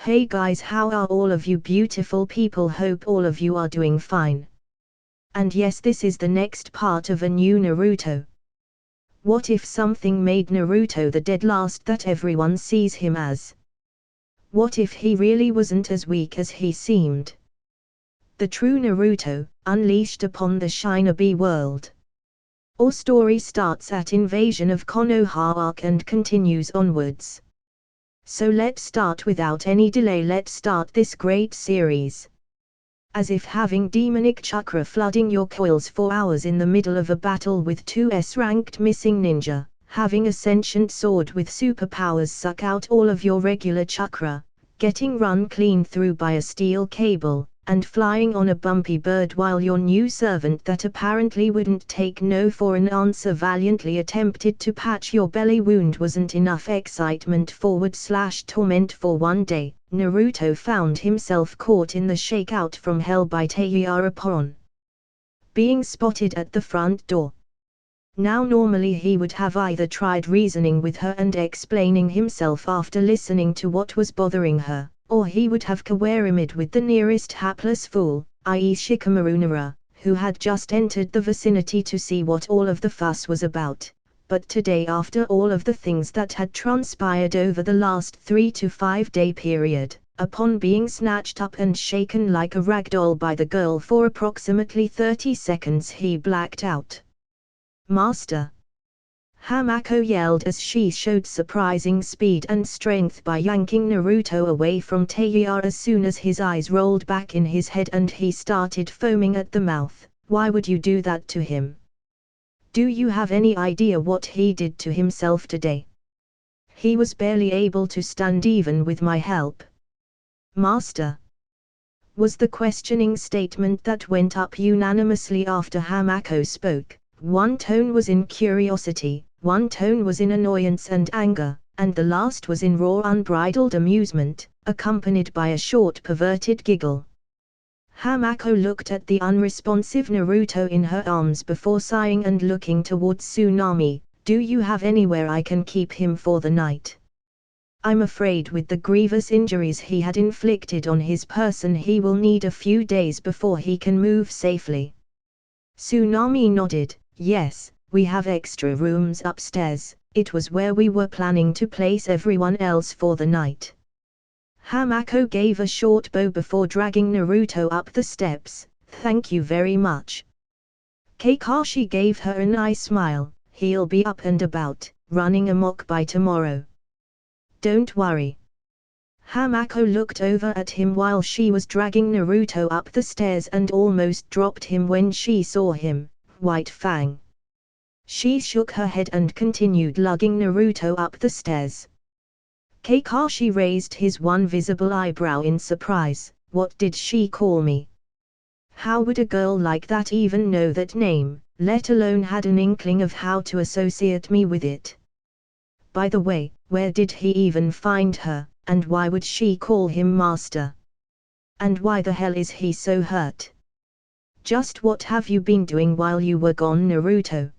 Hey guys, how are all of you beautiful people? Hope all of you are doing fine. And yes, this is the next part of a new Naruto. What if something made Naruto the dead last that everyone sees him as? What if he really wasn't as weak as he seemed? The true Naruto, unleashed upon the shinobi world. Our story starts at Invasion of Konoha arc and continues onwards. So let's start without any delay. Let's start this great series. As if having demonic chakra flooding your coils for hours in the middle of a battle with two S-ranked missing ninja, having a sentient sword with superpowers suck out all of your regular chakra, getting run clean through by a steel cable, and flying on a bumpy bird while your new servant that apparently wouldn't take no for an answer valiantly attempted to patch your belly wound wasn't enough excitement / torment for one day. Naruto found himself caught in the shakeout from hell by Teiya upon being spotted at the front door. Now normally he would have either tried reasoning with her and explaining himself after listening to what was bothering her, or he would have kawarimid with the nearest hapless fool, i.e. Shikamaru Nara, who had just entered the vicinity to see what all of the fuss was about. But today, after all of the things that had transpired over the last 3 to 5 day period, upon being snatched up and shaken like a rag doll by the girl for approximately 30 seconds, he blacked out. "Master!" Hamako yelled as she showed surprising speed and strength by yanking Naruto away from Teiya as soon as his eyes rolled back in his head and he started foaming at the mouth. "Why would you do that to him? Do you have any idea what he did to himself today? He was barely able to stand even with my help." "Master?" was the questioning statement that went up unanimously after Hamako spoke. One tone was in curiosity, one tone was in annoyance and anger, and the last was in raw unbridled amusement, accompanied by a short perverted giggle. Hamako looked at the unresponsive Naruto in her arms before sighing and looking towards Tsunami. "Do you have anywhere I can keep him for the night? I'm afraid with the grievous injuries he had inflicted on his person he will need a few days before he can move safely." Tsunami nodded. "Yes, we have extra rooms upstairs. It was where we were planning to place everyone else for the night." Hamako gave a short bow before dragging Naruto up the steps. "Thank you very much." Kakashi gave her a nice smile. "He'll be up and about, running amok by tomorrow. Don't worry." Hamako looked over at him while she was dragging Naruto up the stairs and almost dropped him when she saw him. White Fang. She shook her head and continued lugging Naruto up the stairs. Kakashi raised his one visible eyebrow in surprise. "What did she call me? How would a girl like that even know that name, let alone had an inkling of how to associate me with it? By the way, where did he even find her, and why would she call him master? And why the hell is he so hurt? Just what have you been doing while you were gone, Naruto?"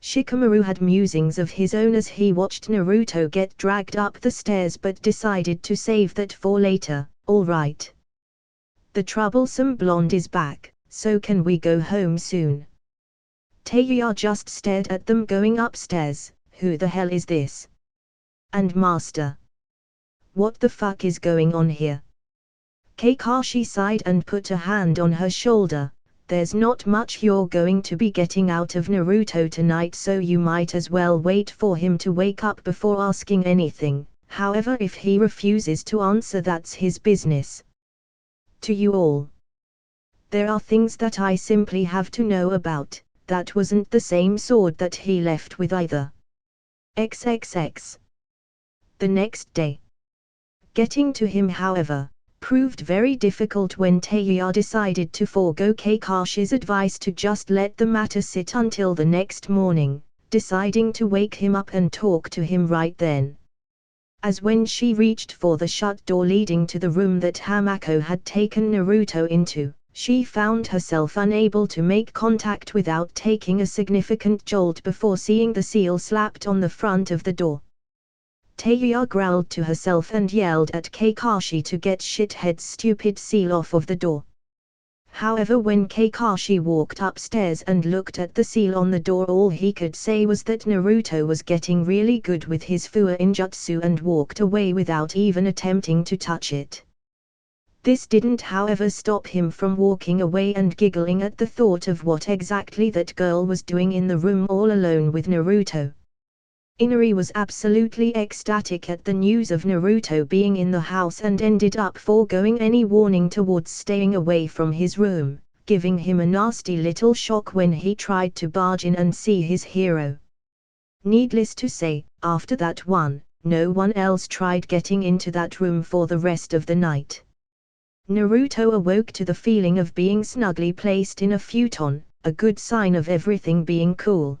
Shikamaru had musings of his own as he watched Naruto get dragged up the stairs but decided to save that for later. "All right. The troublesome blonde is back, so can we go home soon?" Teiya just stared at them going upstairs. "Who the hell is this? And master? What the fuck is going on here?" Kakashi sighed and put a hand on her shoulder. "There's not much you're going to be getting out of Naruto tonight, so you might as well wait for him to wake up before asking anything. However, if he refuses to answer, that's his business. To you all, there are things that I simply have to know about. That wasn't the same sword that he left with either. XXX." The next day, getting to him, however, proved very difficult when Teiya decided to forego Kakashi's advice to just let the matter sit until the next morning, deciding to wake him up and talk to him right then. As when she reached for the shut door leading to the room that Hamako had taken Naruto into, she found herself unable to make contact without taking a significant jolt before seeing the seal slapped on the front of the door. Teiya growled to herself and yelled at Kakashi to get shithead's stupid seal off of the door. However, when Kakashi walked upstairs and looked at the seal on the door, all he could say was that Naruto was getting really good with his Fuwa Injutsu and walked away without even attempting to touch it. This didn't, however, stop him from walking away and giggling at the thought of what exactly that girl was doing in the room all alone with Naruto. Inari was absolutely ecstatic at the news of Naruto being in the house and ended up foregoing any warning towards staying away from his room, giving him a nasty little shock when he tried to barge in and see his hero. Needless to say, after that one, no one else tried getting into that room for the rest of the night. Naruto awoke to the feeling of being snugly placed in a futon, a good sign of everything being cool.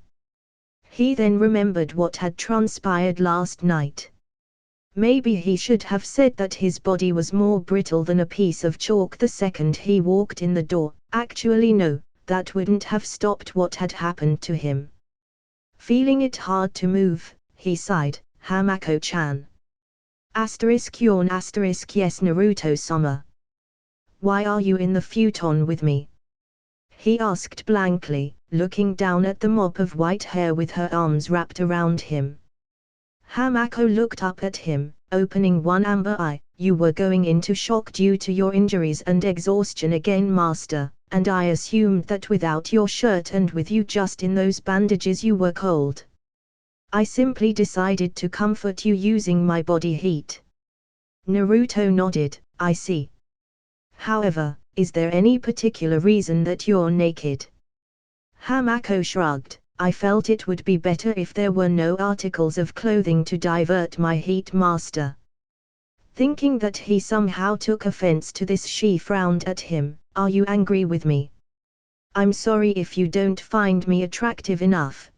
He then remembered what had transpired last night. Maybe he should have said that his body was more brittle than a piece of chalk the second he walked in the door. Actually no, that wouldn't have stopped what had happened to him. Feeling it hard to move, he sighed, Hamako-chan. Yawn yes Naruto-sama. Why are you in the futon with me? He asked blankly, looking down at the mop of white hair with her arms wrapped around him. Hamako looked up at him, opening one amber eye. You were going into shock due to your injuries and exhaustion again, master, and I assumed that without your shirt and with you just in those bandages you were cold. I simply decided to comfort you using my body heat. Naruto nodded, I see. However, is there any particular reason that you're naked? Hamako shrugged, I felt it would be better if there were no articles of clothing to divert my heat, master. Thinking that he somehow took offense to this, she frowned at him. Are you angry with me? I'm sorry if you don't find me attractive enough.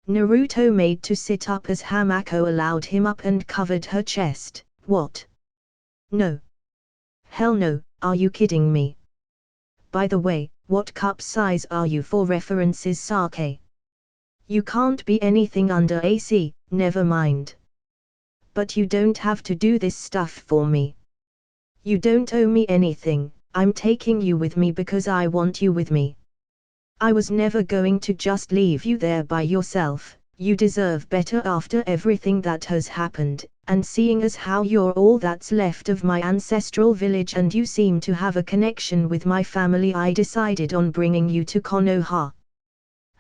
Naruto made to sit up as Hamako allowed him up and covered her chest. What? No. Hell no, are you kidding me? By the way, what cup size are you for references, Sake? You can't be anything under AC, never mind. But you don't have to do this stuff for me. You don't owe me anything, I'm taking you with me because I want you with me. I was never going to just leave you there by yourself, you deserve better after everything that has happened, and seeing as how you're all that's left of my ancestral village and you seem to have a connection with my family, I decided on bringing you to Konoha.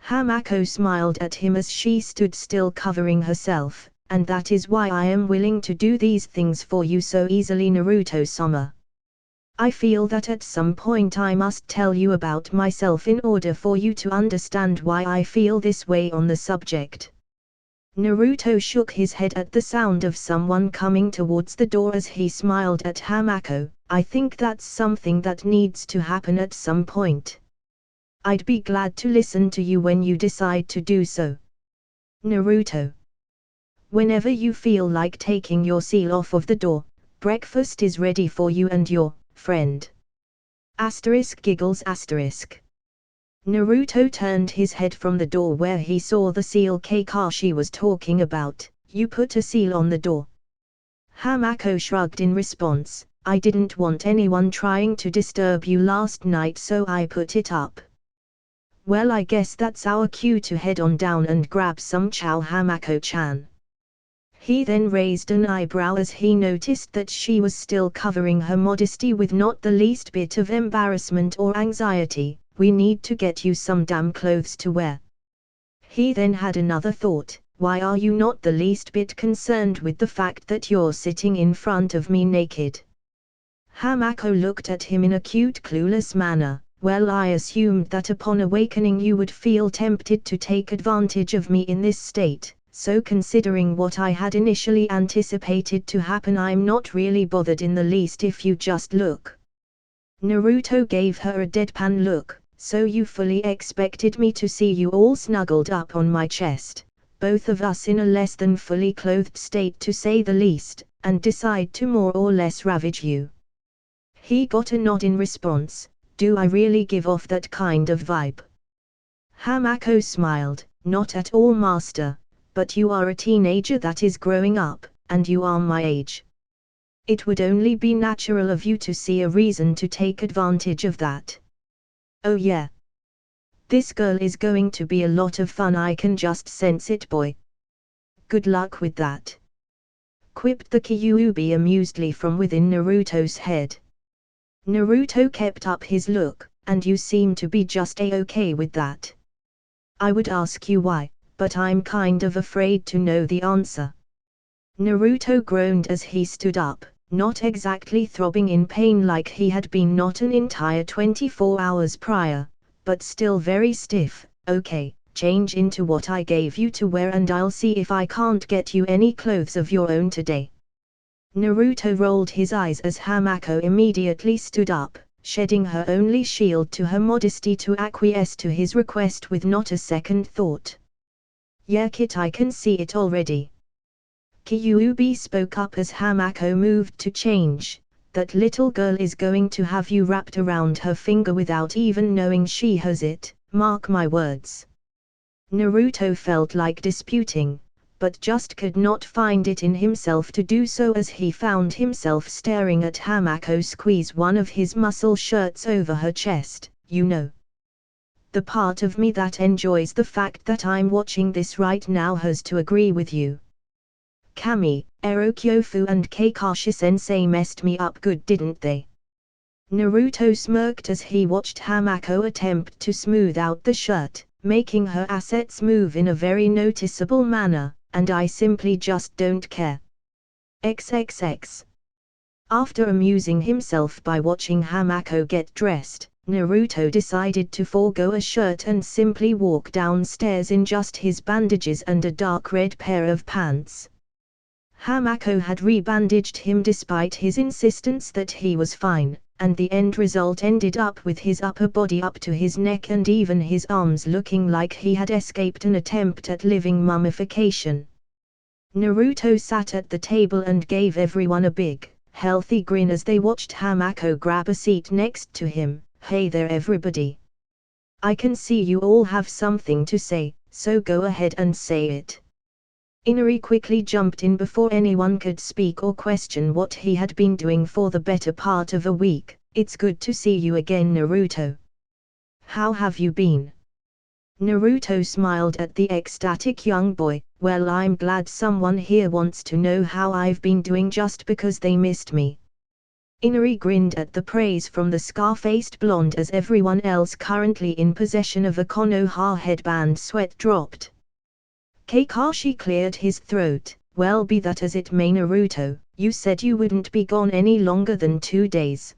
Hamako smiled at him as she stood still covering herself, and that is why I am willing to do these things for you so easily, Naruto-sama. I feel that at some point I must tell you about myself in order for you to understand why I feel this way on the subject. Naruto shook his head at the sound of someone coming towards the door as he smiled at Hamako. I think that's something that needs to happen at some point. I'd be glad to listen to you when you decide to do so. Naruto. Whenever you feel like taking your seal off of the door, breakfast is ready for you and your friend. Giggles. Naruto turned his head from the door where he saw the seal Kakashi was talking about. You put a seal on the door. Hamako shrugged in response. I didn't want anyone trying to disturb you last night, so I put it up. Well, I guess that's our cue to head on down and grab some chow, Hamako-chan. He then raised an eyebrow as he noticed that she was still covering her modesty with not the least bit of embarrassment or anxiety. We need to get you some damn clothes to wear. He then had another thought. Why are you not the least bit concerned with the fact that you're sitting in front of me naked? Hamako looked at him in a cute clueless manner. Well, I assumed that upon awakening you would feel tempted to take advantage of me in this state, so considering what I had initially anticipated to happen, I'm not really bothered in the least if you just look. Naruto gave her a deadpan look. So you fully expected me to see you all snuggled up on my chest, both of us in a less than fully clothed state to say the least, and decide to more or less ravage you? He got a nod in response. Do I really give off that kind of vibe? Hamako smiled. Not at all, master, but you are a teenager that is growing up, and you are my age. It would only be natural of you to see a reason to take advantage of that. Oh yeah. This girl is going to be a lot of fun, I can just sense it, boy. Good luck with that. Quipped the Kyuubi amusedly from within Naruto's head. Naruto kept up his look, and you seem to be just a-okay with that. I would ask you why, but I'm kind of afraid to know the answer. Naruto groaned as he stood up, not exactly throbbing in pain like he had been not an entire 24 hours prior, but still very stiff. Okay, change into what I gave you to wear and I'll see if I can't get you any clothes of your own today. Naruto rolled his eyes as Hamako immediately stood up, shedding her only shield to her modesty to acquiesce to his request with not a second thought. Yeah kid, I can see it already. Kyuubi spoke up as Hamako moved to change. That little girl is going to have you wrapped around her finger without even knowing she has it, mark my words. Naruto felt like disputing, but just could not find it in himself to do so as he found himself staring at Hamako squeeze one of his muscle shirts over her chest. You know, the part of me that enjoys the fact that I'm watching this right now has to agree with you. Kami, Erokyofu and Kakashi-sensei messed me up good, didn't they? Naruto smirked as he watched Hamako attempt to smooth out the shirt, making her assets move in a very noticeable manner, and I simply just don't care. XXX. After amusing himself by watching Hamako get dressed, Naruto decided to forego a shirt and simply walk downstairs in just his bandages and a dark red pair of pants. Hamako had rebandaged him despite his insistence that he was fine, and the end result ended up with his upper body up to his neck and even his arms looking like he had escaped an attempt at living mummification. Naruto sat at the table and gave everyone a big, healthy grin as they watched Hamako grab a seat next to him. Hey there everybody. I can see you all have something to say, so go ahead and say it. Inari quickly jumped in before anyone could speak or question what he had been doing for the better part of a week. It's good to see you again, Naruto. How have you been? Naruto smiled at the ecstatic young boy. Well, I'm glad someone here wants to know how I've been doing just because they missed me. Inari grinned at the praise from the scar-faced blonde as everyone else currently in possession of a Konoha headband sweat dropped. Kakashi cleared his throat. Well, be that as it may, Naruto, you said you wouldn't be gone any longer than 2 days.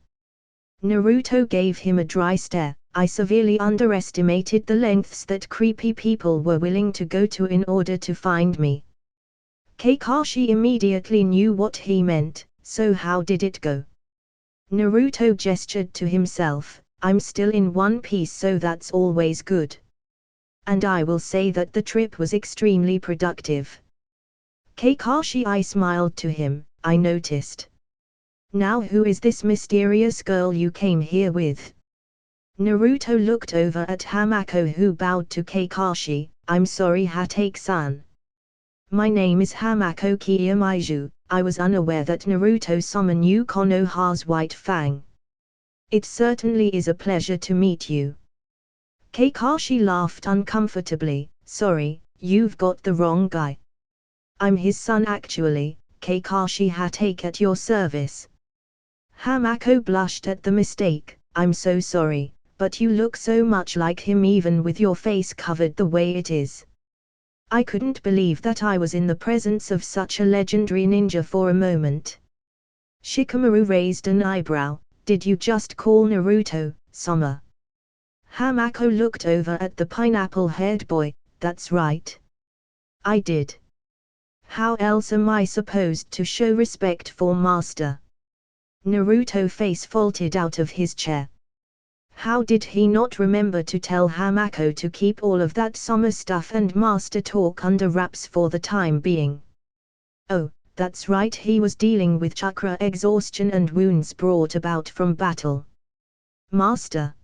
Naruto gave him a dry stare. I severely underestimated the lengths that creepy people were willing to go to in order to find me. Kakashi immediately knew what he meant. So how did it go? Naruto gestured to himself. I'm still in one piece, so that's always good. And I will say that the trip was extremely productive. Kakashi smiled to him. I noticed. Now who is this mysterious girl you came here with? Naruto looked over at Hamako, who bowed to Kakashi. I'm sorry, Hatake-san. My name is Hamako Kiyamaiju. I was unaware that Naruto-sama knew Konoha's White Fang. It certainly is a pleasure to meet you. Kakashi laughed uncomfortably. Sorry, you've got the wrong guy. I'm his son actually, Kakashi Hatake, at your service. Hamako blushed at the mistake. I'm so sorry, but you look so much like him even with your face covered the way it is. I couldn't believe that I was in the presence of such a legendary ninja for a moment. Shikamaru raised an eyebrow. Did you just call Naruto-sama? Hamako looked over at the pineapple-haired boy. That's right. I did. How else am I supposed to show respect for master? Naruto face faulted out of his chair. How did he not remember to tell Hamako to keep all of that summer stuff and master talk under wraps for the time being? Oh, that's right, he was dealing with chakra exhaustion and wounds brought about from battle. Master.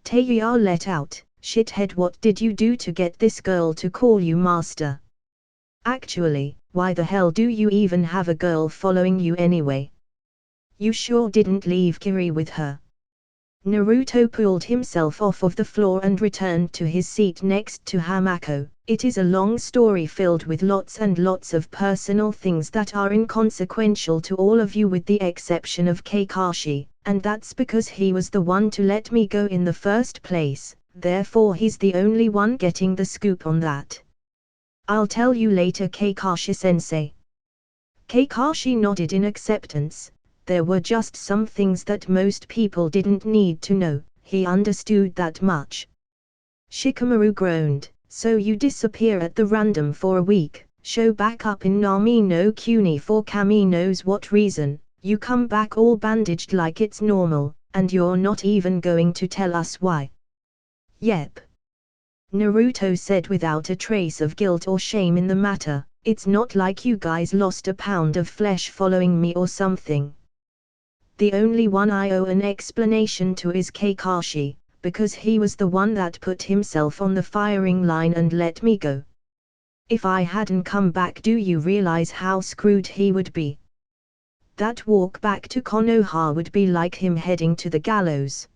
Teiya let out. Shithead, what did you do to get this girl to call you master? Actually, Why the hell do you even have a girl following you anyway? You sure didn't leave Kiri with her. Naruto pulled himself off of the floor and returned to his seat next to Hamako. It is a long story filled with lots and lots of personal things that are inconsequential to all of you with the exception of Kakashi, and that's because he was the one to let me go in the first place, therefore he's the only one getting the scoop on that. I'll tell you later, Kakashi-sensei. Kakashi nodded in acceptance. There were just some things that most people didn't need to know, he understood that much. Shikamaru groaned, so you disappear at the random for a week, show back up in Nami no Kuni for Kami knows what reason, you come back all bandaged like it's normal, and you're not even going to tell us why. Yep. Naruto said without a trace of guilt or shame in the matter, it's not like you guys lost a pound of flesh following me or something. The only one I owe an explanation to is Kakashi, because he was the one that put himself on the firing line and let me go. If I hadn't come back, do you realize how screwed he would be? That walk back to Konoha would be like him heading to the gallows.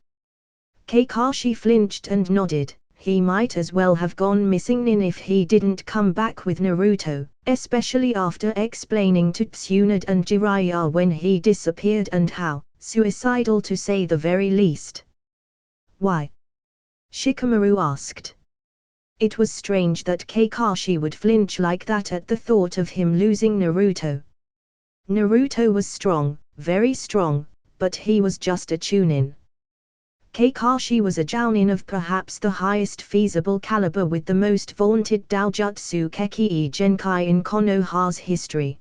Kakashi flinched and nodded. He might as well have gone missing if he didn't come back with Naruto, especially after explaining to Tsunade and Jiraiya when he disappeared and how suicidal to say the very least. Why? Shikamaru asked. It was strange that Kakashi would flinch like that at the thought of him losing Naruto. Naruto was strong, very strong, but he was just a Chunin. Kakashi was a Jounin of perhaps the highest feasible caliber with the most vaunted Daojutsu Kekii Genkai in Konoha's history.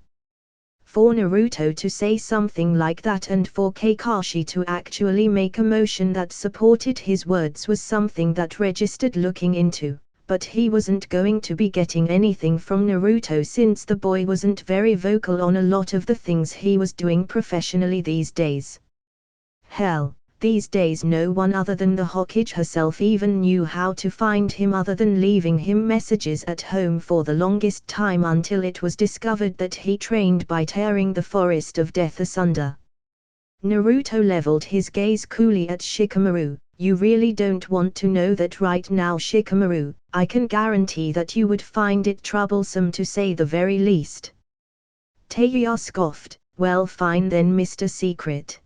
For Naruto to say something like that and for Kakashi to actually make a motion that supported his words was something that registered looking into, but he wasn't going to be getting anything from Naruto since the boy wasn't very vocal on a lot of the things he was doing professionally these days. Hell. These days no one other than the Hokage herself even knew how to find him other than leaving him messages at home for the longest time until it was discovered that he trained by tearing the forest of death asunder. Naruto leveled his gaze coolly at Shikamaru. You really don't want to know that right now, Shikamaru? I can guarantee that you would find it troublesome to say the very least. Teiya scoffed. Well, fine then, Mr. Secret.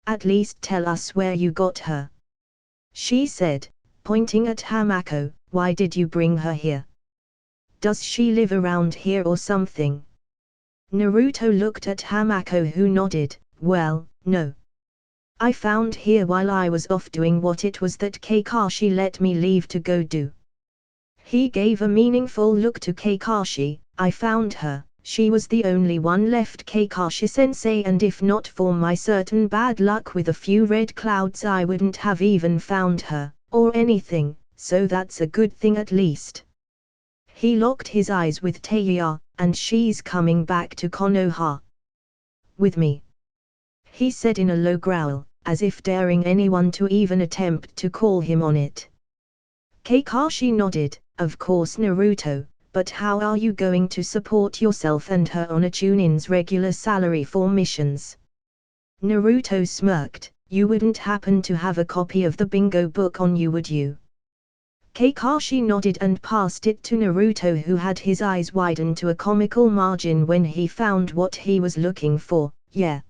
At least tell us where you got her. She said, pointing at Hamako. Why did you bring her here? Does she live around here or something? Naruto looked at Hamako, who nodded. Well, no. I found here while I was off doing what it was that Kakashi let me leave to go do. He gave a meaningful look to Kakashi. I found her. She was the only one left, Kakashi-sensei, and if not for my certain bad luck with a few red clouds I wouldn't have even found her, or anything, so that's a good thing at least. He locked his eyes with Teiya, and she's coming back to Konoha. With me? He said in a low growl, as if daring anyone to even attempt to call him on it. Kakashi nodded. Of course, Naruto. But how are you going to support yourself and her on a Chunin's regular salary for missions? Naruto smirked. You wouldn't happen to have a copy of the bingo book on you, would you? Kakashi nodded and passed it to Naruto, who had his eyes widen to a comical margin when he found what he was looking for. Yeah.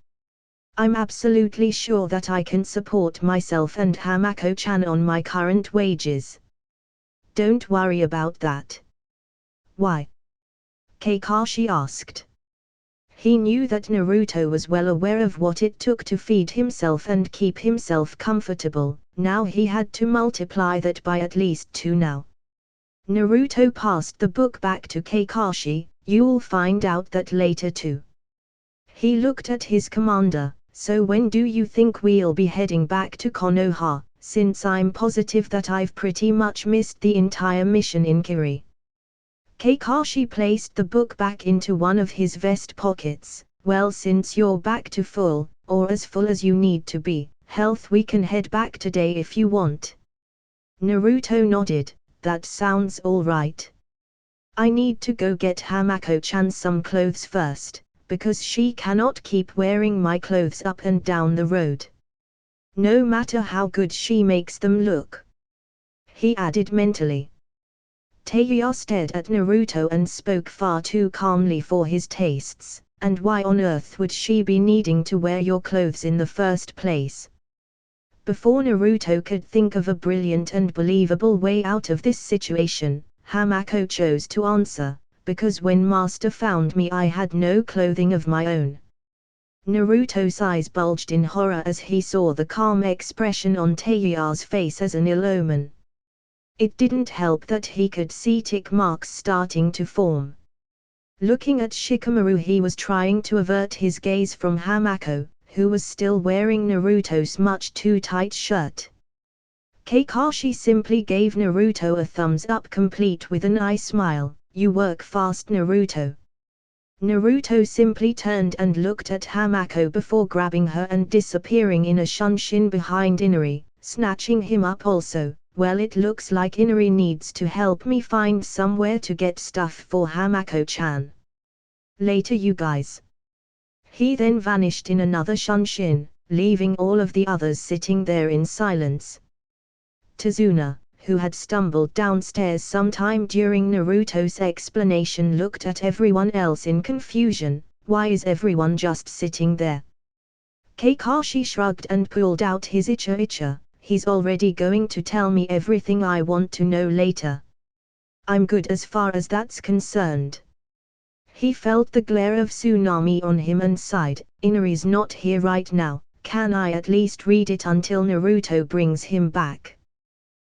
I'm absolutely sure that I can support myself and Hamako-chan on my current wages. Don't worry about that. Why? Kakashi asked. He knew that Naruto was well aware of what it took to feed himself and keep himself comfortable. Now he had to multiply that by at least 2 now. Naruto passed the book back to Kakashi. You'll find out that later too. He looked at his commander. So when do you think we'll be heading back to Konoha, since I'm positive that I've pretty much missed the entire mission in Kiri? Kakashi placed the book back into one of his vest pockets. Well, since you're back to full, or as full as you need to be, health, we can head back today if you want. Naruto nodded. That sounds all right. I need to go get Hamako-chan some clothes first, because she cannot keep wearing my clothes up and down the road. No matter how good she makes them look. He added mentally. Taeya stared at Naruto and spoke far too calmly for his tastes, and why on earth would she be needing to wear your clothes in the first place? Before Naruto could think of a brilliant and believable way out of this situation, Hamako chose to answer, because when Master found me I had no clothing of my own. Naruto's eyes bulged in horror as he saw the calm expression on Taeya's face as an ill omen. It didn't help that he could see tick marks starting to form. Looking at Shikamaru, he was trying to avert his gaze from Hamako, who was still wearing Naruto's much too tight shirt. Kakashi simply gave Naruto a thumbs up complete with an eye smile. You work fast, Naruto. Naruto simply turned and looked at Hamako before grabbing her and disappearing in a shunshin behind Inari, snatching him up also. Well, it looks like Inari needs to help me find somewhere to get stuff for Hamako-chan. Later, you guys. He then vanished in another shunshin, leaving all of the others sitting there in silence. Tazuna, who had stumbled downstairs sometime during Naruto's explanation, looked at everyone else in confusion. Why is everyone just sitting there? Kakashi shrugged and pulled out his icha. He's already going to tell me everything I want to know later. I'm good as far as that's concerned. He felt the glare of Tsunami on him and sighed. Inari's not here right now, can I at least read it until Naruto brings him back?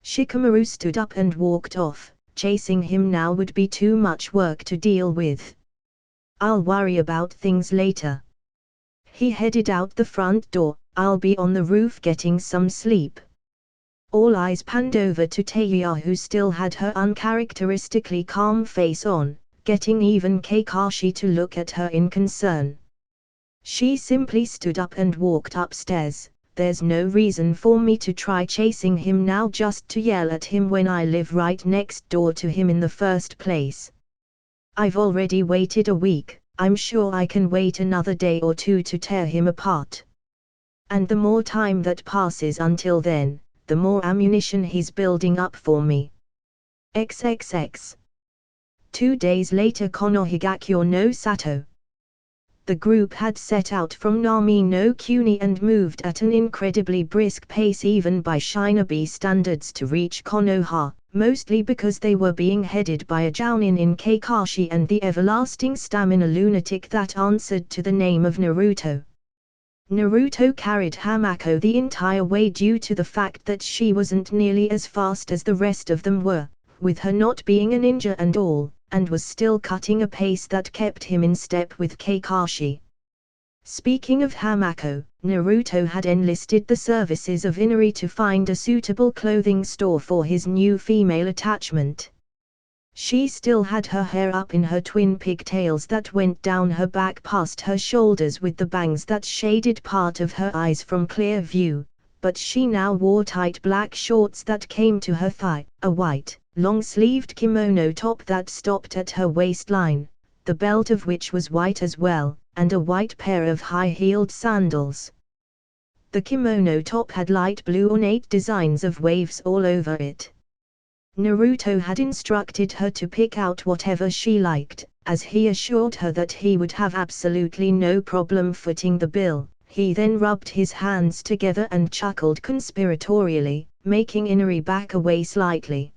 Shikamaru stood up and walked off. Chasing him now would be too much work to deal with. I'll worry about things later. He headed out the front door. I'll be on the roof getting some sleep. All eyes panned over to Taeya, who still had her uncharacteristically calm face on, getting even Kakashi to look at her in concern. She simply stood up and walked upstairs. There's no reason for me to try chasing him now just to yell at him when I live right next door to him in the first place. I've already waited a week, I'm sure I can wait another day or two to tear him apart. And the more time that passes until then, the more ammunition he's building up for me. XXX. 2 days later, Konohigakyo no Sato. The group had set out from Nami no Kuni and moved at an incredibly brisk pace even by shinobi standards to reach Konoha, mostly because they were being headed by a jounin in Kakashi and the everlasting stamina lunatic that answered to the name of Naruto. Naruto carried Hamako the entire way due to the fact that she wasn't nearly as fast as the rest of them were, with her not being a ninja and all, and was still cutting a pace that kept him in step with Kakashi. Speaking of Hamako, Naruto had enlisted the services of Inari to find a suitable clothing store for his new female attachment. She still had her hair up in her twin pigtails that went down her back past her shoulders with the bangs that shaded part of her eyes from clear view, but she now wore tight black shorts that came to her thigh, a white, long-sleeved kimono top that stopped at her waistline, the belt of which was white as well, and a white pair of high-heeled sandals. The kimono top had light blue ornate designs of waves all over it. Naruto had instructed her to pick out whatever she liked, as he assured her that he would have absolutely no problem footing the bill. He then rubbed his hands together and chuckled conspiratorially, making Inari back away slightly.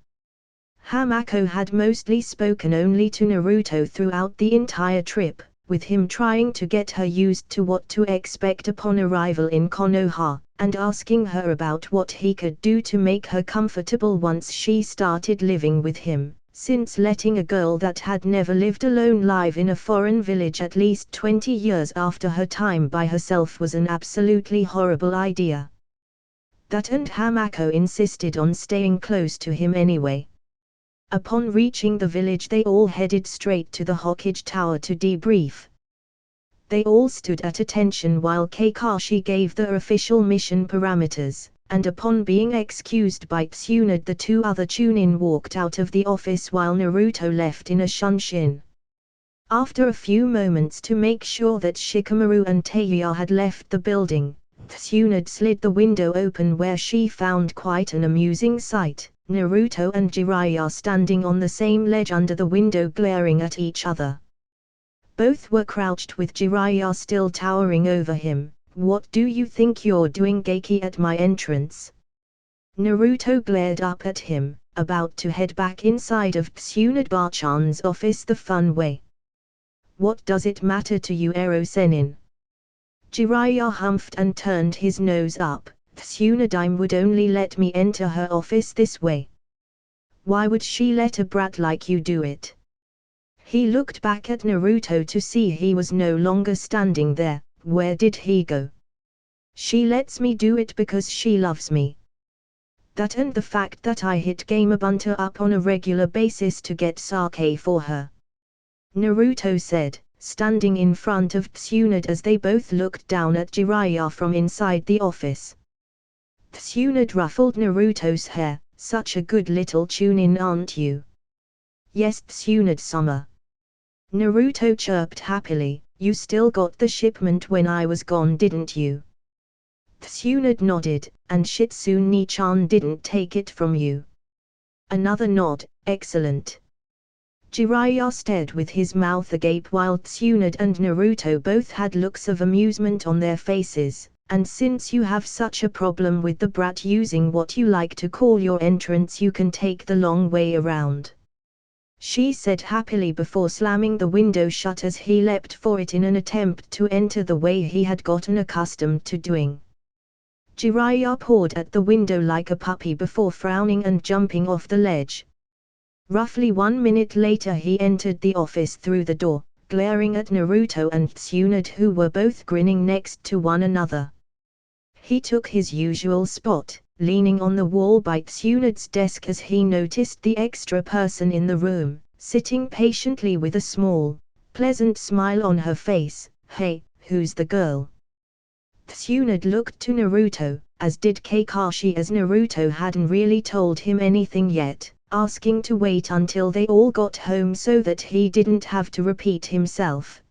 Hamako had mostly spoken only to Naruto throughout the entire trip, with him trying to get her used to what to expect upon arrival in Konoha, and asking her about what he could do to make her comfortable once she started living with him, since letting a girl that had never lived alone live in a foreign village at least 20 years after her time by herself was an absolutely horrible idea. That and Hamako insisted on staying close to him anyway. Upon reaching the village, they all headed straight to the Hokage Tower to debrief. They all stood at attention while Kakashi gave the official mission parameters, and upon being excused by Tsunade the two other Chunin walked out of the office while Naruto left in a shunshin. After a few moments to make sure that Shikamaru and Teiya had left the building, Tsunade slid the window open where she found quite an amusing sight, Naruto and Jiraiya standing on the same ledge under the window glaring at each other. Both were crouched with Jiraiya still towering over him. "What do you think you're doing, Geiki, at my entrance?" Naruto glared up at him, about to head back inside of Tsunade-bachan's office the fun way. "What does it matter to you, Ero-Sennin?" Jiraiya humphed and turned his nose up. "Tsunade would only let me enter her office this way. Why would she let a brat like you do it?" He looked back at Naruto to see he was no longer standing there. "Where did he go?" "She lets me do it because she loves me. That and the fact that I hit Gamabunta up on a regular basis to get sake for her," Naruto said, standing in front of Tsunade as they both looked down at Jiraiya from inside the office. Tsunade ruffled Naruto's hair. "Such a good little Chunin, aren't you?" "Yes, Tsunade-sama." Naruto chirped happily. "You still got the shipment when I was gone, didn't you?" Tsunade nodded. "And Shitsune-chan didn't take it from you?" Another nod. "Excellent." Jiraiya stared with his mouth agape while Tsunade and Naruto both had looks of amusement on their faces. "And since you have such a problem with the brat using what you like to call your entrance, you can take the long way around," she said happily before slamming the window shut as he leapt for it in an attempt to enter the way he had gotten accustomed to doing. Jiraiya pawed at the window like a puppy before frowning and jumping off the ledge. Roughly 1 minute later he entered the office through the door, glaring at Naruto and Tsunade who were both grinning next to one another. He took his usual spot, leaning on the wall by Tsunade's desk as he noticed the extra person in the room, sitting patiently with a small, pleasant smile on her face. "Hey, who's the girl?" Tsunade looked to Naruto, as did Kakashi, as Naruto hadn't really told him anything yet, asking to wait until they all got home so that he didn't have to repeat himself.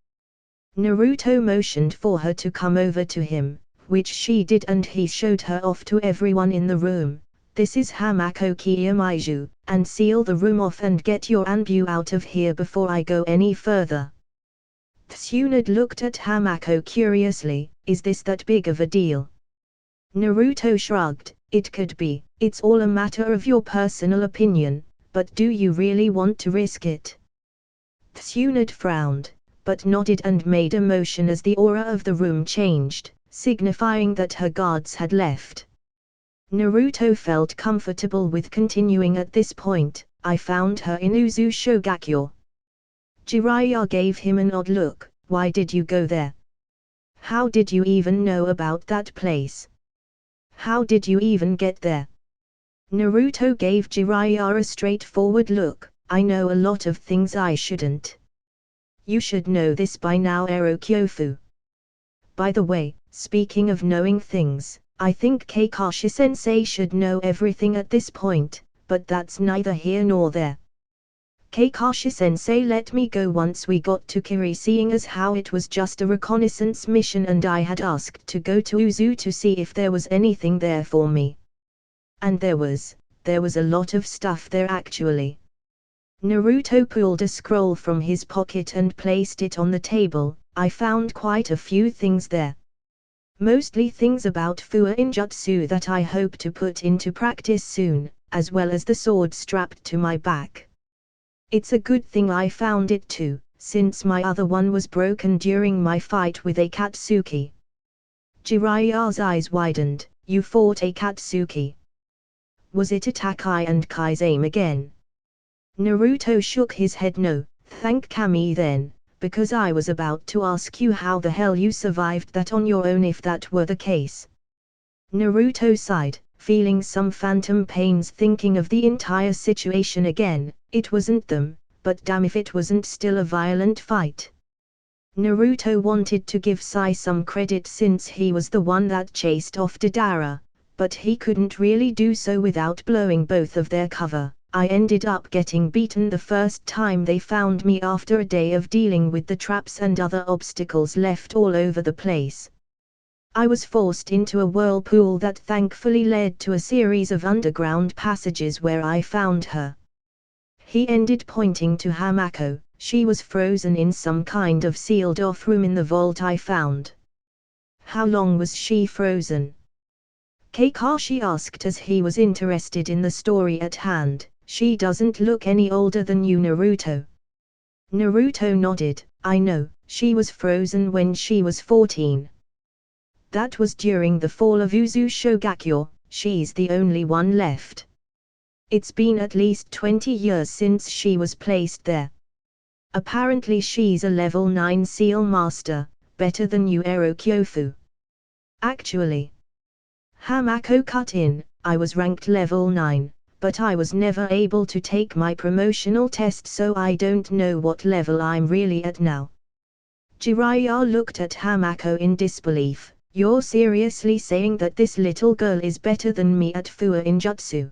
Naruto motioned for her to come over to him, which she did, and he showed her off to everyone in the room. "This is Hamako Kiyamaiju, and seal the room off and get your Anbu out of here before I go any further." Tsunade looked at Hamako curiously. "Is this that big of a deal?" Naruto shrugged. "It could be. It's all a matter of your personal opinion, but do you really want to risk it?" Tsunade frowned, but nodded and made a motion as the aura of the room changed, signifying that her guards had left. Naruto felt comfortable with continuing at this point. "I found her in Uzu Shogakyo." Jiraiya gave him an odd look. "Why did you go there? How did you even know about that place? How did you even get there?" Naruto gave Jiraiya a straightforward look. "I know a lot of things I shouldn't. You should know this by now, Ero Kyofu. By the way, speaking of knowing things, I think Kakashi-sensei should know everything at this point, but that's neither here nor there. Kakashi-sensei let me go once we got to Kiri, seeing as how it was just a reconnaissance mission and I had asked to go to Uzu to see if there was anything there for me. And there was a lot of stuff there actually." Naruto pulled a scroll from his pocket and placed it on the table. "I found quite a few things there. Mostly things about Fuwa Injutsu that I hope to put into practice soon, as well as the sword strapped to my back. It's a good thing I found it too, since my other one was broken during my fight with Akatsuki." Jiraiya's eyes widened. "You fought Akatsuki? Was it Takai and Kai's aim again?" Naruto shook his head. "No, thank Kami then, because I was about to ask you how the hell you survived that on your own if that were the case." Naruto sighed, feeling some phantom pains thinking of the entire situation again. It wasn't them, but damn if it wasn't still a violent fight. Naruto wanted to give Sai some credit since he was the one that chased off Deidara, but he couldn't really do so without blowing both of their cover. I ended up getting beaten the first time they found me after a day of dealing with the traps and other obstacles left all over the place. I was forced into a whirlpool that thankfully led to a series of underground passages where I found her. He ended pointing to Hamako. She was frozen in some kind of sealed-off room in the vault I found. How long was she frozen? Kakashi asked as he was interested in the story at hand. She doesn't look any older than you, Naruto. Naruto nodded. I know, she was frozen when she was 14. That was during the fall of Uzu Shogakure. She's the only one left. It's been at least 20 years since she was placed there. Apparently she's a level 9 seal master, better than you, Kyofu. Actually, Hamako cut in, I was ranked level 9, but I was never able to take my promotional test, so I don't know what level I'm really at now. Jiraiya looked at Hamako in disbelief. You're seriously saying that this little girl is better than me at Fuinjutsu?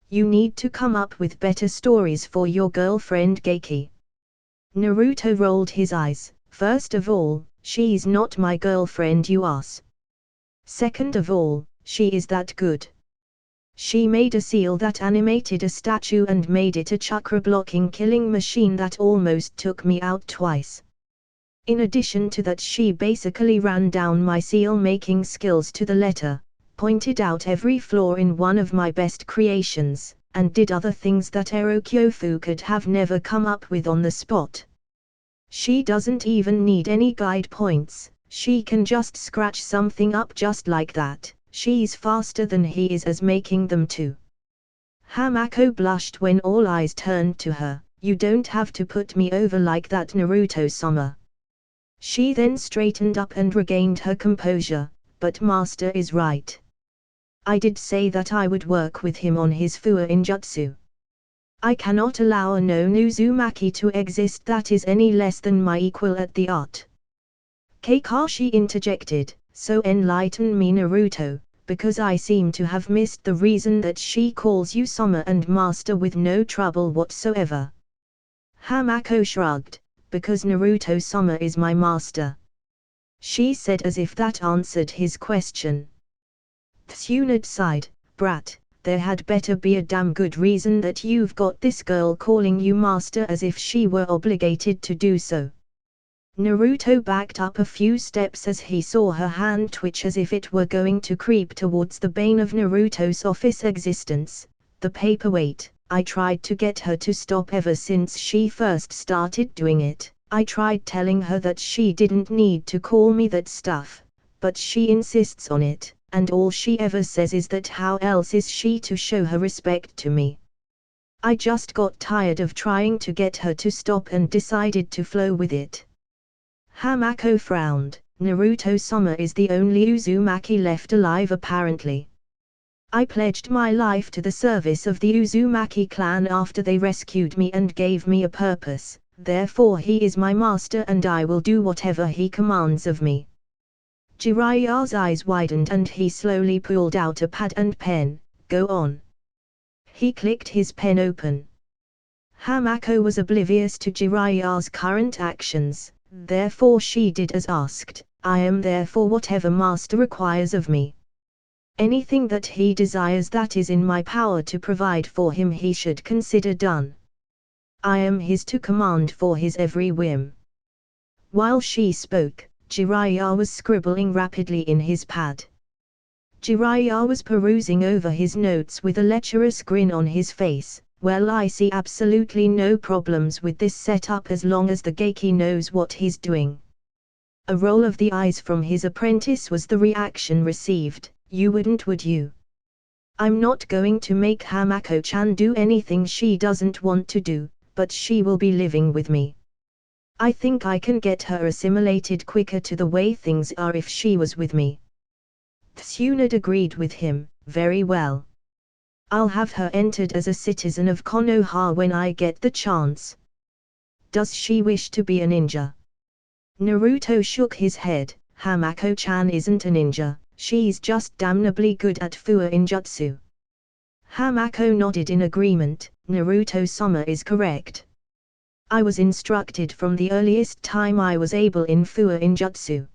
You need to come up with better stories for your girlfriend Geiki. Naruto rolled his eyes. First of all, she's not my girlfriend, you ass. Second of all, she is that good. She made a seal that animated a statue and made it a chakra-blocking killing machine that almost took me out twice. In addition to that, she basically ran down my seal-making skills to the letter, pointed out every flaw in one of my best creations, and did other things that Kyofu could have never come up with on the spot. She doesn't even need any guide points, she can just scratch something up just like that. She's faster than he is as making them too. Hamako blushed when all eyes turned to her. You don't have to put me over like that, Naruto-sama. She then straightened up and regained her composure. But Master is right. I did say that I would work with him on his Fuinjutsu. I cannot allow a no Uzumaki to exist that is any less than my equal at the art. Kakashi interjected, so enlighten me, Naruto, because I seem to have missed the reason that she calls you Sama and Master with no trouble whatsoever. Hamako shrugged, because Naruto-sama is my master. She said as if that answered his question. Tsunade sighed, brat, there had better be a damn good reason that you've got this girl calling you master as if she were obligated to do so. Naruto backed up a few steps as he saw her hand twitch as if it were going to creep towards the bane of Naruto's office existence, the paperweight. I tried to get her to stop ever since she first started doing it. I tried telling her that she didn't need to call me that stuff, but she insists on it, and all she ever says is that how else is she to show her respect to me. I just got tired of trying to get her to stop and decided to flow with it. Hamako frowned. Naruto-sama is the only Uzumaki left alive apparently. I pledged my life to the service of the Uzumaki clan after they rescued me and gave me a purpose, therefore he is my master and I will do whatever he commands of me. Jiraiya's eyes widened and he slowly pulled out a pad and pen. Go on. He clicked his pen open. Hamako was oblivious to Jiraiya's current actions, therefore she did as asked. I am there for whatever master requires of me. Anything that he desires that is in my power to provide for him he should consider done. I am his to command for his every whim. While she spoke, Jiraiya was scribbling rapidly in his pad. Jiraiya was perusing over his notes with a lecherous grin on his face. Well, I see absolutely no problems with this setup as long as the Geiki knows what he's doing. A roll of the eyes from his apprentice was the reaction received. You wouldn't, would you? I'm not going to make Hamako-chan do anything she doesn't want to do, but she will be living with me. I think I can get her assimilated quicker to the way things are if she was with me. Tsunade agreed with him. Very well. I'll have her entered as a citizen of Konoha when I get the chance. Does she wish to be a ninja? Naruto shook his head. Hamako-chan isn't a ninja. She's just damnably good at fuinjutsu. Hamako nodded in agreement. Naruto-sama is correct. I was instructed from the earliest time I was able in fuinjutsu.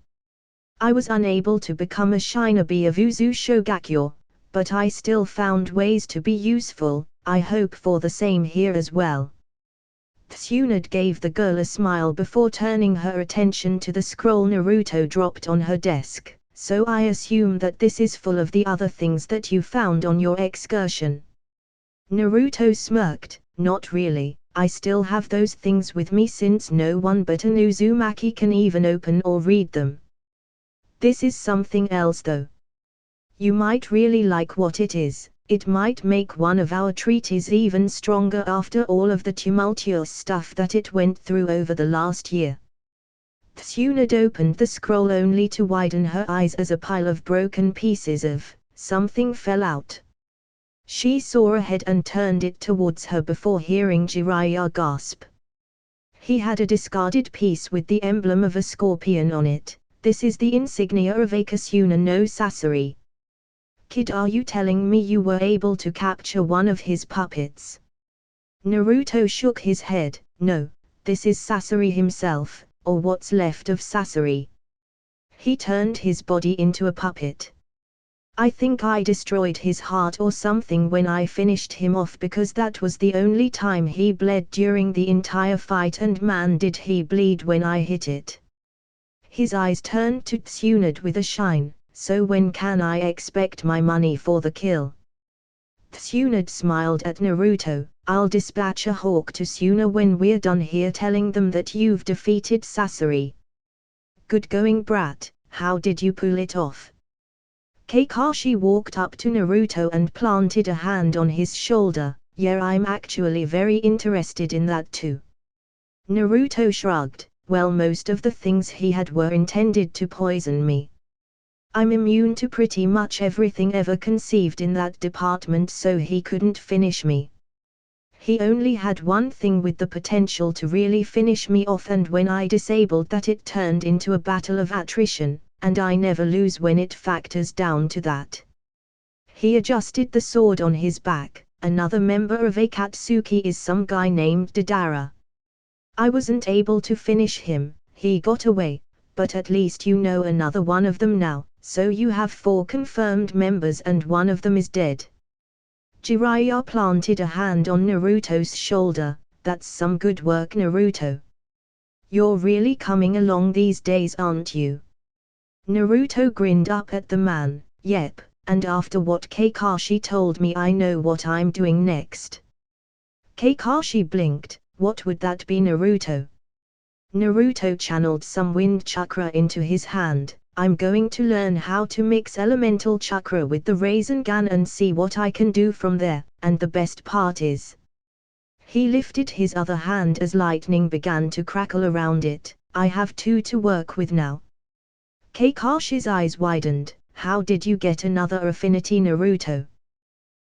I was unable to become a shinobi of Uzu Shogakure, but I still found ways to be useful. I hope for the same here as well. Tsunade gave the girl a smile before turning her attention to the scroll Naruto dropped on her desk. So I assume that this is full of the other things that you found on your excursion. Naruto smirked. Not really, I still have those things with me since no one but an Uzumaki can even open or read them. This is something else though. You might really like what it is. It might make one of our treaties even stronger after all of the tumultuous stuff that it went through over the last year. Tsunade opened the scroll only to widen her eyes as a pile of broken pieces of something fell out. She saw ahead and turned it towards her before hearing Jiraiya gasp. He had a discarded piece with the emblem of a scorpion on it. This is the insignia of Akasuna no Sasori. Kid, are you telling me you were able to capture one of his puppets? Naruto shook his head. No, this is Sasori himself, or what's left of Sasori. He turned his body into a puppet. I think I destroyed his heart or something when I finished him off, because that was the only time he bled during the entire fight, and man did he bleed when I hit it. His eyes turned to Tsunade with a shine. So when can I expect my money for the kill? Tsunade smiled at Naruto. I'll dispatch a hawk to Suna when we're done here, telling them that you've defeated Sasori. Good going, brat. How did you pull it off? Kakashi walked up to Naruto and planted a hand on his shoulder. Yeah, I'm actually very interested in that too. Naruto shrugged. Well, most of the things he had were intended to poison me. I'm immune to pretty much everything ever conceived in that department, so he couldn't finish me. He only had one thing with the potential to really finish me off, and when I disabled that, it turned into a battle of attrition, and I never lose when it factors down to that. He adjusted the sword on his back. Another member of Akatsuki is some guy named Deidara. I wasn't able to finish him, he got away, but at least you know another one of them now, so you have 4 confirmed members and one of them is dead. Jiraiya planted a hand on Naruto's shoulder. That's some good work, Naruto. You're really coming along these days, aren't you? Naruto grinned up at the man. Yep, and after what Kakashi told me, I know what I'm doing next. Kakashi blinked. What would that be, Naruto? Naruto channeled some wind chakra into his hand. I'm going to learn how to mix elemental chakra with the Rasengan and see what I can do from there, and the best part is... He lifted his other hand as lightning began to crackle around it. I have 2 to work with now. Kakashi's eyes widened. How did you get another affinity, Naruto?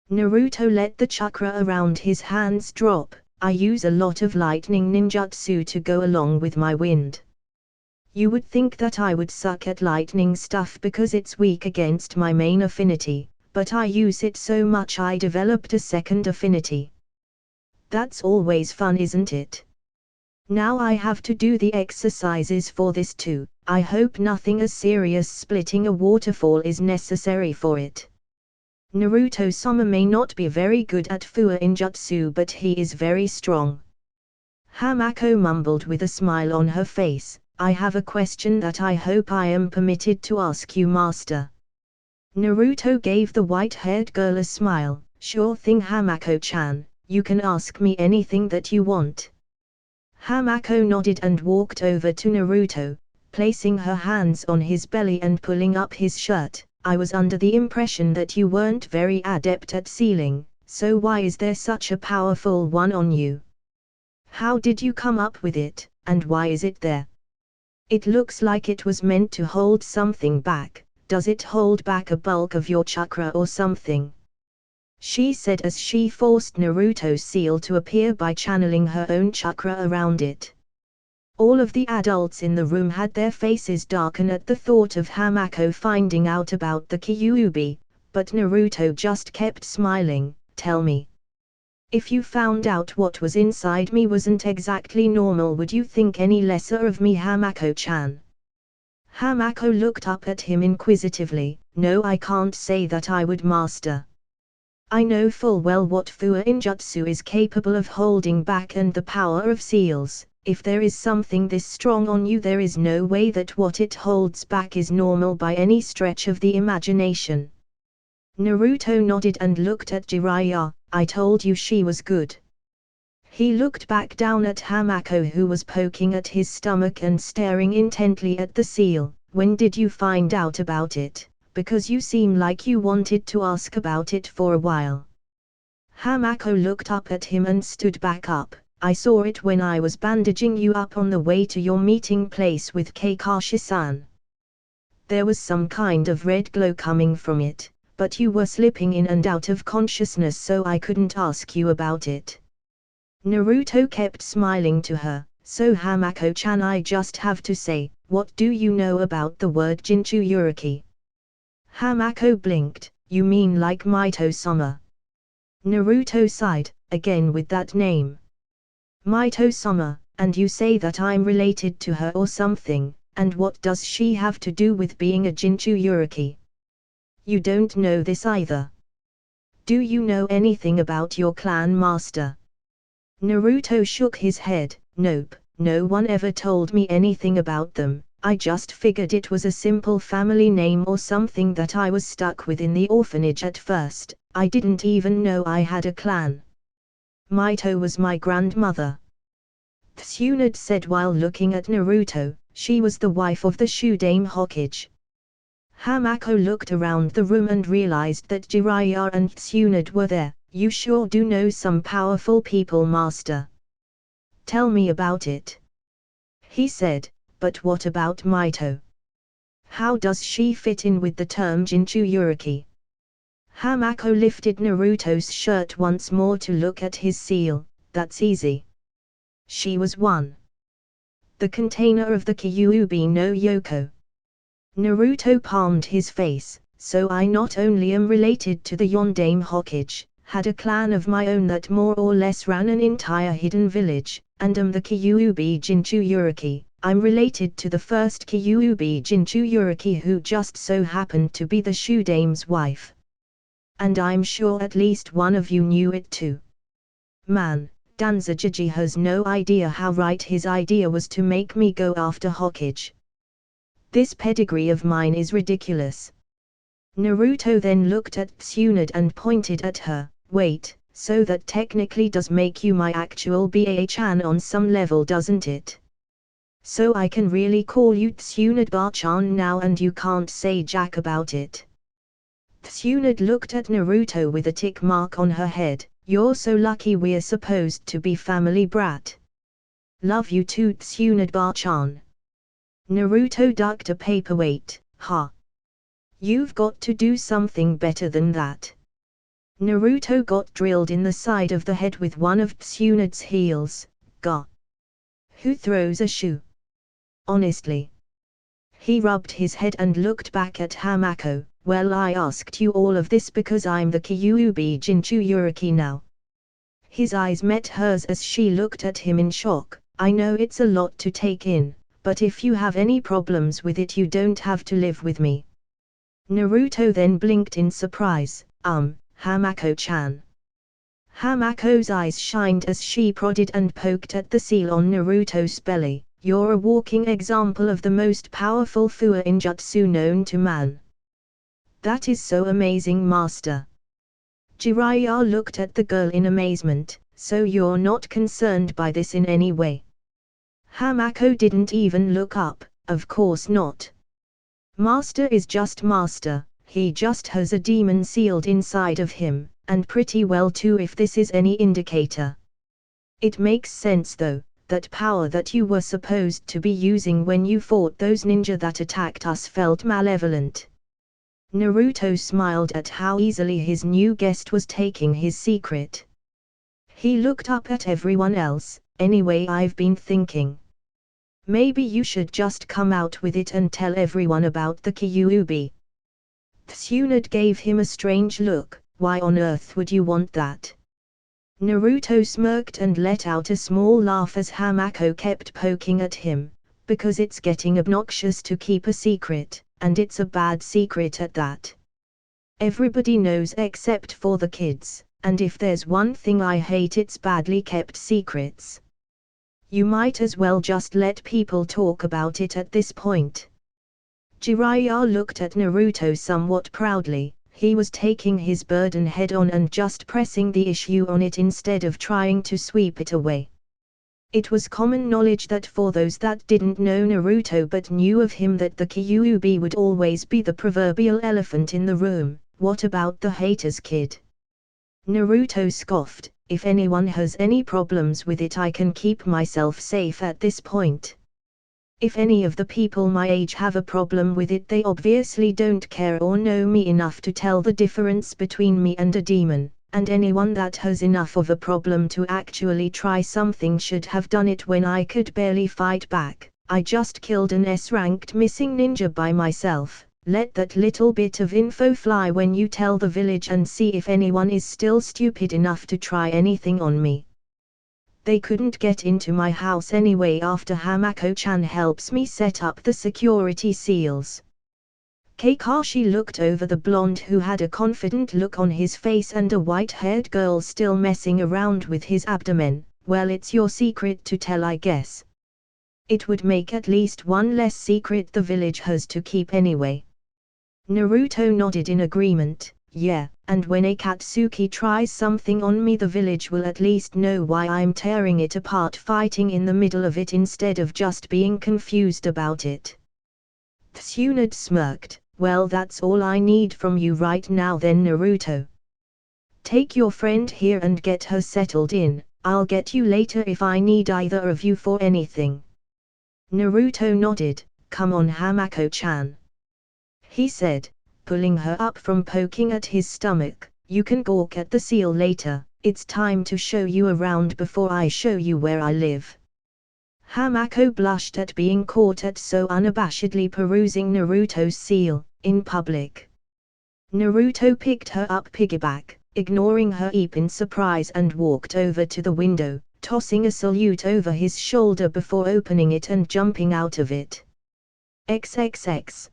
Naruto let the chakra around his hands drop. I use a lot of lightning ninjutsu to go along with my wind. You would think that I would suck at lightning stuff because it's weak against my main affinity, but I use it so much I developed a second affinity. That's always fun, isn't it? Now I have to do the exercises for this too. I hope nothing as serious splitting a waterfall is necessary for it. Naruto-sama may not be very good at fuinjutsu, but he is very strong. Hamako mumbled with a smile on her face. I have a question that I hope I am permitted to ask you, master. Naruto gave the white-haired girl a smile. Sure thing, Hamako-chan, you can ask me anything that you want. Hamako nodded and walked over to Naruto, placing her hands on his belly and pulling up his shirt. I was under the impression that you weren't very adept at sealing, so why is there such a powerful one on you? How did you come up with it, and why is it there? It looks like it was meant to hold something back. Does it hold back a bulk of your chakra or something? She said as she forced Naruto's seal to appear by channeling her own chakra around it. All of the adults in the room had their faces darken at the thought of Hamako finding out about the Kyuubi, but Naruto just kept smiling. Tell me. If you found out what was inside me wasn't exactly normal, would you think any lesser of me, Hamako-chan? Hamako looked up at him inquisitively. No, I can't say that I would, master. I know full well what Fuwa Injutsu is capable of holding back and the power of seals. If there is something this strong on you, there is no way that what it holds back is normal by any stretch of the imagination. Naruto nodded and looked at Jiraiya. I told you she was good. He looked back down at Hamako, who was poking at his stomach and staring intently at the seal. When did you find out about it? Because you seem like you wanted to ask about it for a while. Hamako looked up at him and stood back up. I saw it when I was bandaging you up on the way to your meeting place with Kakashi-san. There was some kind of red glow coming from it, but you were slipping in and out of consciousness, so I couldn't ask you about it. Naruto kept smiling to her. So Hamako-chan, I just have to say, what do you know about the word Jinchuriki? Hamako blinked. You mean like Mito-sama? Naruto sighed, again with that name. Mito-sama, and you say that I'm related to her or something, and what does she have to do with being a Jinchuriki? You don't know this either. Do you know anything about your clan, master? Naruto shook his head. Nope, no one ever told me anything about them. I just figured it was a simple family name or something that I was stuck with in the orphanage at first. I didn't even know I had a clan. Mito was my grandmother. Tsunade said while looking at Naruto. She was the wife of the Shudame Hokage. Hamako looked around the room and realized that Jiraiya and Tsunade were there. You sure do know some powerful people, master. Tell me about it. He said, but what about Mito? How does she fit in with the term Jinchuriki? Hamako lifted Naruto's shirt once more to look at his seal. That's easy. She was one. The container of the Kyuubi no Yoko. Naruto palmed his face. So I not only am related to the Yondaime Hokage, had a clan of my own that more or less ran an entire hidden village, and am the Kyuubi Jinchuriki. I'm related to the first Kyuubi Jinchuriki, who just so happened to be the Shudame's wife. And I'm sure at least one of you knew it too. Man, Danzajiji has no idea how right his idea was to make me go after Hokage. This pedigree of mine is ridiculous. Naruto then looked at Tsunade and pointed at her. Wait, so that technically does make you my actual Ba-chan on some level, doesn't it? So I can really call you Tsunade-ba-chan now, and you can't say jack about it. Tsunade looked at Naruto with a tick mark on her head. You're so lucky we're supposed to be family, brat. Love you too, Tsunade-ba-chan. Naruto ducked a paperweight. Ha. You've got to do something better than that. Naruto got drilled in the side of the head with one of Tsunade's heels. Gah. Who throws a shoe? Honestly. He rubbed his head and looked back at Hamako. Well, I asked you all of this because I'm the Kyuubi Jinchuriki now. His eyes met hers as she looked at him in shock. I know it's a lot to take in, but if you have any problems with it, you don't have to live with me. Naruto then blinked in surprise. Hamako-chan. Hamako's eyes shined as she prodded and poked at the seal on Naruto's belly. You're a walking example of the most powerful Fuwa Injutsu known to man. That is so amazing, master. Jiraiya looked at the girl in amazement. So you're not concerned by this in any way? Hamako didn't even look up. Of course not. Master is just master. He just has a demon sealed inside of him, and pretty well too if this is any indicator. It makes sense though, that power that you were supposed to be using when you fought those ninja that attacked us felt malevolent. Naruto smiled at how easily his new guest was taking his secret. He looked up at everyone else. Anyway, I've been thinking. Maybe you should just come out with it and tell everyone about the Kyuubi. Tsunade gave him a strange look. Why on earth would you want that? Naruto smirked and let out a small laugh as Hamako kept poking at him. Because it's getting obnoxious to keep a secret, and it's a bad secret at that. Everybody knows except for the kids, and if there's one thing I hate, it's badly kept secrets. You might as well just let people talk about it at this point. Jiraiya looked at Naruto somewhat proudly. He was taking his burden head on and just pressing the issue on it instead of trying to sweep it away. It was common knowledge that for those that didn't know Naruto but knew of him, that the Kyuubi would always be the proverbial elephant in the room. What about the haters, kid? Naruto scoffed. If anyone has any problems with it, I can keep myself safe at this point. If any of the people my age have a problem with it, they obviously don't care or know me enough to tell the difference between me and a demon, and anyone that has enough of a problem to actually try something should have done it when I could barely fight back. I just killed an S-ranked missing ninja by myself. Let that little bit of info fly when you tell the village and see if anyone is still stupid enough to try anything on me. They couldn't get into my house anyway after Hamako-chan helps me set up the security seals. Kakashi looked over the blonde who had a confident look on his face and a white-haired girl still messing around with his abdomen. Well, it's your secret to tell, I guess. It would make at least one less secret the village has to keep anyway. Naruto nodded in agreement. Yeah, and when Akatsuki tries something on me, the village will at least know why I'm tearing it apart, fighting in the middle of it instead of just being confused about it. Tsunade smirked. Well, that's all I need from you right now then, Naruto. Take your friend here and get her settled in. I'll get you later if I need either of you for anything. Naruto nodded. Come on, Hamako-chan, he said, pulling her up from poking at his stomach. You can gawk at the seal later. It's time to show you around before I show you where I live. Hamako blushed at being caught at so unabashedly perusing Naruto's seal in public. Naruto picked her up piggyback, ignoring her eep in surprise, and walked over to the window, tossing a salute over his shoulder before opening it and jumping out of it. XXX.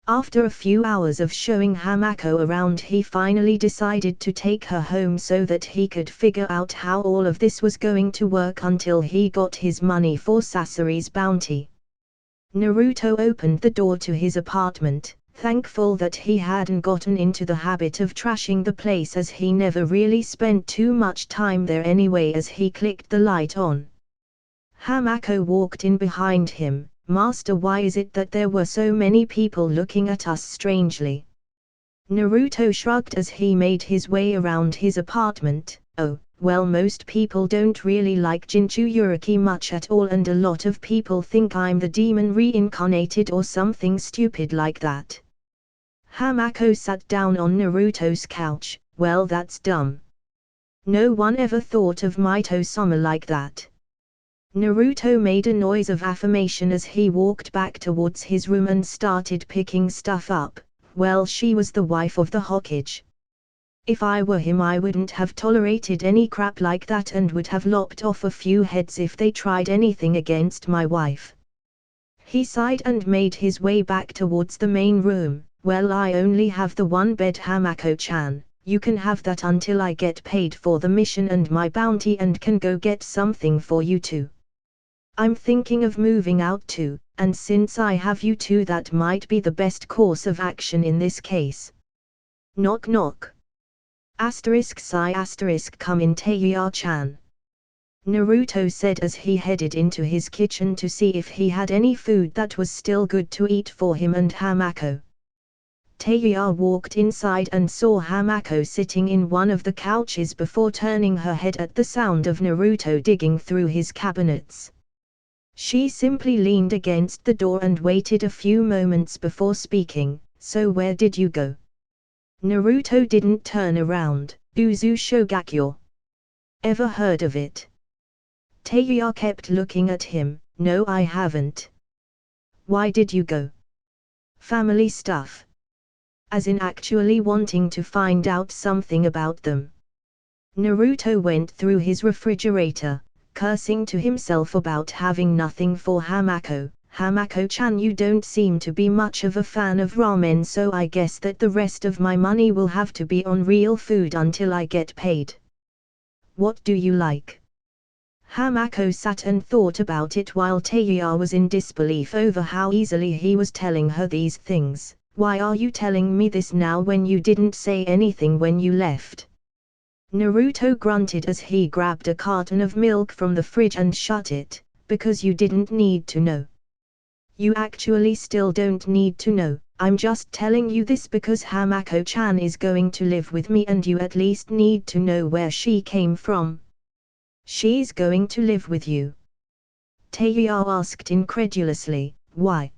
After a few hours of showing Hamako around, he finally decided to take her home so that he could figure out how all of this was going to work until he got his money for Sasori's bounty. Naruto opened the door to his apartment, thankful that he hadn't gotten into the habit of trashing the place, as he never really spent too much time there anyway. As he clicked the light on, Hamako walked in behind him. Master, why is it that there were so many people looking at us strangely? Naruto shrugged as he made his way around his apartment. Oh, well, most people don't really like Jinchuriki much at all, and a lot of people think I'm the demon reincarnated or something stupid like that. Hamako sat down on Naruto's couch. Well, that's dumb. No one ever thought of Mito-sama like that. Naruto made a noise of affirmation as he walked back towards his room and started picking stuff up. Well, she was the wife of the Hokage. If I were him, I wouldn't have tolerated any crap like that and would have lopped off a few heads if they tried anything against my wife. He sighed and made his way back towards the main room. Well, I only have the one bed, Hamako-chan. You can have that until I get paid for the mission and my bounty, and can go get something for you too. I'm thinking of moving out too, and since I have you two, that might be the best course of action in this case. Knock knock. *sigh*, come in, Teiya-chan. Naruto said as he headed into his kitchen to see if he had any food that was still good to eat for him and Hamako. Teiya walked inside and saw Hamako sitting in one of the couches before turning her head at the sound of Naruto digging through his cabinets. She simply leaned against the door and waited a few moments before speaking. So where did you go? Naruto didn't turn around. Uzu Shogakyo. Ever heard of it? Teiya kept looking at him. No, I haven't. Why did you go? Family stuff. As in actually wanting to find out something about them. Naruto went through his refrigerator, cursing to himself about having nothing for Hamako. Hamako-chan, you don't seem to be much of a fan of ramen, so I guess that the rest of my money will have to be on real food until I get paid. What do you like? Hamako sat and thought about it while Teiya was in disbelief over how easily he was telling her these things. Why are you telling me this now when you didn't say anything when you left? Naruto grunted as he grabbed a carton of milk from the fridge and shut it, because you didn't need to know. You actually still don't need to know. I'm just telling you this because Hamako-chan is going to live with me and you at least need to know where she came from. She's going to live with you? Teiya asked incredulously. Why?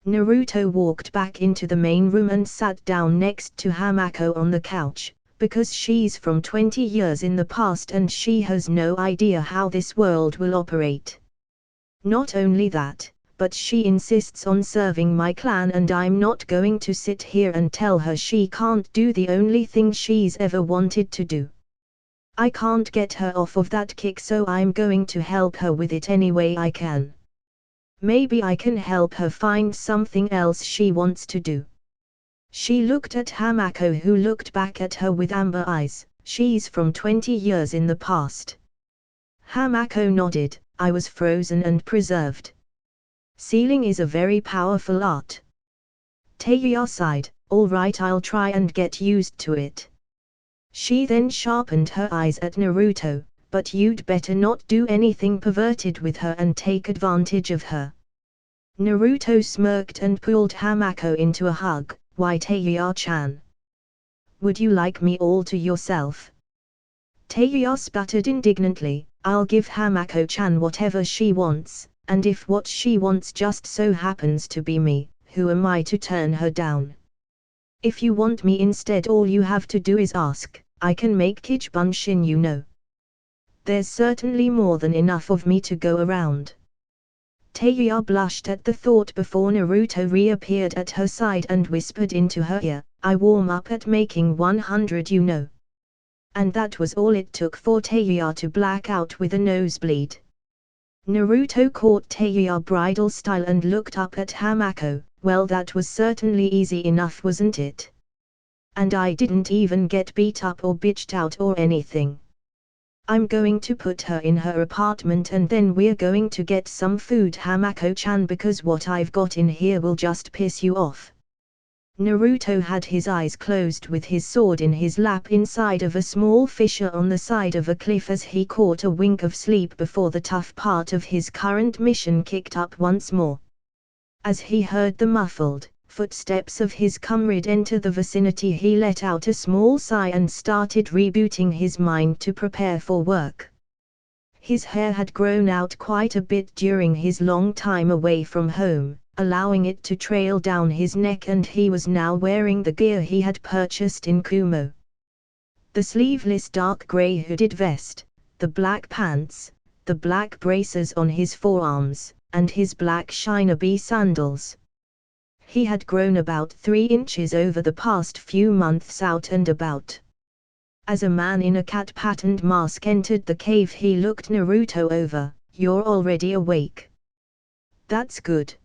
Naruto walked back into the main room and sat down next to Hamako on the couch. Because she's from 20 years in the past and she has no idea how this world will operate. Not only that, but she insists on serving my clan and I'm not going to sit here and tell her she can't do the only thing she's ever wanted to do. I can't get her off of that kick, so I'm going to help her with it any way I can. Maybe I can help her find something else she wants to do. She looked at Hamako, who looked back at her with amber eyes. She's from 20 years in the past. Hamako nodded. I was frozen and preserved. Sealing is a very powerful art. Teiya sighed. All right, I'll try and get used to it. She then sharpened her eyes at Naruto, but you'd better not do anything perverted with her and take advantage of her. Naruto smirked and pulled Hamako into a hug. Why, Teiya-chan? Would you like me all to yourself? Teiya sputtered indignantly. I'll give Hamako-chan whatever she wants, and if what she wants just so happens to be me, who am I to turn her down? If you want me instead, all you have to do is ask. I can make Kichibunshin, you know. There's certainly more than enough of me to go around. Teiya blushed at the thought before Naruto reappeared at her side and whispered into her ear, I warm up at making 100, you know. And that was all it took for Teiya to black out with a nosebleed. Naruto caught Teiya bridal style and looked up at Hamako. Well, that was certainly easy enough, wasn't it? And I didn't even get beat up or bitched out or anything. I'm going to put her in her apartment and then we're going to get some food, Hamako-chan, because what I've got in here will just piss you off. Naruto had his eyes closed with his sword in his lap inside of a small fissure on the side of a cliff as he caught a wink of sleep before the tough part of his current mission kicked up once more. As he heard the muffled footsteps of his comrade enter the vicinity, he let out a small sigh and started rebooting his mind to prepare for work. His hair had grown out quite a bit during his long time away from home, allowing it to trail down his neck, and he was now wearing the gear he had purchased in Kumo. The sleeveless dark grey hooded vest, the black pants, the black braces on his forearms, and his black shinobi sandals. He had grown about 3 inches over the past few months out and about. As a man in a cat-patterned mask entered the cave, he looked Naruto over. You're already awake. That's good.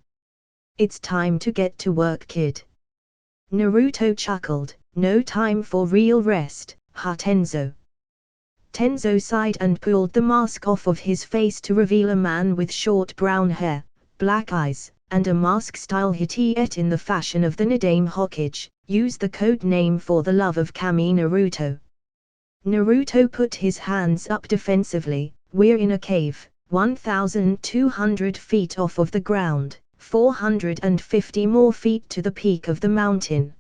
It's time to get to work, kid. Naruto chuckled. No time for real rest, ha Tenzo. Tenzo sighed and pulled the mask off of his face to reveal a man with short brown hair, black eyes, and a mask-style hittiette in the fashion of the Nidaime Hokage. Use the code name for the love of Kami, Naruto. Naruto put his hands up defensively. We're in a cave, 1,200 feet off of the ground, 450 more feet to the peak of the mountain.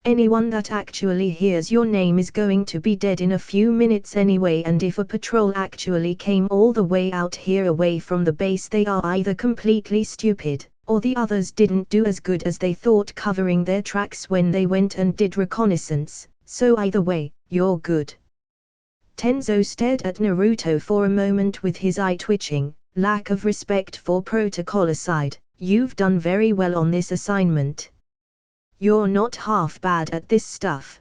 Anyone that actually hears your name is going to be dead in a few minutes anyway, and if a patrol actually came all the way out here away from the base, they are either completely stupid, or the others didn't do as good as they thought covering their tracks when they went and did reconnaissance, so either way, you're good. Tenzo stared at Naruto for a moment with his eye twitching. lack of respect for protocol aside, you've done very well on this assignment. You're not half bad at this stuff.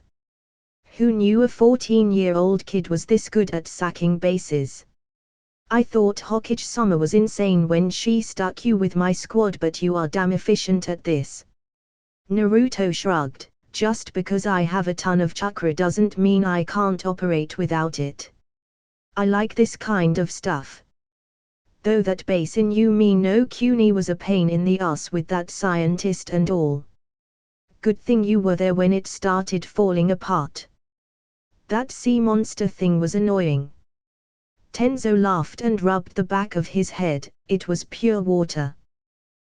Who knew a 14-year-old kid was this good at sacking bases? I thought Hokage-sama was insane when she stuck you with my squad, but you are damn efficient at this. Naruto shrugged. Just because I have a ton of chakra doesn't mean I can't operate without it. I like this kind of stuff. Though that base in Yumi no Kuni was a pain in the ass with that scientist and all. Good thing you were there when it started falling apart. That sea monster thing was annoying. Tenzo laughed and rubbed the back of his head. It was pure water.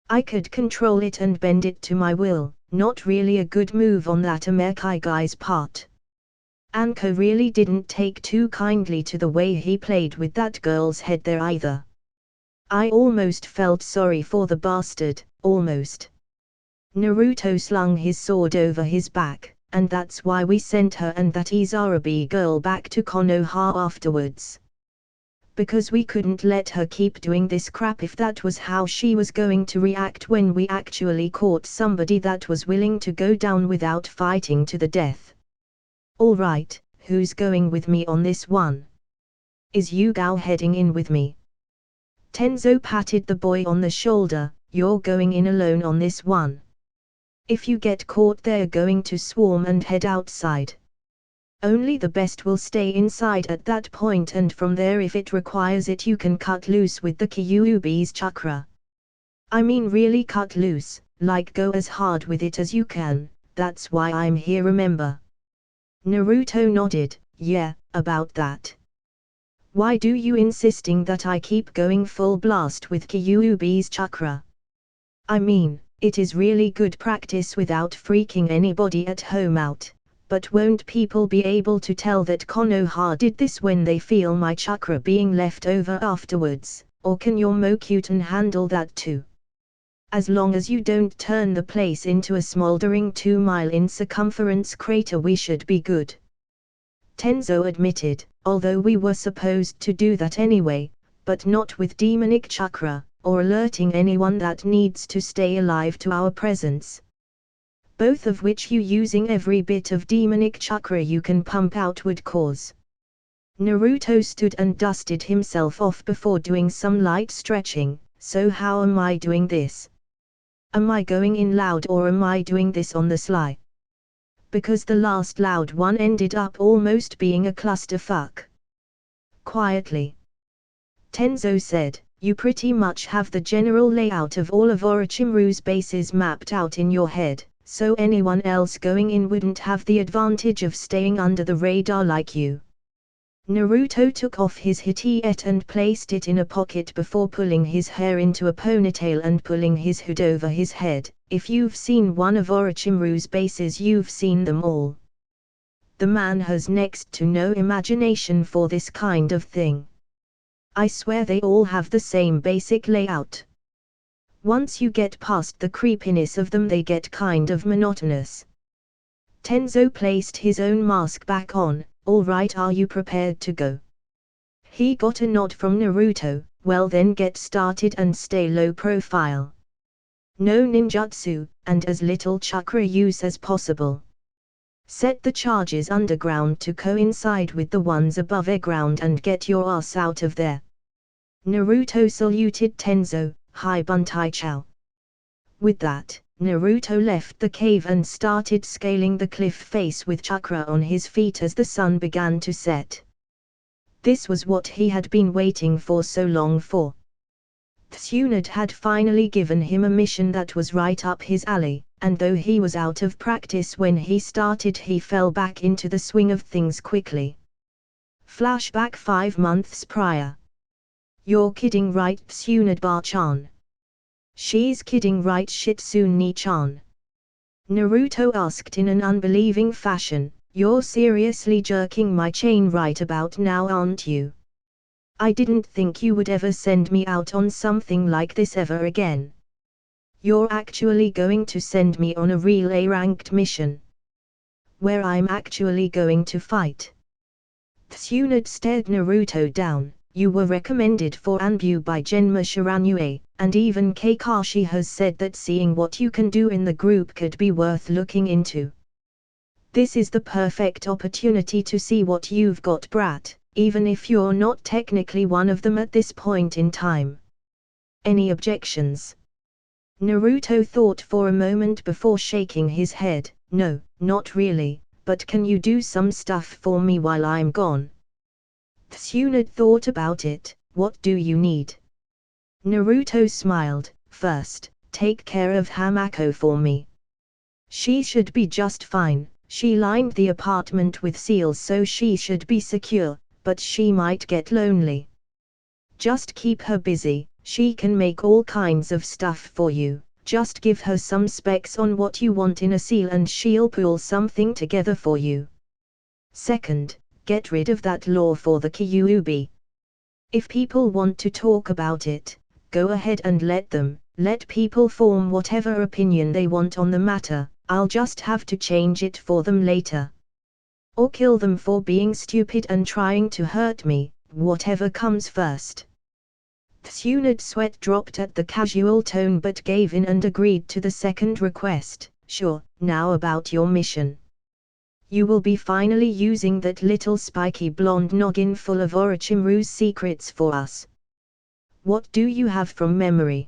I could control it and bend it to my will. Not really a good move on that Amekai guy's part. Anko really didn't take too kindly to the way he played with that girl's head there either. I almost felt sorry for the bastard, almost. Naruto slung his sword over his back, and that's why we sent her and that Izarabi girl back to Konoha afterwards. Because we couldn't let her keep doing this crap if that was how she was going to react when we actually caught somebody that was willing to go down without fighting to the death. Alright, who's going with me on this one? Is Yugao heading in with me? Tenzo patted the boy on the shoulder. You're going in alone on this one. If you get caught they're going to swarm and head outside. Only the best will stay inside at that point, and from there if it requires it you can cut loose with the Kyuubi's chakra. I mean really cut loose, like go as hard with it as you can, that's why I'm here, remember? Naruto nodded. Yeah, about that. Why do you insisting that I keep going full blast with Kyuubi's chakra? I mean, it is really good practice without freaking anybody at home out. But won't people be able to tell that Konoha did this when they feel my chakra being left over afterwards, or can your Mokyuten handle that too? As long as you don't turn the place into a smoldering 2-mile in circumference crater we should be good. Tenzo admitted, although we were supposed to do that anyway, but not with demonic chakra, or alerting anyone that needs to stay alive to our presence. Both of which you using every bit of demonic chakra you can pump out would cause. Naruto stood and dusted himself off before doing some light stretching. So how am I doing this? Am I going in loud or am I doing this on the sly? Because the last loud one ended up almost being a clusterfuck. Quietly. Tenzo said, you pretty much have the general layout of all of Orochimaru's bases mapped out in your head. So anyone else going in wouldn't have the advantage of staying under the radar like you. Naruto took off his hitite and placed it in a pocket before pulling his hair into a ponytail and pulling his hood over his head. If you've seen one of Orochimaru's bases you've seen them all. The man has next to no imagination for this kind of thing. I swear they all have the same basic layout. Once you get past the creepiness of them they get kind of monotonous. Tenzo placed his own mask back on. Alright, are you prepared to go? He got a nod from Naruto. Well then get started and stay low profile. No ninjutsu, and as little chakra use as possible. Set the charges underground to coincide with the ones above ground and get your ass out of there. Naruto saluted Tenzo. Hi Buntai Chow. With that, Naruto left the cave and started scaling the cliff face with chakra on his feet as the sun began to set. This was what he had been waiting for so long for. Tsunade had finally given him a mission that was right up his alley, and though he was out of practice when he started he fell back into the swing of things quickly. Flashback 5 months prior. You're kidding right Tsunade-chan? She's kidding right Shitsune-chan? Naruto asked in an unbelieving fashion. You're seriously jerking my chain right about now, aren't you? I didn't think you would ever send me out on something like this ever again. You're actually going to send me on a real A-ranked mission? Where I'm actually going to fight? Tsunade stared Naruto down. You were recommended for Anbu by Genma Shiranue, and even Kakashi has said that seeing what you can do in the group could be worth looking into. This is the perfect opportunity to see what you've got, brat, even if you're not technically one of them at this point in time. Any objections? Naruto thought for a moment before shaking his head. No, not really, but can you do some stuff for me while I'm gone? Tsunade thought about it. What do you need? Naruto smiled. First, take care of Hamako for me. She should be just fine. She lined the apartment with seals, so she should be secure, but she might get lonely. Just keep her busy. She can make all kinds of stuff for you. Just give her some specs on what you want in a seal and she'll pull something together for you. Second, get rid of that law for the Kyuubi. If people want to talk about it, go ahead and let them. Let people form whatever opinion they want on the matter. I'll just have to change it for them later. Or kill them for being stupid and trying to hurt me, whatever comes first. Tsunade's sweat dropped at the casual tone but gave in and agreed to the second request. Sure, now about your mission. You will be finally using that little spiky blonde noggin full of Orochimaru's secrets for us. What do you have from memory?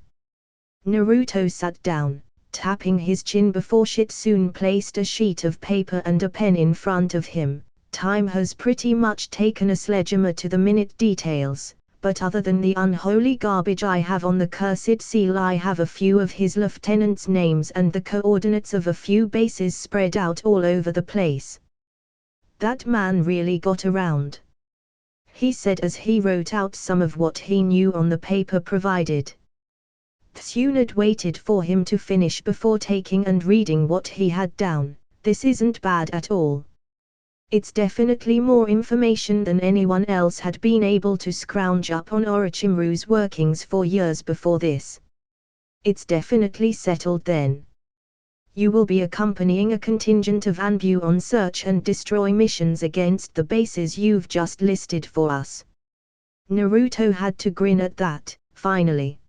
Naruto sat down, tapping his chin before Shitsune placed a sheet of paper and a pen in front of him. Time has pretty much taken a sledgehammer to the minute details, but other than the unholy garbage I have on the cursed seal, I have a few of his lieutenants' names and the coordinates of a few bases spread out all over the place. That man really got around, he said as he wrote out some of what he knew on the paper provided. Tsunade waited for him to finish before taking and reading what he had down. This isn't bad at all. It's definitely more information than anyone else had been able to scrounge up on Orochimaru's workings for years before this. It's definitely settled then. You will be accompanying a contingent of Anbu on search and destroy missions against the bases you've just listed for us. Naruto had to grin at that, finally.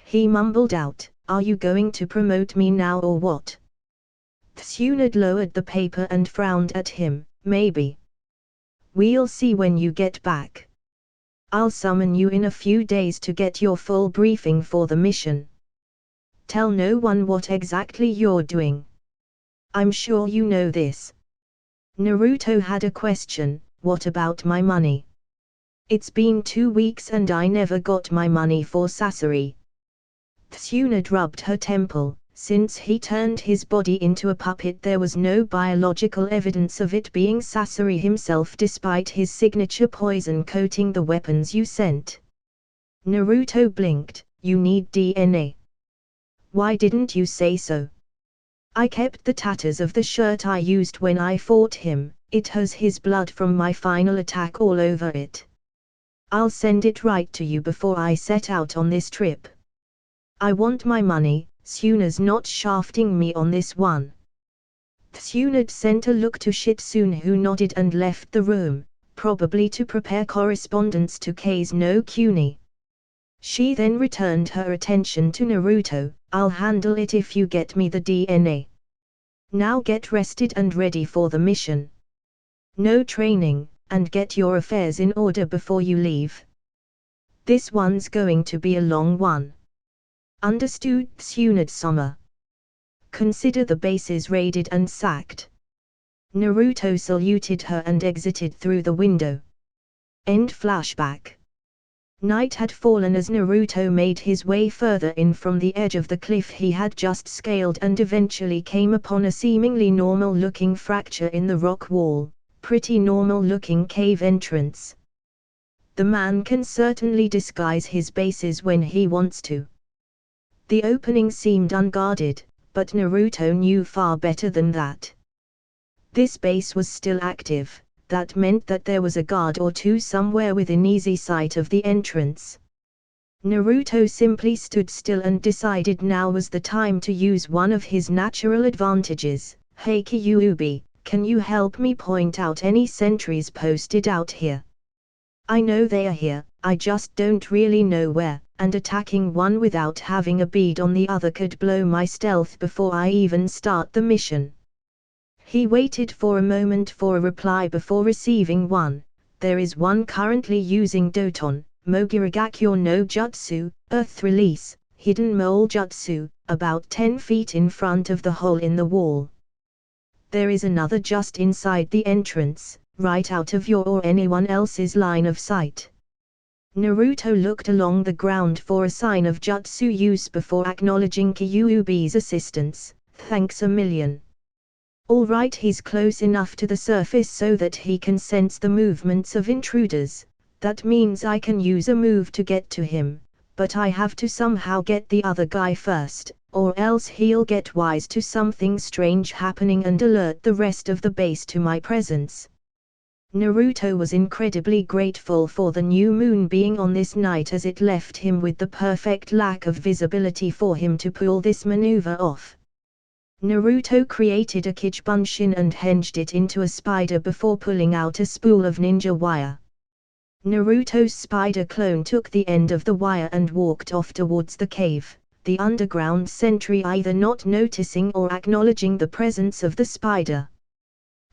He mumbled out, "Are you going to promote me now or what?" Tsunade lowered the paper and frowned at him. Maybe. We'll see when you get back. I'll summon you in a few days to get your full briefing for the mission. Tell no one what exactly you're doing. I'm sure you know this. Naruto had a question. What about my money? It's been 2 weeks and I never got my money for Sasori. Tsunade rubbed her temple. Since he turned his body into a puppet, there was no biological evidence of it being Sasori himself despite his signature poison coating the weapons you sent. Naruto blinked. You need DNA. Why didn't you say so? I kept the tatters of the shirt I used when I fought him. It has his blood from my final attack all over it. I'll send it right to you before I set out on this trip. I want my money. Tsunade's not shafting me on this one. Tsunade sent a look to Shitsune, who nodded and left the room, probably to prepare correspondence to Kase no Kuni. She then returned her attention to Naruto. I'll handle it if you get me the DNA. Now get rested and ready for the mission. No training, and get your affairs in order before you leave. This one's going to be a long one. Understood, Tsunade-sama. Consider the bases raided and sacked. Naruto saluted her and exited through the window. End flashback. Night had fallen as Naruto made his way further in from the edge of the cliff he had just scaled and eventually came upon a seemingly normal-looking fracture in the rock wall. Pretty normal-looking cave entrance. The man can certainly disguise his bases when he wants to. The opening seemed unguarded, but Naruto knew far better than that. This base was still active. That meant that there was a guard or two somewhere within easy sight of the entrance. Naruto simply stood still and decided now was the time to use one of his natural advantages. Hey Kyuubi, can you help me point out any sentries posted out here? I know they are here, I just don't really know where, and attacking one without having a bead on the other could blow my stealth before I even start the mission. He waited for a moment for a reply before receiving one. There is one currently using Doton, Mogiragakyo no Jutsu, Earth Release, Hidden Mole Jutsu, about 10 feet in front of the hole in the wall. There is another just inside the entrance, right out of your or anyone else's line of sight. Naruto looked along the ground for a sign of jutsu use before acknowledging Kyuubi's assistance. Thanks a million. Alright, he's close enough to the surface so that he can sense the movements of intruders. That means I can use a move to get to him, but I have to somehow get the other guy first, or else he'll get wise to something strange happening and alert the rest of the base to my presence. Naruto was incredibly grateful for the new moon being on this night, as it left him with the perfect lack of visibility for him to pull this maneuver off. Naruto created a Kichibunshin and hinged it into a spider before pulling out a spool of ninja wire. Naruto's spider clone took the end of the wire and walked off towards the cave, the underground sentry either not noticing or acknowledging the presence of the spider.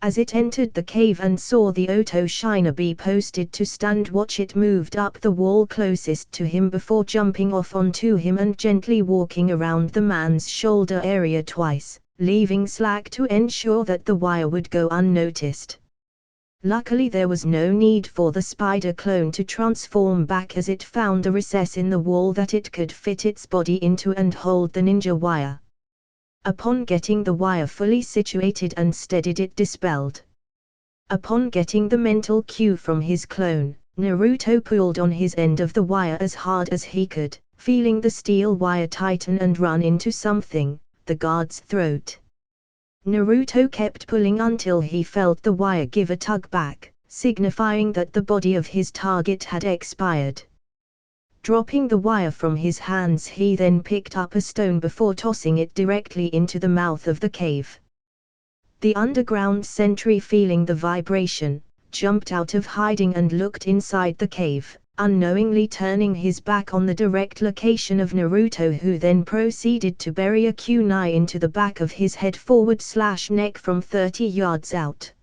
As it entered the cave and saw the Oto shinobi posted to stand watch, it moved up the wall closest to him before jumping off onto him and gently walking around the man's shoulder area twice, leaving slack to ensure that the wire would go unnoticed. Luckily there was no need for the spider clone to transform back, as it found a recess in the wall that it could fit its body into and hold the ninja wire. Upon getting the wire fully situated and steadied, it dispelled. Upon getting the mental cue from his clone, Naruto pulled on his end of the wire as hard as he could, feeling the steel wire tighten and run into something, the guard's throat. Naruto kept pulling until he felt the wire give a tug back, signifying that the body of his target had expired. Dropping the wire from his hands, he then picked up a stone before tossing it directly into the mouth of the cave. The underground sentry, feeling the vibration, jumped out of hiding and looked inside the cave, unknowingly turning his back on the direct location of Naruto, who then proceeded to bury a kunai into the back of his head /neck from 30 yards out.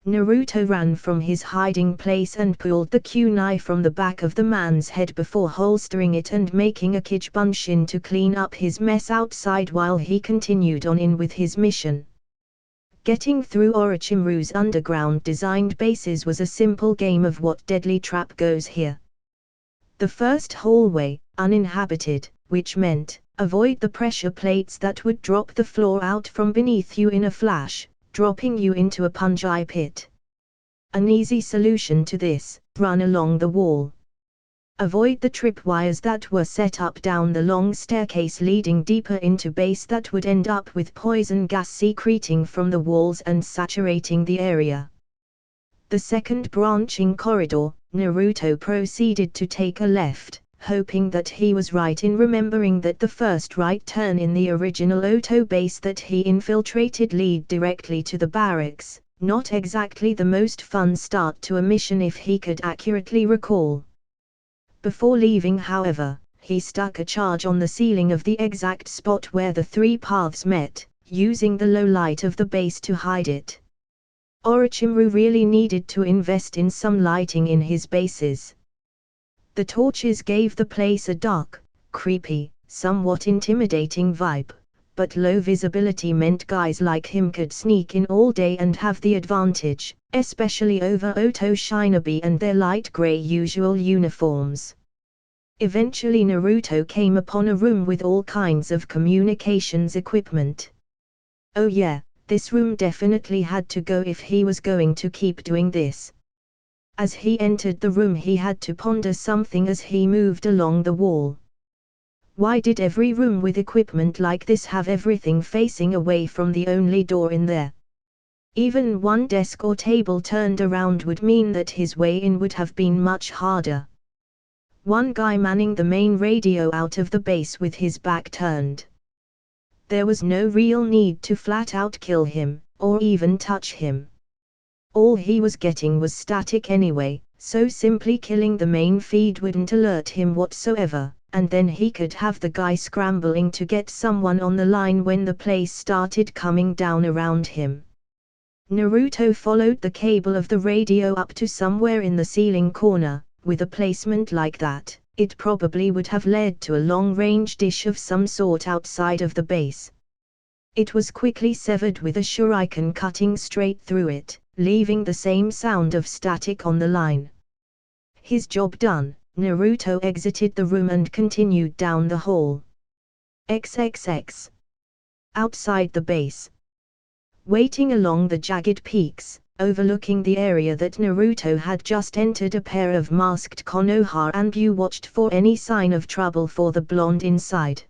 Naruto ran from his hiding place and pulled the kunai from the back of the man's head before holstering it and making a Kichibunshin to clean up his mess outside while he continued on in with his mission. Getting through Orochimaru's underground designed bases was a simple game of what deadly trap goes here. The first hallway, uninhabited, which meant, avoid the pressure plates that would drop the floor out from beneath you in a flash, dropping you into a punji pit. An easy solution to this: run along the wall. Avoid the tripwires that were set up down the long staircase leading deeper into base that would end up with poison gas secreting from the walls and saturating the area. The second branching corridor, Naruto proceeded to take a left, hoping that he was right in remembering that the first right turn in the original Oto base that he infiltrated lead directly to the barracks. Not exactly the most fun start to a mission if he could accurately recall. Before leaving, however, he stuck a charge on the ceiling of the exact spot where the three paths met, using the low light of the base to hide it. Orochimaru really needed to invest in some lighting in his bases. The torches gave the place a dark, creepy, somewhat intimidating vibe, but low visibility meant guys like him could sneak in all day and have the advantage, especially over Oto shinobi and their light gray usual uniforms. Eventually Naruto came upon a room with all kinds of communications equipment. Oh yeah, this room definitely had to go if he was going to keep doing this. As he entered the room, he had to ponder something as he moved along the wall. Why did every room with equipment like this have everything facing away from the only door in there? Even one desk or table turned around would mean that his way in would have been much harder. One guy manning the main radio out of the base with his back turned. There was no real need to flat out kill him, or even touch him. All he was getting was static anyway, so simply killing the main feed wouldn't alert him whatsoever, and then he could have the guy scrambling to get someone on the line when the place started coming down around him. Naruto followed the cable of the radio up to somewhere in the ceiling corner. With a placement like that, it probably would have led to a long-range dish of some sort outside of the base. It was quickly severed with a shuriken cutting straight through it, leaving the same sound of static on the line. His job done, Naruto exited the room and continued down the hall. XXX. Outside the base. Waiting along the jagged peaks, overlooking the area that Naruto had just entered, a pair of masked Konoha Anbu watched for any sign of trouble for the blonde inside.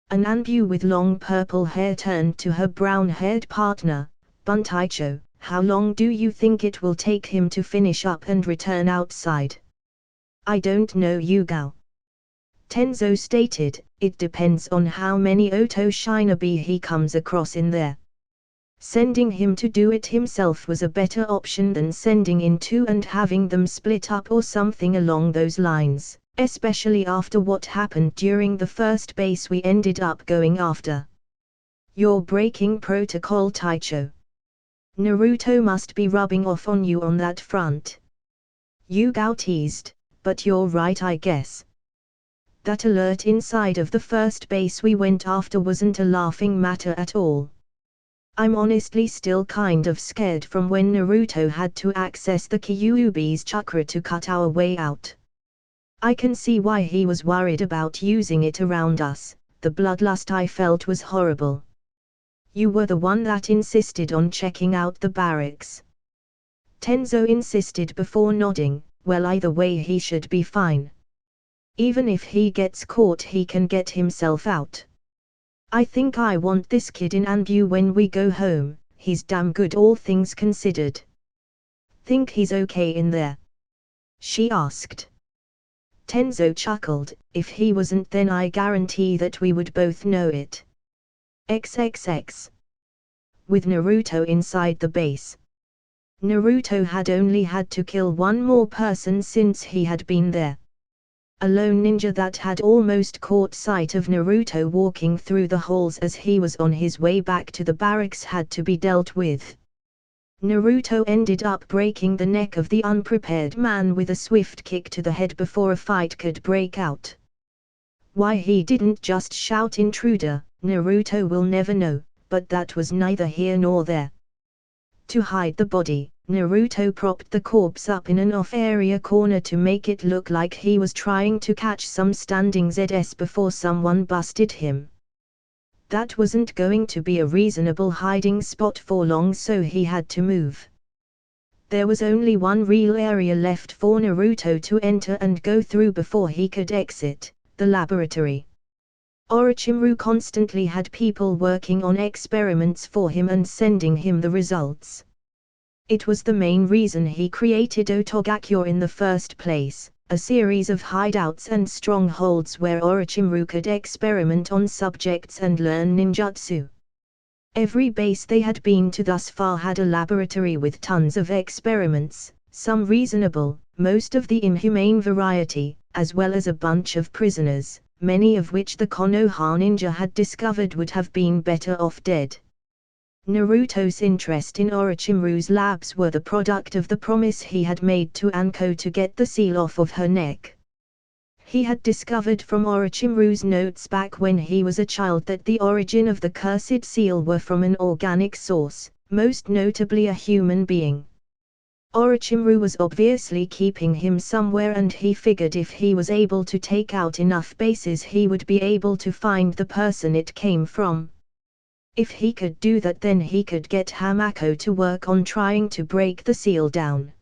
An Anbu with long purple hair turned to her brown-haired partner, Buntaicho. How long do you think it will take him to finish up and return outside? I don't know, Yugao. Tenzo stated, it depends on how many Oto shinobi he comes across in there. Sending him to do it himself was a better option than sending in two and having them split up or something along those lines, especially after what happened during the first base we ended up going after. You're breaking protocol, Taicho. Naruto must be rubbing off on you on that front. Yugao teased, but you're right, I guess. That alert inside of the first base we went after wasn't a laughing matter at all. I'm honestly still kind of scared from when Naruto had to access the Kyuubi's chakra to cut our way out. I can see why he was worried about using it around us. The bloodlust I felt was horrible. You were the one that insisted on checking out the barracks. Tenzo insisted before nodding. Well, either way he should be fine. Even if he gets caught, he can get himself out. I think I want this kid in Anbu when we go home. He's damn good, all things considered. Think he's okay in there? She asked. Tenzo chuckled. If he wasn't, then I guarantee that we would both know it. XXX. With Naruto inside the base. Naruto had only had to kill one more person since he had been there. A lone ninja that had almost caught sight of Naruto walking through the halls as he was on his way back to the barracks had to be dealt with. Naruto ended up breaking the neck of the unprepared man with a swift kick to the head before a fight could break out. Why he didn't just shout intruder, Naruto will never know, but that was neither here nor there. To hide the body, Naruto propped the corpse up in an off-area corner to make it look like he was trying to catch some standing ZS before someone busted him. That wasn't going to be a reasonable hiding spot for long, so he had to move. There was only one real area left for Naruto to enter and go through before he could exit, the laboratory. Orochimaru constantly had people working on experiments for him and sending him the results. It was the main reason he created Otogakure in the first place, a series of hideouts and strongholds where Orochimaru could experiment on subjects and learn ninjutsu. Every base they had been to thus far had a laboratory with tons of experiments, some reasonable, most of the inhumane variety, as well as a bunch of prisoners, many of which the Konoha ninja had discovered would have been better off dead. Naruto's interest in Orochimaru's labs were the product of the promise he had made to Anko to get the seal off of her neck. He had discovered from Orochimaru's notes back when he was a child that the origin of the cursed seal were from an organic source, most notably a human being. Orochimaru was obviously keeping him somewhere, and he figured if he was able to take out enough bases he would be able to find the person it came from. If he could do that, then he could get Hamako to work on trying to break the seal down.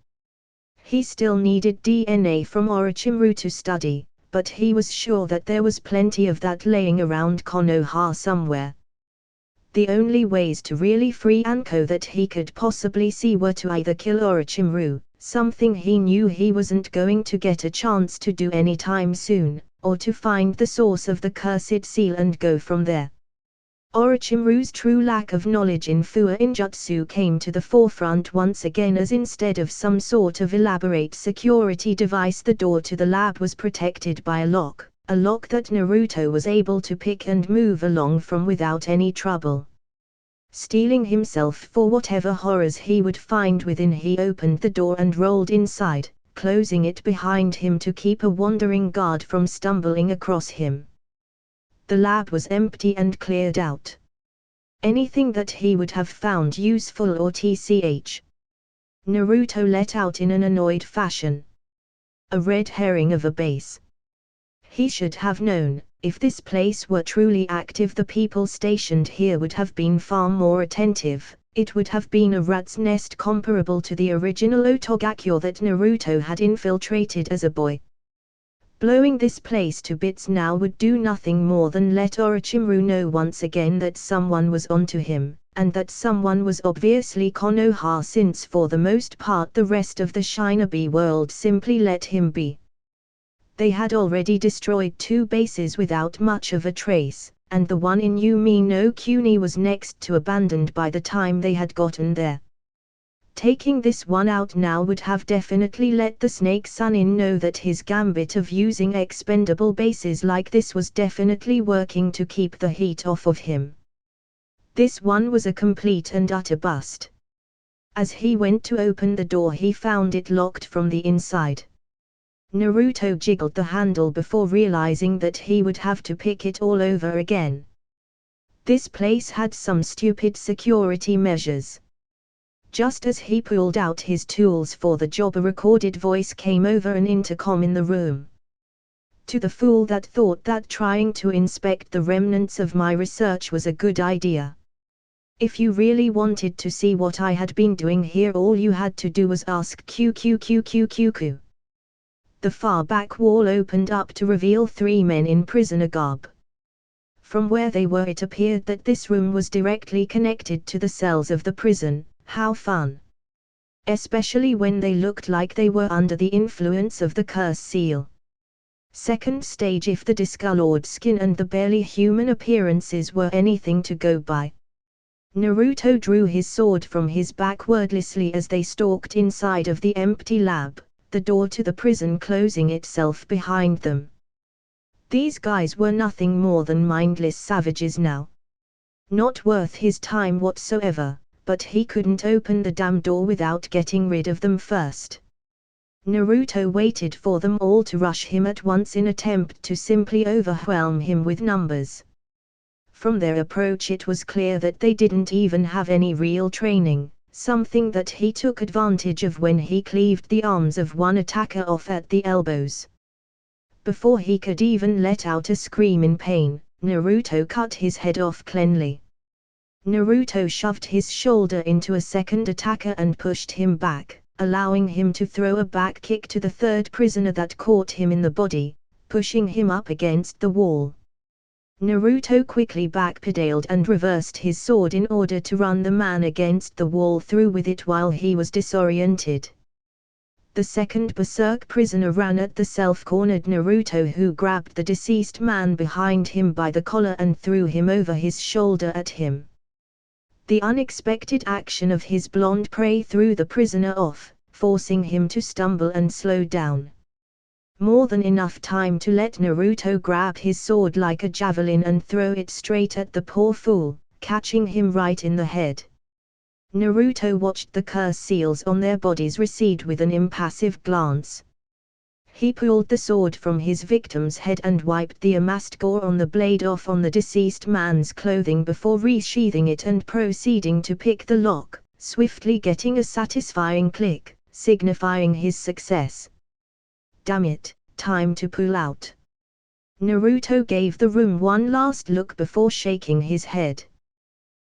He still needed DNA from Orochimaru to study, but he was sure that there was plenty of that laying around Konoha somewhere. The only ways to really free Anko that he could possibly see were to either kill Orochimaru, something he knew he wasn't going to get a chance to do anytime soon, or to find the source of the cursed seal and go from there. Orochimaru's true lack of knowledge in Fuinjutsu came to the forefront once again, as instead of some sort of elaborate security device, the door to the lab was protected by a lock that Naruto was able to pick and move along from without any trouble. Steeling himself for whatever horrors he would find within, he opened the door and rolled inside, closing it behind him to keep a wandering guard from stumbling across him. The lab was empty and cleared out. Anything that he would have found useful or tch. Naruto let out in an annoyed fashion. A red herring of a base. He should have known, if this place were truly active, the people stationed here would have been far more attentive. It would have been a rat's nest comparable to the original Otogakyo that Naruto had infiltrated as a boy. Blowing this place to bits now would do nothing more than let Orochimaru know once again that someone was onto him, and that someone was obviously Konoha, since for the most part the rest of the shinobi world simply let him be. They had already destroyed 2 bases without much of a trace, and the one in Yumi no Kuni was next to abandoned by the time they had gotten there. Taking this one out now would have definitely let the Snake Sanin know that his gambit of using expendable bases like this was definitely working to keep the heat off of him. This one was a complete and utter bust. As he went to open the door, he found it locked from the inside. Naruto jiggled the handle before realizing that he would have to pick it all over again. This place had some stupid security measures. Just as he pulled out his tools for the job, a recorded voice came over an intercom in the room. To the fool that thought that trying to inspect the remnants of my research was a good idea. If you really wanted to see what I had been doing here, all you had to do was ask QQQQQQ. The far back wall opened up to reveal 3 men in prisoner garb. From where they were, it appeared that this room was directly connected to the cells of the prison. How fun! Especially when they looked like they were under the influence of the curse seal. Second stage, if the discolored skin and the barely human appearances were anything to go by. Naruto drew his sword from his back wordlessly as they stalked inside of the empty lab, the door to the prison closing itself behind them. These guys were nothing more than mindless savages now. Not worth his time whatsoever. But he couldn't open the damn door without getting rid of them first. Naruto waited for them all to rush him at once in attempt to simply overwhelm him with numbers. From their approach it was clear that they didn't even have any real training, something that he took advantage of when he cleaved the arms of one attacker off at the elbows. Before he could even let out a scream in pain, Naruto cut his head off cleanly. Naruto shoved his shoulder into a second attacker and pushed him back, allowing him to throw a back kick to the third prisoner that caught him in the body, pushing him up against the wall. Naruto quickly backpedaled and reversed his sword in order to run the man against the wall through with it while he was disoriented. The second berserk prisoner ran at the self-cornered Naruto, who grabbed the deceased man behind him by the collar and threw him over his shoulder at him. The unexpected action of his blonde prey threw the prisoner off, forcing him to stumble and slow down. More than enough time to let Naruto grab his sword like a javelin and throw it straight at the poor fool, catching him right in the head. Naruto watched the curse seals on their bodies recede with an impassive glance. He pulled the sword from his victim's head and wiped the amassed gore on the blade off on the deceased man's clothing before resheathing it and proceeding to pick the lock, swiftly getting a satisfying click, signifying his success. Damn it, time to pull out. Naruto gave the room one last look before shaking his head.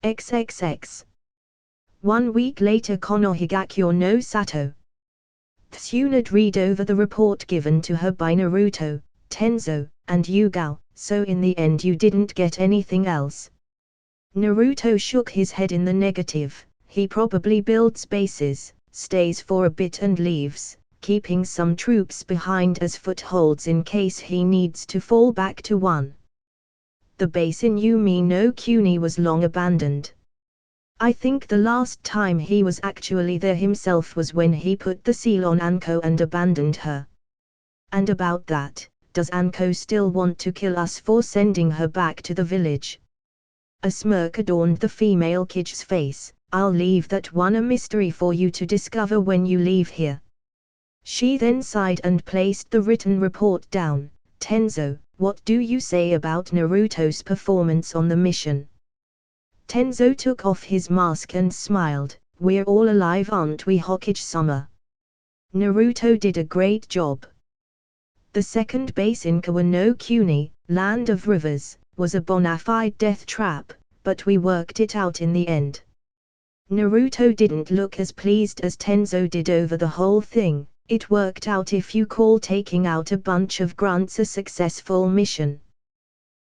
XXX. 1 week later, Konohigakyo no Sato. Tsunade read over the report given to her by Naruto, Tenzo, and Yugao. So in the end you didn't get anything else? Naruto shook his head in the negative. He probably builds bases, stays for a bit and leaves, keeping some troops behind as footholds in case he needs to fall back to one. the base in Yumi no Kuni was long abandoned. I think the last time he was actually there himself was when he put the seal on Anko and abandoned her. And about that, does Anko still want to kill us for sending her back to the village? A smirk adorned the female Kij's face. I'll leave that one a mystery for you to discover when you leave here. She then sighed and placed the written report down. Tenzo, what do you say about Naruto's performance on the mission? Tenzo took off his mask and smiled. We're all alive, aren't we, Hokage-sama? Naruto did a great job. The second base in Kawa no Kuni, Land of Rivers, was a bona fide death trap, but we worked it out in the end. Naruto didn't look as pleased as Tenzo did over the whole thing. It worked out if you call taking out a bunch of grunts a successful mission.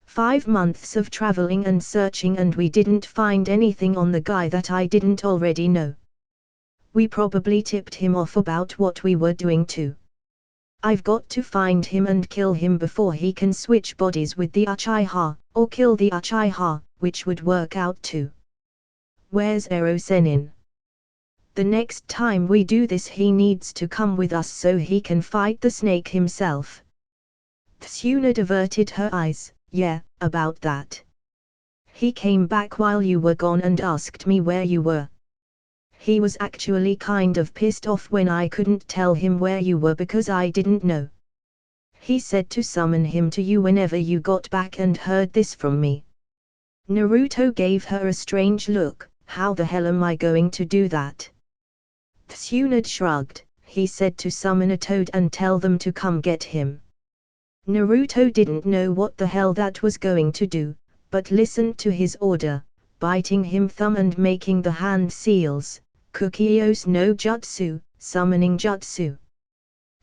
5 months of traveling and searching and we didn't find anything on the guy that I didn't already know. We probably tipped him off about what we were doing too. I've got to find him and kill him before he can switch bodies with the Uchiha, or kill the Uchiha, which would work out too. Where's Ero Sennin? The next time we do this he needs to come with us so he can fight the snake himself. Tsuna diverted her eyes. Yeah, about that. He came back while you were gone and asked me where you were. He was actually kind of pissed off when I couldn't tell him where you were because I didn't know. He said to summon him to you whenever you got back and heard this from me. Naruto gave her a strange look. How the hell am I going to do that? Tsunade shrugged. He said to summon a toad and tell them to come get him. Naruto didn't know what the hell that was going to do, but listened to his order, biting him thumb and making the hand seals. Kukiyo's no jutsu, summoning jutsu.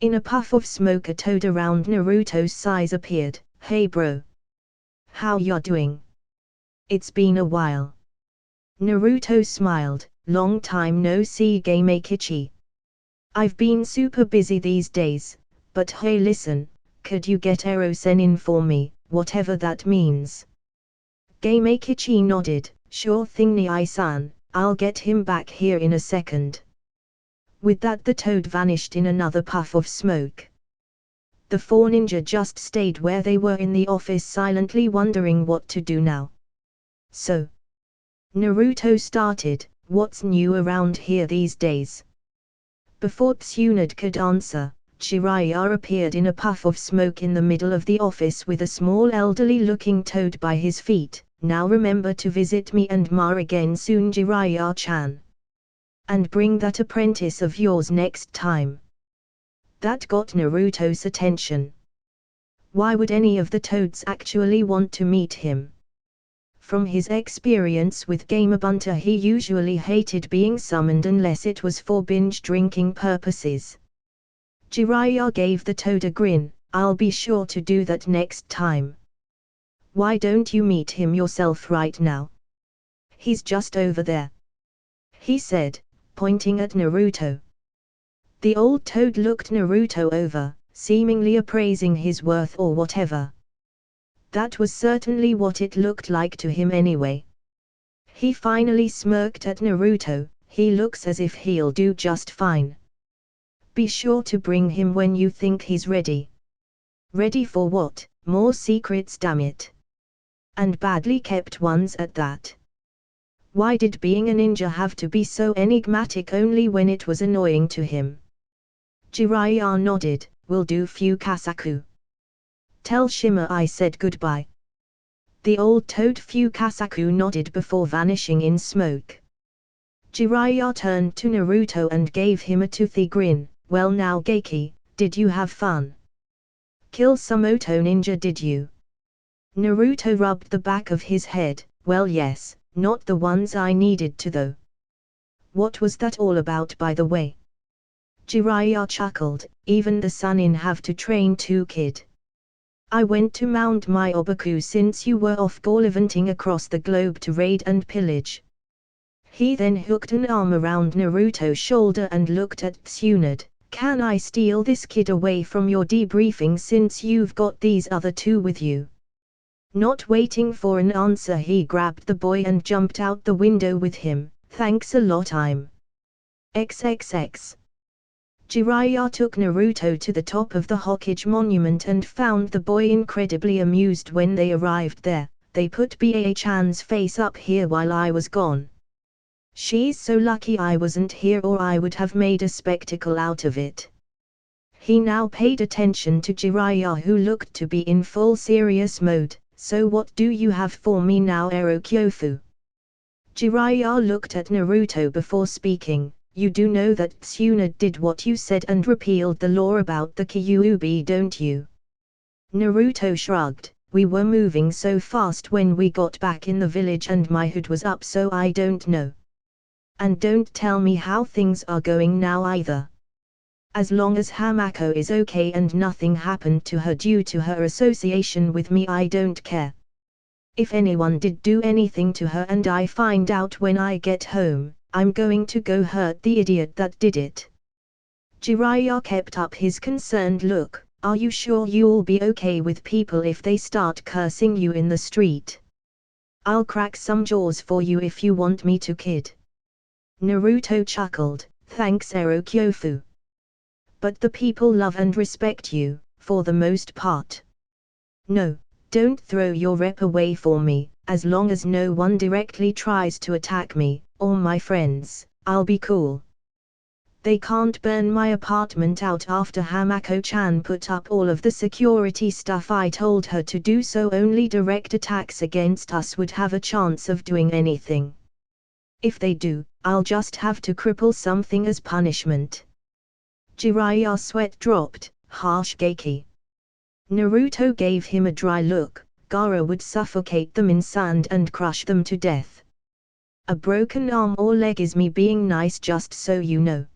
In a puff of smoke a toad around Naruto's size appeared. Hey bro. How ya doing? It's been a while. Naruto smiled. Long time no see Game-Kichi. I've been super busy these days, but hey listen, could you get Ero Sennin for me, whatever that means? Game-Kichi nodded. Sure thing Niai-san, I'll get him back here in a second. With that the toad vanished in another puff of smoke. The 4 ninja just stayed where they were in the office silently wondering what to do now. So, Naruto started, what's new around here these days? Before Tsunade could answer, Jiraiya appeared in a puff of smoke in the middle of the office with a small elderly-looking toad by his feet. Now remember to visit me and Ma again soon, Jiraiya-chan. And bring that apprentice of yours next time. That got Naruto's attention. Why would any of the toads actually want to meet him? From his experience with Gamabunter he usually hated being summoned unless it was for binge drinking purposes. Jiraiya gave the toad a grin. I'll be sure to do that next time. Why don't you meet him yourself right now? He's just over there. He said, pointing at Naruto. The old toad looked Naruto over, seemingly appraising his worth or whatever. That was certainly what it looked like to him anyway. He finally smirked at Naruto. He looks as if he'll do just fine. Be sure to bring him when you think he's ready. Ready for what? More secrets, damn it. And badly kept ones at that. Why did being a ninja have to be so enigmatic only when it was annoying to him? Jiraiya nodded. Will do Fukasaku. Tell Shima I said goodbye. The old toad Fukasaku nodded before vanishing in smoke. Jiraiya turned to Naruto and gave him a toothy grin. Well now Geiki, did you have fun? Kill some Oto ninja did you? Naruto rubbed the back of his head. Well yes, not the ones I needed to though. What was that all about by the way? Jiraiya chuckled. Even the Sannin have to train too, kid. I went to Mount Myoboku since you were off gallivanting across the globe to raid and pillage. He then hooked an arm around Naruto's shoulder and looked at Tsunade. Can I steal this kid away from your debriefing since you've got these other two with you? Not waiting for an answer, he grabbed the boy and jumped out the window with him. Thanks a lot, I'm XXX. Jiraiya took Naruto to the top of the Hokage monument and found the boy incredibly amused. When they arrived there, they put Ba-chan's face up here while I was gone. She's so lucky I wasn't here, or I would have made a spectacle out of it. He now paid attention to Jiraiya, who looked to be in full serious mode. So what do you have for me now, Erokyofu? Jiraiya looked at Naruto before speaking. You do know that Tsuna did what you said and repealed the law about the Kyuubi, don't you? Naruto shrugged. We were moving so fast when we got back in the village and my hood was up, so I don't know. And don't tell me how things are going now either. As long as Hamako is okay and nothing happened to her due to her association with me, I don't care. If anyone did do anything to her and I find out when I get home, I'm going to go hurt the idiot that did it. Jiraiya kept up his concerned look. Are you sure you'll be okay with people if they start cursing you in the street? I'll crack some jaws for you if you want me to, kid. Naruto chuckled. Thanks, Erokyofu. But the people love and respect you, for the most part. No, don't throw your rep away for me. As long as no one directly tries to attack me, or my friends, I'll be cool. They can't burn my apartment out after Hamako-chan put up all of the security stuff I told her to do, so only direct attacks against us would have a chance of doing anything. If they do, I'll just have to cripple something as punishment. Jiraiya's sweat dropped. Harsh Geiki. Naruto gave him a dry look. Gaara would suffocate them in sand and crush them to death. A broken arm or leg is me being nice, just so you know.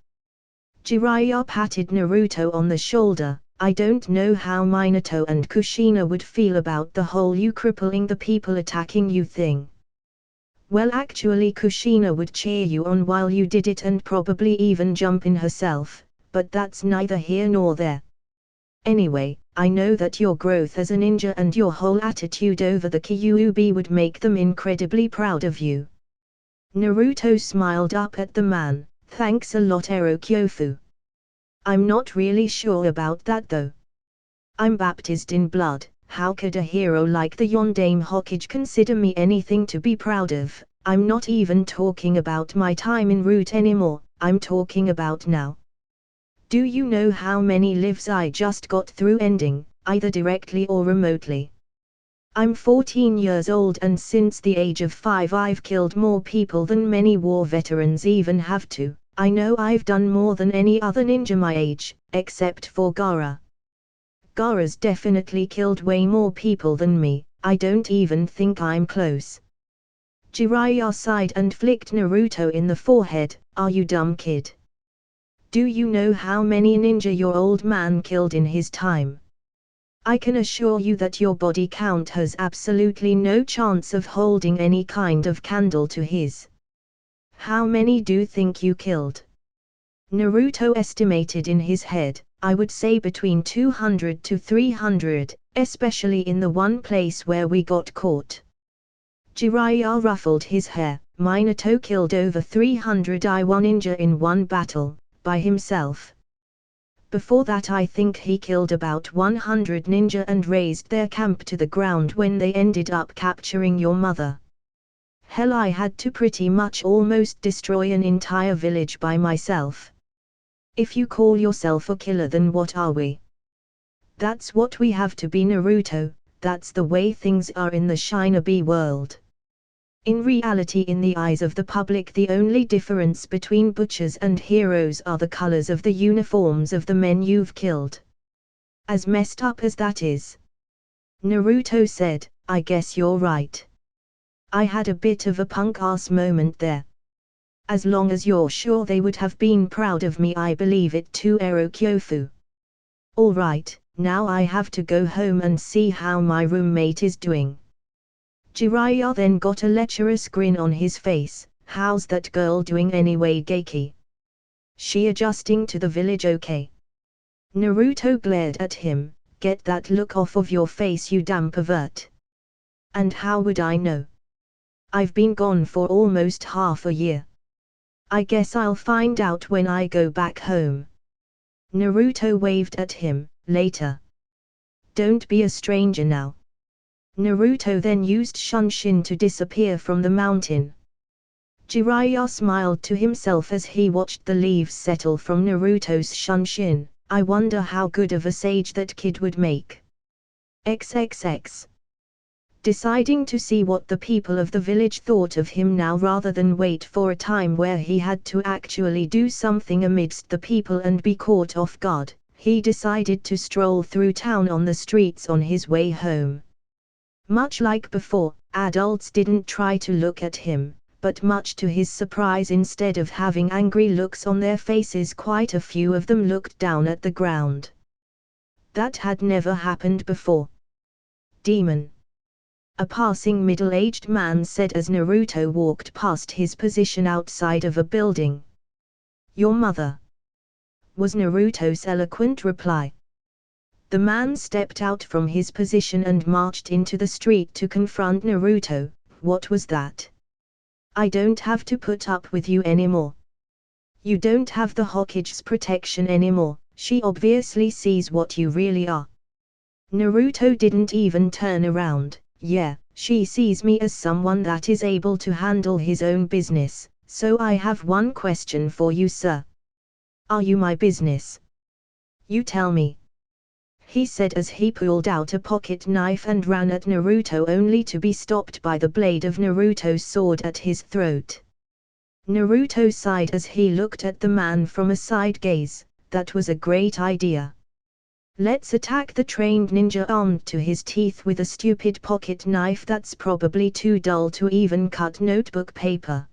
Jiraiya patted Naruto on the shoulder. I don't know how Minato and Kushina would feel about the whole you crippling the people attacking you thing. Well, actually Kushina would cheer you on while you did it and probably even jump in herself, but that's neither here nor there. Anyway, I know that your growth as a ninja and your whole attitude over the Kyuubi would make them incredibly proud of you. Naruto smiled up at the man. Thanks a lot, Erokyofu. I'm not really sure about that though. I'm baptized in blood. How could a hero like the Yondaime Hokage consider me anything to be proud of? I'm not even talking about my time in Route anymore, I'm talking about now. Do you know how many lives I just got through ending, either directly or remotely? I'm 14 years old and since the age of 5 I've killed more people than many war veterans even have to. I know I've done more than any other ninja my age, except for Gaara. Gaara's definitely killed way more people than me, I don't even think I'm close. Jiraiya sighed and flicked Naruto in the forehead. Are you dumb, kid? Do you know how many ninja your old man killed in his time? I can assure you that your body count has absolutely no chance of holding any kind of candle to his. How many do you think you killed? Naruto estimated in his head. I would say between 200 to 300, especially in the one place where we got caught. Jiraiya ruffled his hair. Minato killed over 300 I1 ninja in one battle, by himself. Before that I think he killed about 100 ninja and razed their camp to the ground when they ended up capturing your mother. Hell, I had to pretty much almost destroy an entire village by myself. If you call yourself a killer, then what are we? That's what we have to be, Naruto. That's the way things are in the shinobi world. In reality, in the eyes of the public, the only difference between butchers and heroes are the colors of the uniforms of the men you've killed. As messed up as that is, Naruto said, I guess you're right. I had a bit of a punk-ass moment there. As long as you're sure they would have been proud of me, I believe it too, Erokyofu. Alright, now I have to go home and see how my roommate is doing. Jiraiya then got a lecherous grin on his face. How's that girl doing anyway, Geiki? She adjusting to the village okay? Naruto glared at him. Get that look off of your face, you damn pervert. And how would I know? I've been gone for almost half a year. I guess I'll find out when I go back home. Naruto waved at him. Later. Don't be a stranger now. Naruto then used Shunshin to disappear from the mountain. Jiraiya smiled to himself as he watched the leaves settle from Naruto's Shunshin. I wonder how good of a sage that kid would make. XXX. Deciding to see what the people of the village thought of him now rather than wait for a time where he had to actually do something amidst the people and be caught off guard, he decided to stroll through town on the streets on his way home. Much like before, adults didn't try to look at him, but much to his surprise, instead of having angry looks on their faces, quite a few of them looked down at the ground. That had never happened before. Demon. A passing middle-aged man said as Naruto walked past his position outside of a building. Your mother, was Naruto's eloquent reply. The man stepped out from his position and marched into the street to confront Naruto. What was that? I don't have to put up with you anymore. You don't have the Hokage's protection anymore. She obviously sees what you really are. Naruto didn't even turn around. Yeah, she sees me as someone that is able to handle his own business, so I have one question for you, sir. Are you my business? You tell me. He said as he pulled out a pocket knife and ran at Naruto, only to be stopped by the blade of Naruto's sword at his throat. Naruto sighed as he looked at the man from a side gaze. That was a great idea. Let's attack the trained ninja armed to his teeth with a stupid pocket knife that's probably too dull to even cut notebook paper.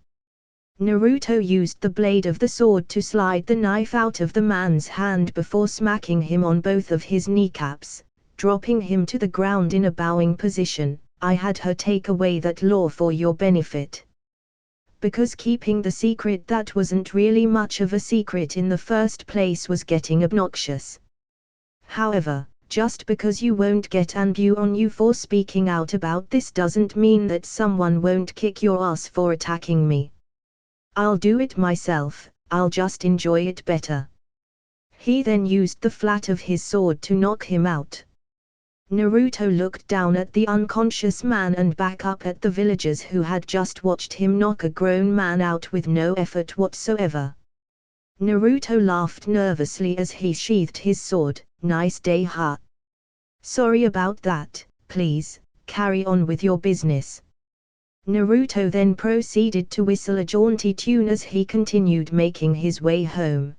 Naruto used the blade of the sword to slide the knife out of the man's hand before smacking him on both of his kneecaps, dropping him to the ground in a bowing position. I had her take away that law for your benefit. Because keeping the secret that wasn't really much of a secret in the first place was getting obnoxious. However, just because you won't get angry on you for speaking out about this doesn't mean that someone won't kick your ass for attacking me. I'll do it myself, I'll just enjoy it better. He then used the flat of his sword to knock him out. Naruto looked down at the unconscious man and back up at the villagers who had just watched him knock a grown man out with no effort whatsoever. Naruto laughed nervously as he sheathed his sword. Nice day, huh? Sorry about that, please, carry on with your business. Naruto then proceeded to whistle a jaunty tune as he continued making his way home.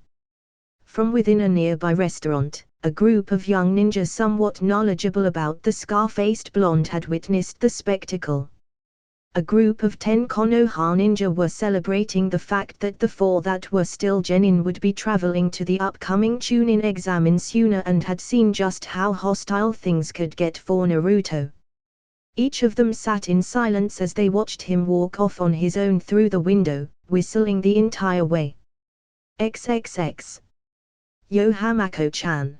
From within a nearby restaurant, a group of young ninjas somewhat knowledgeable about the scar-faced blonde had witnessed the spectacle. A group of 10 Konoha ninja were celebrating the fact that the 4 that were still genin would be traveling to the upcoming Chunin exam in Suna and had seen just how hostile things could get for Naruto. Each of them sat in silence as they watched him walk off on his own through the window, whistling the entire way. XXX. Yo Hamako-chan.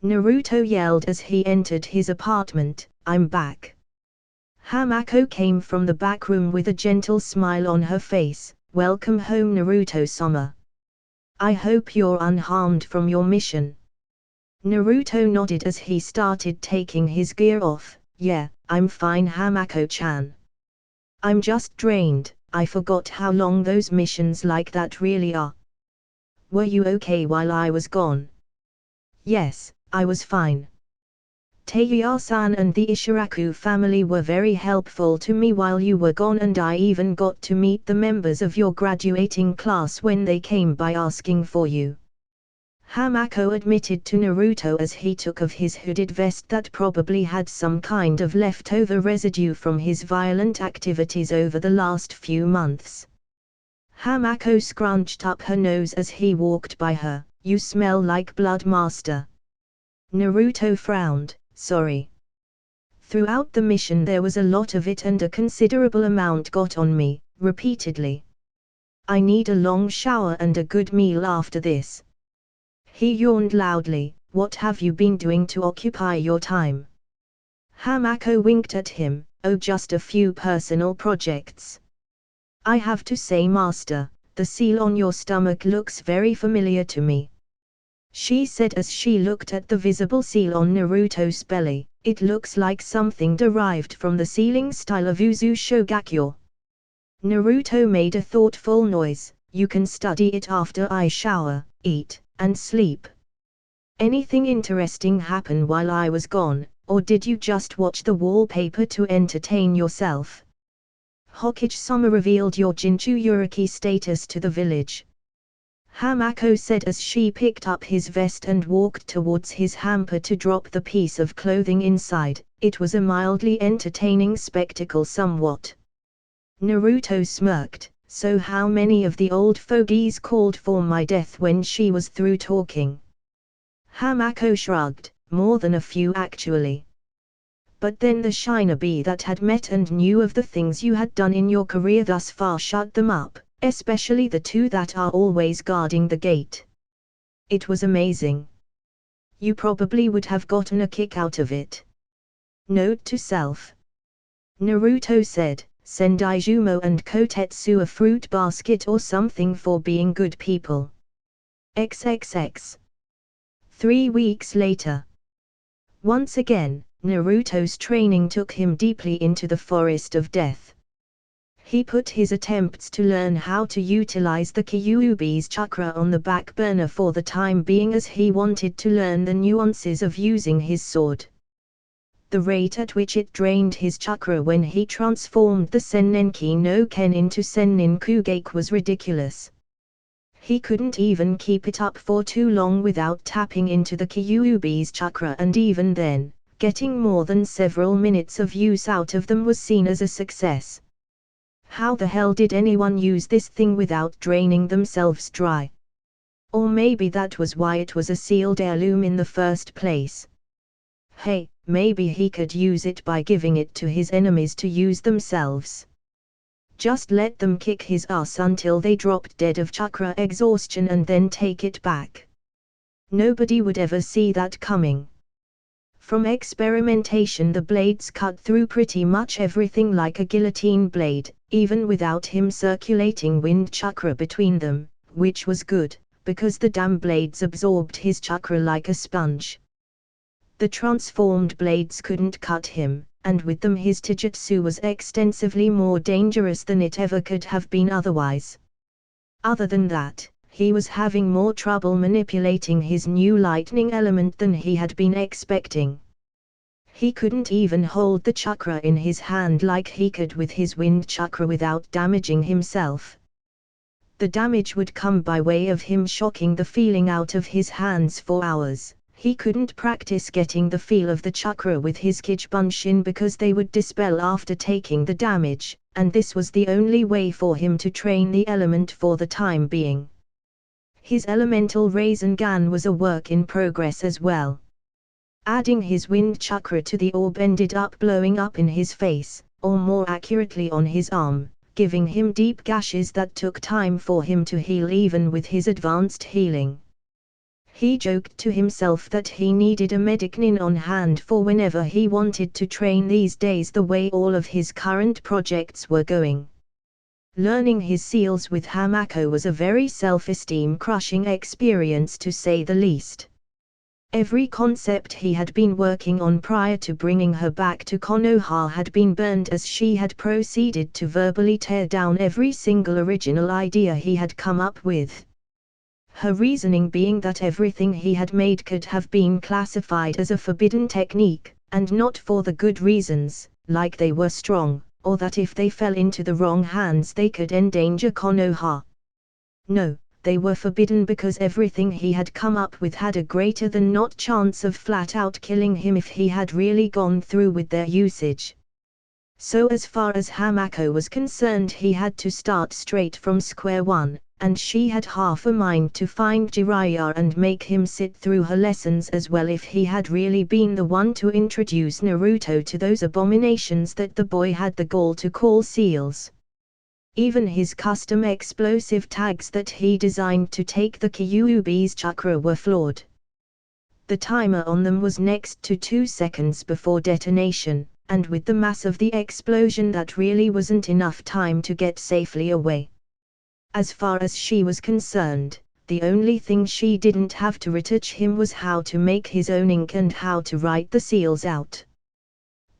Naruto yelled as he entered his apartment, I'm back. Hamako came from the back room with a gentle smile on her face. Welcome home, Naruto-sama. I hope you're unharmed from your mission. Naruto nodded as he started taking his gear off. Yeah, I'm fine, Hamako-chan. I'm just drained, I forgot how long those missions like that really are. Were you okay while I was gone? Yes, I was fine. Teiya-san and the Ishiraku family were very helpful to me while you were gone, and I even got to meet the members of your graduating class when they came by asking for you. Hamako admitted to Naruto as he took off his hooded vest that probably had some kind of leftover residue from his violent activities over the last few months. Hamako scrunched up her nose as he walked by her. You smell like blood, master. Naruto frowned. Sorry. Throughout the mission there was a lot of it and a considerable amount got on me, repeatedly. I need a long shower and a good meal after this. He yawned loudly. What have you been doing to occupy your time? Hamako winked at him. Oh, just a few personal projects. I have to say, Master, the seal on your stomach looks very familiar to me. She said as she looked at the visible seal on Naruto's belly. It looks like something derived from the sealing style of Uzu Shogakyo. Naruto made a thoughtful noise. You can study it after I shower, eat, and sleep. Anything interesting happen while I was gone, or did you just watch the wallpaper to entertain yourself? Hokage-sama revealed your Jinchuriki status to the village. Hamako said as she picked up his vest and walked towards his hamper to drop the piece of clothing inside. It was a mildly entertaining spectacle somewhat. Naruto smirked. So how many of the old fogies called for my death when she was through talking? Hamako shrugged. More than a few actually. But then the shinobi that had met and knew of the things you had done in your career thus far shut them up. Especially the two that are always guarding the gate. It was amazing. You probably would have gotten a kick out of it. Note to self. Naruto said, send Izumo and Kotetsu a fruit basket or something for being good people. XXX. 3 weeks later. Once again, Naruto's training took him deeply into the forest of death. He put his attempts to learn how to utilize the Kyuubi's chakra on the back burner for the time being as he wanted to learn the nuances of using his sword. The rate at which it drained his chakra when he transformed the Sennenki no Ken into Sennin Kugake was ridiculous. He couldn't even keep it up for too long without tapping into the Kyuubi's chakra, and even then, getting more than several minutes of use out of them was seen as a success. How the hell did anyone use this thing without draining themselves dry? Or maybe that was why it was a sealed heirloom in the first place. Hey, maybe he could use it by giving it to his enemies to use themselves. Just let them kick his ass until they dropped dead of chakra exhaustion and then take it back. Nobody would ever see that coming. From experimentation, the blades cut through pretty much everything like a guillotine blade, even without him circulating wind chakra between them, which was good, because the damn blades absorbed his chakra like a sponge. The transformed blades couldn't cut him, and with them his taijutsu was extensively more dangerous than it ever could have been otherwise. Other than that, he was having more trouble manipulating his new lightning element than he had been expecting. He couldn't even hold the chakra in his hand like he could with his wind chakra without damaging himself. The damage would come by way of him shocking the feeling out of his hands for hours. He couldn't practice getting the feel of the chakra with his Kichibunshin because they would dispel after taking the damage, and this was the only way for him to train the element for the time being. His elemental Rasengan was a work in progress as well. Adding his wind chakra to the orb ended up blowing up in his face, or more accurately on his arm, giving him deep gashes that took time for him to heal even with his advanced healing. He joked to himself that he needed a medicnin on hand for whenever he wanted to train these days the way all of his current projects were going. Learning his seals with Hamako was a very self-esteem crushing experience to say the least. Every concept he had been working on prior to bringing her back to Konoha had been burned as she had proceeded to verbally tear down every single original idea he had come up with. Her reasoning being that everything he had made could have been classified as a forbidden technique, and not for the good reasons, like they were strong, or that if they fell into the wrong hands they could endanger Konoha. No, they were forbidden because everything he had come up with had a greater than not chance of flat out killing him if he had really gone through with their usage. So as far as Hamako was concerned, he had to start straight from square one, and she had half a mind to find Jiraiya and make him sit through her lessons as well if he had really been the one to introduce Naruto to those abominations that the boy had the gall to call seals. Even his custom explosive tags that he designed to take the Kyuubi's chakra were flawed. The timer on them was next to 2 seconds before detonation, and with the mass of the explosion that really wasn't enough time to get safely away. As far as she was concerned, the only thing she didn't have to reteach him was how to make his own ink and how to write the seals out.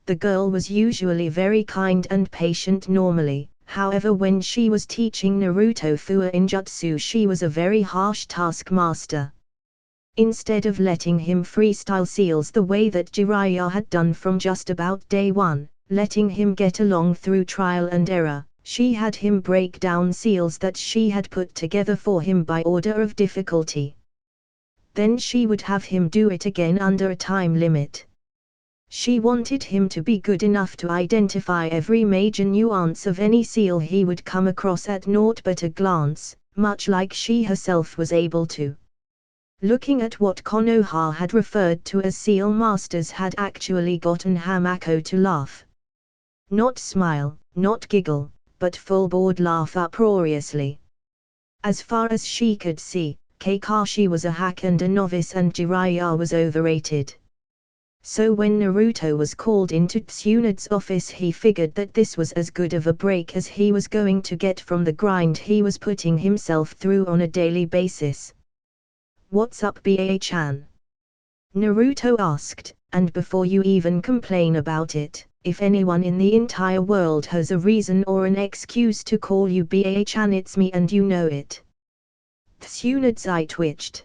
The girl was usually very kind and patient normally, however when she was teaching Naruto Fuinjutsu she was a very harsh taskmaster. Instead of letting him freestyle seals the way that Jiraiya had done from just about day one, letting him get along through trial and error, she had him break down seals that she had put together for him by order of difficulty. Then she would have him do it again under a time limit. She wanted him to be good enough to identify every major nuance of any seal he would come across at naught but a glance, much like she herself was able to. Looking at what Konoha had referred to as seal masters had actually gotten Hamako to laugh. Not smile, not giggle, but full-board laugh uproariously. As far as she could see, Kakashi was a hack and a novice and Jiraiya was overrated. So when Naruto was called into Tsunade's office he figured that this was as good of a break as he was going to get from the grind he was putting himself through on a daily basis. "What's up, BA-chan?" Naruto asked, "and before you even complain about it, if anyone in the entire world has a reason or an excuse to call you BA-chan it's me and you know it." Tsunade's eye twitched.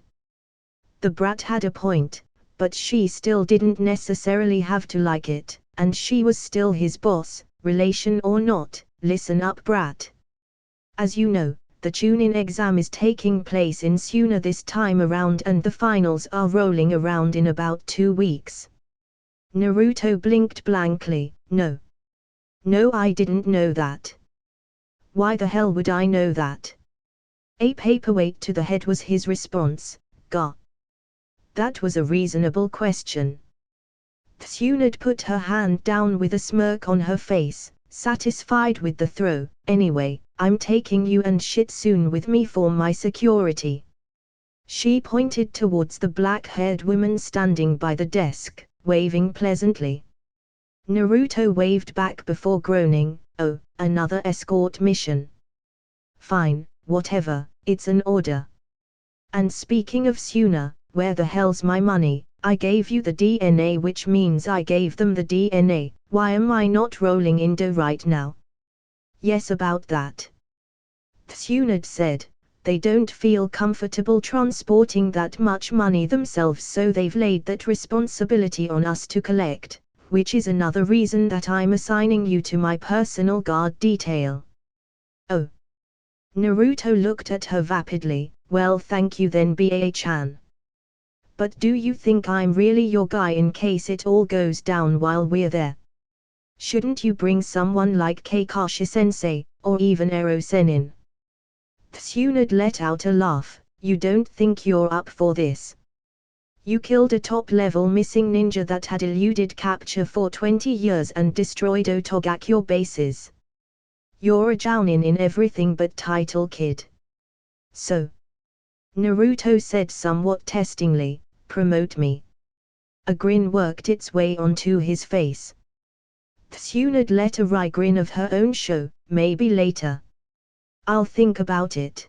The brat had a point, but she still didn't necessarily have to like it, and she was still his boss, relation or not. "Listen up, brat. As you know, the Chunin exam is taking place in Suna this time around and the finals are rolling around in about 2 weeks. Naruto blinked blankly. No. No, I didn't know that. Why the hell would I know that? A paperweight to the head was his response. Gah. That was a reasonable question. Tsunade put her hand down with a smirk on her face, satisfied with the throw. Anyway, I'm taking you and Shitsune with me for my security. She pointed towards the black-haired woman standing by the desk, waving pleasantly. Naruto waved back before groaning, "Oh, another escort mission. Fine, whatever, it's an order. And speaking of Suna, where the hell's my money? I gave you the DNA, which means I gave them the DNA, why am I not rolling in dough right now?" "Yes, about that," Tsunade said. "They don't feel comfortable transporting that much money themselves, so they've laid that responsibility on us to collect, which is another reason that I'm assigning you to my personal guard detail." "Oh." Naruto looked at her vapidly. "Well, thank you then, BA-chan. But do you think I'm really your guy in case it all goes down while we're there? Shouldn't you bring someone like Kakashi-sensei, or even Ero-sennin?" Tsunade let out a laugh. "You don't think you're up for this? You killed a top-level missing ninja that had eluded capture for 20 years and destroyed Otogakure bases. You're a jounin in everything but title, kid. So," Naruto said somewhat testingly, "promote me." A grin worked its way onto his face. Tsunade let a wry grin of her own show. "Maybe later. I'll think about it.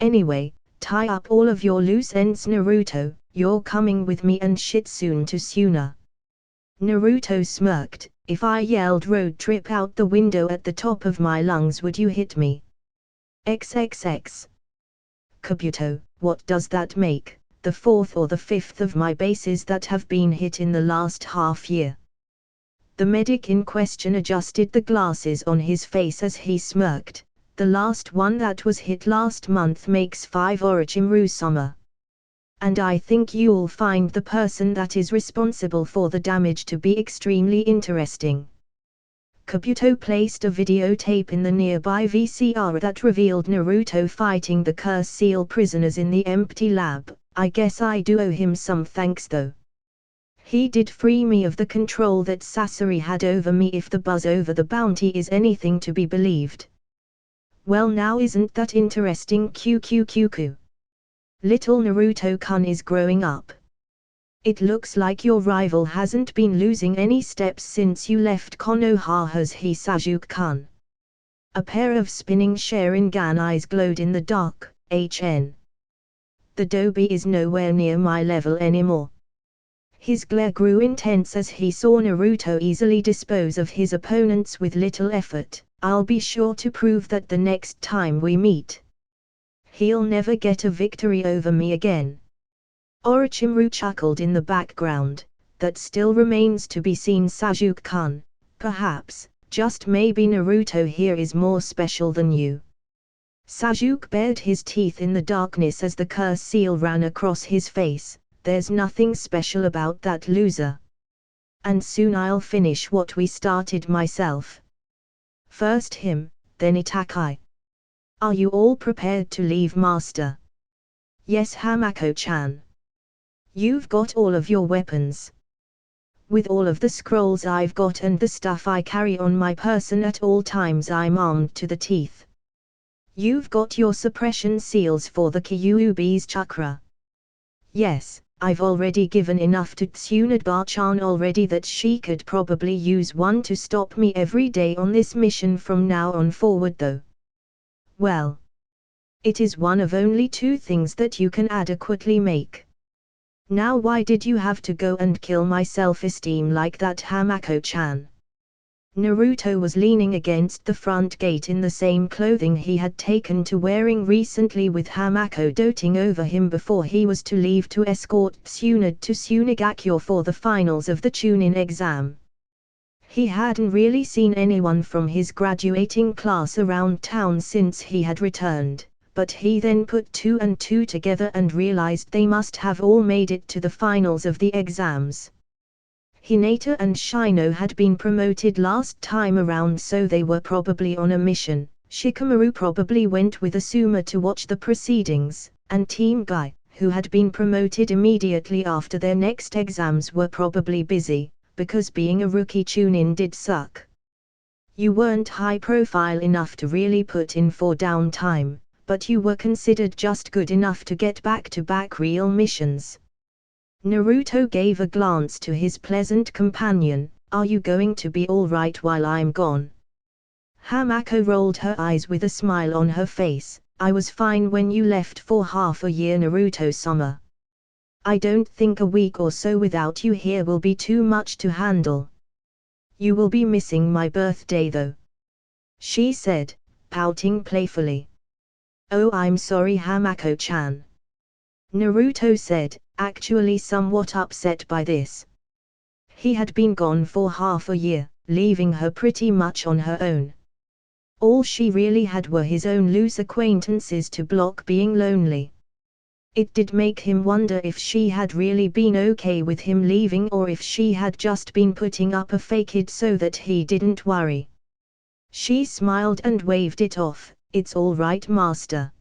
Anyway, tie up all of your loose ends, Naruto. You're coming with me and Shitsune to Suna." Naruto smirked. "If I yelled road trip out the window at the top of my lungs, would you hit me?" XXX. Kabuto, what does that make? The 4th or the 5th of my bases that have been hit in the last half year. The medic in question adjusted the glasses on his face as he smirked. The last one that was hit last month makes 5 Orochimaru summer. And I think you'll find the person that is responsible for the damage to be extremely interesting. Kabuto placed a videotape in the nearby VCR that revealed Naruto fighting the Curse Seal prisoners in the empty lab. I guess I do owe him some thanks though. He did free me of the control that Sasori had over me, if the buzz over the bounty is anything to be believed. Well, now isn't that interesting? QQQQ. Little Naruto-kun is growing up. It looks like your rival hasn't been losing any steps since you left Konoha, has he, Sasuke-kun? A pair of spinning Sharingan eyes glowed in the dark. HN. The Dobi is nowhere near my level anymore. His glare grew intense as he saw Naruto easily dispose of his opponents with little effort. I'll be sure to prove that the next time we meet. He'll never get a victory over me again. Orochimaru chuckled in the background. That still remains to be seen, Sasuke-kun. Perhaps, just maybe, Naruto here is more special than you. Sasuke bared his teeth in the darkness as the curse seal ran across his face. There's nothing special about that loser. And soon I'll finish what we started myself. First him, then Itachi. Are you all prepared to leave, master? Yes, Hamako-chan. You've got all of your weapons. With all of the scrolls I've got and the stuff I carry on my person at all times, I'm armed to the teeth. You've got your suppression seals for the Kyuubi's chakra. Yes, I've already given enough to Tsunade-chan already that she could probably use one to stop me every day on this mission from now on forward though. Well, it is one of only two things that you can adequately make. Now why did you have to go and kill my self-esteem like that, Hamako-chan? Naruto was leaning against the front gate in the same clothing he had taken to wearing recently, with Hamako doting over him before he was to leave to escort Tsunade to Sunagakure for the finals of the Chunin exam. He hadn't really seen anyone from his graduating class around town since he had returned, but he then put two and two together and realized they must have all made it to the finals of the exams. Hinata and Shino had been promoted last time around, so they were probably on a mission. Shikamaru probably went with Asuma to watch the proceedings, and Team Guy, who had been promoted immediately after their next exams, were probably busy, because being a rookie Chunin did suck. You weren't high profile enough to really put in for downtime, but you were considered just good enough to get back-to-back real missions. Naruto gave a glance to his pleasant companion. Are you going to be all right while I'm gone? Hamako rolled her eyes with a smile on her face. I was fine when you left for half a year, Naruto-sama. I don't think a week or so without you here will be too much to handle. You will be missing my birthday though, she said, pouting playfully. Oh, I'm sorry, Hamako-chan. Naruto said, actually somewhat upset by this. He had been gone for half a year, leaving her pretty much on her own. All she really had were his own loose acquaintances to block being lonely. It did make him wonder if she had really been okay with him leaving, or if she had just been putting up a facade so that he didn't worry. She smiled and waved it off. It's all right, master.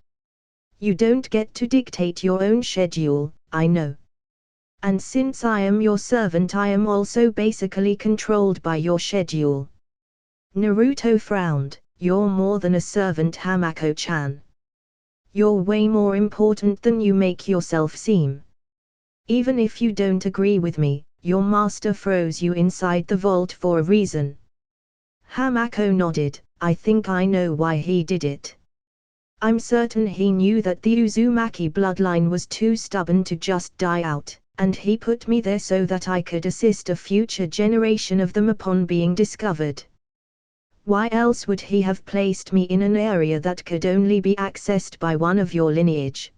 You don't get to dictate your own schedule, I know. And since I am your servant, I am also basically controlled by your schedule. Naruto frowned. You're more than a servant, Hamako-chan. You're way more important than you make yourself seem. Even if you don't agree with me, your master froze you inside the vault for a reason. Hamako nodded. I think I know why he did it. I'm certain he knew that the Uzumaki bloodline was too stubborn to just die out, and he put me there so that I could assist a future generation of them upon being discovered. Why else would he have placed me in an area that could only be accessed by one of your lineage?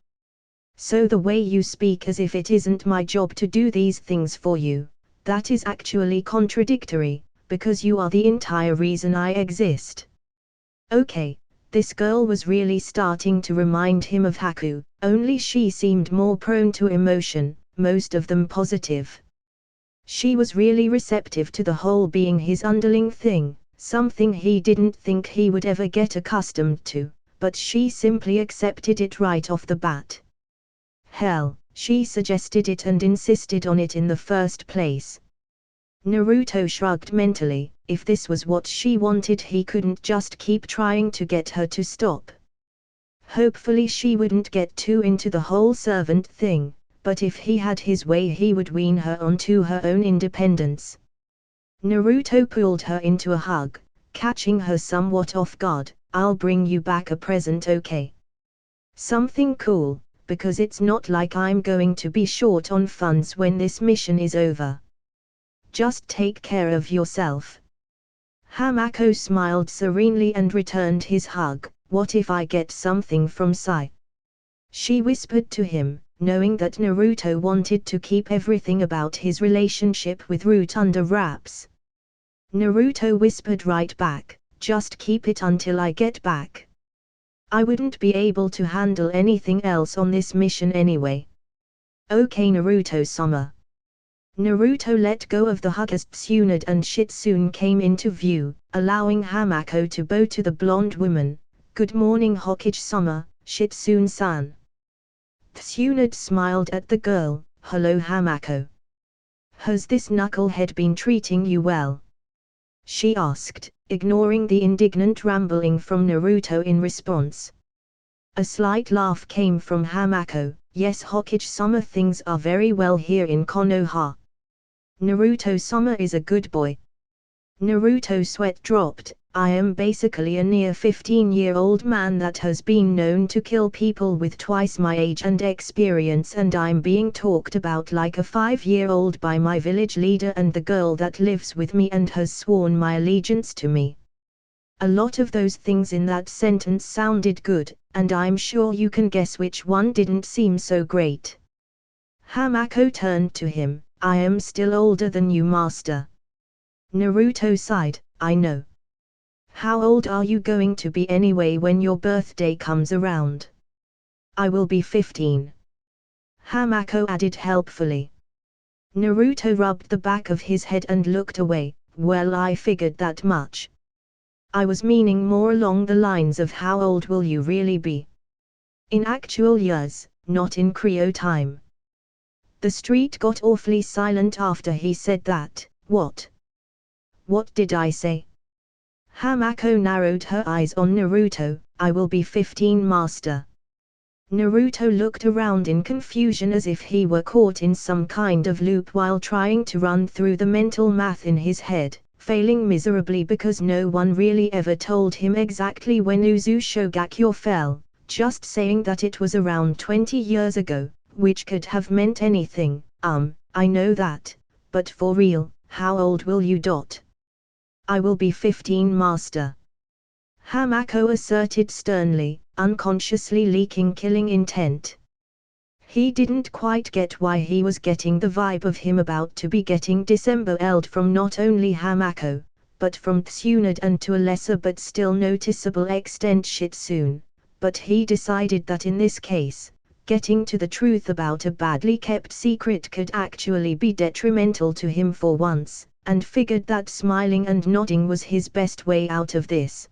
So the way you speak as if it isn't my job to do these things for you, that is actually contradictory, because you are the entire reason I exist. Okay, this girl was really starting to remind him of Haku, only she seemed more prone to emotion, most of them positive. She was really receptive to the whole being his underling thing. Something he didn't think he would ever get accustomed to, but she simply accepted it right off the bat. Hell, she suggested it and insisted on it in the first place. Naruto shrugged mentally. If this was what she wanted, he couldn't just keep trying to get her to stop. Hopefully she wouldn't get too into the whole servant thing, but if he had his way he would wean her onto her own independence. Naruto pulled her into a hug, catching her somewhat off guard. I'll bring you back a present, okay? Something cool, because it's not like I'm going to be short on funds when this mission is over. Just take care of yourself. Hamako smiled serenely and returned his hug. What if I get something from Sai? She whispered to him, knowing that Naruto wanted to keep everything about his relationship with Root under wraps. Naruto whispered right back, just keep it until I get back. I wouldn't be able to handle anything else on this mission anyway. Okay Naruto-sama. Naruto let go of the hug as Tsunade and Shitsune came into view, allowing Hamako to bow to the blonde woman. Good morning Hokage-sama, Shitsune-san. Tsunade smiled at the girl. Hello Hamako. Has this knucklehead been treating you well? She asked, ignoring the indignant rambling from Naruto in response. A slight laugh came from Hamako. Yes Hokage-sama, things are very well here in Konoha. Naruto-sama is a good boy. Naruto's sweat dropped. I am basically a near 15-year-old man that has been known to kill people with twice my age and experience, and I'm being talked about like a 5-year-old by my village leader and the girl that lives with me and has sworn my allegiance to me. A lot of those things in that sentence sounded good, and I'm sure you can guess which one didn't seem so great. Hamako turned to him. I am still older than you, master. Naruto sighed. I know. How old are you going to be anyway when your birthday comes around? I will be 15. Hamako added helpfully. Naruto rubbed the back of his head and looked away. Well, I figured that much. I was meaning more along the lines of how old will you really be? In actual years, not in Creo time. The street got awfully silent after he said that. What? What did I say? Hamako narrowed her eyes on Naruto. I will be 15, master. Naruto looked around in confusion as if he were caught in some kind of loop while trying to run through the mental math in his head, failing miserably because no one really ever told him exactly when Uzu Shogakure fell, just saying that it was around 20 years ago, which could have meant anything. I know that, but for real, how old will you? I will be 15, master. Hamako asserted sternly, unconsciously leaking killing intent. He didn't quite get why he was getting the vibe of him about to be getting disemboweled from not only Hamako, but from Tsunade and to a lesser but still noticeable extent Shitsune, but he decided that in this case, getting to the truth about a badly kept secret could actually be detrimental to him for once, and figured that smiling and nodding was his best way out of this.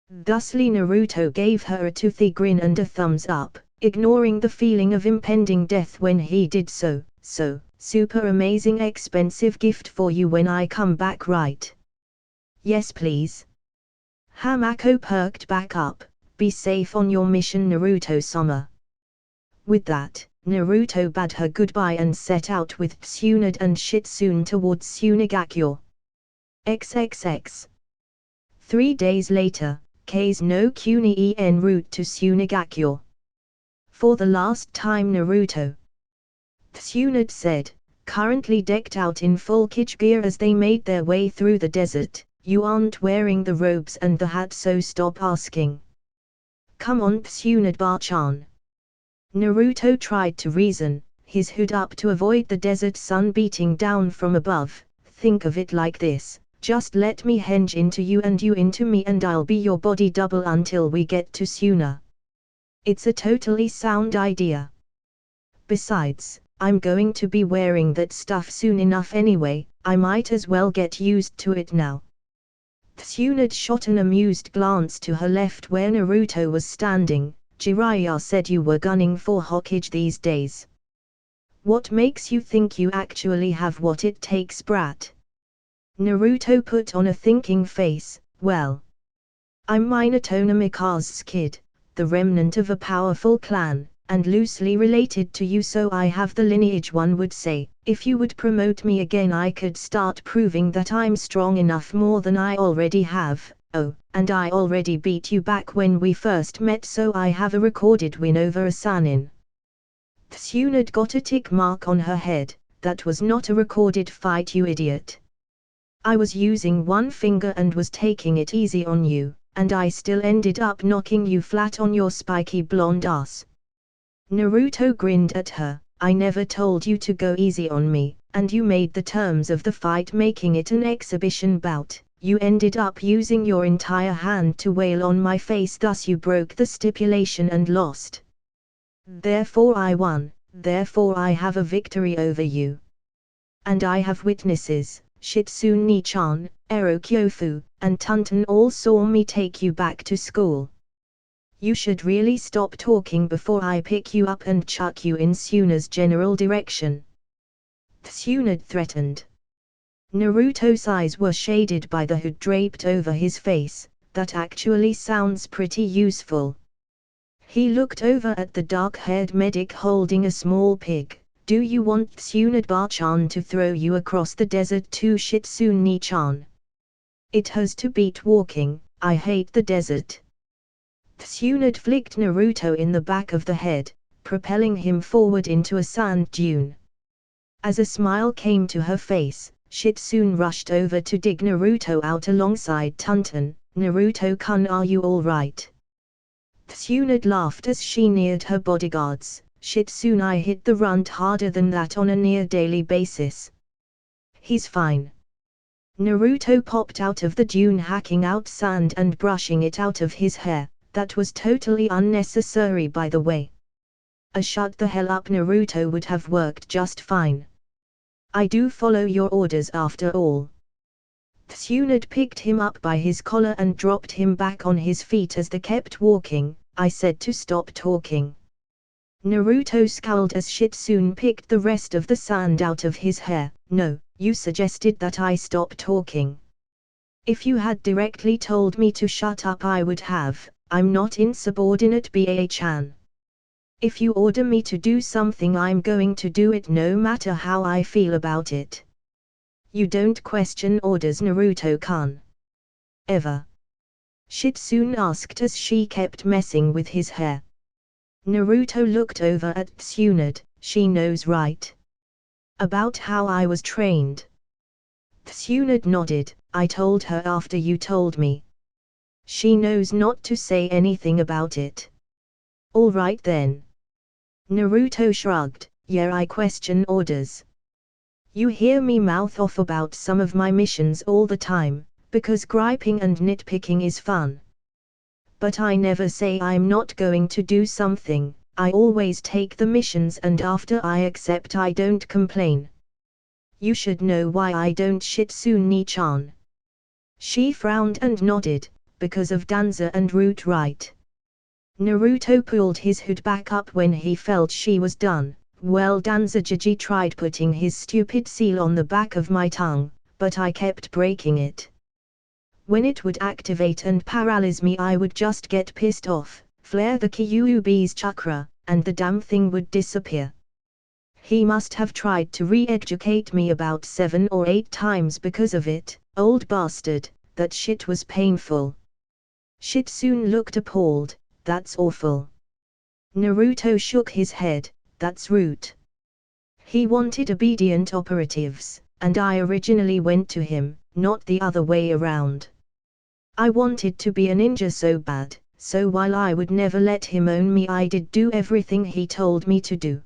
Thusly Naruto gave her a toothy grin and a thumbs up, ignoring the feeling of impending death when he did so. So, super amazing expensive gift for you when I come back, right? Yes please. Hamako perked back up. Be safe on your mission, Naruto-sama. With that, Naruto bade her goodbye and set out with Tsunade and Shitsune towards Tsunagakure. XXX. 3 days later, K's no Kuni en route to Tsunagakure. For the last time, Naruto. Tsunade said, currently decked out in full Kage gear as they made their way through the desert. You aren't wearing the robes and the hat, so stop asking. Come on Tsunade-chan. Naruto tried to reason, his hood up to avoid the desert sun beating down from above. Think of it like this, just let me henge into you and you into me and I'll be your body double until we get to Suna. It's a totally sound idea. Besides, I'm going to be wearing that stuff soon enough anyway, I might as well get used to it now. Tsunade shot an amused glance to her left where Naruto was standing. Jiraiya said you were gunning for Hokage these days. What makes you think you actually have what it takes, brat? Naruto put on a thinking face. Well, I'm Minato Namikaze's kid, the remnant of a powerful clan, and loosely related to you, so I have the lineage, one would say. If you would promote me again, I could start proving that I'm strong enough, more than I already have. Oh, and I already beat you back when we first met, so I have a recorded win over a Sanin. Tsunade got a tick mark on her head. That was not a recorded fight, you idiot. I was using one finger and was taking it easy on you, and I still ended up knocking you flat on your spiky blonde ass. Naruto grinned at her. I never told you to go easy on me, and you made the terms of the fight making it an exhibition bout. You ended up using your entire hand to wail on my face, thus you broke the stipulation and lost. Therefore I won, therefore I have a victory over you. And I have witnesses. Shitsune-chan, Erokyofu, and Tunton all saw me take you back to school. You should really stop talking before I pick you up and chuck you in Tsunade's general direction. Tsunade threatened. Naruto's eyes were shaded by the hood draped over his face. That actually sounds pretty useful. He looked over at the dark-haired medic holding a small pig. Do you want Tsunade-chan to throw you across the desert too, Shitsune-chan? It has to beat walking. I hate the desert. Tsunade flicked Naruto in the back of the head, propelling him forward into a sand dune. As a smile came to her face, Shitsune rushed over to dig Naruto out alongside Tunton. Naruto-kun, are you alright? Tsunade laughed as she neared her bodyguards. Shitsune, I hit the runt harder than that on a near-daily basis. He's fine. Naruto popped out of the dune, hacking out sand and brushing it out of his hair. That was totally unnecessary, by the way. A shut the hell up Naruto would have worked just fine. I do follow your orders after all. Tsunade picked him up by his collar and dropped him back on his feet as they kept walking. I said to stop talking. Naruto scowled as Shitsune picked the rest of the sand out of his hair. No, you suggested that I stop talking. If you had directly told me to shut up, I would have. I'm not insubordinate, Ba-chan. If you order me to do something, I'm going to do it no matter how I feel about it. You don't question orders, Naruto-kun. Ever? Shitsune asked as she kept messing with his hair. Naruto looked over at Tsunade. She knows, right? About how I was trained. Tsunade nodded. I told her after you told me. She knows not to say anything about it. All right then. Naruto shrugged. Yeah, I question orders. You hear me mouth off about some of my missions all the time, because griping and nitpicking is fun. But I never say I'm not going to do something. I always take the missions, and after I accept, I don't complain. You should know why I don't, Shitsune-chan. She frowned and nodded. Because of Danza and Root, right? Naruto pulled his hood back up when he felt she was done. Well, Danza-jiji tried putting his stupid seal on the back of my tongue, but I kept breaking it. When it would activate and paralyze me, I would just get pissed off, flare the Kyuubi's chakra, and the damn thing would disappear. He must have tried to re-educate me about 7 or 8 times because of it, old bastard. That shit was painful. Shitsune looked appalled. That's awful. Naruto shook his head. That's Root. He wanted obedient operatives, and I originally went to him, not the other way around. I wanted to be a ninja so bad, so while I would never let him own me, I did do everything he told me to do.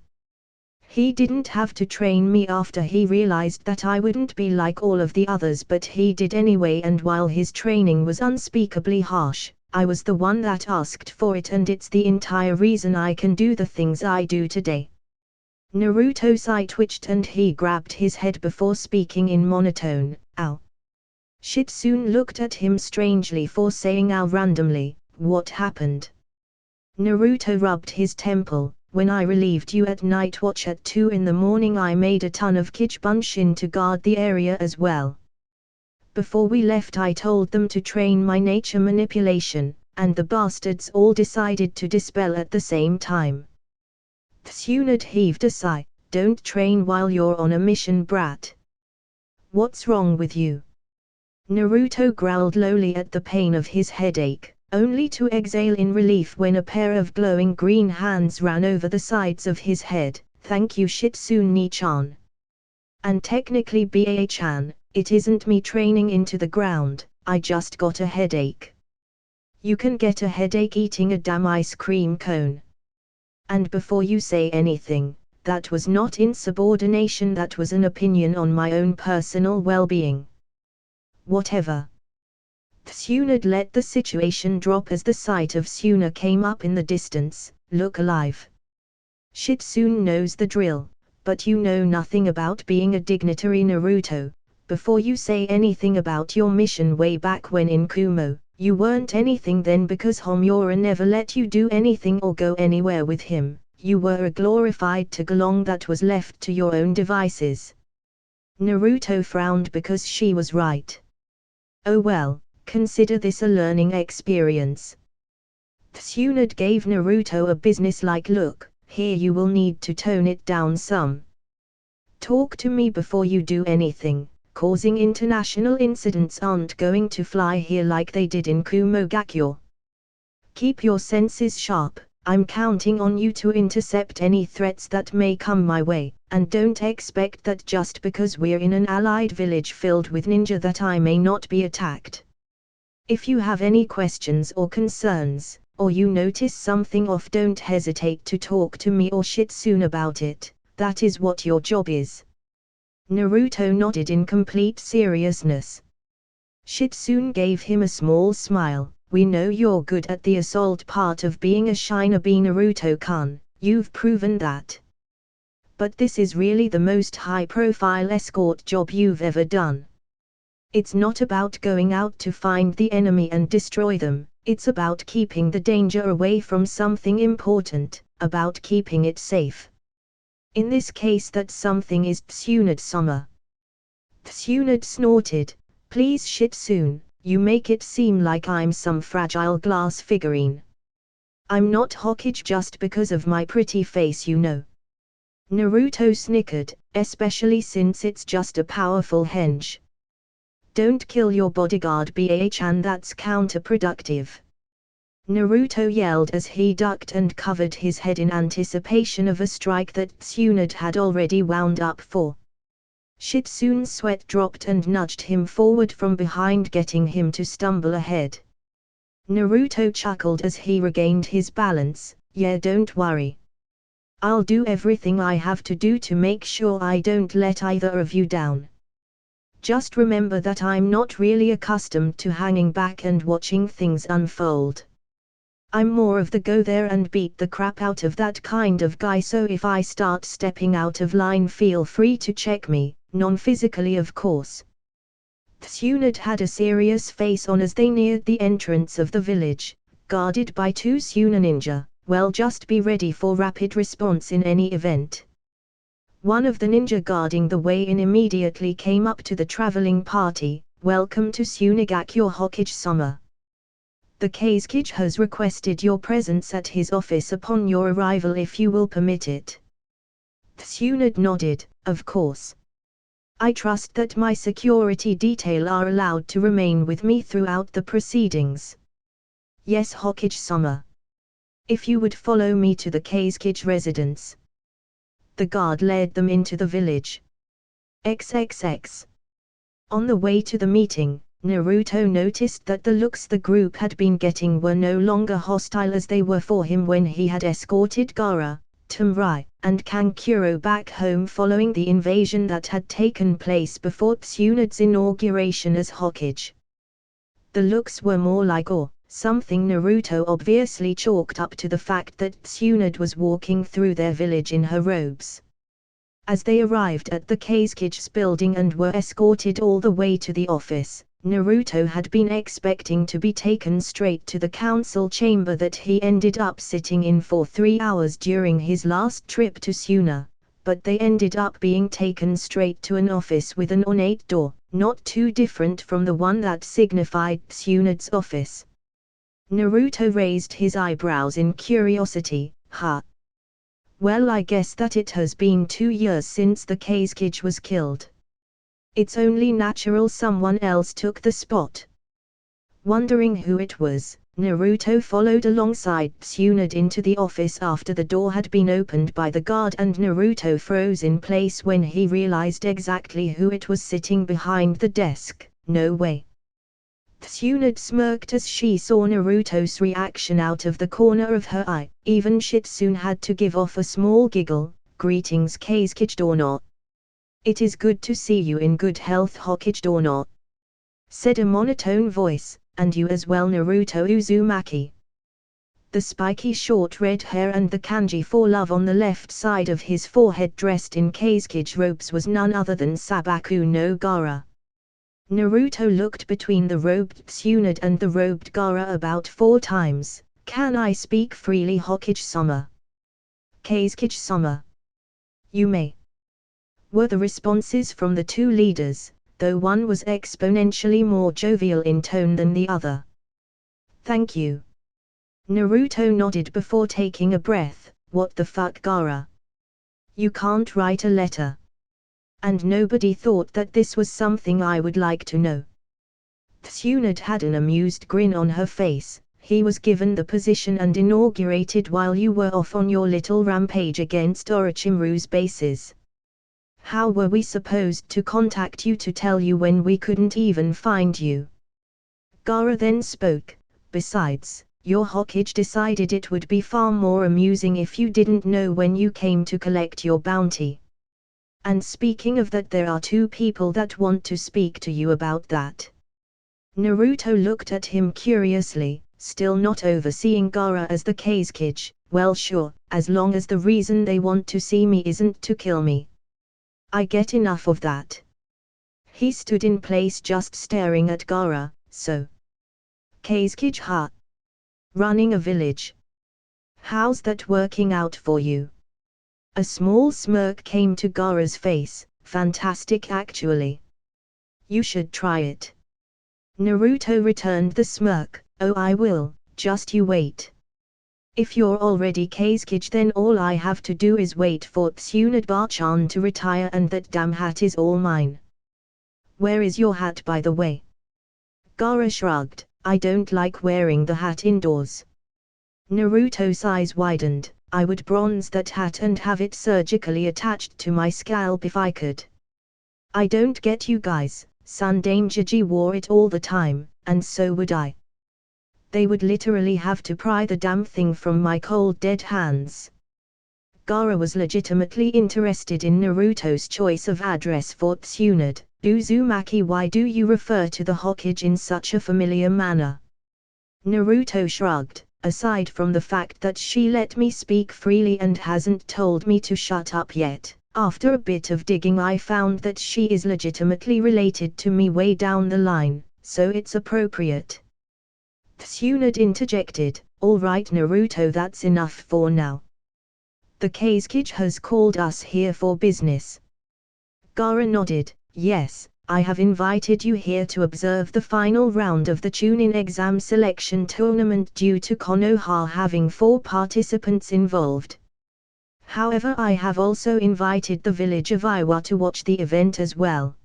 He didn't have to train me after he realized that I wouldn't be like all of the others, but he did anyway, and while his training was unspeakably harsh, I was the one that asked for it, and it's the entire reason I can do the things I do today. Naruto's eye twitched and he grabbed his head before speaking in monotone. Ow. Shitsune looked at him strangely for saying ow randomly. What happened? Naruto rubbed his temple. When I relieved you at night watch at 2 in the morning, I made a ton of Kichibunshin to guard the area as well. Before we left, I told them to train my nature manipulation, and the bastards all decided to dispel at the same time. Tsunade heaved a sigh. Don't train while you're on a mission, brat. What's wrong with you? Naruto growled lowly at the pain of his headache, only to exhale in relief when a pair of glowing green hands ran over the sides of his head. Thank you, Shitsune-chan. And technically, Ba-chan, it isn't me training into the ground, I just got a headache. You can get a headache eating a damn ice cream cone. And before you say anything, that was not insubordination, that was an opinion on my own personal well-being. Whatever. Tsunade let the situation drop as the sight of Suna came up in the distance. Look alive. Shitsune knows the drill, but you know nothing about being a dignitary, Naruto. Before you say anything about your mission way back when in Kumo, you weren't anything then because Homura never let you do anything or go anywhere with him. You were a glorified tagalong that was left to your own devices. Naruto frowned because she was right. Oh well, consider this a learning experience. Tsunade gave Naruto a businesslike look. Here, you will need to tone it down some. Talk to me before you do anything. Causing international incidents aren't going to fly here like they did in Kumo Gakure. Keep your senses sharp. I'm counting on you to intercept any threats that may come my way, and don't expect that just because we're in an allied village filled with ninja that I may not be attacked. If you have any questions or concerns, or you notice something off, don't hesitate to talk to me or Shitsune about it. That is what your job is. Naruto nodded in complete seriousness. Shitsune gave him a small smile. We know you're good at the assault part of being a shinobi, Naruto-kun, you've proven that. But this is really the most high-profile escort job you've ever done. It's not about going out to find the enemy and destroy them, it's about keeping the danger away from something important, about keeping it safe. In this case, that something is Tsunade-sama. Tsunade snorted. Please, Shitsune. You make it seem like I'm some fragile glass figurine. I'm not Hokage just because of my pretty face, you know. Naruto snickered, especially since it's just a powerful henge. Don't kill your bodyguard, Ba-chan, that's counterproductive. Naruto yelled as he ducked and covered his head in anticipation of a strike that Tsunade had already wound up for. Shitsune's sweat dropped and nudged him forward from behind, getting him to stumble ahead. Naruto chuckled as he regained his balance. Yeah, don't worry. I'll do everything I have to do to make sure I don't let either of you down. Just remember that I'm not really accustomed to hanging back and watching things unfold. I'm more of the go there and beat the crap out of that kind of guy, so if I start stepping out of line, feel free to check me. Non-physically, of course. Tsunade had a serious face on as they neared the entrance of the village, guarded by 2 Suna ninja. Well, just be ready for rapid response in any event. One of the ninja guarding the way in immediately came up to the traveling party. Welcome to Sunagakure, Hokage-sama. The Kazekage has requested your presence at his office upon your arrival, if you will permit it. Tsunade nodded. Of course. I trust that my security detail are allowed to remain with me throughout the proceedings. Yes, Hokage-sama. If you would follow me to the Kazekage residence. The guard led them into the village. XXX. On the way to the meeting, Naruto noticed that the looks the group had been getting were no longer hostile as they were for him when he had escorted Gaara, Tamarai, and Kankuro back home following the invasion that had taken place before Tsunade's inauguration as Hokage. The looks were more like awe, something Naruto obviously chalked up to the fact that Tsunade was walking through their village in her robes. As they arrived at the Kazekige's building and were escorted all the way to the office, Naruto had been expecting to be taken straight to the council chamber that he ended up sitting in for 3 hours during his last trip to Suna, but they ended up being taken straight to an office with an ornate door, not too different from the one that signified Tsunade's office. Naruto raised his eyebrows in curiosity. Huh? Well, I guess that it has been 2 years since the Kazekage was killed. It's only natural someone else took the spot. Wondering who it was, Naruto followed alongside Tsunade into the office after the door had been opened by the guard, and Naruto froze in place when he realized exactly who it was sitting behind the desk. No way. Tsunade smirked as she saw Naruto's reaction out of the corner of her eye. Even Shitsune had to give off a small giggle. Greetings, Kazekage Dono. It is good to see you in good health, Hokage Dono, said a monotone voice, and you as well, Naruto Uzumaki. The spiky short red hair and the kanji for love on the left side of his forehead, dressed in Kazekage robes, was none other than Sabaku no Gaara. Naruto looked between the robed Tsunade and the robed Gaara about 4 times. Can I speak freely, Hokage-sama? Kazekage-sama. You may, were the responses from the 2 leaders, though one was exponentially more jovial in tone than the other. Thank you. Naruto nodded before taking a breath. What the fuck, Gaara? You can't write a letter. And nobody thought that this was something I would like to know. Tsunade had an amused grin on her face. He was given the position and inaugurated while you were off on your little rampage against Orochimaru's bases. How were we supposed to contact you to tell you when we couldn't even find you? Gaara then spoke. Besides, your Hokage decided it would be far more amusing if you didn't know when you came to collect your bounty. And speaking of that, there are 2 people that want to speak to you about that. Naruto looked at him curiously, still not overseeing Gaara as the Kazekage. Well, sure, as long as the reason they want to see me isn't to kill me. I get enough of that. He stood in place just staring at Gaara. So, Kazekage, ha? Running a village. How's that working out for you? A small smirk came to Gaara's face. Fantastic, actually. You should try it. Naruto returned the smirk. Oh, I will, just you wait. If you're already Kazekage, then all I have to do is wait for Tsunade-chan to retire, and that damn hat is all mine. Where is your hat, by the way? Gaara shrugged. I don't like wearing the hat indoors. Naruto's eyes widened. I would bronze that hat and have it surgically attached to my scalp if I could. I don't get you guys. Sandaimjiji wore it all the time, and so would I. They would literally have to pry the damn thing from my cold dead hands. Gaara was legitimately interested in Naruto's choice of address for Tsunade. Uzumaki, why do you refer to the Hokage in such a familiar manner? Naruto shrugged. Aside from the fact that she let me speak freely and hasn't told me to shut up yet, after a bit of digging I found that she is legitimately related to me way down the line, so it's appropriate. Tsunade interjected. All right, Naruto, that's enough for now. The Kazekage has called us here for business. Gaara nodded. Yes, I have invited you here to observe the final round of the Chunin exam selection tournament due to Konoha having 4 participants involved. However, I have also invited the village of Iwa to watch the event as well.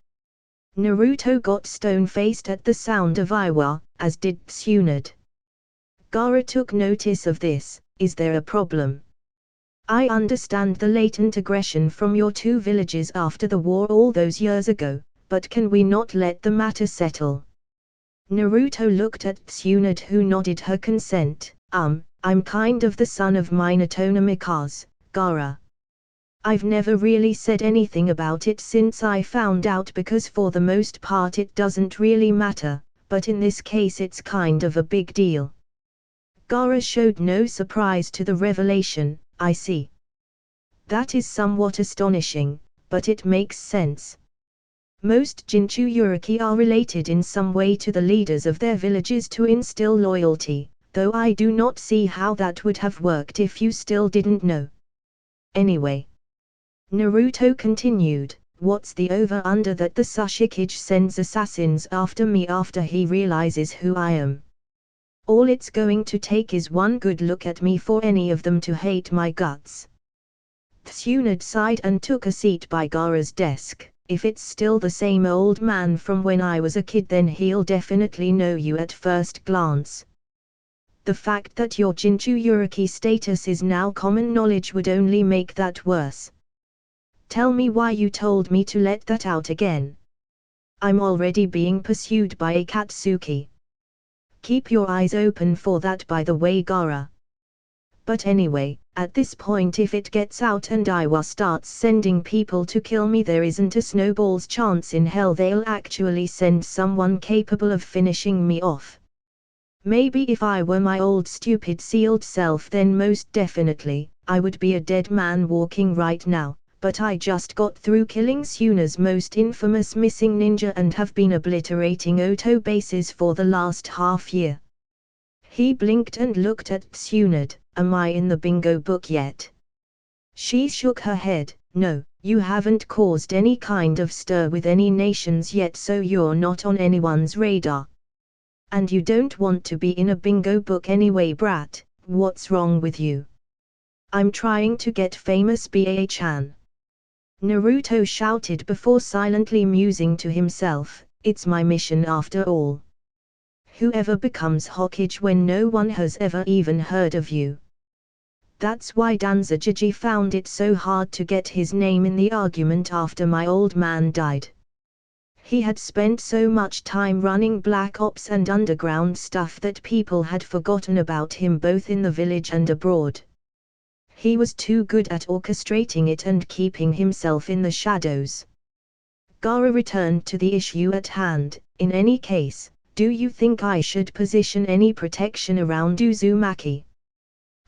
Naruto got stone-faced at the sound of Iwa, as did Tsunade. Gaara took notice of this. Is there a problem? I understand the latent aggression from your 2 villages after the war all those years ago, but can we not let the matter settle? Naruto looked at Tsunade, who nodded her consent. I'm kind of the son of Minato Namikaze, Gaara. I've never really said anything about it since I found out, because for the most part it doesn't really matter, but in this case it's kind of a big deal. Gaara showed no surprise to the revelation. I see. That is somewhat astonishing, but it makes sense. Most Jinchuriki are related in some way to the leaders of their villages to instill loyalty, though I do not see how that would have worked if you still didn't know. Anyway, Naruto continued, what's the over-under that the Sashikage sends assassins after me after he realizes who I am? All it's going to take is one good look at me for any of them to hate my guts. Tsunade sighed and took a seat by Gaara's desk. If it's still the same old man from when I was a kid, then he'll definitely know you at first glance. The fact that your Jinchuriki status is now common knowledge would only make that worse. Tell me why you told me to let that out again. I'm already being pursued by a Katsuki. Keep your eyes open for that, by the way, Gaara. But anyway, at this point, if it gets out and Iwa starts sending people to kill me, there isn't a snowball's chance in hell they'll actually send someone capable of finishing me off. Maybe if I were my old stupid sealed self, then most definitely, I would be a dead man walking right now, but I just got through killing Suna's most infamous missing ninja and have been obliterating Oto bases for the last half year. He blinked and looked at Tsunade. Am I in the bingo book yet? She shook her head. No, you haven't caused any kind of stir with any nations yet, so you're not on anyone's radar. And you don't want to be in a bingo book anyway, brat. What's wrong with you? I'm trying to get famous, Ba-chan. Naruto shouted before silently musing to himself, it's my mission after all. Whoever becomes Hokage when no one has ever even heard of you. That's why Danzajiji found it so hard to get his name in the argument after my old man died. He had spent so much time running Black Ops and underground stuff that people had forgotten about him both in the village and abroad. He was too good at orchestrating it and keeping himself in the shadows. Gaara returned to the issue at hand. In any case, do you think I should position any protection around Uzumaki?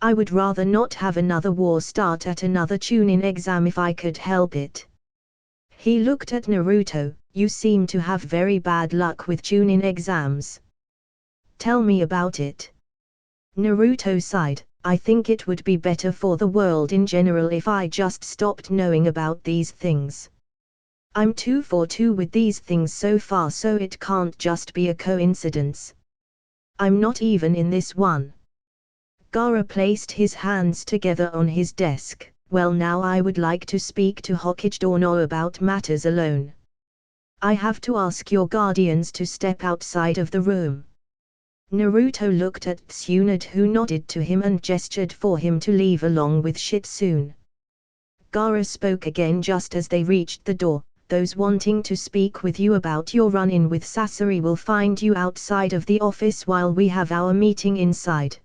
I would rather not have another war start at another Chunin exam if I could help it. He looked at Naruto. You seem to have very bad luck with Chunin exams. Tell me about it. Naruto sighed. I think it would be better for the world in general if I just stopped knowing about these things. I'm 2 for 2 with these things so far, so it can't just be a coincidence. I'm not even in this one. Gaara placed his hands together on his desk. Well, now I would like to speak to Hokage Dorno about matters alone. I have to ask your guardians to step outside of the room. Naruto looked at Tsunade, who nodded to him and gestured for him to leave along with Shitsune. Gaara spoke again just as they reached the door. Those wanting to speak with you about your run-in with Sasori will find you outside of the office while we have our meeting inside.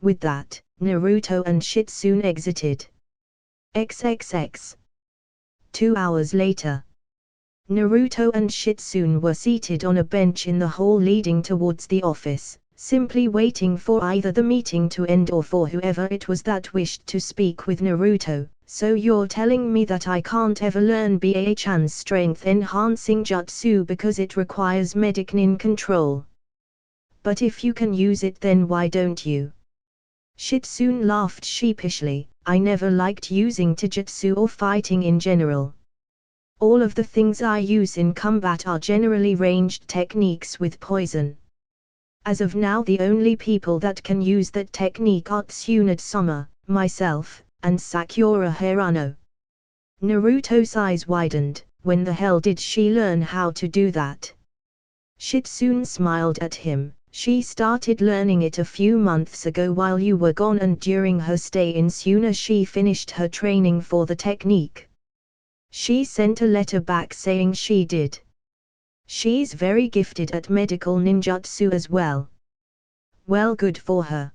With that, Naruto and Shitsune exited. XXX. 2 hours later. Naruto and Shitsune were seated on a bench in the hall leading towards the office, simply waiting for either the meeting to end or for whoever it was that wished to speak with Naruto. So you're telling me that I can't ever learn Ba-chan's strength-enhancing jutsu because it requires medic nin control? But if you can use it, then why don't you? Shitsune laughed sheepishly. I never liked using taijutsu or fighting in general. All of the things I use in combat are generally ranged techniques with poison. As of now, the only people that can use that technique are Tsunade-sama, myself, and Sakura Hirano. Naruto's eyes widened. When the hell did she learn how to do that? Shitsune smiled at him. She started learning it a few months ago while you were gone, and during her stay in Suna she finished her training for the technique. She sent a letter back saying she did. She's very gifted at medical ninjutsu as well. Well, good for her.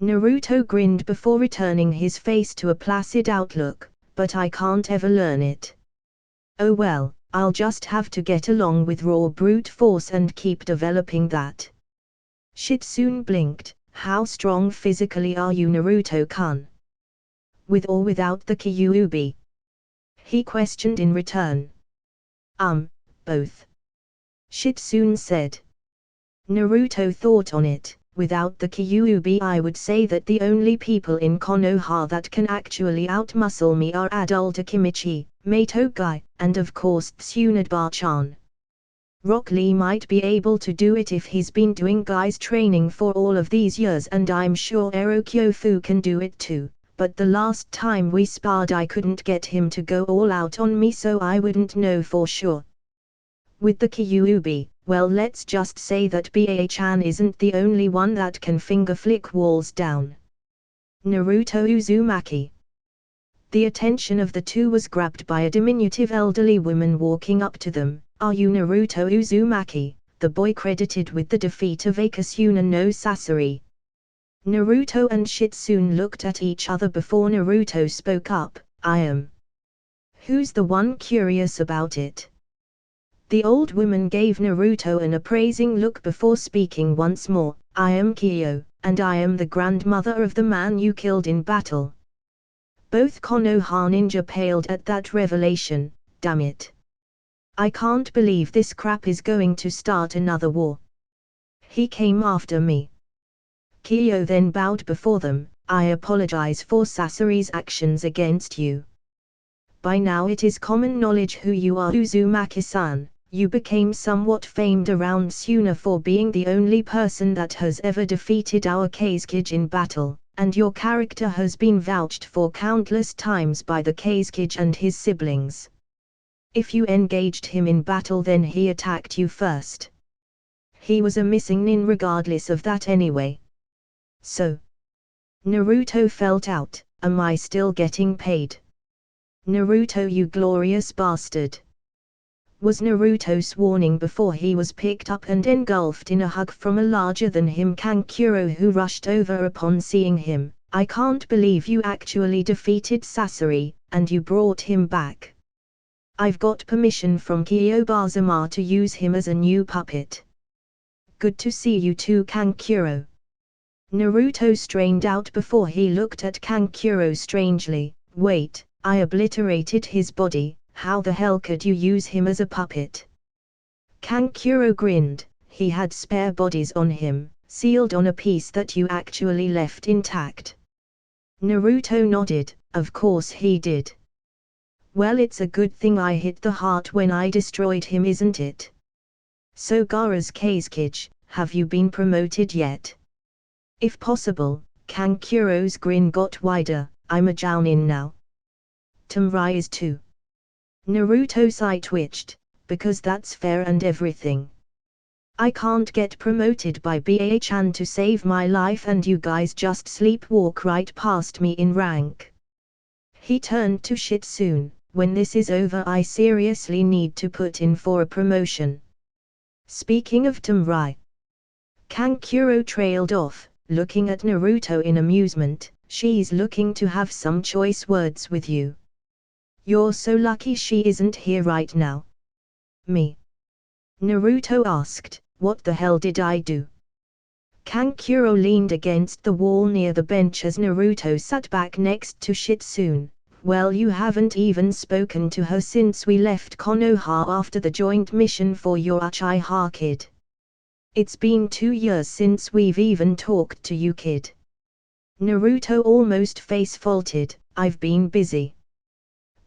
Naruto grinned before returning his face to a placid outlook. But I can't ever learn it. Oh well, I'll just have to get along with raw brute force and keep developing that. Shitsune blinked. How strong physically are you, Naruto-kun? With or without the Kyuubi? He questioned in return. Both. Shitsune said. Naruto thought on it. Without the Kyuubi, I would say that the only people in Konoha that can actually outmuscle me are Adult Akimichi, Mato-gai, and of course Tsunade-chan. Rock Lee might be able to do it if he's been doing guys training for all of these years, and I'm sure Ero Kyofu can do it too, but the last time we sparred I couldn't get him to go all out on me, so I wouldn't know for sure. With the Kyuubi, well, let's just say that Ba-chan isn't the only one that can finger flick walls down. Naruto Uzumaki. The attention of the two was grabbed by a diminutive elderly woman walking up to them. Are you Naruto Uzumaki, the boy credited with the defeat of Akasuna no Sasori? Naruto and Shitsune looked at each other before Naruto spoke up. I am. Who's the one curious about it? The old woman gave Naruto an appraising look before speaking once more. I am Kyo, and I am the grandmother of the man you killed in battle. Both Konoha ninja paled at that revelation. Damn it. I can't believe this crap is going to start another war. He came after me. Kyo then bowed before them. I apologize for Sasori's actions against you. By now it is common knowledge who you are, Uzumaki-san. You became somewhat famed around Suna for being the only person that has ever defeated our Kazekage in battle, and your character has been vouched for countless times by the Kazekage and his siblings. If you engaged him in battle, then he attacked you first. He was a missing nin regardless of that anyway. So. Naruto felt out. Am I still getting paid? Naruto, you glorious bastard. Was Naruto's warning before he was picked up and engulfed in a hug from a larger-than-him Kankuro who rushed over upon seeing him. I can't believe you actually defeated Sasori, and you brought him back. I've got permission from Kiyobazama to use him as a new puppet. Good to see you too, Kankuro. Naruto strained out before he looked at Kankuro strangely. Wait, I obliterated his body. How the hell could you use him as a puppet? Kankuro grinned. He had spare bodies on him, sealed on a piece that you actually left intact. Naruto nodded. Of course he did. Well, it's a good thing I hit the heart when I destroyed him, isn't it? So Gaara's Kazekage, have you been promoted yet? If possible. Kankuro's grin got wider. I'm a Jounin now. Tamrai is too. Naruto's eye twitched, because that's fair and everything. I can't get promoted by Ba-chan to save my life, and you guys just sleepwalk right past me in rank. He turned to Shitsune. When this is over, I seriously need to put in for a promotion. Speaking of Tamrai. Kankuro trailed off, looking at Naruto in amusement. She's looking to have some choice words with you. You're so lucky she isn't here right now. Me? Naruto asked. What the hell did I do? Kankuro leaned against the wall near the bench as Naruto sat back next to Shitsune. Well, you haven't even spoken to her since we left Konoha after the joint mission for your Uchiha kid. It's been 2 years since we've even talked to you, kid. Naruto almost face-faulted. I've been busy.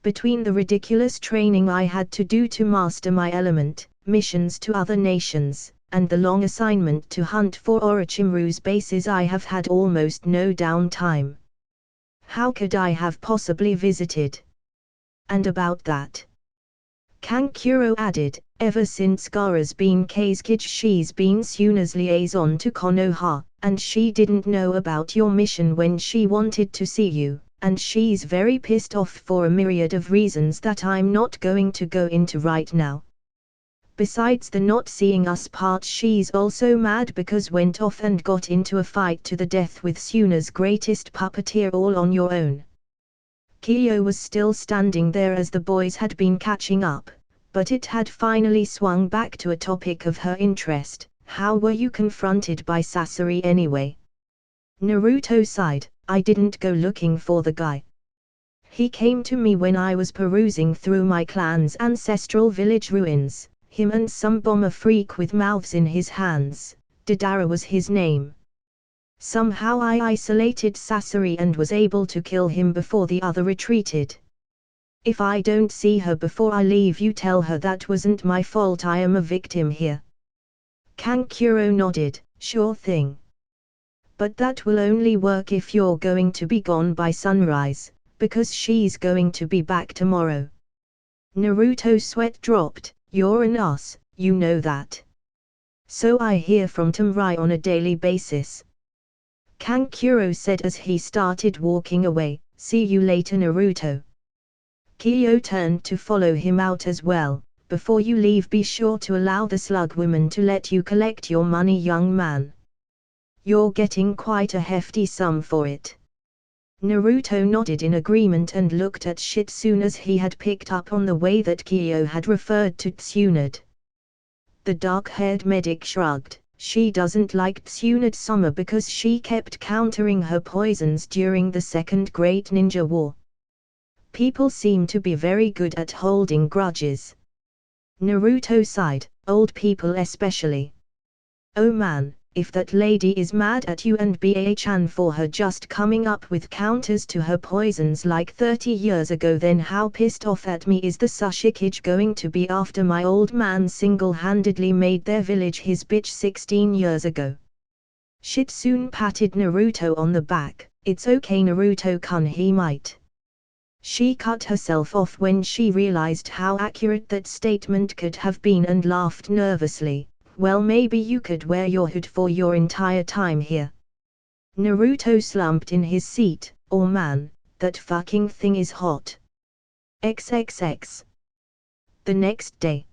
Between the ridiculous training I had to do to master my element, missions to other nations, and the long assignment to hunt for Orochimaru's bases, I have had almost no downtime. How could I have possibly visited? And about that, Kankuro added, ever since Gaara's been Kazekage, she's been Suna's liaison to Konoha, and she didn't know about your mission when she wanted to see you. And she's very pissed off for a myriad of reasons that I'm not going to go into right now. Besides the not seeing us part, she's also mad because went off and got into a fight to the death with Suna's greatest puppeteer all on your own. Kyo was still standing there as the boys had been catching up, but it had finally swung back to a topic of her interest. How were you confronted by Sasori anyway? Naruto sighed. I didn't go looking for the guy. He came to me when I was perusing through my clan's ancestral village ruins. Him and some bomber freak with mouths in his hands. Deidara was his name. Somehow I isolated Sasori and was able to kill him before the other retreated. If I don't see her before I leave, you tell her that wasn't my fault. I am a victim here. Kankuro nodded. Sure thing. But that will only work if you're going to be gone by sunrise, because she's going to be back tomorrow. Naruto's sweat dropped. You're an ass, you know that. So I hear from Tamrai on a daily basis. Kankuro said as he started walking away. See you later, Naruto. Kyo turned to follow him out as well. Before you leave, be sure to allow the slug woman to let you collect your money, young man. You're getting quite a hefty sum for it. Naruto nodded in agreement and looked at Shitsune as he had picked up on the way that Kyo had referred to Tsunade. The dark-haired medic shrugged. She doesn't like Tsunade-sama because she kept countering her poisons during the Second Great Ninja War. People seem to be very good at holding grudges. Naruto sighed, old people especially. Oh man, if that lady is mad at you and Ba-chan for her just coming up with counters to her poisons like 30 years ago, then how pissed off at me is the Sushikage going to be after my old man single-handedly made their village his bitch 16 years ago. Shitsune patted Naruto on the back. It's okay, Naruto-kun, he might. She cut herself off when she realized how accurate that statement could have been and laughed nervously. Well, maybe you could wear your hood for your entire time here. Naruto slumped in his seat. Oh man, that fucking thing is hot. XXX. The next day,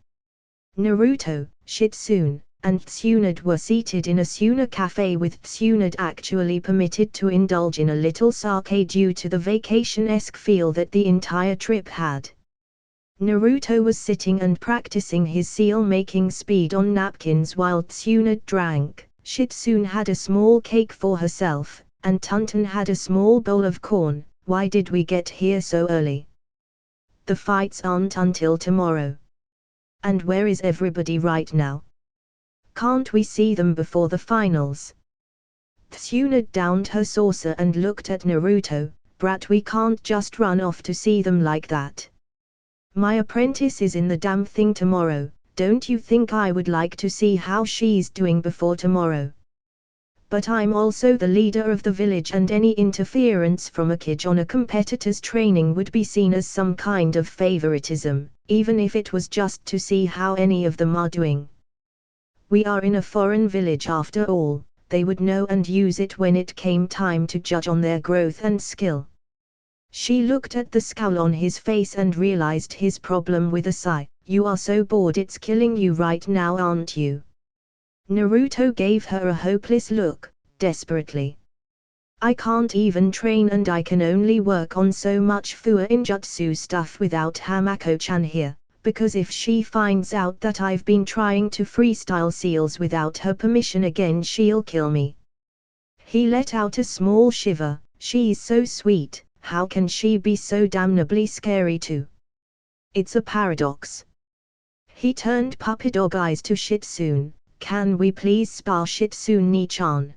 Naruto, Shitsune, and Tsunade were seated in a Suna cafe, with Tsunade actually permitted to indulge in a little sake due to the vacation-esque feel that the entire trip had. Naruto was sitting and practicing his seal-making speed on napkins while Tsunade drank. Shitsune had a small cake for herself, and Tunton had a small bowl of corn. Why did we get here so early? The fights aren't until tomorrow. And where is everybody right now? Can't we see them before the finals? Tsunade downed her saucer and looked at Naruto. Brat, we can't just run off to see them like that. My apprentice is in the damn thing tomorrow. Don't you think I would like to see how she's doing before tomorrow? But I'm also the leader of the village, and any interference from a kid on a competitor's training would be seen as some kind of favoritism, even if it was just to see how any of them are doing. We are in a foreign village after all. They would know and use it when it came time to judge on their growth and skill. She looked at the scowl on his face and realized his problem with a sigh. You are so bored it's killing you right now, aren't you? Naruto gave her a hopeless look, desperately. I can't even train, and I can only work on so much Fuinjutsu stuff without Hamako-chan here, because if she finds out that I've been trying to freestyle seals without her permission again, she'll kill me. He let out a small shiver. She's so sweet. How can she be so damnably scary too? It's a paradox. He turned puppy dog eyes to Shitsune. Can we please spar, Shitsune-ni-chan?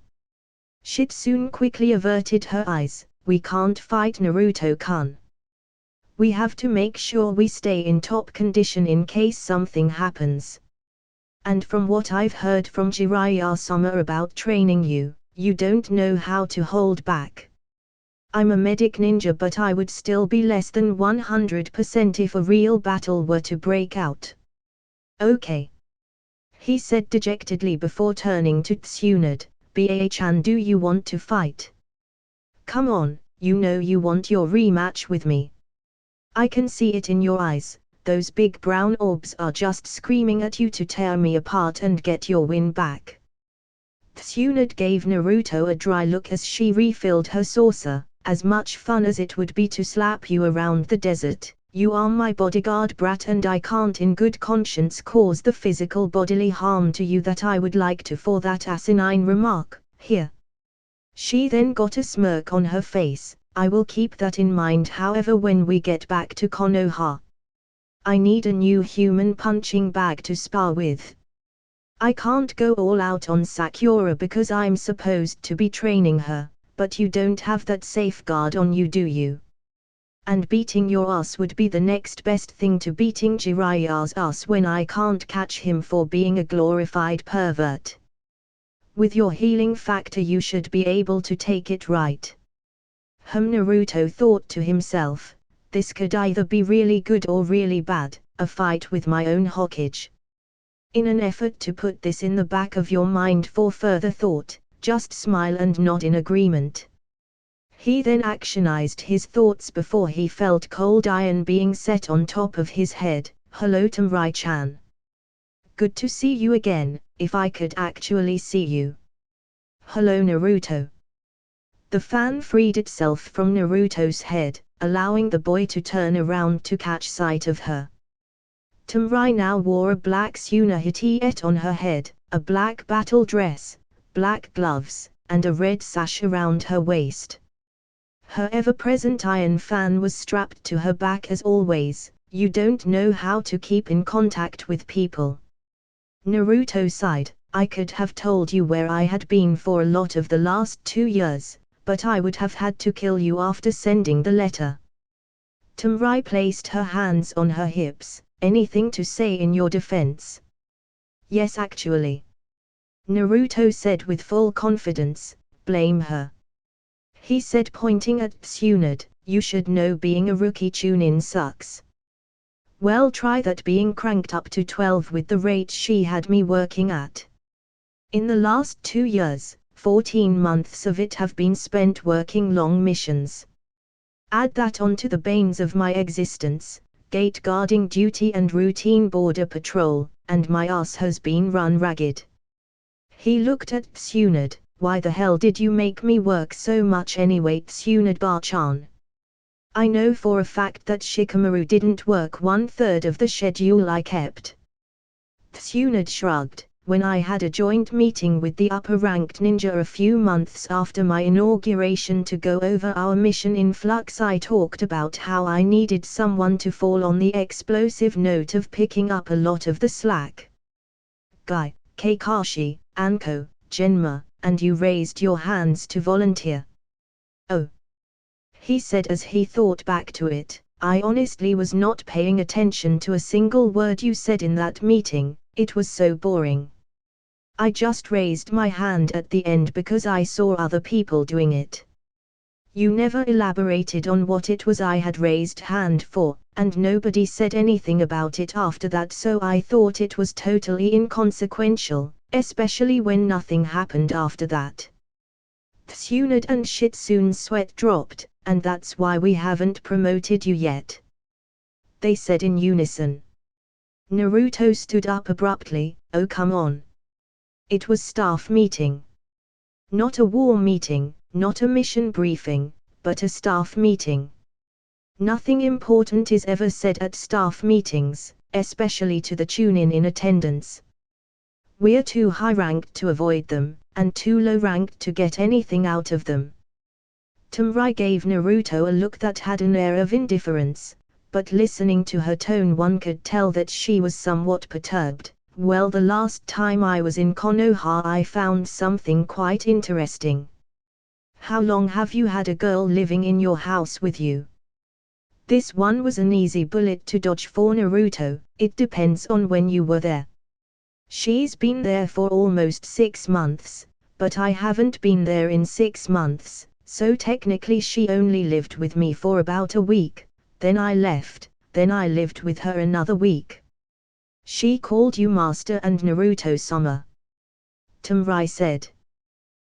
Shitsune quickly averted her eyes. We can't fight, Naruto-kun. We have to make sure we stay in top condition in case something happens. And from what I've heard from Jiraiya-sama about training you, you don't know how to hold back. I'm a medic ninja, but I would still be less than 100% if a real battle were to break out. Okay, he said dejectedly before turning to Tsunade. Ba-chan, do you want to fight? Come on, you know you want your rematch with me. I can see it in your eyes. Those big brown orbs are just screaming at you to tear me apart and get your win back. Tsunade gave Naruto a dry look as she refilled her saucer. As much fun as it would be to slap you around the desert, you are my bodyguard, brat, and I can't in good conscience cause the physical bodily harm to you that I would like to for that asinine remark. Here. She then got a smirk on her face. I will keep that in mind, however, when we get back to Konoha. I need a new human punching bag to spar with. I can't go all out on Sakura because I'm supposed to be training her. But you don't have that safeguard on you, do you? And beating your ass would be the next best thing to beating Jiraiya's ass when I can't catch him for being a glorified pervert. With your healing factor you should be able to take it right. Naruto thought to himself, this could either be really good or really bad, a fight with my own Hokage. In an effort to put this in the back of your mind for further thought, just smile and nod in agreement. He then actionized his thoughts before he felt cold iron being set on top of his head. Hello Tamrai-chan. Good to see you again, if I could actually see you. Hello Naruto. The fan freed itself from Naruto's head, allowing the boy to turn around to catch sight of her. Tamrai now wore a black tsunahitiet on her head, a black battle dress, black gloves, and a red sash around her waist. Her ever-present iron fan was strapped to her back as always. You don't know how to keep in contact with people. Naruto sighed, I could have told you where I had been for a lot of the last 2 years, but I would have had to kill you after sending the letter. Tamrai placed her hands on her hips, anything to say in your defense? Yes actually. Naruto said with full confidence, blame her. He said pointing at Tsunade, you should know being a rookie Chunin sucks. Well try that being cranked up to 12 with the rate she had me working at. In the last 2 years, 14 months of it have been spent working long missions. Add that onto the banes of my existence, gate guarding duty and routine border patrol, and my ass has been run ragged. He looked at Tsunade, why the hell did you make me work so much anyway Tsunade-bar-chan? I know for a fact that Shikamaru didn't work 1/3 of the schedule I kept. Tsunade shrugged, when I had a joint meeting with the upper-ranked ninja a few months after my inauguration to go over our mission in Flux. I talked about how I needed someone to fall on the explosive note of picking up a lot of the slack. Guy, Kakashi, Anko, Genma, and you raised your hands to volunteer. Oh. He said as he thought back to it, I honestly was not paying attention to a single word you said in that meeting, it was so boring. I just raised my hand at the end because I saw other people doing it. You never elaborated on what it was I had raised hand for, and nobody said anything about it after that, so I thought it was totally inconsequential, especially when nothing happened after that. Tsunade and Shitsune's sweat dropped, and that's why we haven't promoted you yet. They said in unison. Naruto stood up abruptly, oh come on. It was staff meeting. Not a war meeting, not a mission briefing, but a staff meeting. Nothing important is ever said at staff meetings, especially to the Chunin in attendance. We're too high-ranked to avoid them, and too low-ranked to get anything out of them. Tamrai gave Naruto a look that had an air of indifference, but listening to her tone one could tell that she was somewhat perturbed. Well, the last time I was in Konoha I found something quite interesting. How long have you had a girl living in your house with you? This one was an easy bullet to dodge for Naruto, it depends on when you were there. She's been there for almost 6 months, but I haven't been there in 6 months, so technically she only lived with me for about a week, then I left, then I lived with her another week. She called you Master and Naruto-sama. Tamrai said.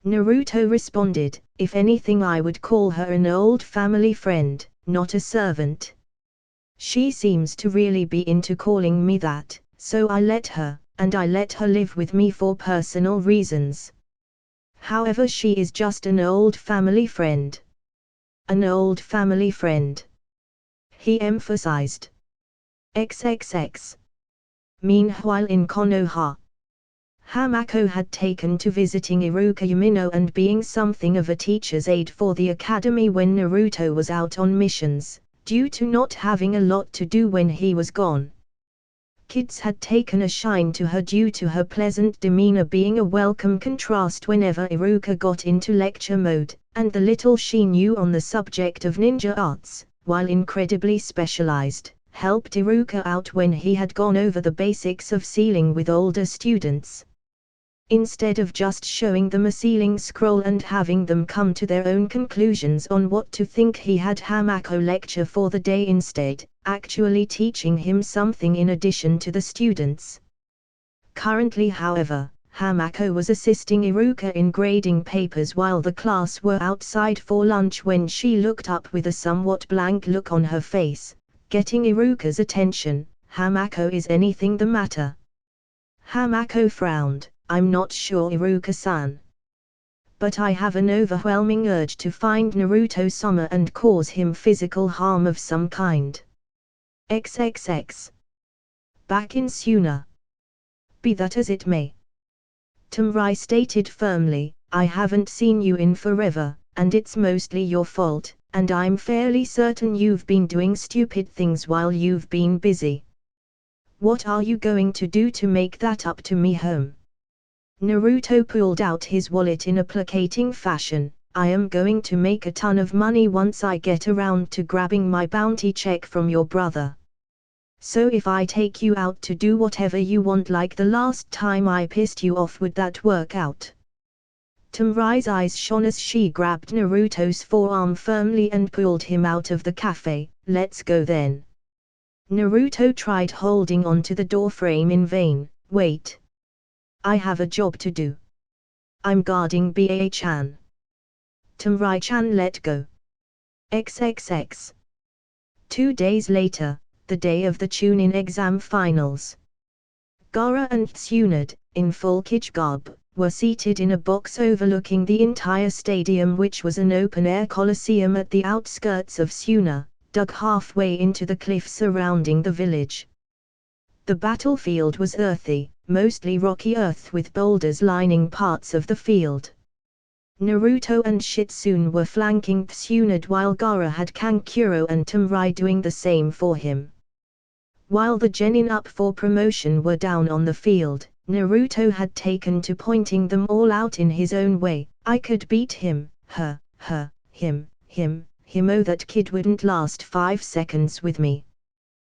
Naruto responded, if anything I would call her an old family friend, not a servant. She seems to really be into calling me that, so I let her, and I let her live with me for personal reasons. However, she is just an old family friend. An old family friend. He emphasized. XXX. Meanwhile in Konoha, Hamako had taken to visiting Iruka Yamino and being something of a teacher's aide for the academy when Naruto was out on missions, due to not having a lot to do when he was gone. Kids had taken a shine to her due to her pleasant demeanor being a welcome contrast whenever Iruka got into lecture mode, and the little she knew on the subject of ninja arts, while incredibly specialized, helped Iruka out when he had gone over the basics of sealing with older students. Instead of just showing them a ceiling scroll and having them come to their own conclusions on what to think, he had Hamako lecture for the day instead, actually teaching him something in addition to the students. Currently, however, Hamako was assisting Iruka in grading papers while the class were outside for lunch when she looked up with a somewhat blank look on her face, getting Iruka's attention. "Hamako, is anything the matter?" Hamako frowned. "I'm not sure, Iruka-san. But I have an overwhelming urge to find Naruto-sama and cause him physical harm of some kind. XXX. Back in Suna. Be that as it may," Tamrai stated firmly, "I haven't seen you in forever, and it's mostly your fault, and I'm fairly certain you've been doing stupid things while you've been busy. What are you going to do to make that up to me, home?" Naruto pulled out his wallet in a placating fashion. "I am going to make a ton of money once I get around to grabbing my bounty check from your brother. So if I take you out to do whatever you want like the last time I pissed you off, would that work out?" Tamrai's eyes shone as she grabbed Naruto's forearm firmly and pulled him out of the cafe. "Let's go then." Naruto tried holding on to the doorframe in vain. "Wait. I have a job to do. I'm guarding Ba-chan." Tamrai-chan let go. XXX. 2 days later, the day of the Chunin exam finals. Gaara and Tsunade, in full kage garb, were seated in a box overlooking the entire stadium, which was an open-air coliseum at the outskirts of Suna, dug halfway into the cliff surrounding the village. The battlefield was earthy, mostly rocky earth with boulders lining parts of the field. Naruto and Shitsune were flanking Tsunade while Gaara had Kankuro and Tamrai doing the same for him. While the genin up for promotion were down on the field, Naruto had taken to pointing them all out in his own way. "I could beat him, her, him, oh that kid wouldn't last 5 seconds with me."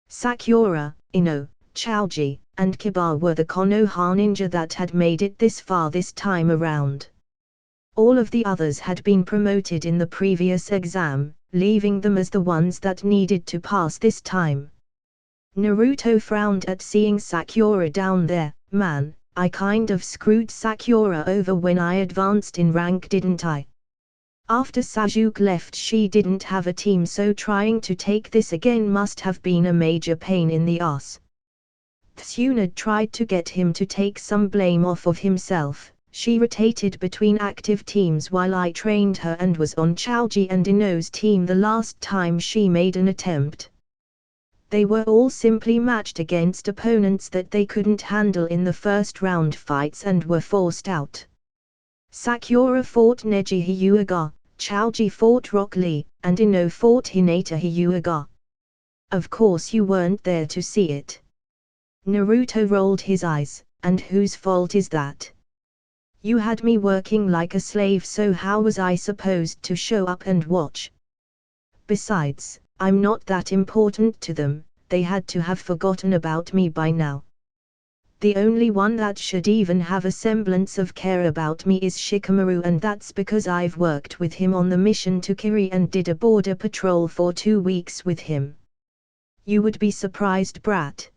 Sakura, Ino, Choji, and Kiba were the Konoha ninja that had made it this far this time around. All of the others had been promoted in the previous exam, leaving them as the ones that needed to pass this time. Naruto frowned at seeing Sakura down there. "Man, I kind of screwed Sakura over when I advanced in rank, didn't I? After Sasuke left, she didn't have a team, so trying to take this again must have been a major pain in the ass." Tsunade tried to get him to take some blame off of himself. "She rotated between active teams while I trained her and was on Choji and Ino's team the last time she made an attempt. They were all simply matched against opponents that they couldn't handle in the first round fights and were forced out. Sakura fought Neji Hyuga, Choji fought Rock Lee, and Ino fought Hinata Hyuga. Of course you weren't there to see it." Naruto rolled his eyes. "And whose fault is that? You had me working like a slave, so how was I supposed to show up and watch? Besides, I'm not that important to them, they had to have forgotten about me by now. The only one that should even have a semblance of care about me is Shikamaru, and that's because I've worked with him on the mission to Kiri and did a border patrol for 2 weeks with him. You would be surprised, brat."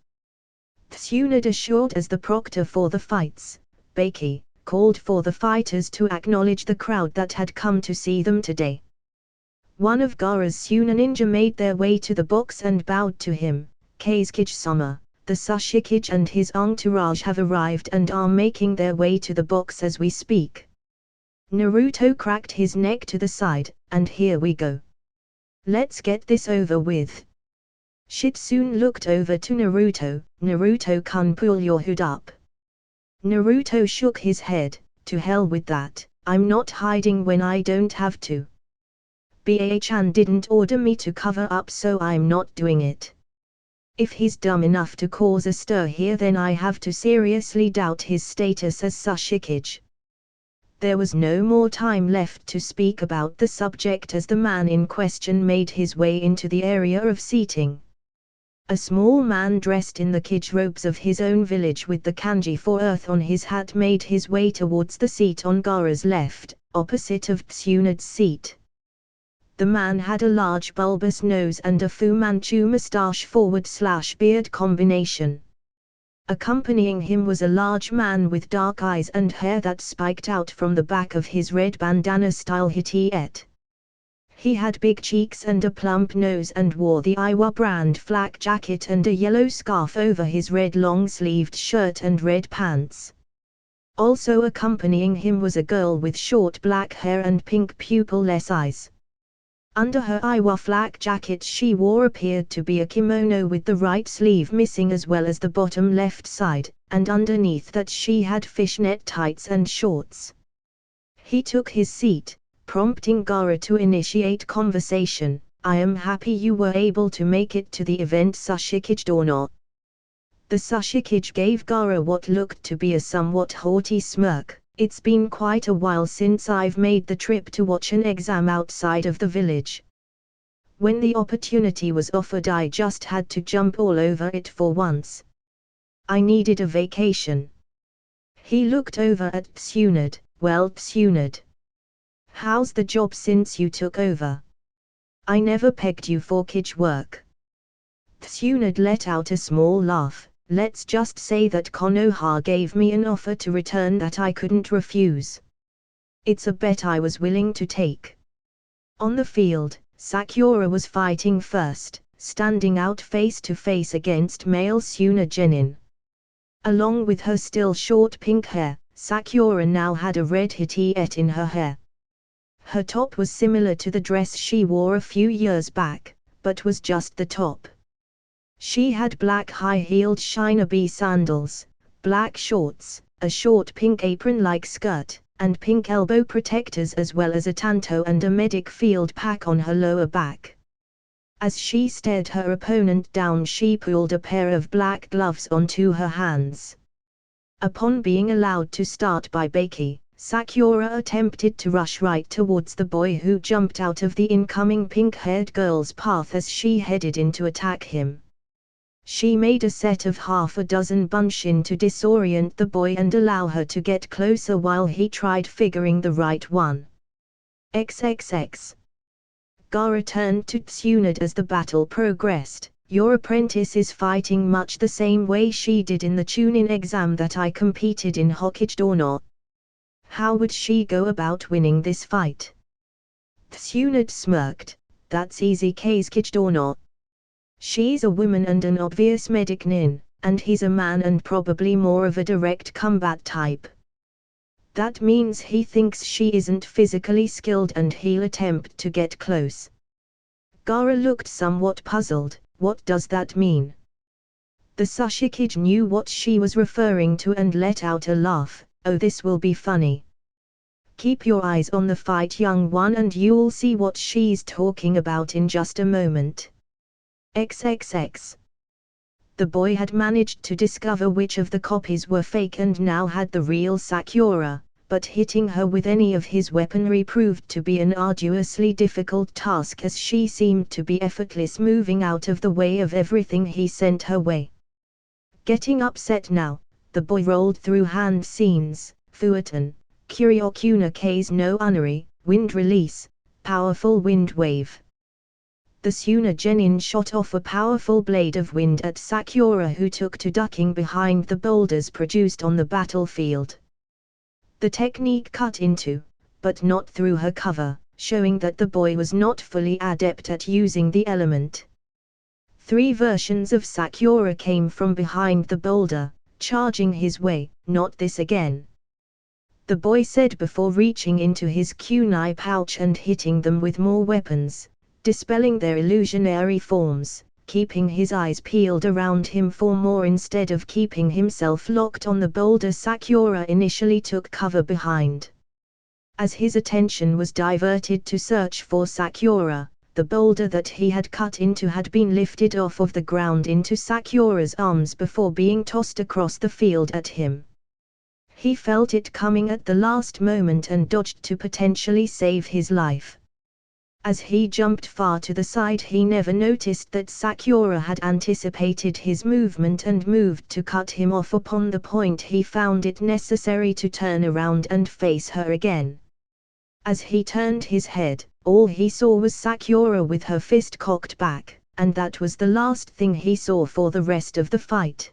Tsunade assured as the proctor for the fights, Baki, called for the fighters to acknowledge the crowd that had come to see them today. One of Gaara's Suna ninja made their way to the box and bowed to him. "Kazekage-sama, the Sasuke and his entourage have arrived and are making their way to the box as we speak." Naruto cracked his neck to the side. "And here we go. Let's get this over with." Shitsune looked over to Naruto. "Naruto-kun, pull your hood up." Naruto shook his head. "To hell with that, I'm not hiding when I don't have to. Ba-chan didn't order me to cover up, so I'm not doing it. If he's dumb enough to cause a stir here, then I have to seriously doubt his status as Sasuke." There was no more time left to speak about the subject as the man in question made his way into the area of seating. A small man dressed in the kij robes of his own village with the kanji for earth on his hat made his way towards the seat on Gaara's left, opposite of Tsunad's seat. The man had a large bulbous nose and a Fu Manchu mustache forward/beard combination. Accompanying him was a large man with dark eyes and hair that spiked out from the back of his red bandana-style hittiette. He had big cheeks and a plump nose and wore the Iwa brand flak jacket and a yellow scarf over his red long-sleeved shirt and red pants. Also accompanying him was a girl with short black hair and pink pupil-less eyes. Under her Iwa flak jacket she wore appeared to be a kimono with the right sleeve missing as well as the bottom left side, and underneath that she had fishnet tights and shorts. He took his seat, prompting Gaara to initiate conversation. "I am happy you were able to make it to the event Sushikage or not." The Sushikage gave Gaara what looked to be a somewhat haughty smirk. "It's been quite a while since I've made the trip to watch an exam outside of the village. When the opportunity was offered I just had to jump all over it for once. I needed a vacation." He looked over at Tsunade. "Well Tsunade, how's the job since you took over? I never pegged you for kij work." Tsunade let out a small laugh. "Let's just say that Konoha gave me an offer to return that I couldn't refuse. It's a bet I was willing to take." On the field, Sakura was fighting first, standing out face to face against male Suna Genin. Along with her still short pink hair, Sakura now had a red hittiette in her hair. Her top was similar to the dress she wore a few years back, but was just the top. She had black high-heeled shinobi sandals, black shorts, a short pink apron-like skirt, and pink elbow protectors as well as a tanto and a medic field pack on her lower back. As she stared her opponent down she pulled a pair of black gloves onto her hands. Upon being allowed to start by Baki, Sakura attempted to rush right towards the boy who jumped out of the incoming pink-haired girl's path as she headed in to attack him. She made a set of half a dozen bunshin to disorient the boy and allow her to get closer while he tried figuring the right one. XXX. Gaara turned to Tsunade as the battle progressed. "Your apprentice is fighting much the same way she did in the Chunin exam that I competed in Hokage or not. How would she go about winning this fight?" Tsunade smirked. "That's easy case Kage or not. She's a woman and an obvious medic nin, and he's a man and probably more of a direct combat type. That means he thinks she isn't physically skilled and he'll attempt to get close." Gaara looked somewhat puzzled. "What does that mean?" The Sushikage knew what she was referring to and let out a laugh. "Oh, this will be funny. Keep your eyes on the fight, young one, and you'll see what she's talking about in just a moment." XXX. The boy had managed to discover which of the copies were fake and now had the real Sakura, but hitting her with any of his weaponry proved to be an arduously difficult task as she seemed to be effortless moving out of the way of everything he sent her way. Getting upset now, the boy rolled through hand scenes, Fuatan, Kuryokuna K's no Unari, wind release, powerful wind wave. The Suna Genin shot off a powerful blade of wind at Sakura who took to ducking behind the boulders produced on the battlefield. The technique cut into, but not through her cover, showing that the boy was not fully adept at using the element. 3 versions of Sakura came from behind the boulder, charging his way. "Not this again," the boy said before reaching into his kunai pouch and hitting them with more weapons, dispelling their illusionary forms, keeping his eyes peeled around him for more instead of keeping himself locked on the boulder Sakura initially took cover behind. As his attention was diverted to search for Sakura, the boulder that he had cut into had been lifted off of the ground into Sakura's arms before being tossed across the field at him. He felt it coming at the last moment and dodged to potentially save his life. As he jumped far to the side, he never noticed that Sakura had anticipated his movement and moved to cut him off upon the point he found it necessary to turn around and face her again. As he turned his head, all he saw was Sakura with her fist cocked back, and that was the last thing he saw for the rest of the fight.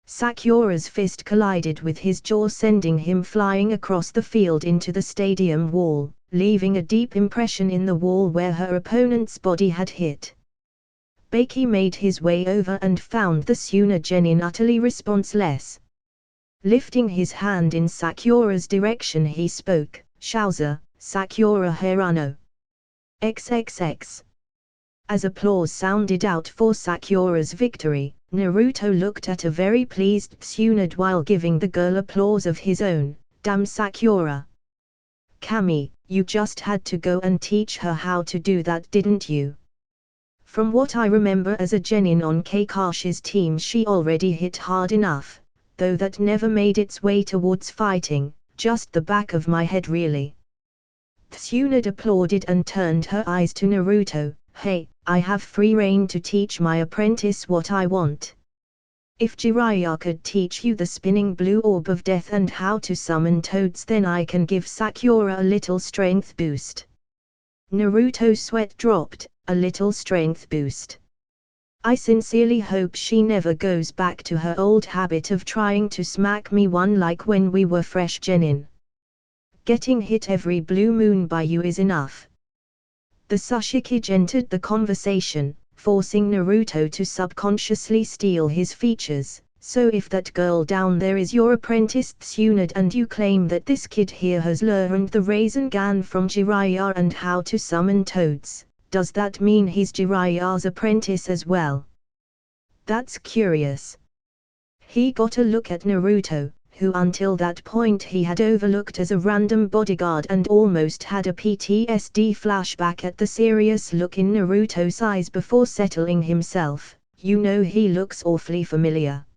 Sakura's fist collided with his jaw, sending him flying across the field into the stadium wall, leaving a deep impression in the wall where her opponent's body had hit. Beiki made his way over and found the Suna Genin utterly responseless. Lifting his hand in Sakura's direction, he spoke, "Shouza, Sakura Hirano. XXX." As applause sounded out for Sakura's victory, Naruto looked at a very pleased Tsunade while giving the girl applause of his own. "Damn Sakura. Kami, you just had to go and teach her how to do that, didn't you? From what I remember as a genin on Kakashi's team, she already hit hard enough, though that never made its way towards fighting, just the back of my head really." Tsunade applauded and turned her eyes to Naruto. "Hey, I have free rein to teach my apprentice what I want. If Jiraiya could teach you the spinning blue orb of death and how to summon toads, then I can give Sakura a little strength boost." Naruto's sweat dropped. A little strength boost. "I sincerely hope she never goes back to her old habit of trying to smack me one like when we were fresh genin. Getting hit every blue moon by you is enough." The Sashikage entered the conversation, forcing Naruto to subconsciously steal his features. "So if that girl down there is your apprentice Tsunade and you claim that this kid here has learned the Rasengan from Jiraiya and how to summon toads, does that mean he's Jiraiya's apprentice as well? That's curious." He got a look at Naruto, who until that point he had overlooked as a random bodyguard, and almost had a PTSD flashback at the serious look in Naruto's eyes before settling himself. "You know, he looks awfully familiar.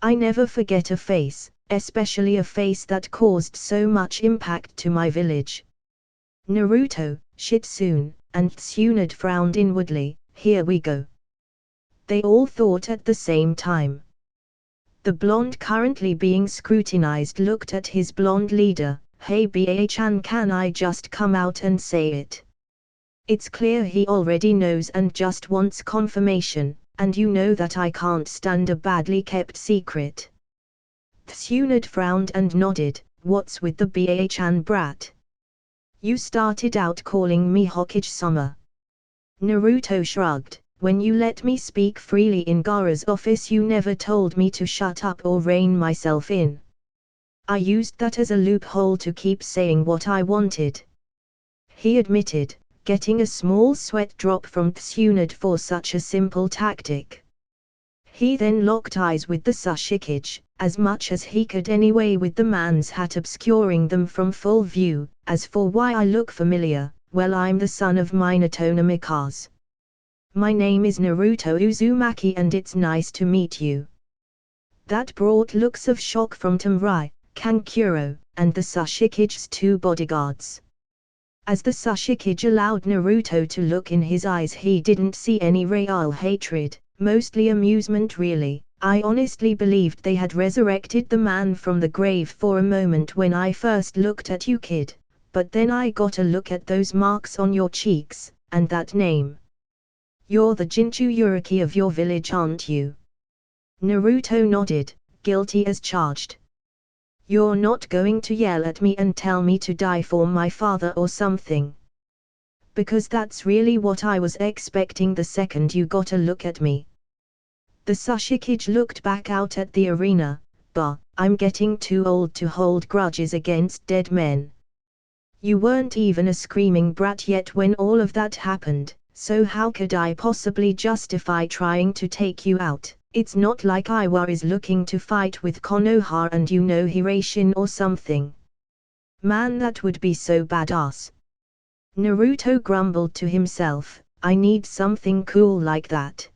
I never forget a face, especially a face that caused so much impact to my village." Naruto, Shitsune, and Tsunade frowned inwardly. "Here we go." They all thought at the same time. The blonde currently being scrutinized looked at his blonde leader. "Hey Ba-chan, can I just come out and say it? It's clear he already knows and just wants confirmation, and you know that I can't stand a badly kept secret." Tsunade frowned and nodded. "What's with the Ba-chan brat? You started out calling me Hokage-sama." Naruto shrugged. "When you let me speak freely in Gaara's office, you never told me to shut up or rein myself in. I used that as a loophole to keep saying what I wanted," he admitted, getting a small sweat drop from Tsunade for such a simple tactic. He then locked eyes with the Sashikage, as much as he could anyway, with the man's hat obscuring them from full view. "As for why I look familiar, well, I'm the son of Minato Namikaze. My name is Naruto Uzumaki and it's nice to meet you." That brought looks of shock from Tamrai, Kankuro, and the Sashikage's two bodyguards. As the Sashikage allowed Naruto to look in his eyes, he didn't see any real hatred, mostly amusement really. "I honestly believed they had resurrected the man from the grave for a moment when I first looked at you, kid, but then I got a look at those marks on your cheeks, and that name. You're the Jinchuriki of your village, aren't you?" Naruto nodded, guilty as charged. "You're not going to yell at me and tell me to die for my father or something? Because that's really what I was expecting the second you got a look at me." The Sashikage looked back out at the arena. "Bah, I'm getting too old to hold grudges against dead men. You weren't even a screaming brat yet when all of that happened, so how could I possibly justify trying to take you out? It's not like I was looking to fight with Konoha and you know Hirashin or something. Man, that would be so badass." Naruto grumbled to himself, "I need something cool like that.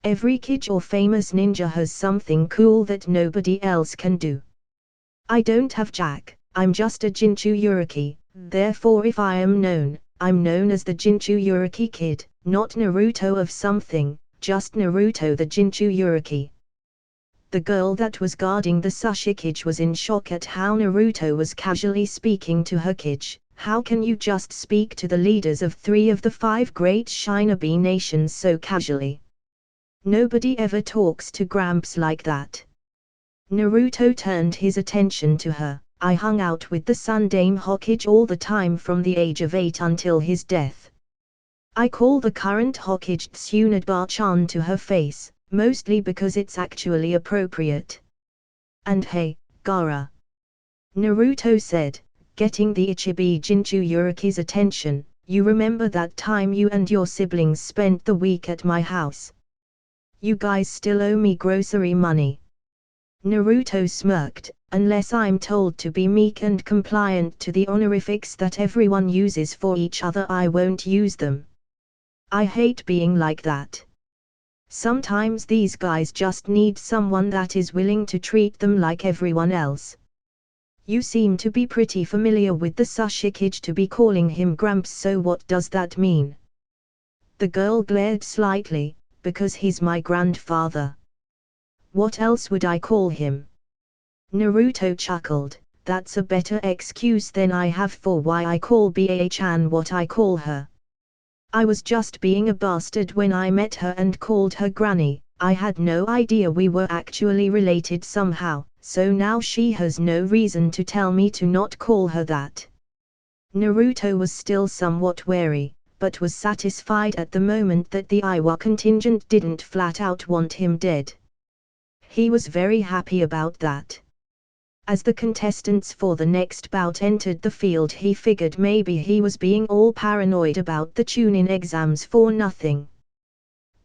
Every kid or famous ninja has something cool that nobody else can do. I don't have jack, I'm just a Jinchuriki, therefore if I am known, I'm known as the Jinchuriki kid, not Naruto of something, just Naruto the Jinchuriki. The girl that was guarding the Sushikage was in shock at how Naruto was casually speaking to her kage. How can you just speak to the leaders of 3 of the 5 great shinobi nations so casually? Nobody ever talks to Gramps like that. Naruto turned his attention to her. I hung out with the Sundame Hokage all the time from the age of 8 until his death. I call the current Hokage Tsunade-chan to her face, mostly because it's actually appropriate. And hey, Gaara. Naruto said, getting the Ichibi Jinchuriki's attention, you remember that time you and your siblings spent the week at my house? You guys still owe me grocery money. Naruto smirked, unless I'm told to be meek and compliant to the honorifics that everyone uses for each other, I won't use them. I hate being like that. Sometimes these guys just need someone that is willing to treat them like everyone else. You seem to be pretty familiar with the Sushikage to be calling him Gramps, so what does that mean? The girl glared slightly, because he's my grandfather. What else would I call him? Naruto chuckled, that's a better excuse than I have for why I call Baa-chan what I call her. I was just being a bastard when I met her and called her granny. I had no idea we were actually related somehow, so now she has no reason to tell me to not call her that. Naruto was still somewhat wary, but was satisfied at the moment that the Iwa contingent didn't flat out want him dead. He was very happy about that. As the contestants for the next bout entered the field, he figured maybe he was being all paranoid about the Chunin exams for nothing.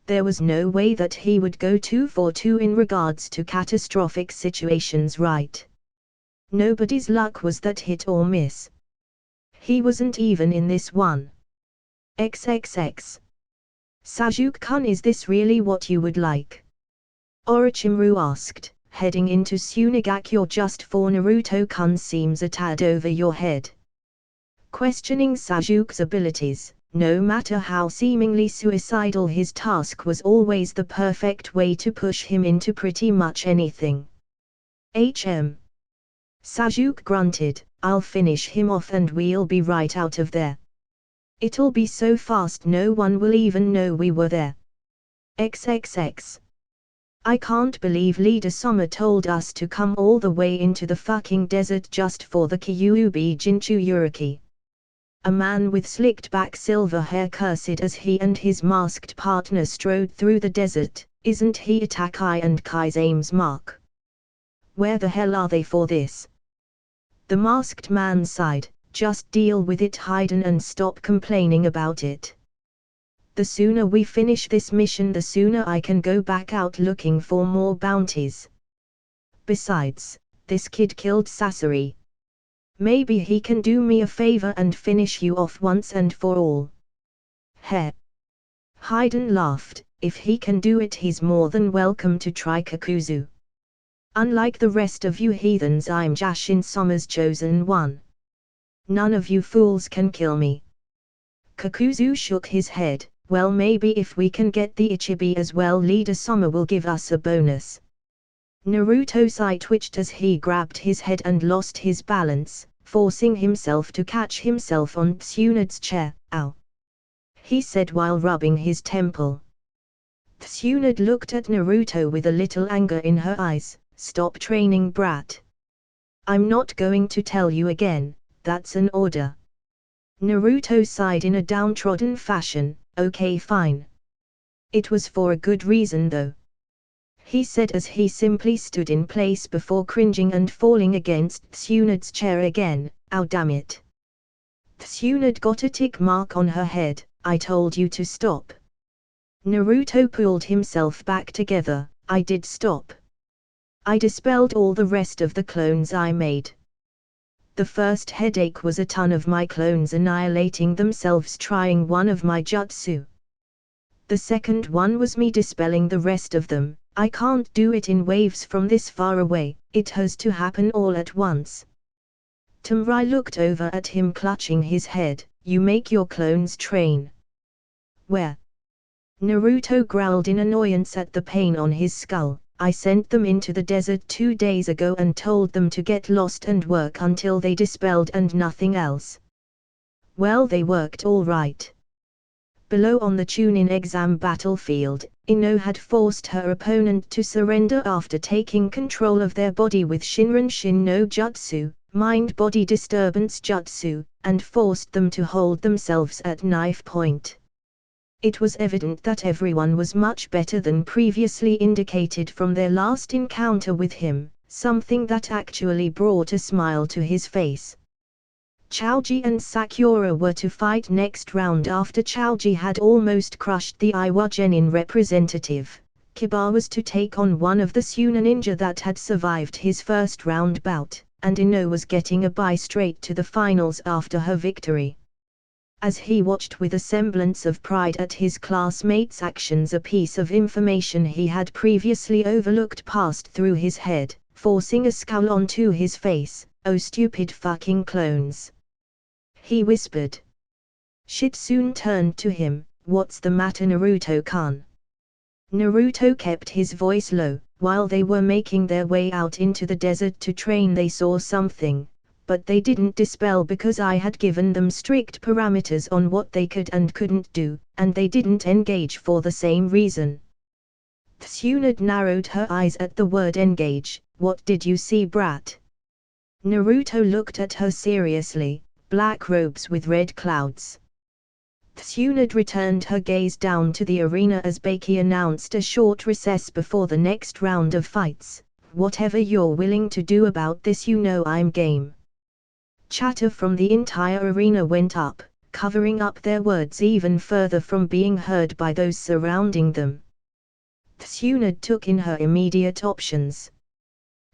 There was no way that he would go 2 for 2 in regards to catastrophic situations, right? Nobody's luck was that hit or miss. He wasn't even in this one. XXX. Sasuke-kun, is this really what you would like? Orochimaru asked, heading into Tsunagakure just for Naruto-kun seems a tad over your head. Questioning Sasuke's abilities, no matter how seemingly suicidal his task, was always the perfect way to push him into pretty much anything. Sasuke grunted, I'll finish him off and we'll be right out of there. It'll be so fast no one will even know we were there. XXX. I can't believe Leader Soma told us to come all the way into the fucking desert just for the Kyuubi Jinchuriki. A man with slicked back silver hair cursed as he and his masked partner strode through the desert. Isn't he Itakai and Kaizame's mark? Where the hell are they for this? The masked man sighed, just deal with it, Hayden, and stop complaining about it. The sooner we finish this mission, the sooner I can go back out looking for more bounties. Besides, this kid killed Sasori. Maybe he can do me a favor and finish you off once and for all. Heh. Hayden laughed, if he can do it he's more than welcome to try Kakuzu. Unlike the rest of you heathens, I'm Jashin Soma's chosen one. None of you fools can kill me. Kakuzu shook his head. Well, maybe if we can get the Ichibi as well, Leader Soma will give us a bonus. Naruto's eye twitched as he grabbed his head and lost his balance, forcing himself to catch himself on Tsunade's chair. Ow! He said while rubbing his temple. Tsunade looked at Naruto with a little anger in her eyes. Stop training, brat. I'm not going to tell you again, that's an order. Naruto sighed in a downtrodden fashion. Okay, fine. It was for a good reason though. He said as he simply stood in place before cringing and falling against Tsunade's chair again. Ow, damn it. Tsunade got a tick mark on her head. I told you to stop. Naruto pulled himself back together. I did stop. I dispelled all the rest of the clones I made. The first headache was a ton of my clones annihilating themselves trying one of my jutsu. The second one was me dispelling the rest of them. I can't do it in waves from this far away, it has to happen all at once. Tamrai looked over at him clutching his head. you make your clones train. Where? Naruto growled in annoyance at the pain on his skull. I sent them into the desert 2 days ago and told them to get lost and work until they dispelled and nothing else. Well, they worked all right. Below on the Chunin exam battlefield, Ino had forced her opponent to surrender after taking control of their body with Shinran Shin no Jutsu, mind-body disturbance jutsu, and forced them to hold themselves at knife point. It was evident that everyone was much better than previously indicated from their last encounter with him, something that actually brought a smile to his face. Chaoji and Sakura were to fight next round after Chaoji had almost crushed the Iwa Genin representative. Kiba was to take on one of the Suna ninja that had survived his first round bout, and Ino was getting a bye straight to the finals after her victory. As he watched with a semblance of pride at his classmates' actions, a piece of information he had previously overlooked passed through his head, forcing a scowl onto his face. "Oh, stupid fucking clones," he whispered. Shitsune turned to him. "What's the matter, Naruto-kun?" Naruto kept his voice low. "While they were making their way out into the desert to train, they saw something, but they didn't dispel because I had given them strict parameters on what they could and couldn't do, and they didn't engage for the same reason." Tsunade narrowed her eyes at the word engage. "What did you see, brat?" Naruto looked at her seriously. "Black robes with red clouds." Tsunade returned her gaze down to the arena as Baki announced a short recess before the next round of fights. "Whatever you're willing to do about this, you know I'm game." Chatter from the entire arena went up, covering up their words even further from being heard by those surrounding them. Tsunade took in her immediate options.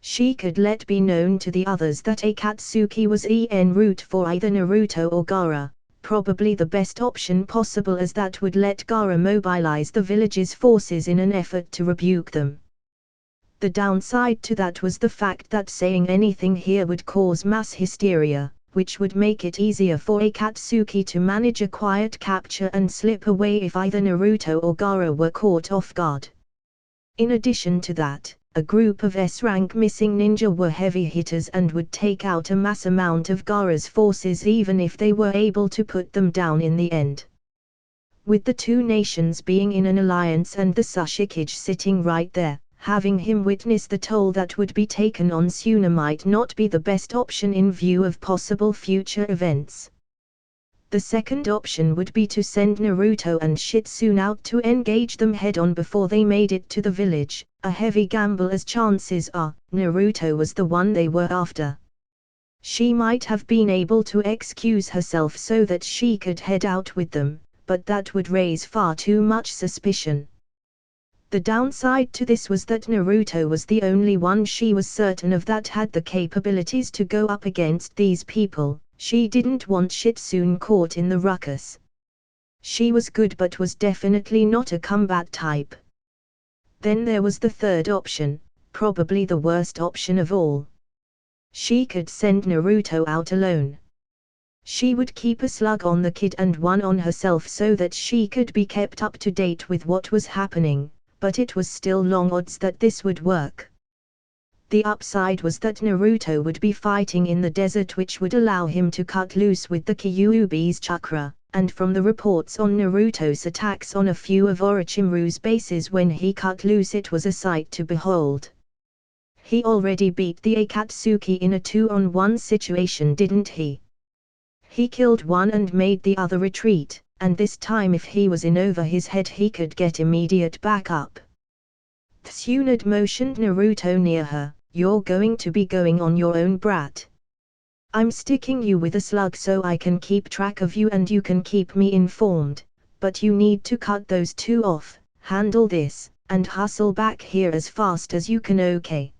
She could let be known to the others that Akatsuki was en route for either Naruto or Gaara, probably the best option possible, as that would let Gaara mobilize the village's forces in an effort to rebuke them. The downside to that was the fact that saying anything here would cause mass hysteria, which would make it easier for Akatsuki to manage a quiet capture and slip away if either Naruto or Gaara were caught off guard. In addition to that, a group of S-rank missing ninja were heavy hitters and would take out a mass amount of Gaara's forces even if they were able to put them down in the end. With the two nations being in an alliance and the Tsushikage sitting right there, having him witness the toll that would be taken on Suna might not be the best option in view of possible future events. The second option would be to send Naruto and Shitsune out to engage them head-on before they made it to the village, a heavy gamble as chances are, Naruto was the one they were after. She might have been able to excuse herself so that she could head out with them, but that would raise far too much suspicion. The downside to this was that Naruto was the only one she was certain of that had the capabilities to go up against these people. She didn't want Shitsune caught in the ruckus. She was good but was definitely not a combat type. Then there was the third option, probably the worst option of all. She could send Naruto out alone. She would keep a slug on the kid and one on herself so that she could be kept up to date with what was happening, but it was still long odds that this would work. The upside was that Naruto would be fighting in the desert, which would allow him to cut loose with the Kyuubi's chakra, and from the reports on Naruto's attacks on a few of Orochimaru's bases when he cut loose, it was a sight to behold. He already beat the Akatsuki in a 2-on-1 situation, didn't he? He killed one and made the other retreat, and this time if he was in over his head he could get immediate backup. Tsunade motioned Naruto near her. "You're going to be going on your own, brat. I'm sticking you with a slug so I can keep track of you and you can keep me informed, but you need to cut those two off, handle this, and hustle back here as fast as you can, okay?"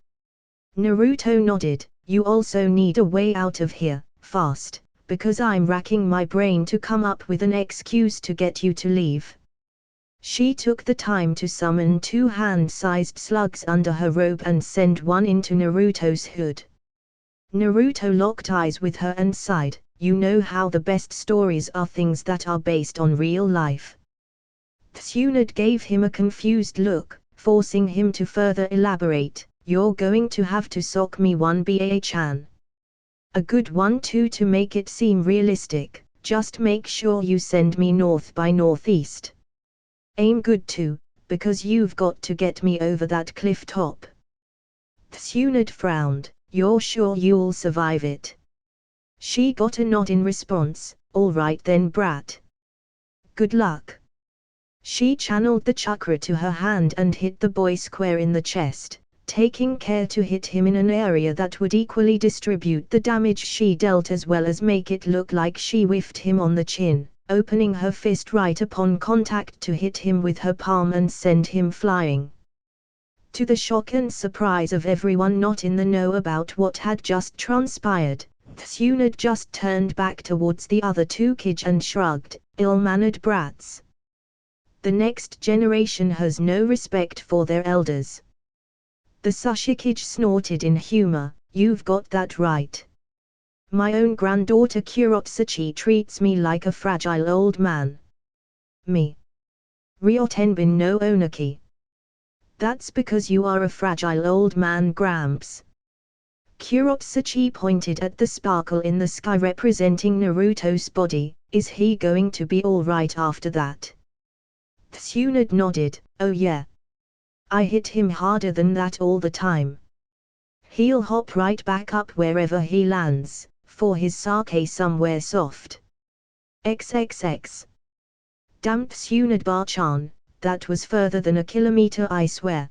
Naruto nodded. "You also need a way out of here, fast, because I'm racking my brain to come up with an excuse to get you to leave." She took the time to summon 2 hand-sized slugs under her robe and send one into Naruto's hood. Naruto locked eyes with her and sighed. you know how the best stories are things that are based on real life. Tsunade gave him a confused look, forcing him to further elaborate. You're going to have to sock me one Ba-chan. A good one too to make it seem realistic, just make sure you send me north by northeast. Aim good too, because you've got to get me over that cliff top. Tsunade frowned, you're sure you'll survive it? She got a nod in response, all right then brat. Good luck. She channeled the chakra to her hand and hit the boy square in the chest, taking care to hit him in an area that would equally distribute the damage she dealt as well as make it look like she whiffed him on the chin, opening her fist right upon contact to hit him with her palm and send him flying. To the shock and surprise of everyone not in the know about what had just transpired, Tsunade just turned back towards the other two kids and shrugged, ill-mannered brats. The next generation has no respect for their elders. The Sushikage snorted in humor, you've got that right. My own granddaughter Kurotsuchi treats me like a fragile old man. Me. Ryotenbin no Onaki. That's because you are a fragile old man, Gramps. Kurotsuchi pointed at the sparkle in the sky representing Naruto's body, is he going to be alright after that? Tsunade nodded, oh yeah. I hit him harder than that all the time. He'll hop right back up wherever he lands, for his sake somewhere soft. XXX. Damn Tsunade Bar-chan, that was further than a kilometer I swear.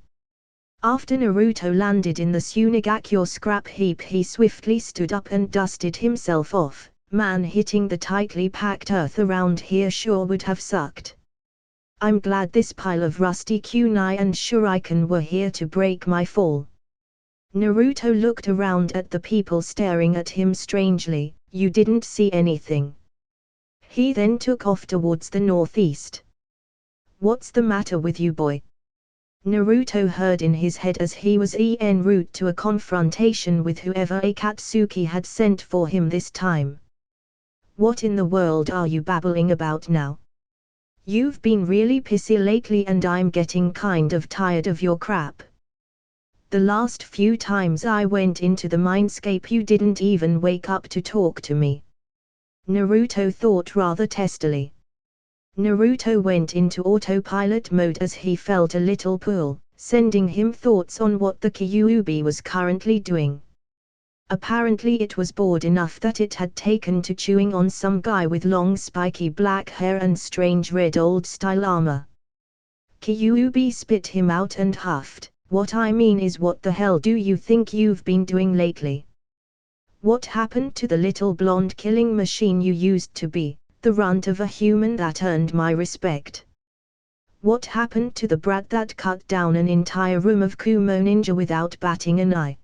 After Naruto landed in the Tsunagakure scrap heap he swiftly stood up and dusted himself off, man hitting the tightly packed earth around here sure would have sucked. I'm glad this pile of rusty kunai and shuriken were here to break my fall. Naruto looked around at the people staring at him strangely, you didn't see anything. He then took off towards the northeast. What's the matter with you boy? Naruto heard in his head as he was en route to a confrontation with whoever Akatsuki had sent for him this time. What in the world are you babbling about now? You've been really pissy lately and I'm getting kind of tired of your crap. The last few times I went into the mindscape you didn't even wake up to talk to me. Naruto thought rather testily. Naruto went into autopilot mode as he felt a little pull, sending him thoughts on what the Kyuubi was currently doing. Apparently it was bored enough that it had taken to chewing on some guy with long spiky black hair and strange red old-style armor. Kyuubi spit him out and huffed, what I mean is what the hell do you think you've been doing lately? What happened to the little blonde killing machine you used to be, the runt of a human that earned my respect? What happened to the brat that cut down an entire room of Kumo ninja without batting an eye?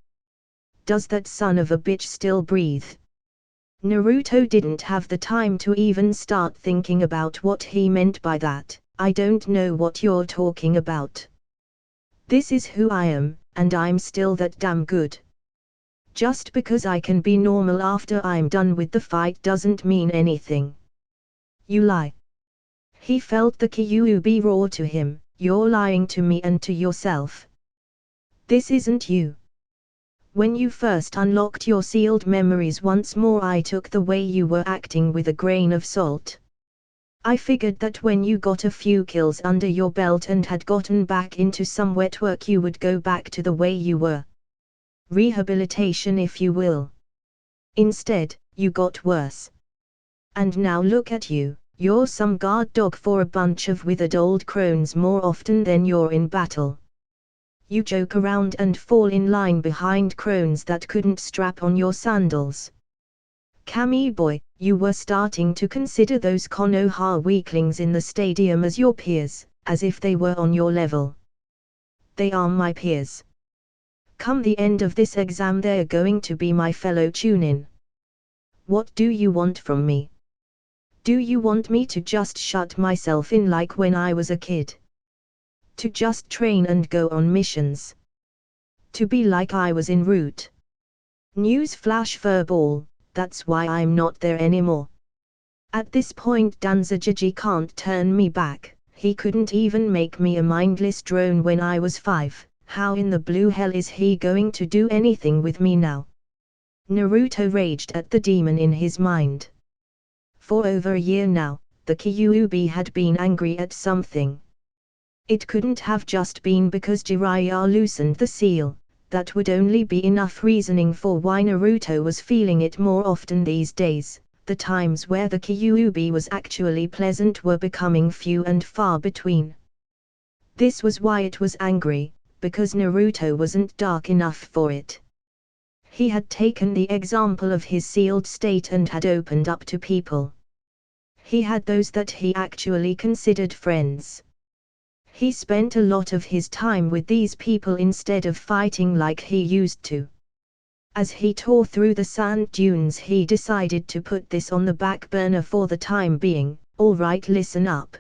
Does that son of a bitch still breathe? Naruto didn't have the time to even start thinking about what he meant by that. I don't know what you're talking about. This is who I am, and I'm still that damn good. Just because I can be normal after I'm done with the fight doesn't mean anything. You lie. He felt the Kyuubi roar to him, you're lying to me and to yourself. This isn't you. When you first unlocked your sealed memories once more I took the way you were acting with a grain of salt. I figured that when you got a few kills under your belt and had gotten back into some wet work you would go back to the way you were. Rehabilitation if you will. Instead, you got worse. And now look at you, you're some guard dog for a bunch of withered old crones more often than you're in battle. You joke around and fall in line behind crones that couldn't strap on your sandals. Kami boy, you were starting to consider those Konoha weaklings in the stadium as your peers, as if they were on your level. They are my peers. Come the end of this exam they're going to be my fellow Chunin. What do you want from me? Do you want me to just shut myself in like when I was a kid? To just train and go on missions? To be like I was in Route? Newsflash furball, that's why I'm not there anymore. At this point Danzajiji can't turn me back, he couldn't even make me a mindless drone when I was 5, how in the blue hell is he going to do anything with me now? Naruto raged at the demon in his mind. For over a year now, the Kyuubi had been angry at something. It couldn't have just been because Jiraiya loosened the seal, that would only be enough reasoning for why Naruto was feeling it more often these days. The times where the Kyuubi was actually pleasant were becoming few and far between. This was why it was angry, because Naruto wasn't dark enough for it. He had taken the example of his sealed state and had opened up to people. He had those that he actually considered friends. He spent a lot of his time with these people instead of fighting like he used to. As he tore through the sand dunes, he decided to put this on the back burner for the time being. Alright, listen up.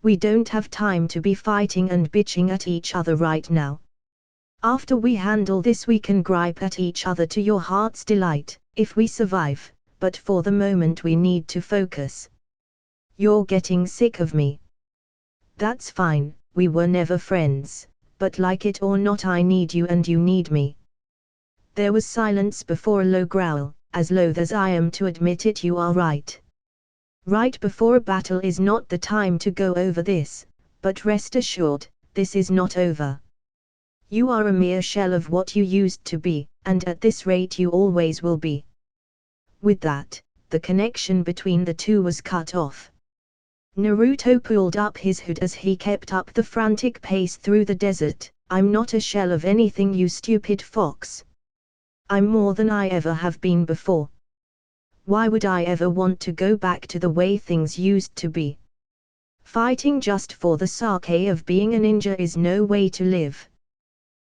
We don't have time to be fighting and bitching at each other right now. After we handle this we can gripe at each other to your heart's delight, if we survive, but for the moment we need to focus. You're getting sick of me. That's fine, we were never friends, but like it or not I need you and you need me. There was silence before a low growl. As loath as I am to admit it, you are right. Right before a battle is not the time to go over this, but rest assured, this is not over. You are a mere shell of what you used to be, and at this rate you always will be. With that, the connection between the two was cut off. Naruto pulled up his hood as he kept up the frantic pace through the desert. I'm not a shell of anything, you stupid fox. I'm more than I ever have been before. Why would I ever want to go back to the way things used to be? Fighting just for the sake of being a ninja is no way to live.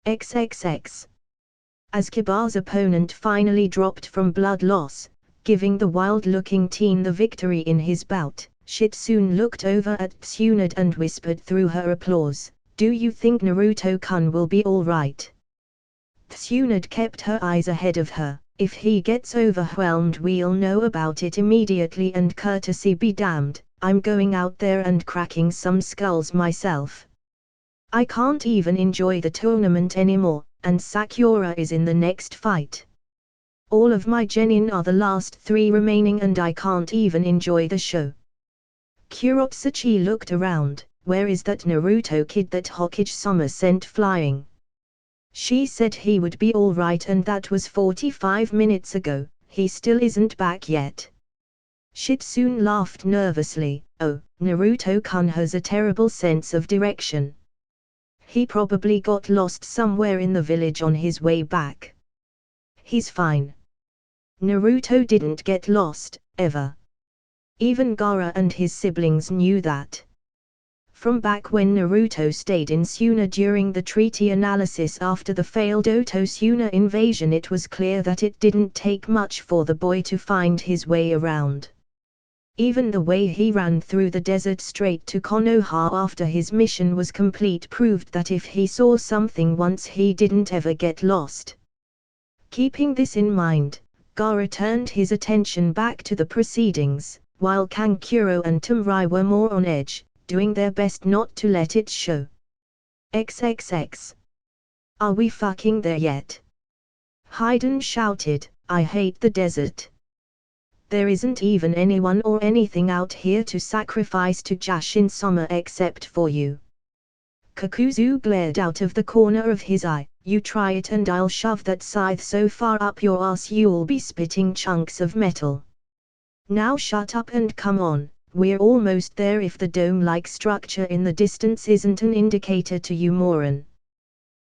XXX. As Kiba's opponent finally dropped from blood loss, giving the wild-looking teen the victory in his bout, Shitsune looked over at Tsunade and whispered through her applause, "Do you think Naruto-kun will be alright?" Tsunade kept her eyes ahead of her. If he gets overwhelmed we'll know about it immediately, and courtesy be damned, I'm going out there and cracking some skulls myself. I can't even enjoy the tournament anymore, and Sakura is in the next fight. All of my genin are the last 3 remaining and I can't even enjoy the show. Kurotsuchi looked around. Where is that Naruto kid that Hokage-sama sent flying? She said he would be alright and that was 45 minutes ago, he still isn't back yet. Shitsune laughed nervously. Oh, Naruto-kun has a terrible sense of direction. He probably got lost somewhere in the village on his way back. He's fine. Naruto didn't get lost, ever. Even Gaara and his siblings knew that. From back when Naruto stayed in Suna during the treaty analysis after the failed Oto-Suna invasion, it was clear that it didn't take much for the boy to find his way around. Even the way he ran through the desert straight to Konoha after his mission was complete proved that if he saw something once he didn't ever get lost. Keeping this in mind, Gaara turned his attention back to the proceedings, while Kankuro and Tamarai were more on edge, doing their best not to let it show. XXX. Are we fucking there yet? Hayden shouted, I hate the desert. There isn't even anyone or anything out here to sacrifice to Jashin-sama except for you. Kakuzu glared out of the corner of his eye, you try it and I'll shove that scythe so far up your ass you'll be spitting chunks of metal. Now shut up and come on. We're almost there. If the dome-like structure in the distance isn't an indicator to you moron.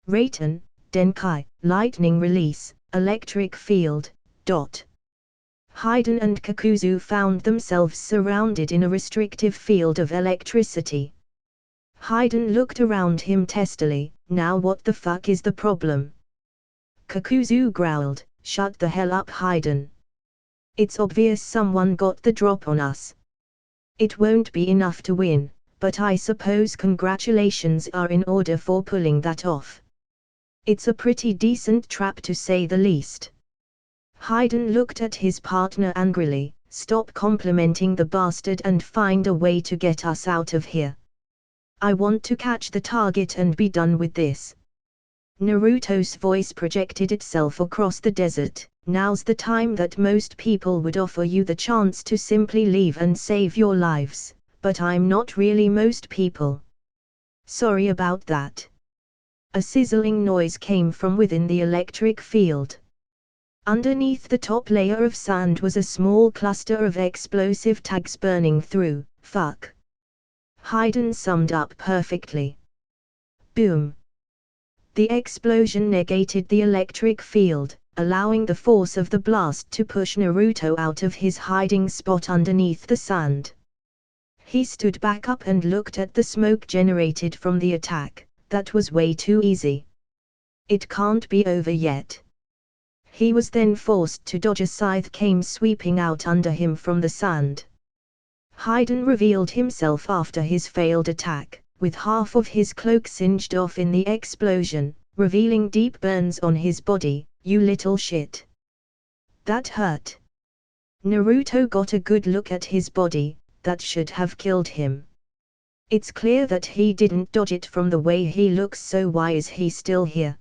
Raiten, Denkai, lightning release, electric field, dot. Hayden and Kakuzu found themselves surrounded in a restrictive field of electricity. Hayden looked around him testily, now what the fuck is the problem? Kakuzu growled, shut the hell up Hayden. It's obvious someone got the drop on us. It won't be enough to win, but I suppose congratulations are in order for pulling that off. It's a pretty decent trap to say the least. Hayden looked at his partner angrily. Stop complimenting the bastard and find a way to get us out of here. I want to catch the target and be done with this. Naruto's voice projected itself across the desert. Now's the time that most people would offer you the chance to simply leave and save your lives, but I'm not really most people. Sorry about that. A sizzling noise came from within the electric field. Underneath the top layer of sand was a small cluster of explosive tags burning through. Fuck. Hayden summed up perfectly. Boom. The explosion negated the electric field, allowing the force of the blast to push Naruto out of his hiding spot underneath the sand. He stood back up and looked at the smoke generated from the attack. That was way too easy. It can't be over yet. He was then forced to dodge. A scythe came sweeping out under him from the sand. Hayden revealed himself after his failed attack, with half of his cloak singed off in the explosion, revealing deep burns on his body. You little shit. That hurt. Naruto got a good look at his body. That should have killed him. It's clear that he didn't dodge it from the way he looks, so why is he still here?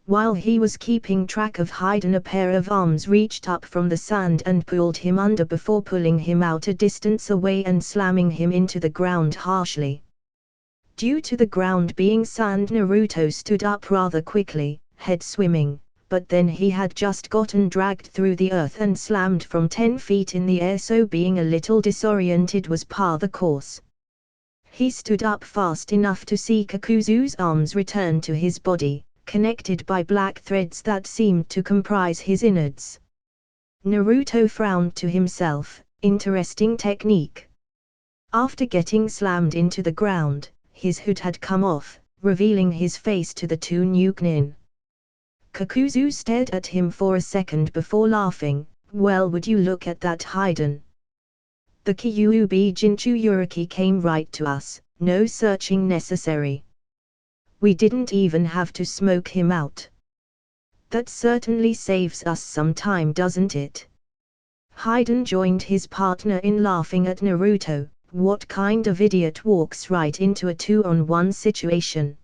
While he was keeping track of Hayden, a pair of arms reached up from the sand and pulled him under before pulling him out a distance away and slamming him into the ground harshly. Due to the ground being sand, Naruto stood up rather quickly, head swimming, but then he had just gotten dragged through the earth and slammed from 10 feet in the air, so being a little disoriented was par the course. He stood up fast enough to see Kakuzu's arms return to his body, connected by black threads that seemed to comprise his innards. Naruto frowned to himself. Interesting technique. After getting slammed into the ground, his hood had come off, revealing his face to the two Nukenin. Kakuzu stared at him for a second before laughing. Well, would you look at that, Hayden? The Kyuubi Jinchuriki came right to us, no searching necessary. We didn't even have to smoke him out. That certainly saves us some time, doesn't it? Hayden joined his partner in laughing at Naruto. What kind of idiot walks right into a 2-on-1 situation?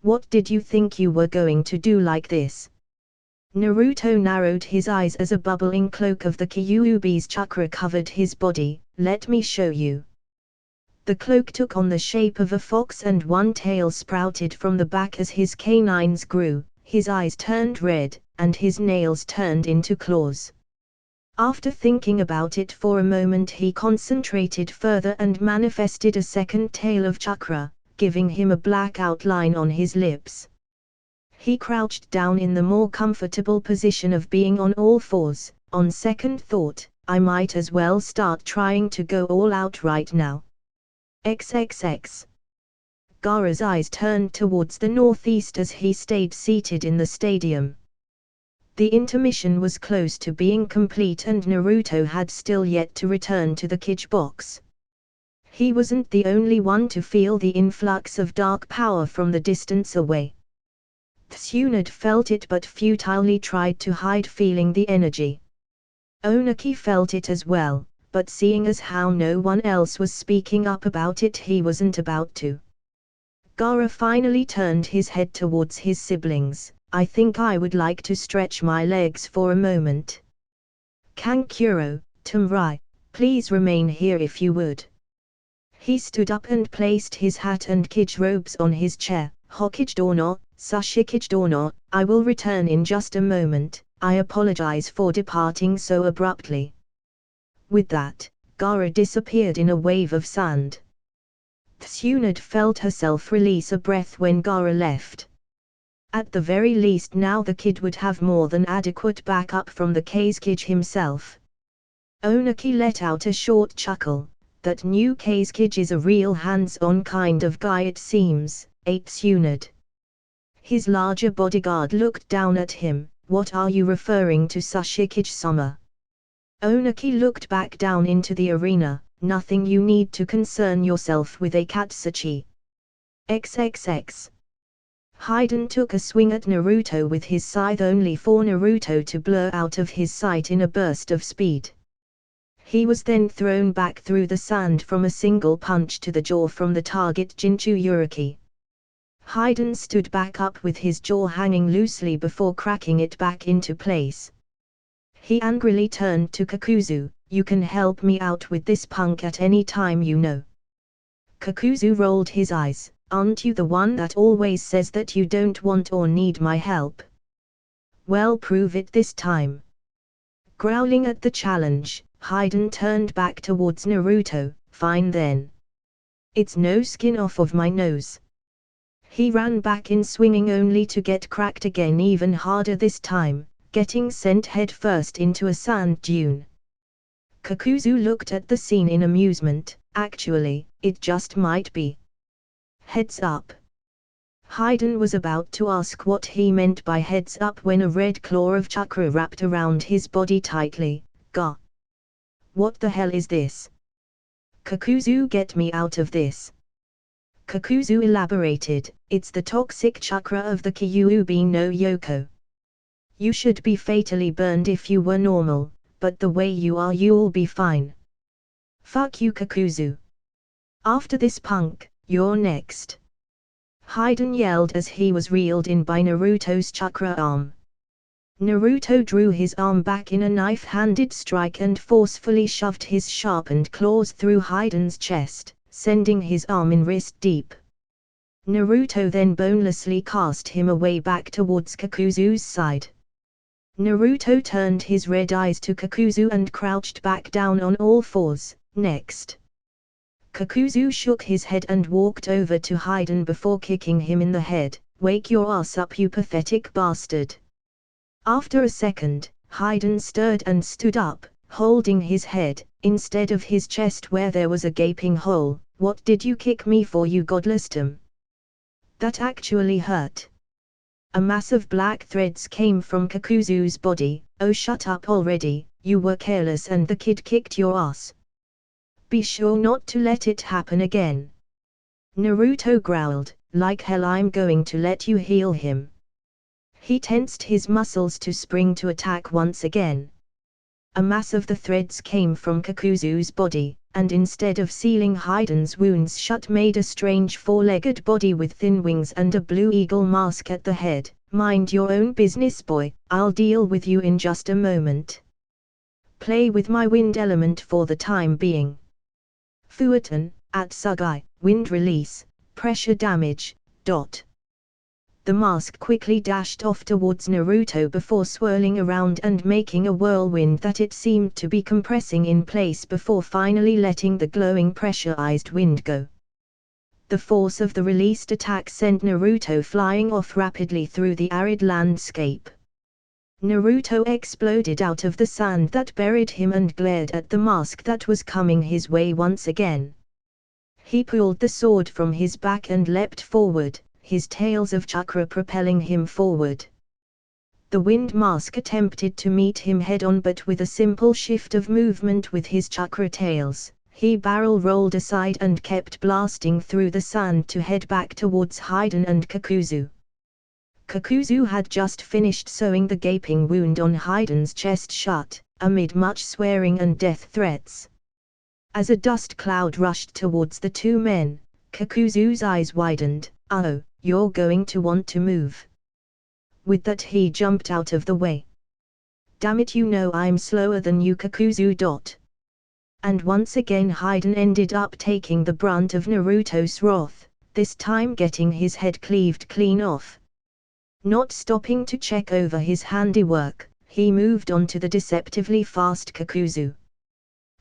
What did you think you were going to do like this? Naruto narrowed his eyes as a bubbling cloak of the Kyuubi's chakra covered his body. Let me show you. The cloak took on the shape of a fox and one tail sprouted from the back as his canines grew. His eyes turned red, and his nails turned into claws. After thinking about it for a moment, he concentrated further and manifested a second tail of chakra, giving him a black outline on his lips. He crouched down in the more comfortable position of being on all fours. On second thought, I might as well start trying to go all out right now. XXX. Gaara's eyes turned towards the northeast as he stayed seated in the stadium. The intermission was close to being complete and Naruto had still yet to return to the Kage box. He wasn't the only one to feel the influx of dark power from the distance away. Tsunade felt it but futilely tried to hide feeling the energy. Onaki felt it as well, but seeing as how no one else was speaking up about it, he wasn't about to. Gaara finally turned his head towards his siblings. I think I would like to stretch my legs for a moment. Kankuro, Tumrai, please remain here if you would. He stood up and placed his hat and Kage robes on his chair. Hokage dono, Sashikage dono, I will return in just a moment. I apologize for departing so abruptly. With that, Gaara disappeared in a wave of sand. Tsunade felt herself release a breath when Gaara left. At the very least now the kid would have more than adequate backup from the Kage himself. Onaki let out a short chuckle. That new Kage is a real hands-on kind of guy it seems, ate Tsunade. His larger bodyguard looked down at him. What are you referring to, Sashikage-sama? Onaki looked back down into the arena. Nothing you need to concern yourself with, Akatsuchi. XXX. Hayden took a swing at Naruto with his scythe only for Naruto to blur out of his sight in a burst of speed. He was then thrown back through the sand from a single punch to the jaw from the target Jinchuriki. Hayden stood back up with his jaw hanging loosely before cracking it back into place. He angrily turned to Kakuzu, "You can help me out with this punk at any time, you know." Kakuzu rolled his eyes, "Aren't you the one that always says that you don't want or need my help? Well, prove it this time." Growling at the challenge, Hayden turned back towards Naruto, "Fine then. It's no skin off of my nose." He ran back in swinging only to get cracked again even harder this time, getting sent head first into a sand dune. Kakuzu looked at the scene in amusement. "Actually, it just might be. Heads up." Hayden was about to ask what he meant by heads up when a red claw of chakra wrapped around his body tightly. "Gah! What the hell is this? Kakuzu, get me out of this." Kakuzu elaborated, "It's the toxic chakra of the Kyuubi no Yoko. You should be fatally burned if you were normal, but the way you are you'll be fine. Fuck you, Kakuzu. After this punk, you're next." Hayden yelled as he was reeled in by Naruto's chakra arm. Naruto drew his arm back in a knife-handed strike and forcefully shoved his sharpened claws through Hayden's chest, sending his arm in wrist deep. Naruto then bonelessly cast him away back towards Kakuzu's side. Naruto turned his red eyes to Kakuzu and crouched back down on all fours. "Next." Kakuzu shook his head and walked over to Hayden before kicking him in the head. "Wake your ass up, you pathetic bastard." After a second, Hayden stirred and stood up, holding his head, instead of his chest where there was a gaping hole. "What did you kick me for, you godless dumb? That actually hurt." A mass of black threads came from Kakuzu's body. "Oh, shut up already, you were careless and the kid kicked your ass. Be sure not to let it happen again." Naruto growled, "Like hell I'm going to let you heal him." He tensed his muscles to spring to attack once again. A mass of the threads came from Kakuzu's body, and instead of sealing Hayden's wounds shut made a strange four-legged body with thin wings and a blue eagle mask at the head. "Mind your own business, boy, I'll deal with you in just a moment. Play with my wind element for the time being. Fuatan, Atsugai, wind release, pressure damage, ... The mask quickly dashed off towards Naruto before swirling around and making a whirlwind that it seemed to be compressing in place before finally letting the glowing pressurized wind go. The force of the released attack sent Naruto flying off rapidly through the arid landscape. Naruto exploded out of the sand that buried him and glared at the mask that was coming his way once again. He pulled the sword from his back and leapt forward, his tails of chakra propelling him forward. The wind mask attempted to meet him head-on, but with a simple shift of movement with his chakra tails, he barrel rolled aside and kept blasting through the sand to head back towards Hayden and Kakuzu. Kakuzu had just finished sewing the gaping wound on Hayden's chest shut, amid much swearing and death threats. As a dust cloud rushed towards the two men, Kakuzu's eyes widened. "Oh, you're going to want to move." With that he jumped out of the way. "Damn it, you know I'm slower than you, Kakuzu. And once again Hayden ended up taking the brunt of Naruto's wrath, this time getting his head cleaved clean off. Not stopping to check over his handiwork, he moved on to the deceptively fast Kakuzu.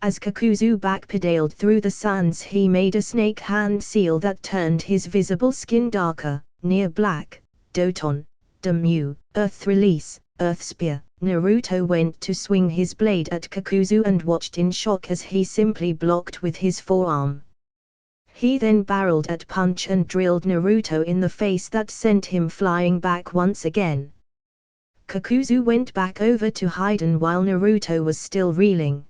As Kakuzu backpedaled through the sands, he made a snake hand seal that turned his visible skin darker, near black. Doton, Damu, Earth Release, Earth Spear. Naruto went to swing his blade at Kakuzu and watched in shock as he simply blocked with his forearm. He then barreled at punch and drilled Naruto in the face that sent him flying back once again. Kakuzu went back over to Hayden while Naruto was still reeling.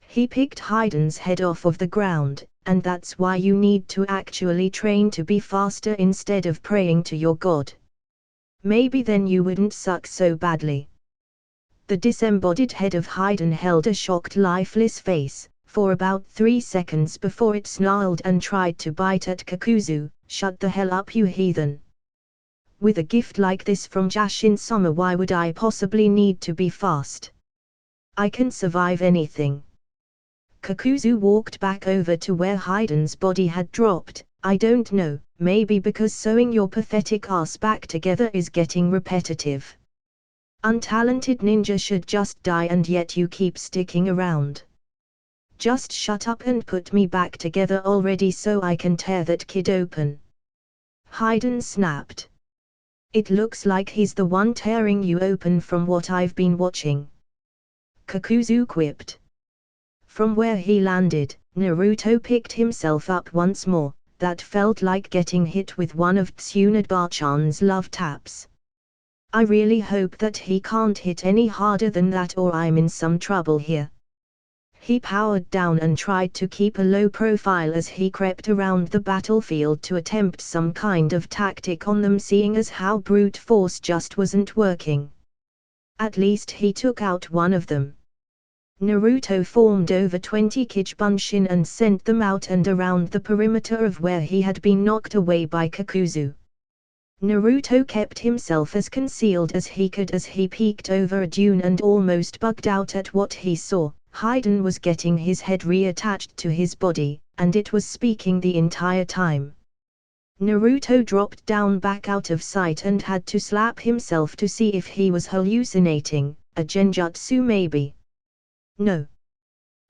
He picked Hayden's head off of the ground, and that's why you need to actually train to be faster instead of praying to your god. Maybe then you wouldn't suck so badly. The disembodied head of Haydn held a shocked, lifeless face, for about 3 seconds before it snarled and tried to bite at Kakuzu. Shut the hell up, you heathen. With a gift like this from Jashin-sama, why would I possibly need to be fast? I can survive anything. Kakuzu walked back over to where Haydn's body had dropped. I don't know, maybe because sewing your pathetic ass back together is getting repetitive. Untalented ninja should just die, and yet you keep sticking around. Just shut up and put me back together already so I can tear that kid open. Haydn snapped. It looks like he's the one tearing you open from what I've been watching. Kakuzu quipped. From where he landed, Naruto picked himself up once more. That felt like getting hit with one of Tsunade-chan's love taps. I really hope that he can't hit any harder than that, or I'm in some trouble here. He powered down and tried to keep a low profile as he crept around the battlefield to attempt some kind of tactic on them, seeing as how brute force just wasn't working. At least he took out one of them. Naruto formed over 20 Kichibunshin and sent them out and around the perimeter of where he had been knocked away by Kakuzu. Naruto kept himself as concealed as he could as he peeked over a dune and almost bugged out at what he saw. Haydn was getting his head reattached to his body, and it was speaking the entire time. Naruto dropped down back out of sight and had to slap himself to see if he was hallucinating. A genjutsu maybe. No.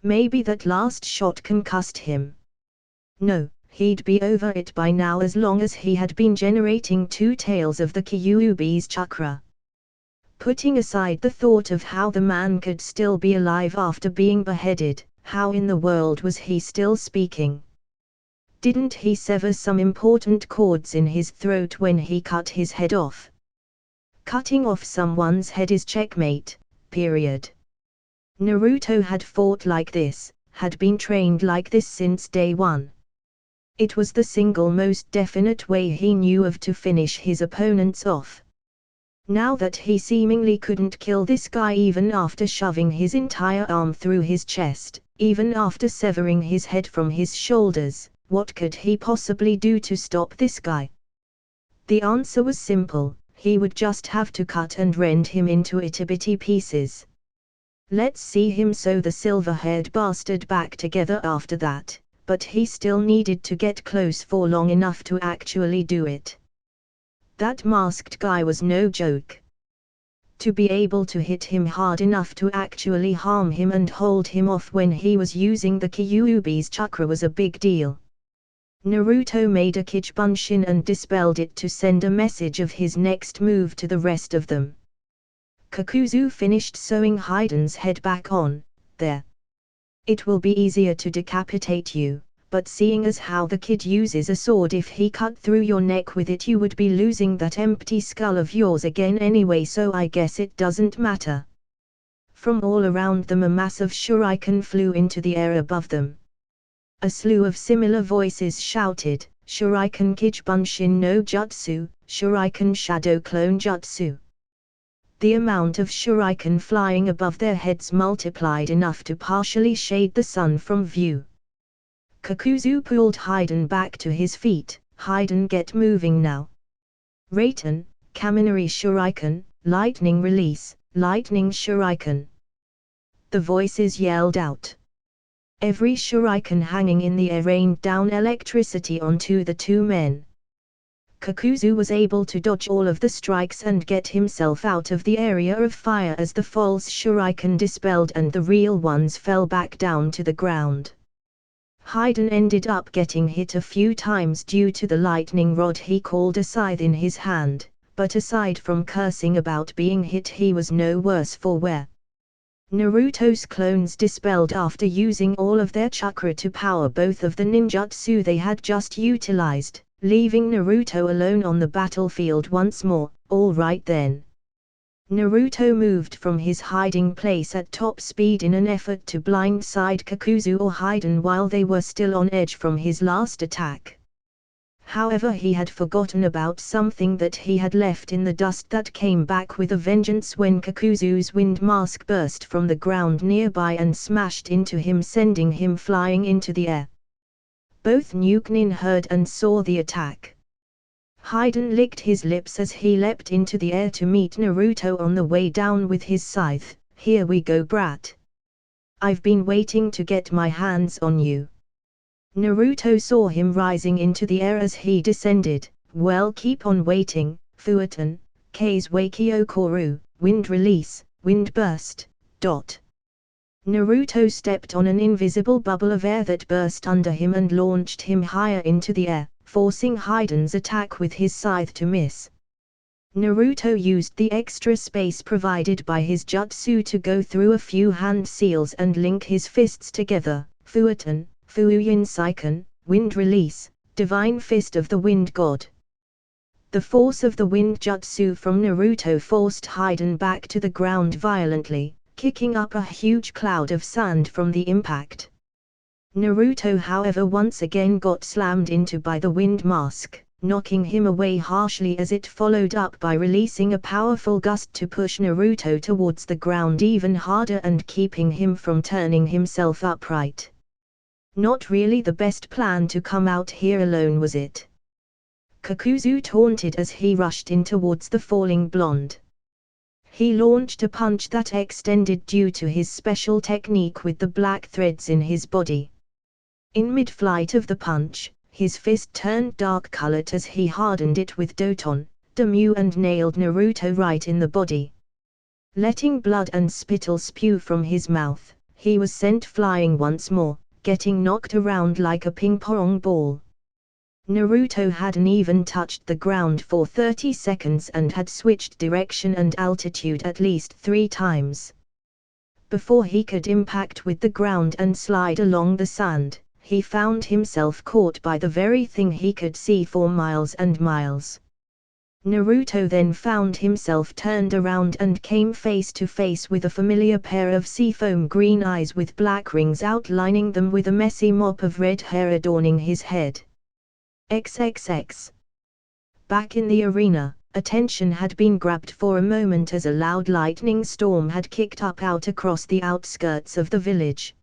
Maybe that last shot concussed him. No, he'd be over it by now as long as he had been generating 2 tails of the Kyuubi's chakra. Putting aside the thought of how the man could still be alive after being beheaded, how in the world was he still speaking? Didn't he sever some important cords in his throat when he cut his head off? Cutting off someone's head is checkmate, period. Naruto had fought like this, had been trained like this since day one. It was the single most definite way he knew of to finish his opponents off. Now that he seemingly couldn't kill this guy even after shoving his entire arm through his chest, even after severing his head from his shoulders, what could he possibly do to stop this guy? The answer was simple: he would just have to cut and rend him into itty-bitty pieces. Let's see him sew the silver-haired bastard back together after that, but he still needed to get close for long enough to actually do it. That masked guy was no joke. To be able to hit him hard enough to actually harm him and hold him off when he was using the Kyuubi's chakra was a big deal. Naruto made a Kichibunshin and dispelled it to send a message of his next move to the rest of them. Kakuzu finished sewing Haydn's head back on. There. It will be easier to decapitate you, but seeing as how the kid uses a sword, if he cut through your neck with it you would be losing that empty skull of yours again anyway, so I guess it doesn't matter. From all around them a massive shuriken flew into the air above them. A slew of similar voices shouted, Shuriken Kichibunshin no Jutsu, Shuriken Shadow Clone Jutsu. The amount of shuriken flying above their heads multiplied enough to partially shade the sun from view. Kakuzu pulled Haydn back to his feet. Haydn, get moving now. Raiten, Kaminari Shuriken, Lightning Release, Lightning Shuriken. The voices yelled out. Every shuriken hanging in the air rained down electricity onto the 2 men. Kakuzu was able to dodge all of the strikes and get himself out of the area of fire as the false shuriken dispelled and the real ones fell back down to the ground. Haydn ended up getting hit a few times due to the lightning rod he called a scythe in his hand, but aside from cursing about being hit he was no worse for wear. Naruto's clones dispelled after using all of their chakra to power both of the ninjutsu they had just utilized, leaving Naruto alone on the battlefield once more. All right then. Naruto moved from his hiding place at top speed in an effort to blindside Kakuzu or Haiden while they were still on edge from his last attack. However, he had forgotten about something that he had left in the dust that came back with a vengeance when Kakuzu's wind mask burst from the ground nearby and smashed into him, sending him flying into the air. Both Nukenin heard and saw the attack. Haiden licked his lips as he leapt into the air to meet Naruto on the way down with his scythe. "Here we go, brat. I've been waiting to get my hands on you." Naruto saw him rising into the air as he descended. "Well, keep on waiting, Fuatan, K's Wakio Koru, wind release, wind burst, dot." Naruto stepped on an invisible bubble of air that burst under him and launched him higher into the air, forcing Haiden's attack with his scythe to miss. Naruto used the extra space provided by his jutsu to go through a few hand seals and link his fists together. "Fuatan, Fuuyin Saiken, wind release, divine fist of the wind god." The force of the wind jutsu from Naruto forced Haiden back to the ground violently, kicking up a huge cloud of sand from the impact. Naruto, however, once again got slammed into by the wind mask, knocking him away harshly as it followed up by releasing a powerful gust to push Naruto towards the ground even harder and keeping him from turning himself upright. Not really the best plan to come out here alone, was it? Kakuzu taunted as he rushed in towards the falling blonde. He launched a punch that extended due to his special technique with the black threads in his body. In mid-flight of the punch, his fist turned dark-colored as he hardened it with Doton, Damu, and nailed Naruto right in the body. Letting blood and spittle spew from his mouth, he was sent flying once more, getting knocked around like a ping-pong ball. Naruto hadn't even touched the ground for 30 seconds and had switched direction and altitude at least 3 times. Before he could impact with the ground and slide along the sand, he found himself caught by the very thing he could see for miles and miles. Naruto then found himself turned around and came face to face with a familiar pair of seafoam green eyes with black rings outlining them with a messy mop of red hair adorning his head. XXX. Back in the arena, attention had been grabbed for a moment as a loud lightning storm had kicked up out across the outskirts of the village.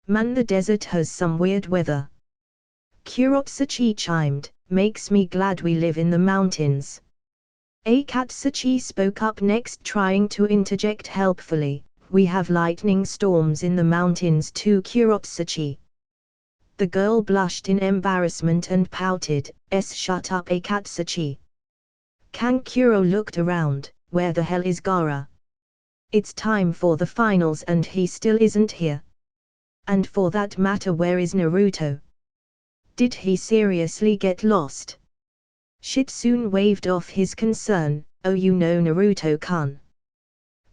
"Man, the desert has some weird weather." Kurotsuchi chimed, "Makes me glad we live in the mountains." Akatsuchi spoke up next, trying to interject helpfully, "We have lightning storms in the mountains too, Kurotsuchi." The girl blushed in embarrassment and pouted, "Shut up, Akatsuchi." Kankuro looked around, "Where the hell is Gaara? It's time for the finals and he still isn't here. And for that matter, where is Naruto? Did he seriously get lost?" Shitsune waved off his concern, "Oh, you know Naruto-kun."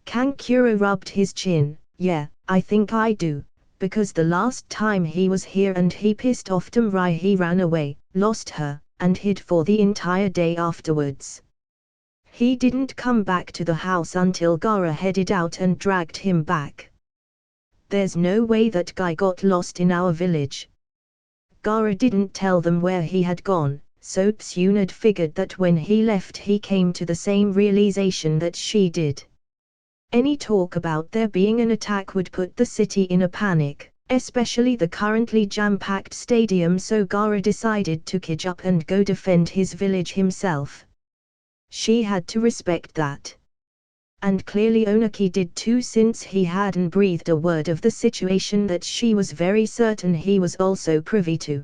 Kankuro rubbed his chin, "Yeah, I think I do, because the last time he was here and he pissed off Tamrai, he ran away, lost her, and hid for the entire day afterwards. He didn't come back to the house until Gaara headed out and dragged him back. There's no way that guy got lost in our village. Gaara didn't tell them where he had gone, so Tsunade figured that when he left he came to the same realization that she did. Any talk about there being an attack would put the city in a panic, especially the currently jam-packed stadium, so Gaara decided to kidge up and go defend his village himself. She had to respect that. And clearly Onaki did too, since he hadn't breathed a word of the situation that she was very certain he was also privy to.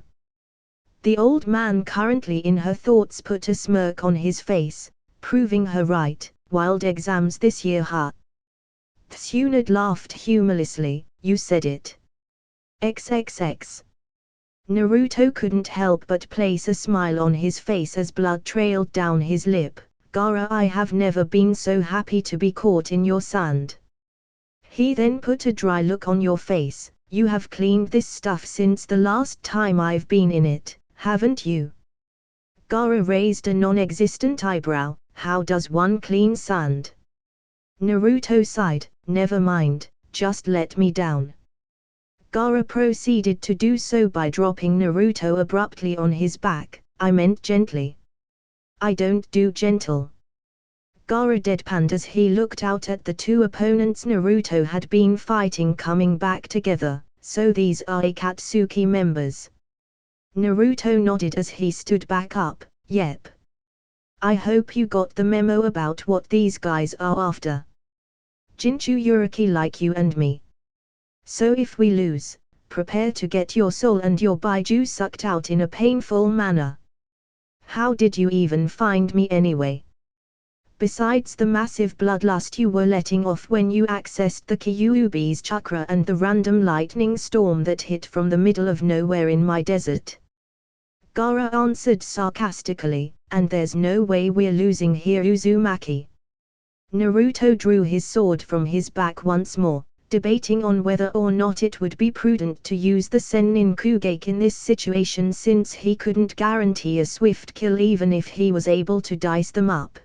The old man, currently in her thoughts, put a smirk on his face, proving her right. "Wild exams this year, huh?" Tsunade laughed humorlessly, "You said it." XXX. Naruto couldn't help but place a smile on his face as blood trailed down his lip. "Gaara, I have never been so happy to be caught in your sand." He then put a dry look on your face. "You have cleaned this stuff since the last time I've been in it, haven't you?" Gaara raised a non-existent eyebrow. "How does one clean sand?" Naruto sighed, never mind, just let me down. Gaara proceeded to do so by dropping Naruto abruptly on his back. I meant gently. I don't do gentle. Gaara deadpanned as he looked out at the two opponents Naruto had been fighting coming back together. So these are Akatsuki members. Naruto nodded as he stood back up. Yep. I hope you got the memo about what these guys are after. Jinchuriki like you and me. So if we lose, prepare to get your soul and your baiju sucked out in a painful manner. How did you even find me anyway? Besides the massive bloodlust you were letting off when you accessed the Kyuubi's chakra and the random lightning storm that hit from the middle of nowhere in my desert. Gaara answered sarcastically, and there's no way we're losing here, Uzumaki. Naruto drew his sword from his back once more, debating on whether or not it would be prudent to use the Sennin Kugake in this situation since he couldn't guarantee a swift kill even if he was able to dice them up.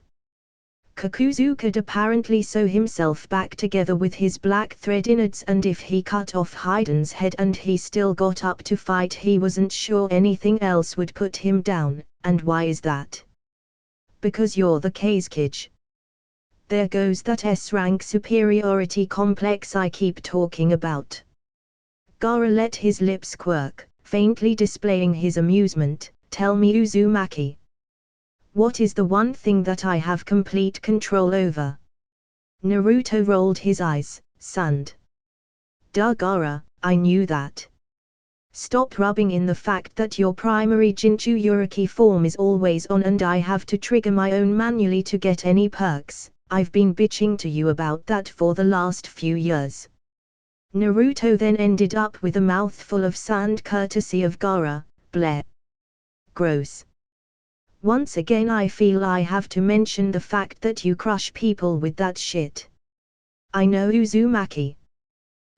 Kakuzu could apparently sew himself back together with his black thread innards, and if he cut off Haiden's head and he still got up to fight, he wasn't sure anything else would put him down. And why is that? Because you're the Kazekage. There goes that S-rank superiority complex I keep talking about. Gaara let his lips quirk, faintly displaying his amusement. Tell me, Uzumaki. What is the one thing that I have complete control over? Naruto rolled his eyes, sand. Duh, Gaara, I knew that. Stop rubbing in the fact that your primary Jinchuriki form is always on and I have to trigger my own manually to get any perks. I've been bitching to you about that for the last few years. Naruto then ended up with a mouthful of sand courtesy of Gaara. Bleh. Gross. Once again I feel I have to mention the fact that you crush people with that shit. I know, Uzumaki.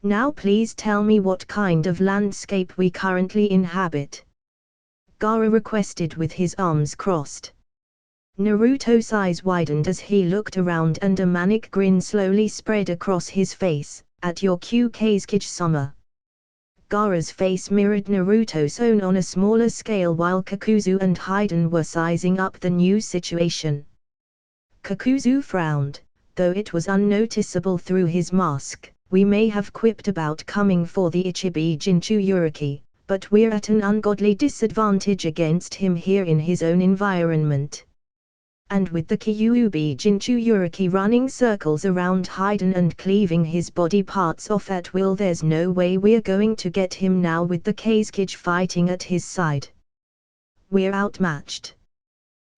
Now please tell me what kind of landscape we currently inhabit. Gaara requested with his arms crossed. Naruto's eyes widened as he looked around and a manic grin slowly spread across his face. At your Kazekage-sama. Gaara's face mirrored Naruto's own on a smaller scale while Kakuzu and Haiden were sizing up the new situation. Kakuzu frowned, though it was unnoticeable through his mask. We may have quipped about coming for the Ichibi Jinchuriki, but we're at an ungodly disadvantage against him here in his own environment. And with the Kyuubi Jinchuriki running circles around Haiden and cleaving his body parts off at will, there's no way we're going to get him now with the Kazekage fighting at his side. We're outmatched.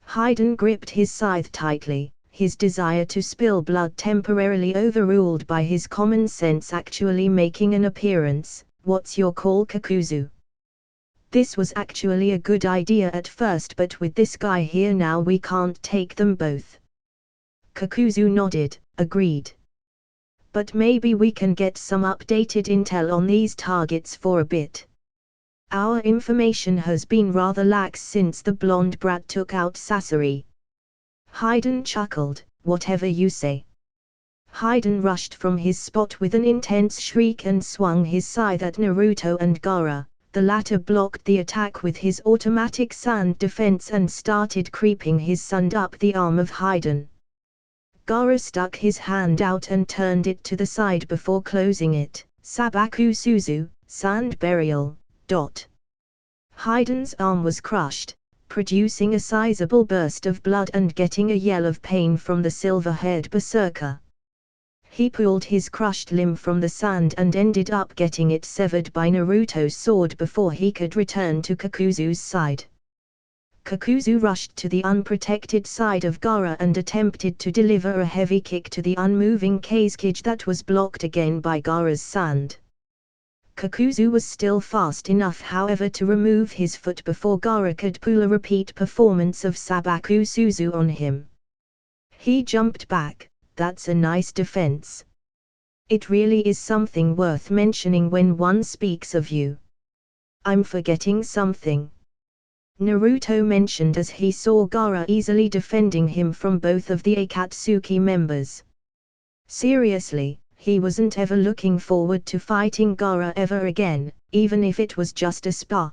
Haiden gripped his scythe tightly, his desire to spill blood temporarily overruled by his common sense actually making an appearance. What's your call, Kakuzu? This was actually a good idea at first, but with this guy here now we can't take them both. Kakuzu nodded, agreed. But maybe we can get some updated intel on these targets for a bit. Our information has been rather lax since the blonde brat took out Sasori. Haiden chuckled, whatever you say. Haiden rushed from his spot with an intense shriek and swung his scythe at Naruto and Gaara. The latter blocked the attack with his automatic sand defense and started creeping his sand up the arm of Haiden. Gaara stuck his hand out and turned it to the side before closing it. Sabaku Suzu, sand burial. Haiden's arm was crushed, producing a sizable burst of blood and getting a yell of pain from the silver-haired berserker. He pulled his crushed limb from the sand and ended up getting it severed by Naruto's sword before he could return to Kakuzu's side. Kakuzu rushed to the unprotected side of Gaara and attempted to deliver a heavy kick to the unmoving Kazekage that was blocked again by Gaara's sand. Kakuzu was still fast enough, however, to remove his foot before Gaara could pull a repeat performance of Sabaku Suzu on him. He jumped back. That's a nice defense. It really is something worth mentioning when one speaks of you. I'm forgetting something. Naruto mentioned as he saw Gaara easily defending him from both of the Akatsuki members. Seriously, he wasn't ever looking forward to fighting Gaara ever again, even if it was just a spar.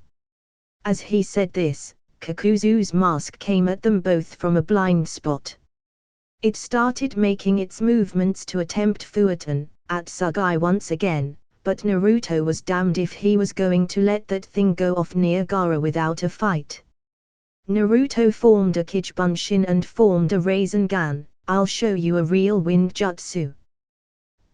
As he said this, Kakuzu's mask came at them both from a blind spot. It started making its movements to attempt Futon at Sugai once again, but Naruto was damned if he was going to let that thing go off near Gaara without a fight. Naruto formed a Kichibunshin and formed a Rasengan. I'll show you a real wind jutsu.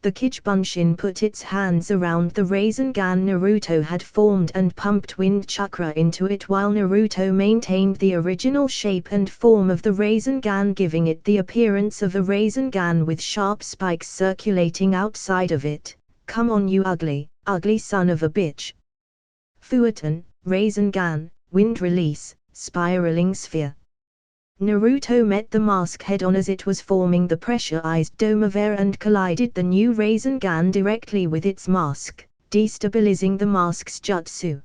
The Kichibunshin put its hands around the Rasengan Naruto had formed and pumped wind chakra into it while Naruto maintained the original shape and form of the Rasengan, giving it the appearance of a Rasengan with sharp spikes circulating outside of it. Come on, you ugly, ugly son of a bitch. Futon, Rasengan, wind release, spiraling sphere. Naruto met the mask head-on as it was forming the pressurized dome of air and collided the new Rasengan directly with its mask, destabilizing the mask's jutsu.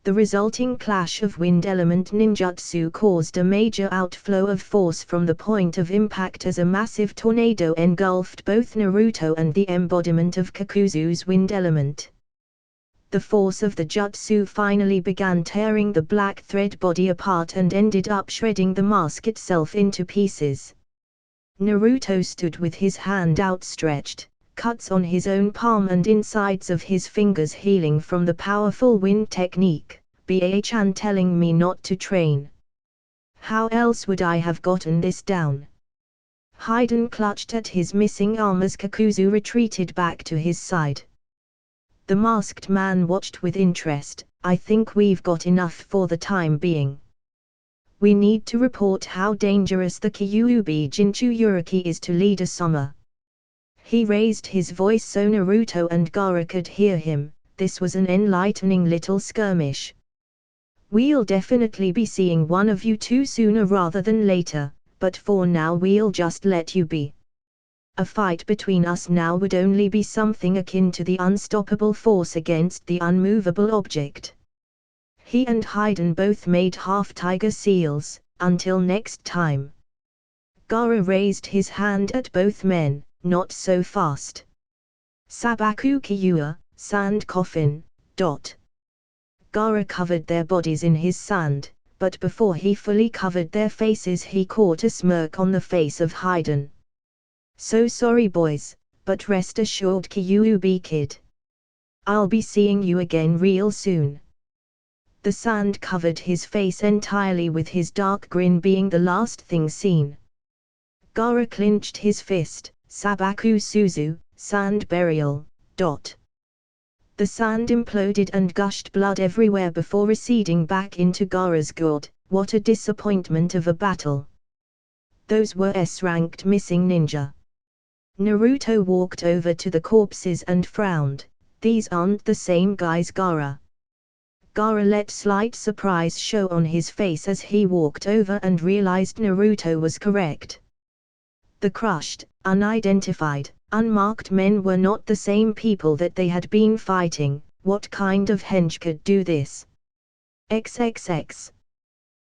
The resulting clash of wind element ninjutsu caused a major outflow of force from the point of impact as a massive tornado engulfed both Naruto and the embodiment of Kakuzu's wind element. The force of the jutsu finally began tearing the black thread body apart and ended up shredding the mask itself into pieces. Naruto stood with his hand outstretched, cuts on his own palm and insides of his fingers healing from the powerful wind technique, Ba-chan telling me not to train. How else would I have gotten this down? Hayden clutched at his missing arm as Kakuzu retreated back to his side. The masked man watched with interest. I think we've got enough for the time being. We need to report how dangerous the Kyuubi Jinchuriki is to Leader Summer. He raised his voice so Naruto and Gaara could hear him. This was an enlightening little skirmish. We'll definitely be seeing one of you two sooner rather than later, but for now we'll just let you be. A fight between us now would only be something akin to the unstoppable force against the unmovable object. He and Hayden both made half-tiger seals. Until next time. Gaara raised his hand at both men. Not so fast. Sabaku Kyua, sand coffin. Gaara covered their bodies in his sand, but before he fully covered their faces he caught a smirk on the face of Hayden. So sorry boys, but rest assured Kyuubi kid. I'll be seeing you again real soon. The sand covered his face entirely with his dark grin being the last thing seen. Gaara clenched his fist, Sabaku Suzu, sand burial. The sand imploded and gushed blood everywhere before receding back into Gaara's gourd. What a disappointment of a battle. Those were S-ranked missing ninja. Naruto walked over to the corpses and frowned. These aren't the same guys Gaara. Gaara let slight surprise show on his face as he walked over and realized Naruto was correct. The crushed, unidentified, unmarked men were not the same people that they had been fighting. What kind of hench could do this? XXX.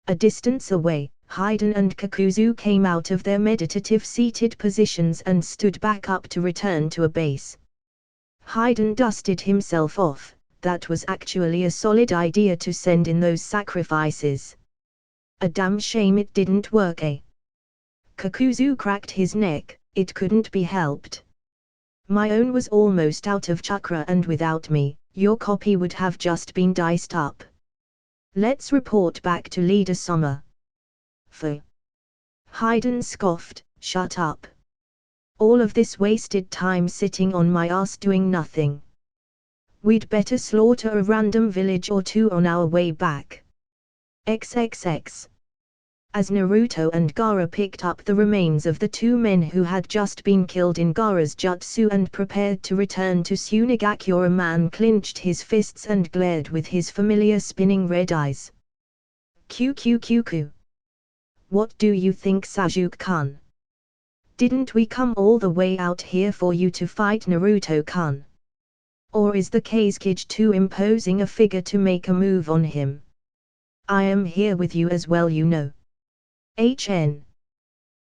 A distance away, Hayden and Kakuzu came out of their meditative seated positions and stood back up to return to a base. Hayden dusted himself off. That was actually a solid idea to send in those sacrifices. A damn shame it didn't work, eh? Kakuzu cracked his neck. It couldn't be helped. My own was almost out of chakra and without me, your copy would have just been diced up. Let's report back to Leader Summer. Hayden scoffed, shut up. All of this wasted time sitting on my ass doing nothing. We'd better slaughter a random village or two on our way back. XXX. As Naruto and Gaara picked up the remains of the two men who had just been killed in Gaara's jutsu and prepared to return to Tsunagakure, man clenched his fists and glared with his familiar spinning red eyes. QQQQ. What do you think, Sasuke-kun? Didn't we come all the way out here for you to fight Naruto-kun? Or is the Kazekage too imposing a figure to make a move on him? I am here with you as well, you know. HN.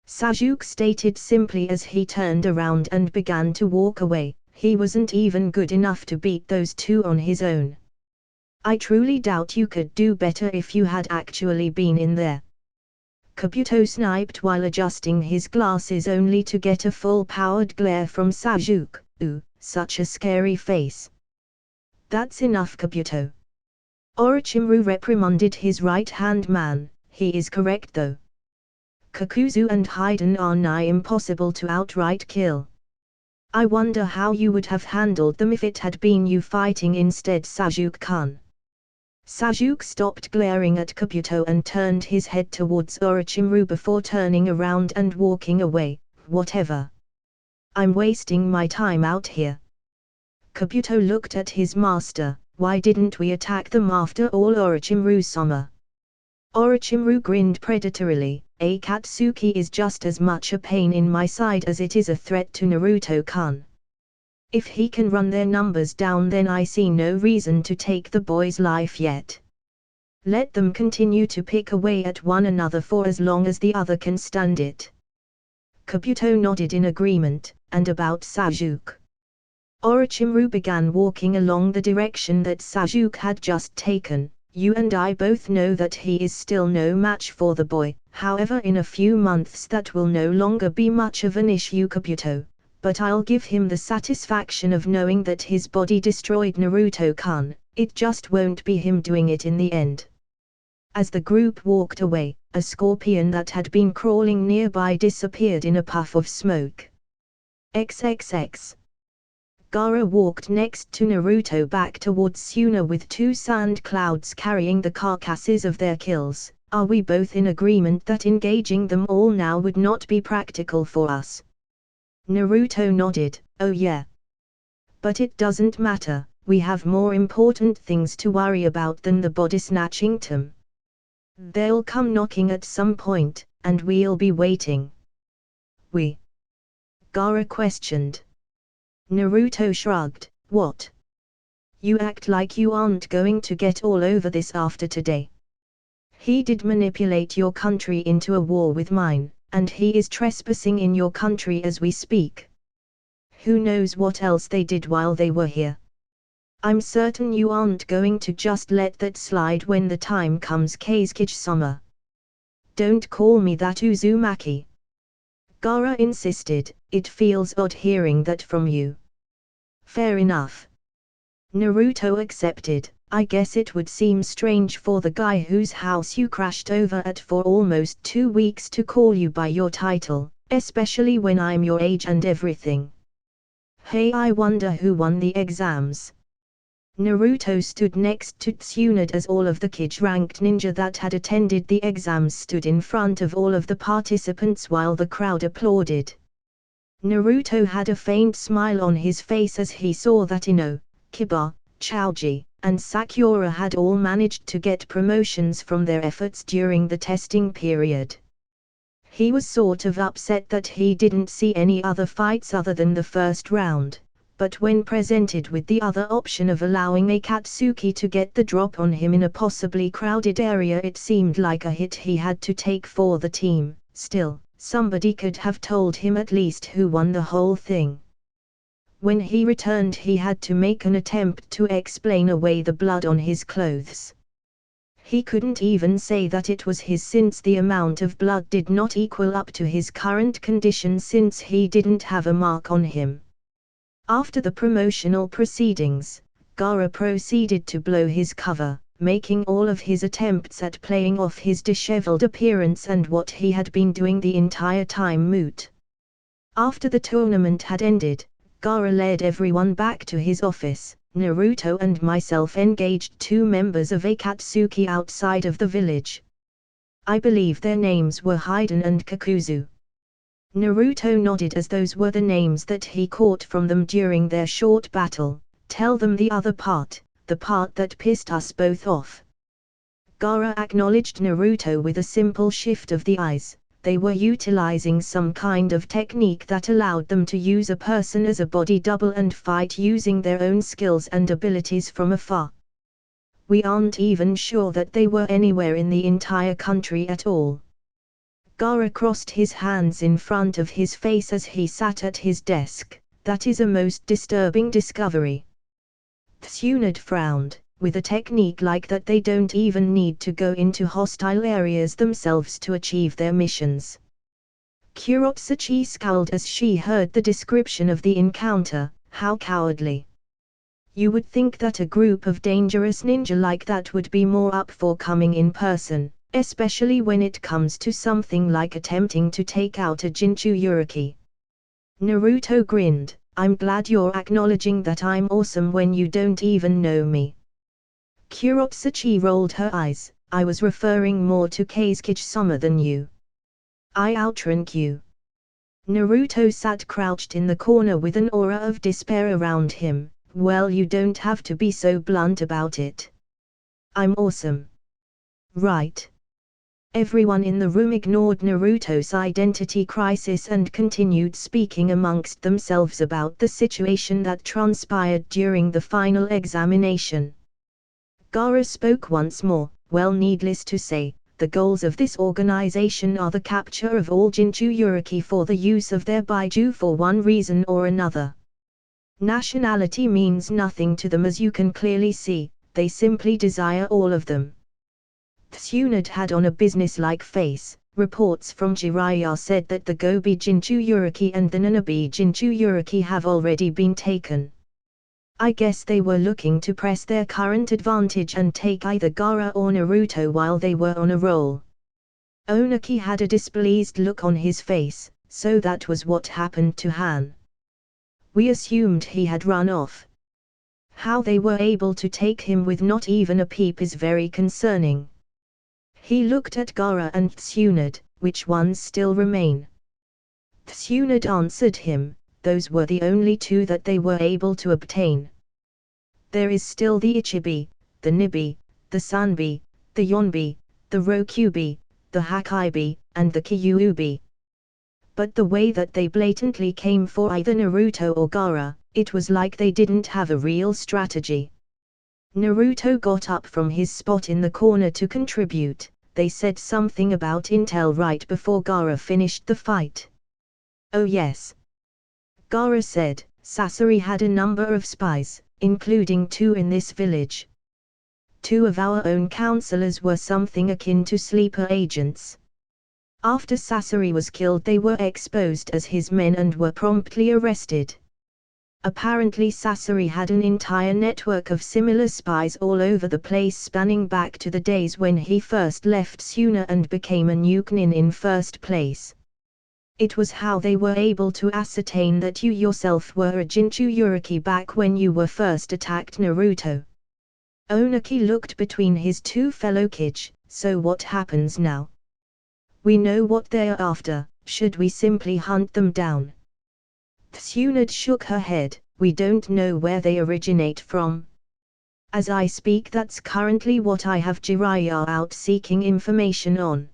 Sasuke stated simply as he turned around and began to walk away. He wasn't even good enough to beat those two on his own. I truly doubt you could do better if you had actually been in there. Kabuto sniped while adjusting his glasses only to get a full-powered glare from Sasuke. Ooh, such a scary face. That's enough, Kabuto. Orochimaru reprimanded his right-hand man. He is correct though. Kakuzu and Haiden are nigh impossible to outright kill. I wonder how you would have handled them if it had been you fighting instead, Sasuke-kun. Sasuke stopped glaring at Kabuto and turned his head towards Orochimaru before turning around and walking away. Whatever. I'm wasting my time out here. Kabuto looked at his master. Why didn't we attack them after all, Orochimaru-sama? Orochimaru grinned predatorily. Akatsuki is just as much a pain in my side as it is a threat to Naruto-kun. If he can run their numbers down, then I see no reason to take the boy's life yet. Let them continue to pick away at one another for as long as the other can stand it. Kabuto nodded in agreement. And about Sasuke? Orochimaru began walking along the direction that Sasuke had just taken. You and I both know that he is still no match for the boy, however in a few months that will no longer be much of an issue, Kabuto, but I'll give him the satisfaction of knowing that his body destroyed Naruto-kun, it just won't be him doing it in the end. As the group walked away, a scorpion that had been crawling nearby disappeared in a puff of smoke. XXX. Gaara walked next to Naruto back towards Suna with two sand clouds carrying the carcasses of their kills. Are we both in agreement that engaging them all now would not be practical for us? Naruto nodded. Oh yeah. But it doesn't matter, we have more important things to worry about than the body snatching team. They'll come knocking at some point, and we'll be waiting. We? Gaara questioned. Naruto shrugged. What? You act like you aren't going to get all over this after today. He did manipulate your country into a war with mine, and he is trespassing in your country as we speak. Who knows what else they did while they were here? I'm certain you aren't going to just let that slide when the time comes, Kasuke-sama. Don't call me that, Uzumaki. Gaara insisted. It feels odd hearing that from you. Fair enough. Naruto accepted. I guess it would seem strange for the guy whose house you crashed over at for almost 2 weeks to call you by your title, especially when I'm your age and everything. Hey, I wonder who won the exams. Naruto stood next to Tsunade as all of the Kage-ranked ninja that had attended the exams stood in front of all of the participants while the crowd applauded. Naruto had a faint smile on his face as he saw that Ino, Kiba, Choji, and Sakura had all managed to get promotions from their efforts during the testing period. He was sort of upset that he didn't see any other fights other than the first round, but when presented with the other option of allowing Akatsuki to get the drop on him in a possibly crowded area, it seemed like a hit he had to take for the team. Still, somebody could have told him at least who won the whole thing. When he returned, he had to make an attempt to explain away the blood on his clothes. He couldn't even say that it was his since the amount of blood did not equal up to his current condition since he didn't have a mark on him. After the promotional proceedings, Gaara proceeded to blow his cover, making all of his attempts at playing off his disheveled appearance and what he had been doing the entire time moot. After the tournament had ended, Gaara led everyone back to his office. Naruto and myself engaged 2 members of Akatsuki outside of the village. I believe their names were Haiden and Kakuzu. Naruto nodded as those were the names that he caught from them during their short battle. Tell them the other part, the part that pissed us both off. Gaara acknowledged Naruto with a simple shift of the eyes. They were utilizing some kind of technique that allowed them to use a person as a body double and fight using their own skills and abilities from afar. We aren't even sure that they were anywhere in the entire country at all. Gaara crossed his hands in front of his face as he sat at his desk. That is a most disturbing discovery. Tsunade frowned. With a technique like that they don't even need to go into hostile areas themselves to achieve their missions. Kuropsachi scowled as she heard the description of the encounter. How cowardly. You would think that a group of dangerous ninja like that would be more up for coming in person, especially when it comes to something like attempting to take out a Jinchuriki. Naruto grinned. I'm glad you're acknowledging that I'm awesome when you don't even know me. Kuropsachi rolled her eyes. I was referring more to Kazekage-sama than you. I outrank you. Naruto sat crouched in the corner with an aura of despair around him. Well, you don't have to be so blunt about it. I'm awesome. Right. Everyone in the room ignored Naruto's identity crisis and continued speaking amongst themselves about the situation that transpired during the final examination. Gaara spoke once more. Well, needless to say, the goals of this organization are the capture of all Jinchuriki for the use of their Baiju for one reason or another. Nationality means nothing to them, as you can clearly see. They simply desire all of them. Tsunade had on a business-like face. Reports from Jiraiya said that the Gobi Jinchuriki and the Nanabi Jinchuriki have already been taken. I guess they were looking to press their current advantage and take either Gaara or Naruto while they were on a roll. Onaki had a displeased look on his face. So that was what happened to Han. We assumed he had run off. How they were able to take him with not even a peep is very concerning. He looked at Gaara and Tsunade. Which ones still remain? Tsunade answered him. Those were the only two that they were able to obtain. There is still the Ichibi, the Nibi, the Sanbi, the Yonbi, the Rokubi, the Hakaibi, and the Kyuubi. But the way that they blatantly came for either Naruto or Gaara, it was like they didn't have a real strategy. Naruto got up from his spot in the corner to contribute. They said something about intel right before Gaara finished the fight. Oh yes. Gaara said, Sasori had a number of spies, including 2 in this village. 2 of our own counselors were something akin to sleeper agents. After Sasori was killed, they were exposed as his men and were promptly arrested. Apparently Sasori had an entire network of similar spies all over the place, spanning back to the days when he first left Suna and became a Nukenin in first place. It was how they were able to ascertain that you yourself were a Jinchuriki back when you were first attacked Naruto. Onaki looked between his 2 fellow Kage. So what happens now? We know what they are after. Should we simply hunt them down? Tsunade shook her head. We don't know where they originate from. As I speak, that's currently what I have Jiraiya out seeking information on.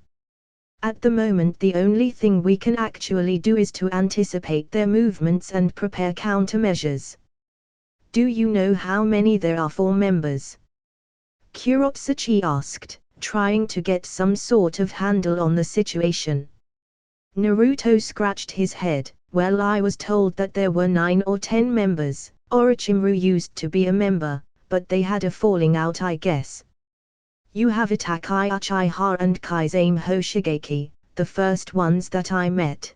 At the moment the only thing we can actually do is to anticipate their movements and prepare countermeasures. Do you know how many there are for members? Kuropsachi asked, trying to get some sort of handle on the situation. Naruto scratched his head. Well, I was told that there were 9 or 10 members. Orochimaru used to be a member, but they had a falling out, I guess. You have Itachi Uchiha and Kaizen Hoshigeki, the first ones that I met.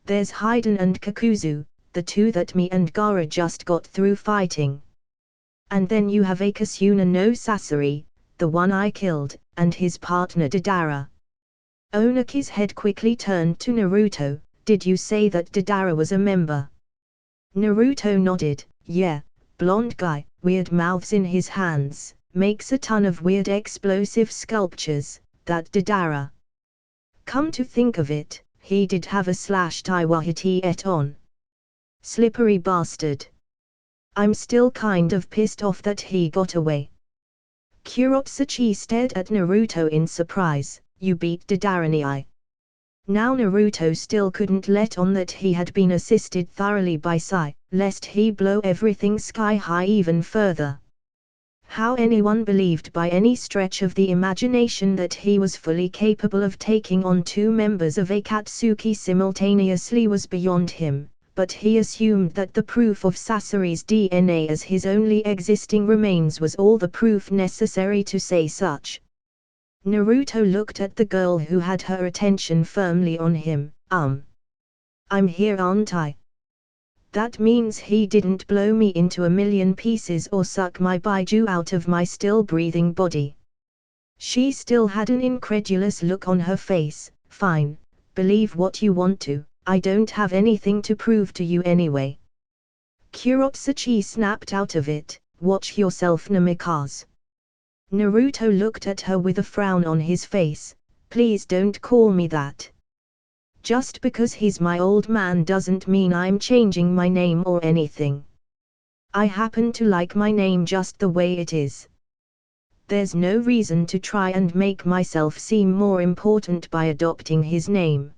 There's Haiden and Kakuzu, the 2 that me and Gaara just got through fighting. And then you have Akasuna no Sasori, the one I killed, and his partner Deidara. Onaki's head quickly turned to Naruto. Did you say that Deidara was a member? Naruto nodded. Yeah, blonde guy, weird mouths in his hands, makes a ton of weird explosive sculptures, that Deidara. Come to think of it, he did have a slashed Iwahiti et on. Slippery bastard. I'm still kind of pissed off that he got away. Kuropsachi stared at Naruto in surprise. You beat Deidara. Now Naruto still couldn't let on that he had been assisted thoroughly by Sai, lest he blow everything sky high even further. How anyone believed by any stretch of the imagination that he was fully capable of taking on two members of Akatsuki simultaneously was beyond him, but he assumed that the proof of Sasori's DNA as his only existing remains was all the proof necessary to say such. Naruto looked at the girl who had her attention firmly on him. I'm here, aren't I? That means he didn't blow me into a million pieces or suck my baiju out of my still-breathing body. She still had an incredulous look on her face. Fine, believe what you want to, I don't have anything to prove to you anyway. Kurotsuchi snapped out of it, watch yourself, Namikaze. Naruto looked at her with a frown on his face. Please don't call me that. Just because he's my old man doesn't mean I'm changing my name or anything. I happen to like my name just the way it is. There's no reason to try and make myself seem more important by adopting his name.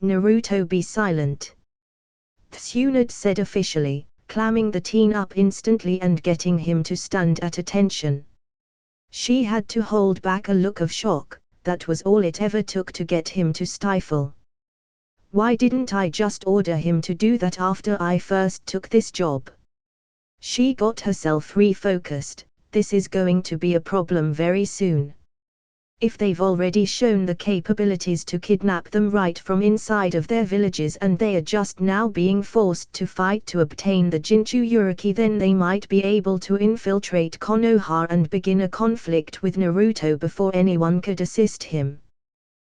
Naruto, be silent. Tsunade said officially, clamming the teen up instantly and getting him to stand at attention. She had to hold back a look of shock. That was all it ever took to get him to stifle. Why didn't I just order him to do that after I first took this job? She got herself refocused. This is going to be a problem very soon. If they've already shown the capabilities to kidnap them right from inside of their villages and they are just now being forced to fight to obtain the Jinchuriki, then they might be able to infiltrate Konoha and begin a conflict with Naruto before anyone could assist him.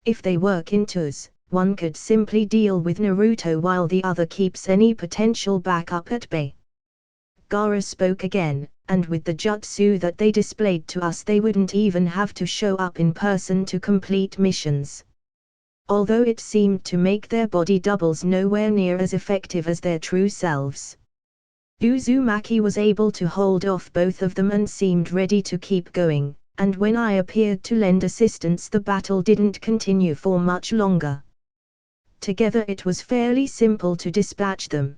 If they work in twos, one could simply deal with Naruto while the other keeps any potential backup at bay. Gaara spoke again, and with the jutsu that they displayed to us, they wouldn't even have to show up in person to complete missions. Although it seemed to make their body doubles nowhere near as effective as their true selves. Uzumaki was able to hold off both of them and seemed ready to keep going, and when I appeared to lend assistance, the battle didn't continue for much longer. Together it was fairly simple to dispatch them.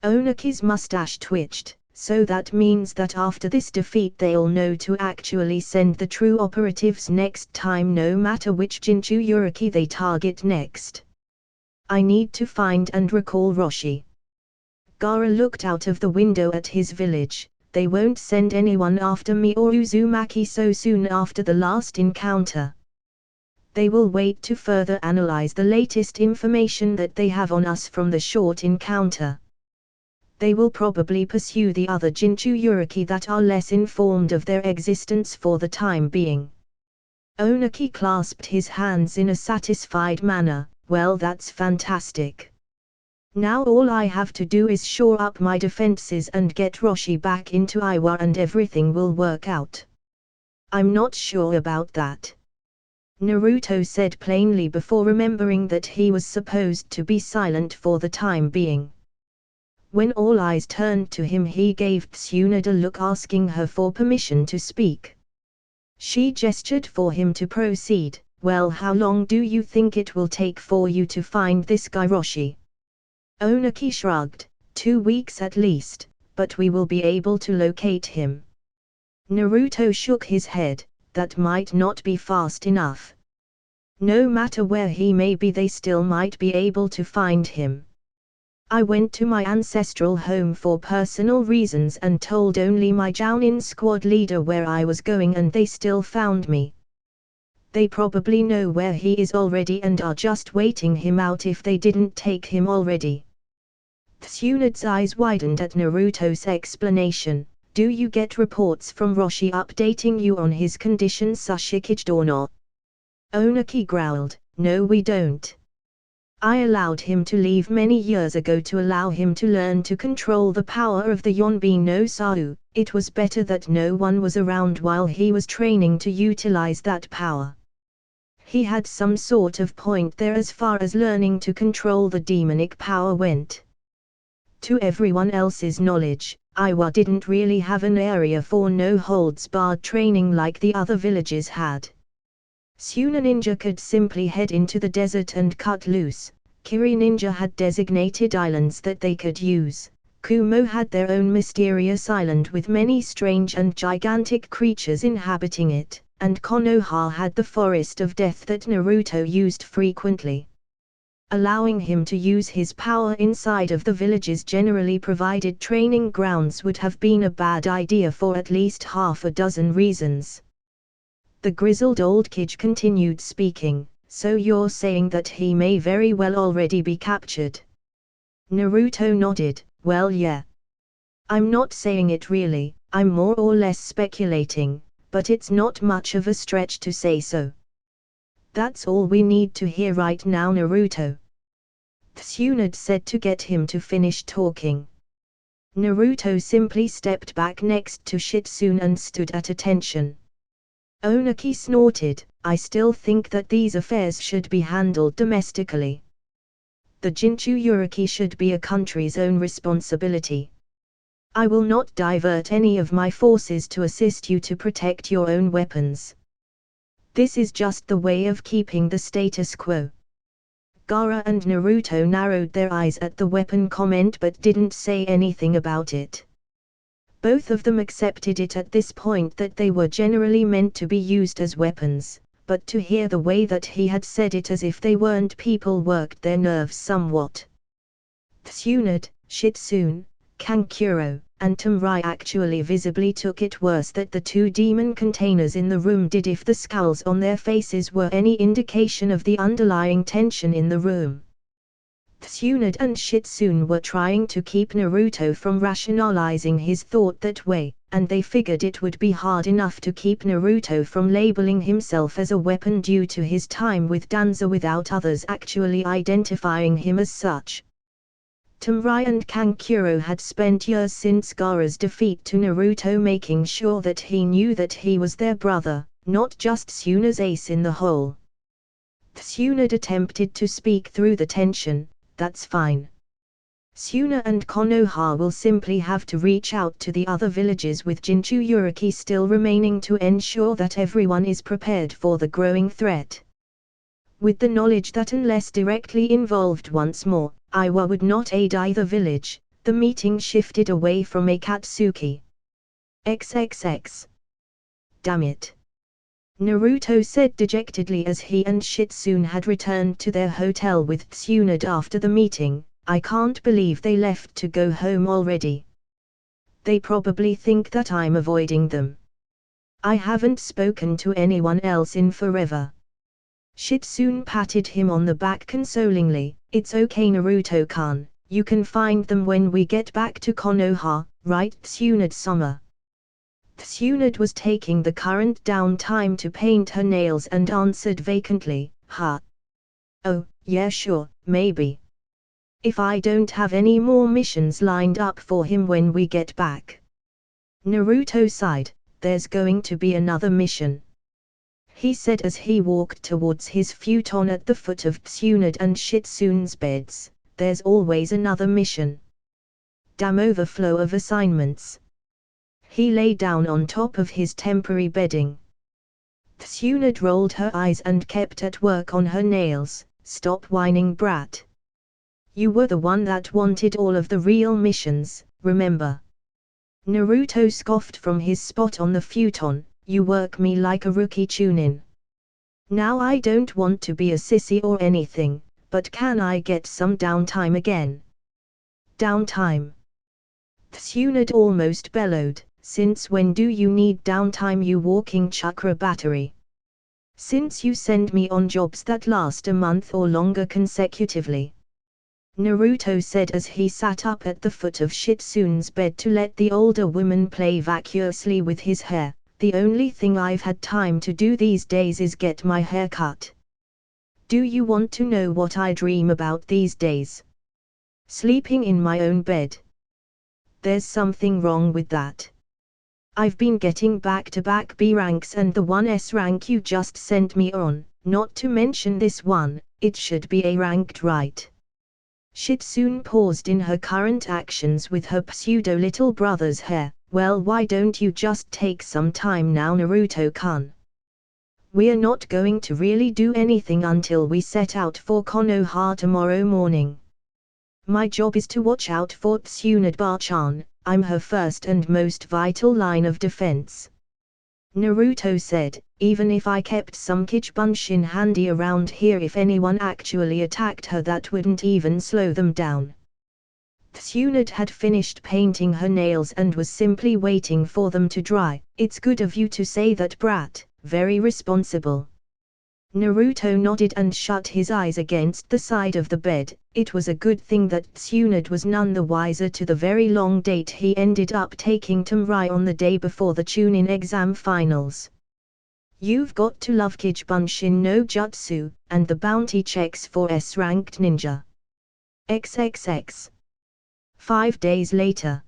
Onaki's mustache twitched, so that means that after this defeat they'll know to actually send the true operatives next time, no matter which Jinchuriki they target next. I need to find and recall Roshi. Gaara looked out of the window at his village. They won't send anyone after me or Uzumaki so soon after the last encounter. They will wait to further analyze the latest information that they have on us from the short encounter. They will probably pursue the other Jinchuriki that are less informed of their existence for the time being. Onaki clasped his hands in a satisfied manner. Well, that's fantastic. Now all I have to do is shore up my defenses and get Roshi back into Iwa and everything will work out. I'm not sure about that, Naruto said plainly before remembering that he was supposed to be silent for the time being. When all eyes turned to him, he gave Tsunade a look asking her for permission to speak. She gestured for him to proceed. Well, how long do you think it will take for you to find this guy Roshi? Onaki shrugged. 2 weeks at least, but we will be able to locate him. Naruto shook his head. That might not be fast enough. No matter where he may be, they still might be able to find him. I went to my ancestral home for personal reasons and told only my Jounin squad leader where I was going, and they still found me. They probably know where he is already and are just waiting him out if they didn't take him already. Tsunade's eyes widened at Naruto's explanation. Do you get reports from Roshi updating you on his condition, Sashikage, or not? Onaki growled. No, we don't. I allowed him to leave many years ago to allow him to learn to control the power of the Yonbi no Sau. It was better that no one was around while he was training to utilize that power. He had some sort of point there as far as learning to control the demonic power went. To everyone else's knowledge, Iwa didn't really have an area for no-holds-barred training like the other villages had. Suna Ninja could simply head into the desert and cut loose. Kiri Ninja had designated islands that they could use. Kumo had their own mysterious island with many strange and gigantic creatures inhabiting it, and Konoha had the forest of death that Naruto used frequently. Allowing him to use his power inside of the village's generally provided training grounds would have been a bad idea for at least half a dozen reasons. The grizzled old kid continued speaking, so you're saying that he may very well already be captured? Naruto nodded, well yeah. I'm not saying it really, I'm more or less speculating, but it's not much of a stretch to say so. That's all we need to hear right now, Naruto. Tsunade said to get him to finish talking. Naruto simply stepped back next to Shitsune and stood at attention. Onaki snorted, I still think that these affairs should be handled domestically. The Jinchuriki should be a country's own responsibility. I will not divert any of my forces to assist you to protect your own weapons. This is just the way of keeping the status quo. Gaara and Naruto narrowed their eyes at the weapon comment but didn't say anything about it. Both of them accepted it at this point that they were generally meant to be used as weapons, but to hear the way that he had said it as if they weren't people worked their nerves somewhat. Tsunade, Shitsune, Kankuro, and Tamrai actually visibly took it worse that the two demon containers in the room did if the scowls on their faces were any indication of the underlying tension in the room. Tsunade and Shitsune were trying to keep Naruto from rationalizing his thought that way, and they figured it would be hard enough to keep Naruto from labeling himself as a weapon due to his time with Danzo without others actually identifying him as such. Tamrai and Kankuro had spent years since Gaara's defeat to Naruto making sure that he knew that he was their brother, not just Tsunade's ace in the hole. Tsunade attempted to speak through the tension, that's fine. Suna and Konoha will simply have to reach out to the other villages with Jinchuriki still remaining to ensure that everyone is prepared for the growing threat. With the knowledge that unless directly involved once more, Iwa would not aid either village, the meeting shifted away from Akatsuki. XXX. Damn it. Naruto said dejectedly as he and Shitsune had returned to their hotel with Tsunade after the meeting, I can't believe they left to go home already. They probably think that I'm avoiding them. I haven't spoken to anyone else in forever. Shitsune patted him on the back consolingly, it's okay Naruto-kun, you can find them when we get back to Konoha, right Tsunade-sama? Tsunade was taking the current downtime to paint her nails and answered vacantly, huh? Oh, yeah sure, maybe. If I don't have any more missions lined up for him when we get back. Naruto sighed, there's going to be another mission. He said as he walked towards his futon at the foot of Tsunade and Shitsune's beds, there's always another mission. Damn overflow of assignments. He lay down on top of his temporary bedding. Tsunade rolled her eyes and kept at work on her nails, stop whining brat. You were the one that wanted all of the real missions, remember? Naruto scoffed from his spot on the futon, you work me like a rookie tune-in. Now I don't want to be a sissy or anything, but can I get some downtime again? Downtime? Tsunade almost bellowed, since when do you need downtime you walking chakra battery? Since you send me on jobs that last a month or longer consecutively. Naruto said as he sat up at the foot of Shitsune's bed to let the older woman play vacuously with his hair. The only thing I've had time to do these days is get my hair cut. Do you want to know what I dream about these days? Sleeping in my own bed. There's something wrong with that. I've been getting back-to-back B ranks and the 1S rank you just sent me on, not to mention this one, it should be A ranked right. Shitsune paused in her current actions with her pseudo-little brother's hair. Well, why don't you just take some time now Naruto-kun? We're not going to really do anything until we set out for Konoha tomorrow morning. My job is to watch out for Tsunade-chan. I'm her first and most vital line of defense. Naruto said, even if I kept some Kichibunshin handy around here, if anyone actually attacked her, that wouldn't even slow them down. Tsunade had finished painting her nails and was simply waiting for them to dry. It's good of you to say that, brat, very responsible. Naruto nodded and shut his eyes against the side of the bed. It was a good thing that Tsunade was none the wiser to the very long date he ended up taking Tamrai on the day before the Chunin exam finals. You've got to love Kichibunshin no Jutsu, and the bounty checks for S-ranked ninja. XXX. 5 days later.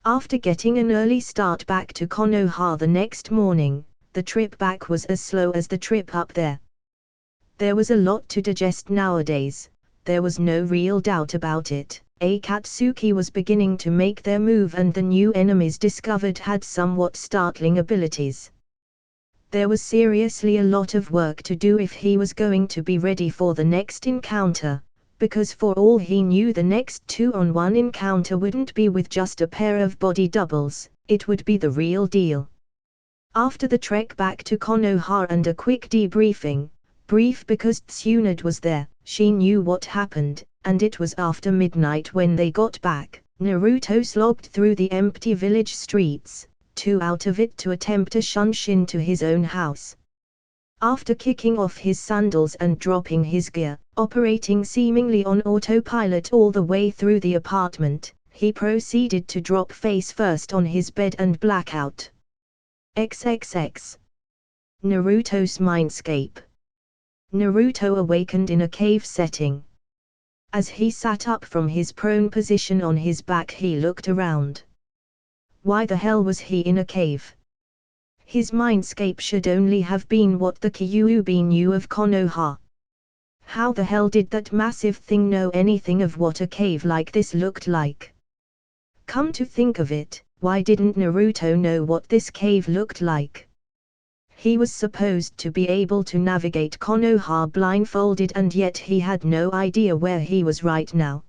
After getting an early start back to Konoha the next morning, the trip back was as slow as the trip up there. There was a lot to digest nowadays, there was no real doubt about it. Akatsuki was beginning to make their move and the new enemies discovered had somewhat startling abilities. There was seriously a lot of work to do if he was going to be ready for the next encounter, because for all he knew the next 2-on-1 encounter wouldn't be with just a pair of body doubles, it would be the real deal. After the trek back to Konoha and a quick debriefing, brief because Tsunade was there, she knew what happened, and it was after midnight when they got back. Naruto slogged through the empty village streets, 2 out of it to attempt a shunshin to his own house. After kicking off his sandals and dropping his gear, operating seemingly on autopilot all the way through the apartment, he proceeded to drop face first on his bed and black out. XXX. Naruto's Mindscape. Naruto awakened in a cave setting. As he sat up from his prone position on his back, he looked around. Why the hell was he in a cave? His mindscape should only have been what the Kyuubi knew of Konoha. How the hell did that massive thing know anything of what a cave like this looked like? Come to think of it, why didn't Naruto know what this cave looked like? He was supposed to be able to navigate Konoha blindfolded, and yet he had no idea where he was right now.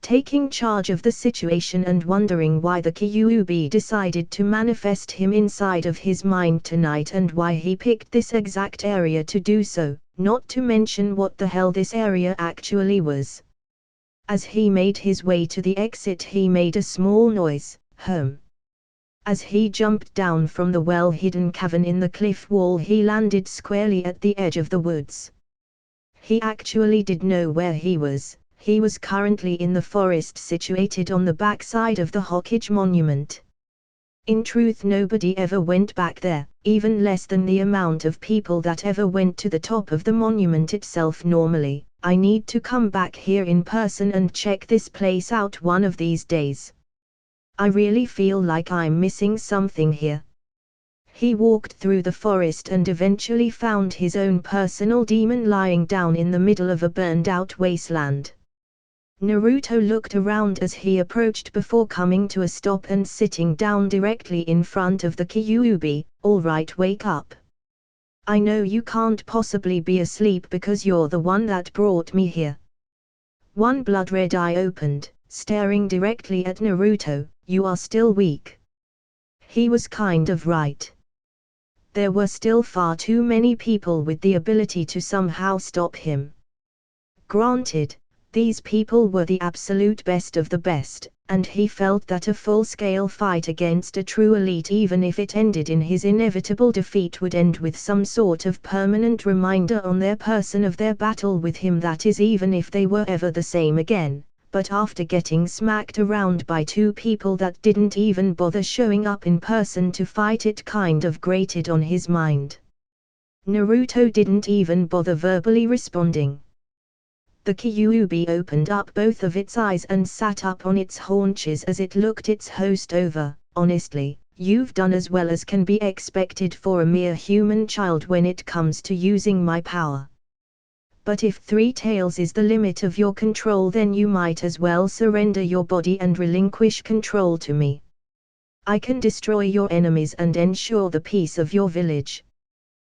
Taking charge of the situation and wondering why the Kyuubi decided to manifest him inside of his mind tonight and why he picked this exact area to do so, not to mention what the hell this area actually was. As he made his way to the exit, he made a small noise, home. As he jumped down from the well-hidden cavern in the cliff wall, he landed squarely at the edge of the woods. He actually did know where he was. He was currently in the forest situated on the backside of the Hokage monument. In truth, nobody ever went back there, even less than the amount of people that ever went to the top of the monument itself normally. I need to come back here in person and check this place out one of these days. I really feel like I'm missing something here. He walked through the forest and eventually found his own personal demon lying down in the middle of a burned-out wasteland. Naruto looked around as he approached before coming to a stop and sitting down directly in front of the Kyuubi. All right, wake up. I know you can't possibly be asleep because you're the one that brought me here. One blood-red eye opened, staring directly at Naruto. You are still weak. He was kind of right. There were still far too many people with the ability to somehow stop him. Granted, these people were the absolute best of the best, and he felt that a full-scale fight against a true elite, even if it ended in his inevitable defeat, would end with some sort of permanent reminder on their person of their battle with him, that is, even if they were ever the same again. But after getting smacked around by 2 people that didn't even bother showing up in person to fight, it kind of grated on his mind. Naruto didn't even bother verbally responding. The Kyuubi opened up both of its eyes and sat up on its haunches as it looked its host over. Honestly, you've done as well as can be expected for a mere human child when it comes to using my power. But if 3 tails is the limit of your control, then you might as well surrender your body and relinquish control to me. I can destroy your enemies and ensure the peace of your village.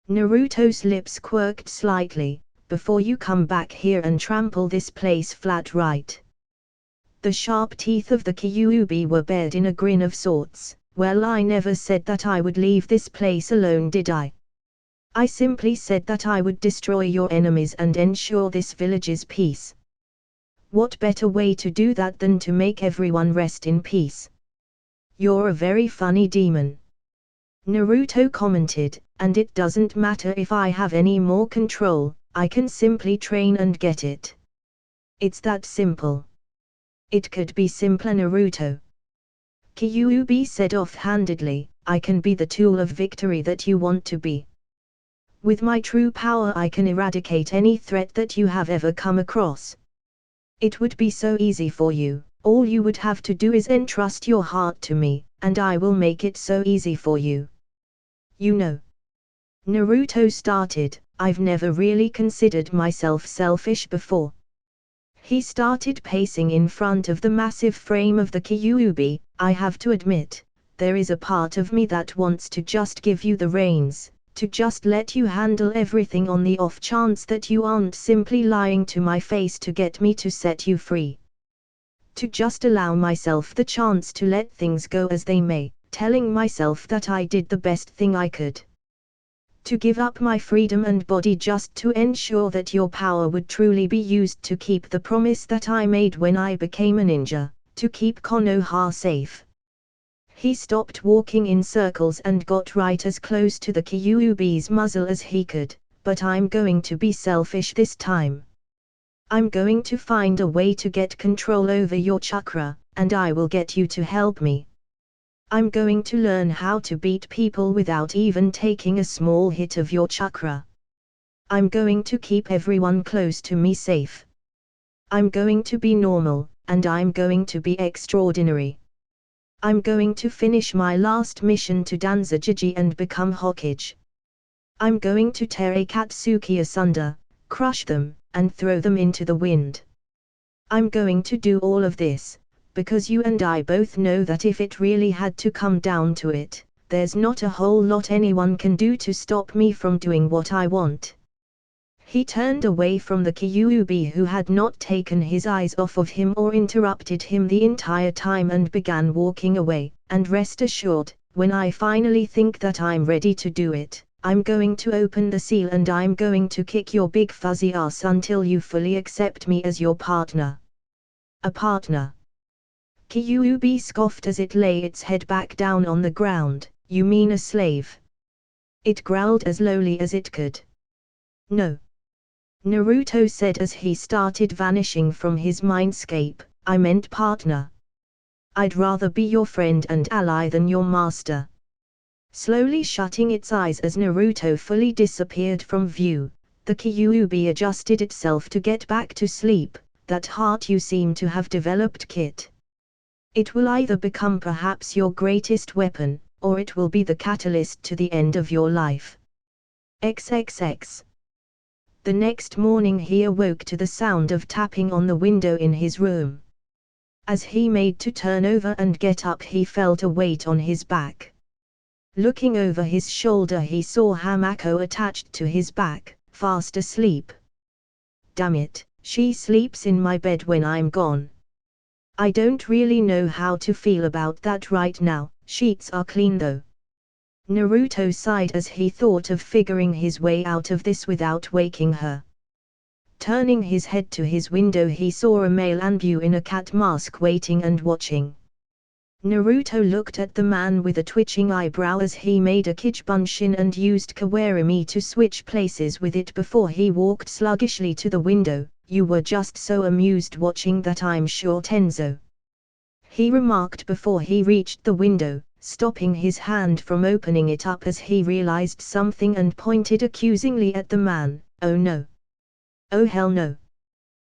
Naruto's lips quirked slightly. Before you come back here and trample this place flat, right? The sharp teeth of the Kyuubi were bared in a grin of sorts. Well, I never said that I would leave this place alone, did I? I simply said that I would destroy your enemies and ensure this village's peace. What better way to do that than to make everyone rest in peace? You're a very funny demon, Naruto commented, and it doesn't matter if I have any more control, I can simply train and get it. It's that simple. It could be simpler, Naruto. Kyuubi said offhandedly, I can be the tool of victory that you want to be. With my true power I can eradicate any threat that you have ever come across. It would be so easy for you, all you would have to do is entrust your heart to me, and I will make it so easy for you. You know, Naruto started, I've never really considered myself selfish before. He started pacing in front of the massive frame of the Kyuubi. I have to admit, there is a part of me that wants to just give you the reins, to just let you handle everything on the off chance that you aren't simply lying to my face to get me to set you free. To just allow myself the chance to let things go as they may, telling myself that I did the best thing I could. To give up my freedom and body just to ensure that your power would truly be used to keep the promise that I made when I became a ninja, to keep Konoha safe. He stopped walking in circles and got right as close to the Kyuubi's muzzle as he could, but I'm going to be selfish this time. I'm going to find a way to get control over your chakra, and I will get you to help me. I'm going to learn how to beat people without even taking a small hit of your chakra. I'm going to keep everyone close to me safe. I'm going to be normal, and I'm going to be extraordinary. I'm going to finish my last mission to Danzajiji and become Hokage. I'm going to tear Akatsuki asunder, crush them, and throw them into the wind. I'm going to do all of this, because you and I both know that if it really had to come down to it, there's not a whole lot anyone can do to stop me from doing what I want. He turned away from the Kyuubi who had not taken his eyes off of him or interrupted him the entire time and began walking away, and rest assured, when I finally think that I'm ready to do it, I'm going to open the seal and I'm going to kick your big fuzzy ass until you fully accept me as your partner. A partner? Kyuubi scoffed as it lay its head back down on the ground, you mean a slave? It growled as lowly as it could. No. Naruto said as he started vanishing from his mindscape, I meant partner. I'd rather be your friend and ally than your master. Slowly shutting its eyes as Naruto fully disappeared from view, the Kyuubi adjusted itself to get back to sleep. That heart you seem to have developed, Kit. It will either become perhaps your greatest weapon, or it will be the catalyst to the end of your life. XXX. The next morning he awoke to the sound of tapping on the window in his room. As he made to turn over and get up, he felt a weight on his back. Looking over his shoulder he saw Hamako attached to his back, fast asleep. Damn it, she sleeps in my bed when I'm gone. I don't really know how to feel about that right now, sheets are clean though. Naruto sighed as he thought of figuring his way out of this without waking her. Turning his head to his window he saw a male Anbu in a cat mask waiting and watching. Naruto looked at the man with a twitching eyebrow as he made a Kichibunshin and used Kawarimi to switch places with it before he walked sluggishly to the window. You were just so amused watching that, I'm sure, Tenzo. He remarked before he reached the window, stopping his hand from opening it up as he realized something and pointed accusingly at the man. Oh no. Oh hell no.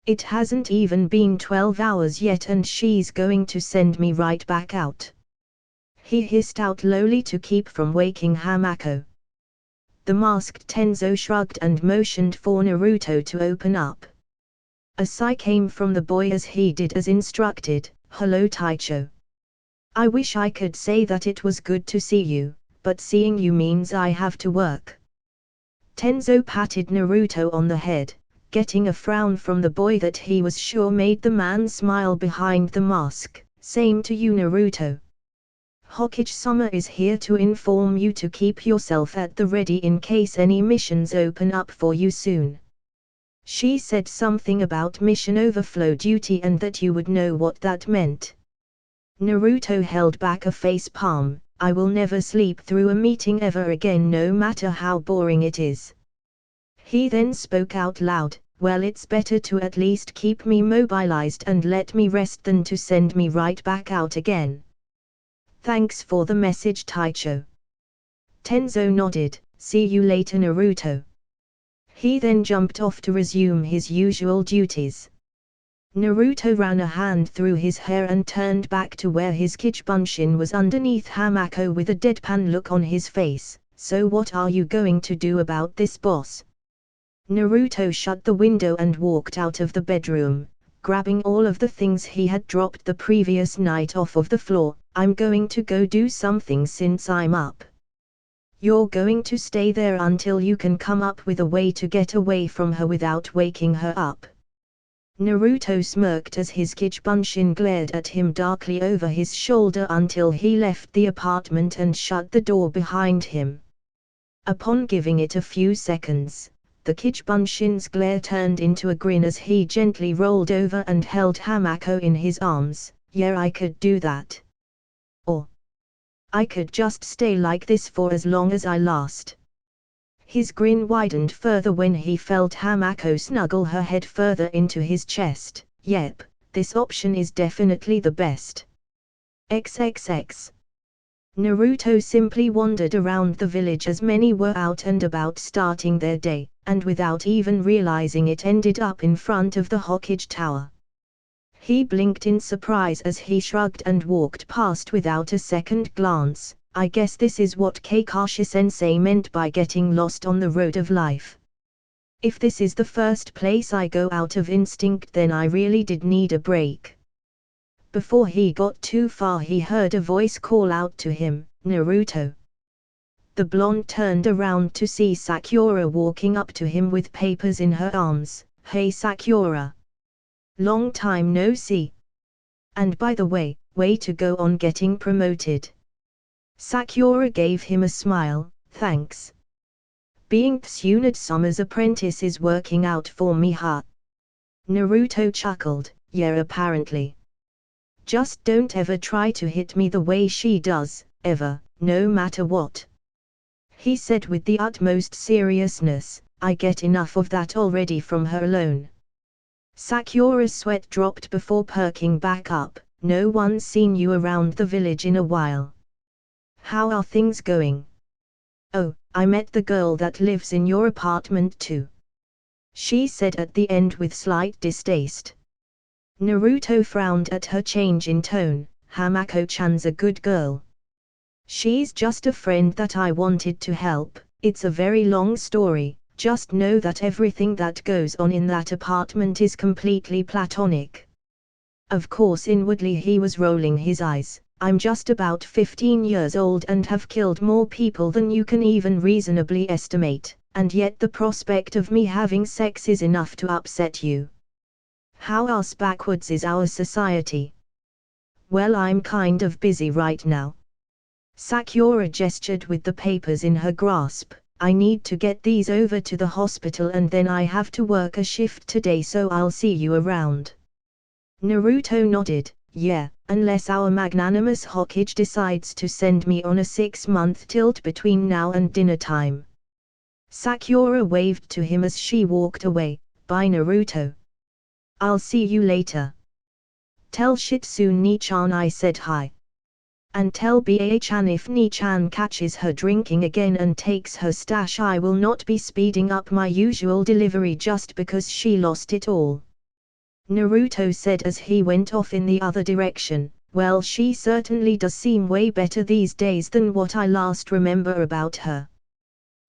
It hasn't even been 12 hours yet and she's going to send me right back out. He hissed out lowly to keep from waking Hamako. The masked Tenzo shrugged and motioned for Naruto to open up. A sigh came from the boy as he did as instructed. Hello Taicho. I wish I could say that it was good to see you, but seeing you means I have to work. Tenzo patted Naruto on the head. getting a frown from the boy that he was sure made the man smile behind the mask. Same to you, Naruto. Hokage-sama is here to inform you to keep yourself at the ready in case any missions open up for you soon. She said something about mission overflow duty and that you would know what that meant. Naruto held back a face palm. I will never sleep through a meeting ever again, no matter how boring it is. He then spoke out loud, well, it's better to at least keep me mobilized and let me rest than to send me right back out again. Thanks for the message, Taicho. Tenzo nodded. See you later, Naruto. He then jumped off to resume his usual duties. Naruto ran a hand through his hair and turned back to where his Kichibunshin was underneath Hamako with a deadpan look on his face. So what are you going to do about this, boss? Naruto shut the window and walked out of the bedroom, grabbing all of the things he had dropped the previous night off of the floor. I'm going to go do something since I'm up. You're going to stay there until you can come up with a way to get away from her without waking her up. Naruto smirked as his Kichibunshin glared at him darkly over his shoulder until he left the apartment and shut the door behind him. Upon giving it a few seconds, the Kichibunshin's glare turned into a grin as he gently rolled over and held Hamako in his arms. Yeah, I could do that. Or I could just stay like this for as long as I last. His grin widened further when he felt Hamako snuggle her head further into his chest. Yep, this option is definitely the best. XXX. Naruto simply wandered around the village as many were out and about starting their day, and without even realizing it ended up in front of the Hokage Tower. He blinked in surprise as he shrugged and walked past without a second glance. I guess this is what Kakashi-sensei meant by getting lost on the road of life. If this is the first place I go out of instinct, then I really did need a break. Before he got too far, he heard a voice call out to him, Naruto. The blonde turned around to see Sakura walking up to him with papers in her arms. Hey Sakura. Long time no see. And by the way to go on getting promoted. Sakura gave him a smile. Thanks. Being Tsunade-sama's apprentice is working out for me, huh? Naruto chuckled. Yeah, apparently. Just don't ever try to hit me the way she does, ever, no matter what. He said with the utmost seriousness. I get enough of that already from her alone. Sakura's sweat dropped before perking back up. No one's seen you around the village in a while. How are things going? Oh, I met the girl that lives in your apartment too. She said at the end with slight distaste. Naruto frowned at her change in tone. Hamako-chan's a good girl. She's just a friend that I wanted to help. It's a very long story, just know that everything that goes on in that apartment is completely platonic. Of course, inwardly he was rolling his eyes. I'm just about 15 years old and have killed more people than you can even reasonably estimate, and yet the prospect of me having sex is enough to upset you. How ass backwards is our society? Well, I'm kind of busy right now. Sakura gestured with the papers in her grasp. I need to get these over to the hospital and then I have to work a shift today, so I'll see you around. Naruto nodded. Yeah, unless our magnanimous Hokage decides to send me on a 6-month tilt between now and dinner time. Sakura waved to him as she walked away. Bye, Naruto. I'll see you later. Tell Shitsune-chan I said hi. And tell Ba-chan if Ni-chan catches her drinking again and takes her stash, I will not be speeding up my usual delivery just because she lost it all. Naruto said as he went off in the other direction. Well, she certainly does seem way better these days than what I last remember about her.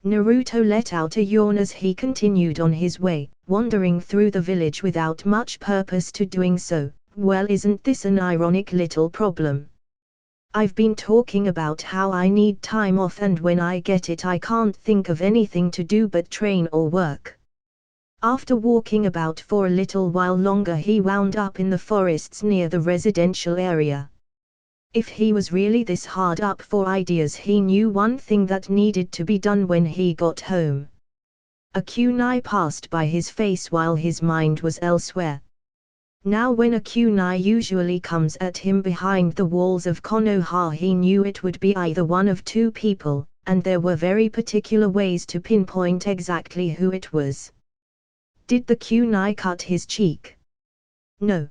Naruto let out a yawn as he continued on his way, wandering through the village without much purpose to doing so. Well, isn't this an ironic little problem? I've been talking about how I need time off, and when I get it I can't think of anything to do but train or work. After walking about for a little while longer, he wound up in the forests near the residential area. If he was really this hard up for ideas, he knew one thing that needed to be done when he got home. A kunai passed by his face while his mind was elsewhere. Now when a kunai usually comes at him behind the walls of Konoha, he knew it would be either one of two people, and there were very particular ways to pinpoint exactly who it was. Did the kunai cut his cheek? No.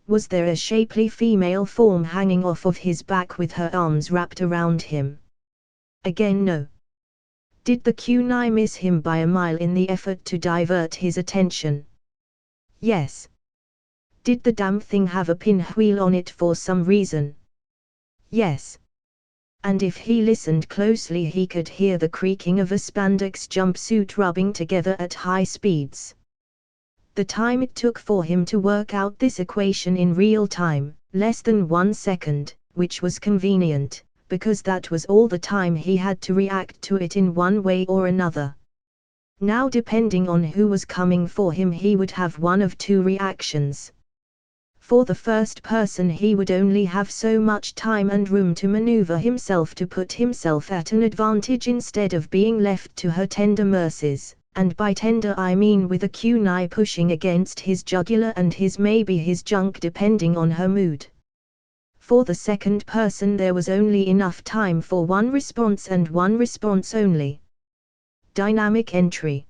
Was there a shapely female form hanging off of his back with her arms wrapped around him? Again no. Did the kunai miss him by a mile in the effort to divert his attention? Yes. Did the damn thing have a pinwheel on it for some reason? Yes. And if he listened closely, he could hear the creaking of a spandex jumpsuit rubbing together at high speeds. The time it took for him to work out this equation in real time, less than 1 second, which was convenient, because that was all the time he had to react to it in one way or another. Now, depending on who was coming for him, he would have one of two reactions. For the first person, he would only have so much time and room to maneuver himself to put himself at an advantage instead of being left to her tender mercies, and by tender I mean with a kunai pushing against his jugular and maybe his junk depending on her mood. For the second person, there was only enough time for one response and one response only. Dynamic entry.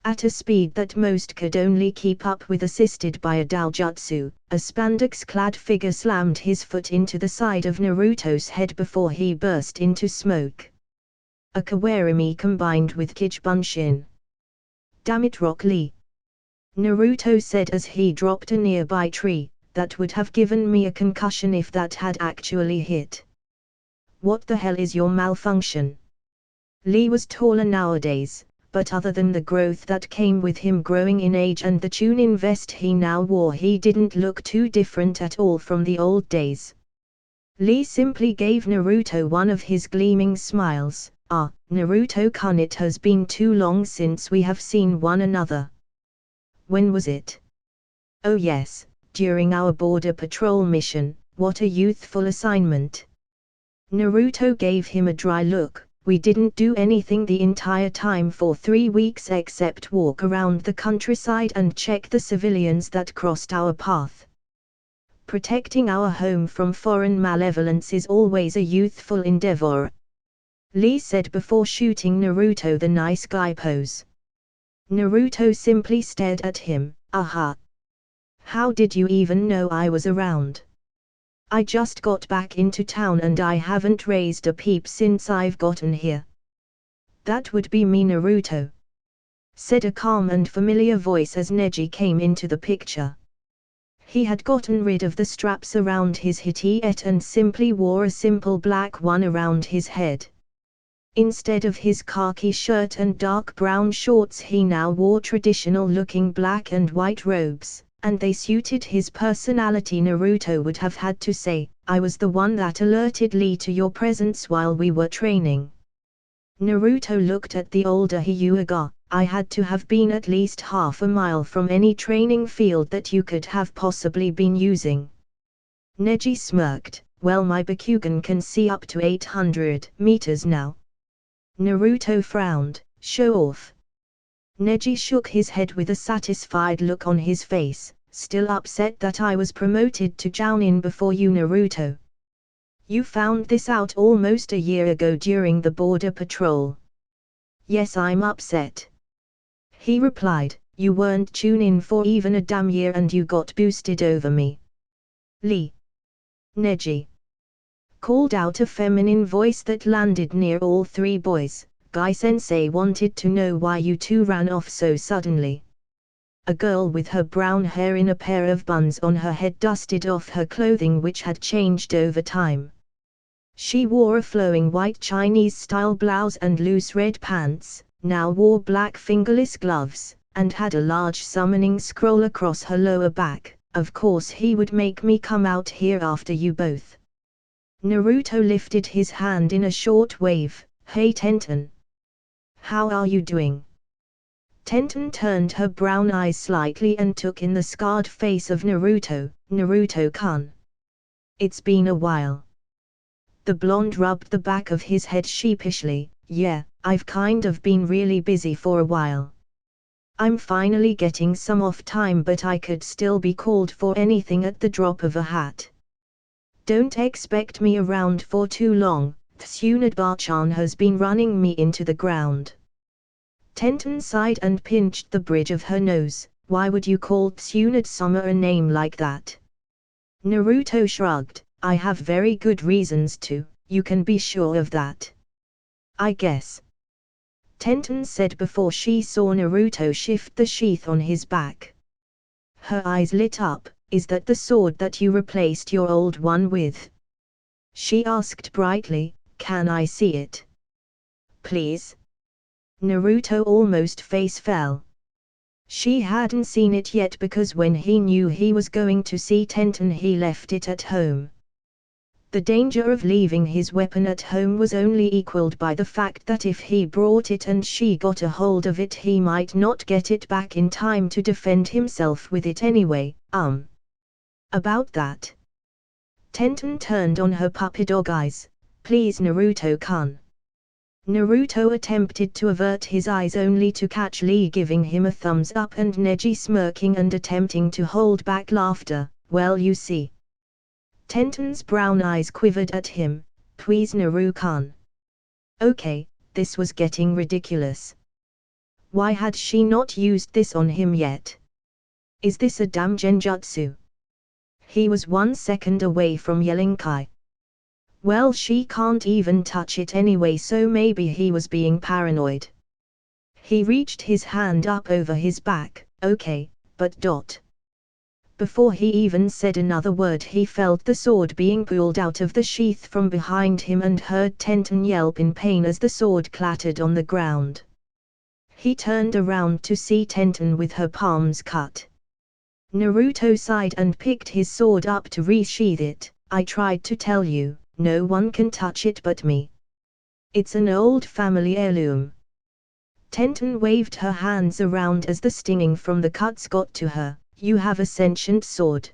At a speed that most could only keep up with, assisted by a daijutsu, a spandex-clad figure slammed his foot into the side of Naruto's head before he burst into smoke. A kawarimi combined with Kichibunshin. Damn it, Rock Lee! Naruto said as he dropped a nearby tree. That would have given me a concussion if that had actually hit. What the hell is your malfunction? Lee was taller nowadays, but other than the growth that came with him growing in age and the Chunin vest he now wore, he didn't look too different at all from the old days. Lee simply gave Naruto one of his gleaming smiles. Ah, Naruto-kun, it has been too long since we have seen one another. When was it? Oh yes, during our border patrol mission. What a youthful assignment. Naruto gave him a dry look. We didn't do anything the entire time for 3 weeks except walk around the countryside and check the civilians that crossed our path. Protecting our home from foreign malevolence is always a youthful endeavor, Lee said before shooting Naruto the nice guy pose. Naruto simply stared at him. Aha! How did you even know I was around? I just got back into town and I haven't raised a peep since I've gotten here. That would be me, Naruto, said a calm and familiar voice as Neji came into the picture. He had gotten rid of the straps around his hitie and simply wore a simple black one around his head. Instead of his khaki shirt and dark brown shorts, he now wore traditional-looking black and white robes, and they suited his personality. Naruto would have had to say, I was the one that alerted Lee to your presence while we were training. Naruto looked at the older Hyuga. I had to have been at least half a mile from any training field that you could have possibly been using. Neji smirked. Well, my Bakugan can see up to 800 meters now. Naruto frowned. Show off. Neji shook his head with a satisfied look on his face, still upset that I was promoted to Jounin before you, Naruto. You found this out almost a year ago during the border patrol. Yes, I'm upset, he replied. You weren't Chunin for even a damn year and you got boosted over me. Lee. Neji called out a feminine voice that landed near all three boys. Guy-sensei wanted to know why you two ran off so suddenly. A girl with her brown hair in a pair of buns on her head dusted off her clothing, which had changed over time. She wore a flowing white Chinese-style blouse and loose red pants, now wore black fingerless gloves, and had a large summoning scroll across her lower back. Of course he would make me come out here after you both. Naruto lifted his hand in a short wave. Hey Tenten. How are you doing? Tenten turned her brown eyes slightly and took in the scarred face of Naruto. Naruto-kun. It's been a while. The blonde rubbed the back of his head sheepishly. Yeah, I've kind of been really busy for a while. I'm finally getting some off time, but I could still be called for anything at the drop of a hat. Don't expect me around for too long. Tsunade-chan has been running me into the ground. Tenten sighed and pinched the bridge of her nose. Why would you call Tsunade-sama a name like that? Naruto shrugged. I have very good reasons to, you can be sure of that. I guess. Tenten said before she saw Naruto shift the sheath on his back. Her eyes lit up. Is that the sword that you replaced your old one with? She asked brightly. Can I see it? Please? Naruto almost face fell. She hadn't seen it yet because when he knew he was going to see Tenten he left it at home. The danger of leaving his weapon at home was only equaled by the fact that if he brought it and she got a hold of it he might not get it back in time to defend himself with it anyway. About that. Tenten turned on her puppy dog eyes. Please Naruto-kun. Naruto attempted to avert his eyes only to catch Lee giving him a thumbs up and Neji smirking and attempting to hold back laughter. Well, you see. Tenten's brown eyes quivered at him. Please Naru-kun. Okay, this was getting ridiculous. Why had she not used this on him yet? Is this a damn genjutsu? He was 1 second away from yelling Kai. Well, she can't even touch it anyway, so maybe he was being paranoid. He reached his hand up over his back. Okay, but . Before he even said another word he felt the sword being pulled out of the sheath from behind him and heard Tenten yelp in pain as the sword clattered on the ground. He turned around to see Tenten with her palms cut. Naruto sighed and picked his sword up to resheath it. I tried to tell you, no one can touch it but me. It's an old family heirloom. Tenten waved her hands around as the stinging from the cuts got to her. You have a sentient sword.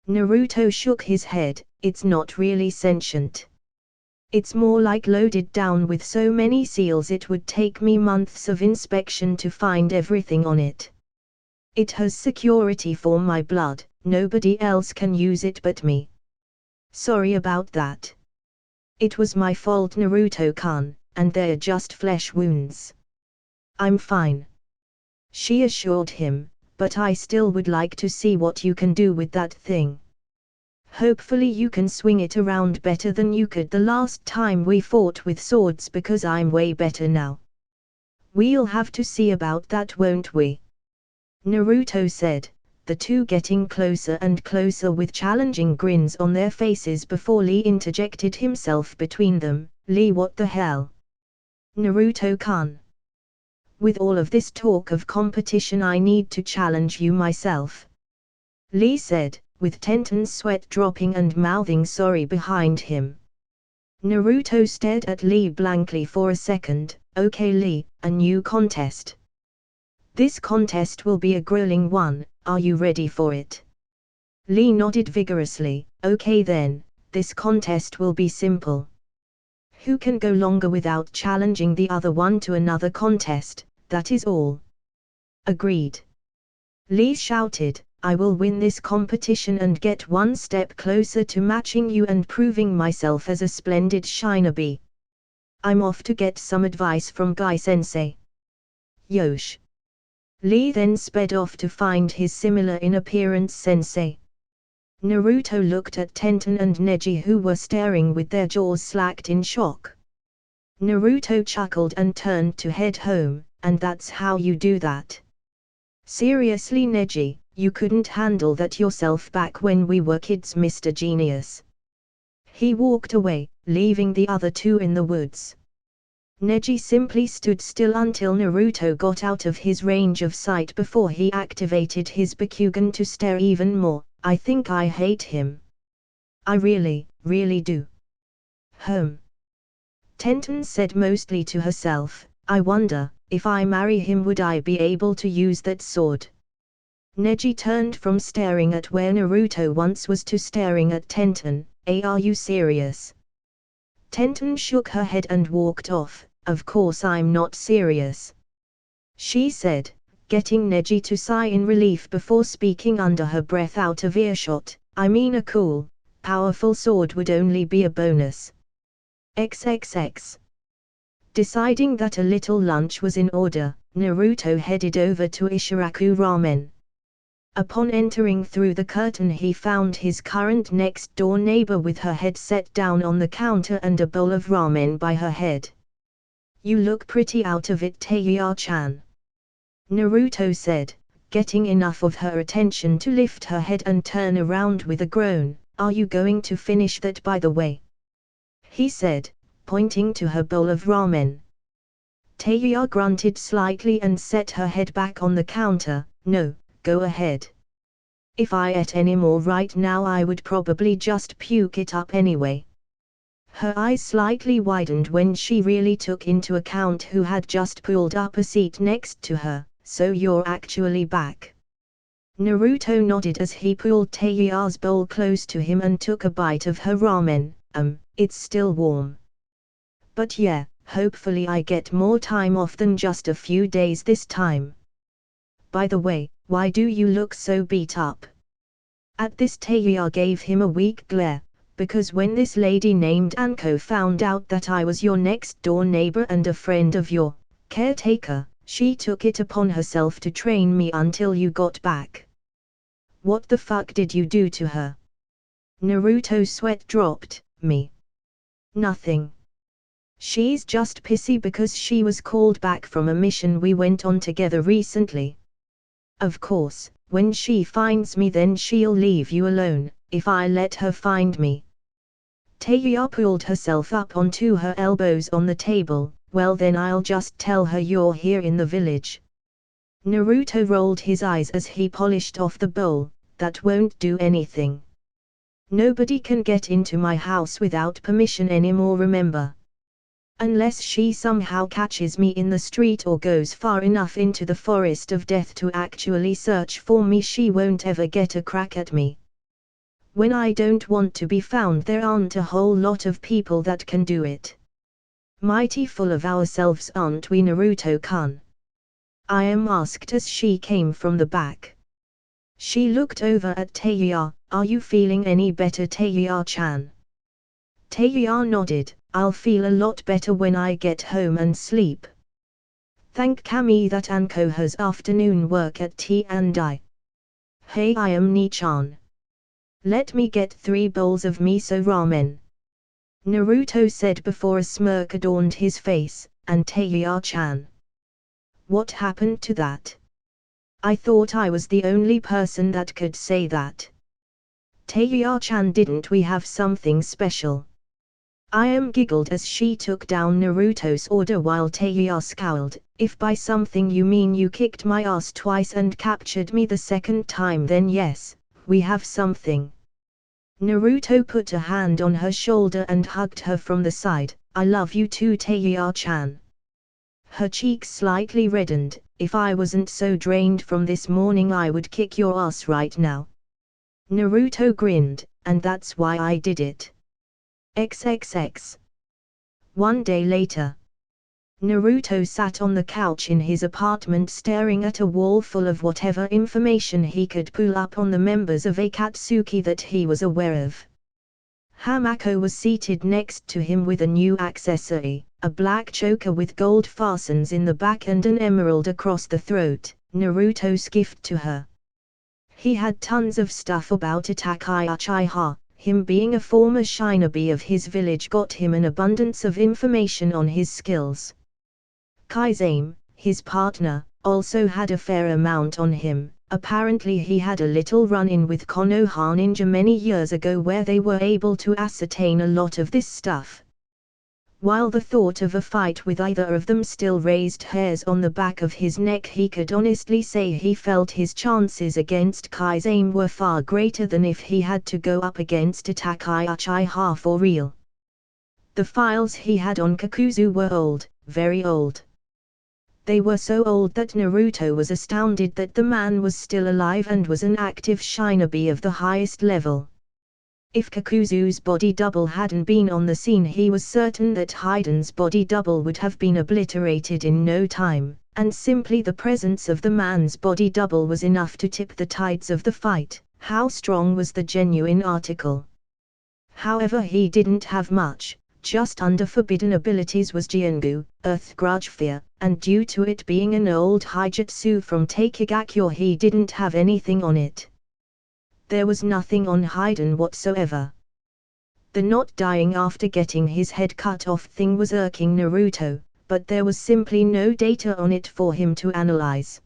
Naruto shook his head. It's not really sentient. It's more like loaded down with so many seals it would take me months of inspection to find everything on it. It has security for my blood, nobody else can use it but me. Sorry about that. It was my fault Naruto-kun, and they're just flesh wounds. I'm fine. She assured him, but I still would like to see what you can do with that thing. Hopefully you can swing it around better than you could the last time we fought with swords because I'm way better now. We'll have to see about that, won't we? Naruto said, the two getting closer and closer with challenging grins on their faces before Lee interjected himself between them. Lee, what the hell? Naruto-kun. With all of this talk of competition I need to challenge you myself. Lee said, with Tenten's sweat dropping and mouthing sorry behind him. Naruto stared at Lee blankly for a second. Okay Lee, a new contest. This contest will be a grueling one, are you ready for it? Lee nodded vigorously. Okay then, this contest will be simple. Who can go longer without challenging the other one to another contest, that is all. Agreed. Lee shouted, I will win this competition and get one step closer to matching you and proving myself as a splendid shinobi. I'm off to get some advice from Guy-sensei. Yosh. Lee then sped off to find his similar in appearance sensei. Naruto looked at Tenten and Neji who were staring with their jaws slacked in shock. Naruto chuckled and turned to head home, and that's how you do that. Seriously Neji, you couldn't handle that yourself back when we were kids, Mr. Genius. He walked away, leaving the other two in the woods. Neji simply stood still until Naruto got out of his range of sight before he activated his Bakugan to stare even more. I think I hate him. I really do. Tenten said mostly to herself, I wonder, if I marry him would I be able to use that sword? Neji turned from staring at where Naruto once was to staring at Tenten. Are you serious? Tenten shook her head and walked off. Of course I'm not serious, she said, getting Neji to sigh in relief before speaking under her breath out of earshot. I mean a cool, powerful sword would only be a bonus. XXX. Deciding that a little lunch was in order, Naruto headed over to Ishiraku Ramen. Upon entering through the curtain he found his current next-door neighbor with her head set down on the counter and a bowl of ramen by her head. You look pretty out of it, Teiya-chan, Naruto said, getting enough of her attention to lift her head and turn around with a groan. Are you going to finish that by the way? He said, pointing to her bowl of ramen. Teiya grunted slightly and set her head back on the counter. No, go ahead. If I ate any more right now I would probably just puke it up anyway. Her eyes slightly widened when she really took into account who had just pulled up a seat next to her. So you're actually back? Naruto nodded as he pulled Teiya's bowl close to him and took a bite of her ramen. It's still warm. But yeah, hopefully I get more time off than just a few days this time. By the way, why do you look so beat up? At this Teiya gave him a weak glare, because when this lady named Anko found out that I was your next door neighbor and a friend of your caretaker, she took it upon herself to train me until you got back. What the fuck did you do to her? Naruto's sweat dropped. Me? Nothing. She's just pissy because she was called back from a mission we went on together recently. Of course, when she finds me then she'll leave you alone, if I let her find me. Teiya pulled herself up onto her elbows on the table. Well then I'll just tell her you're here in the village. Naruto rolled his eyes as he polished off the bowl. That won't do anything. Nobody can get into my house without permission anymore, remember? Unless she somehow catches me in the street or goes far enough into the forest of death to actually search for me, she won't ever get a crack at me. When I don't want to be found there aren't a whole lot of people that can do it. Mighty full of ourselves aren't we, Naruto-kun? I am asked as she came from the back. She looked over at Teiya. Are you feeling any better, Teiya-chan? Teiya nodded. I'll feel a lot better when I get home and sleep. Thank Kami that Anko has afternoon work at T&I. Hey, I am Ni-chan. Let me get 3 bowls of miso ramen, Naruto said before a smirk adorned his face. And Teiya-chan? What happened to that? I thought I was the only person that could say that. Teiya-chan, didn't we have something special? I am giggled as she took down Naruto's order while Teiya scowled. If by something you mean you kicked my ass twice and captured me the second time, then yes, we have something. Naruto put a hand on her shoulder and hugged her from the side. I love you too, Teiya-chan. Her cheeks slightly reddened. If I wasn't so drained from this morning I would kick your ass right now. Naruto grinned, and that's why I did it. XXX. One day later. Naruto sat on the couch in his apartment staring at a wall full of whatever information he could pull up on the members of Akatsuki that he was aware of. Hamako was seated next to him with a new accessory, a black choker with gold fastens in the back and an emerald across the throat. Naruto skipped to her. He had tons of stuff about Itachi Uchiha. Him being a former shinobi of his village got him an abundance of information on his skills. Kai'Same, his partner, also had a fair amount on him. Apparently he had a little run-in with Konoha ninja many years ago where they were able to ascertain a lot of this stuff. While the thought of a fight with either of them still raised hairs on the back of his neck, he could honestly say he felt his chances against Kai'Same were far greater than if he had to go up against Itachi Uchiha for real. The files he had on Kakuzu were old, very old. They were so old that Naruto was astounded that the man was still alive and was an active shinobi of the highest level. If Kakuzu's body double hadn't been on the scene, he was certain that Hiden's body double would have been obliterated in no time, and simply the presence of the man's body double was enough to tip the tides of the fight. How strong was the genuine article? However, he didn't have much. Just under forbidden abilities was Jiangu, Earth Grudge Fear, and due to it being an old Haijutsu from Takegakure, he didn't have anything on it. There was nothing on Hiden whatsoever. The not dying after getting his head cut off thing was irking Naruto, but there was simply no data on it for him to analyze.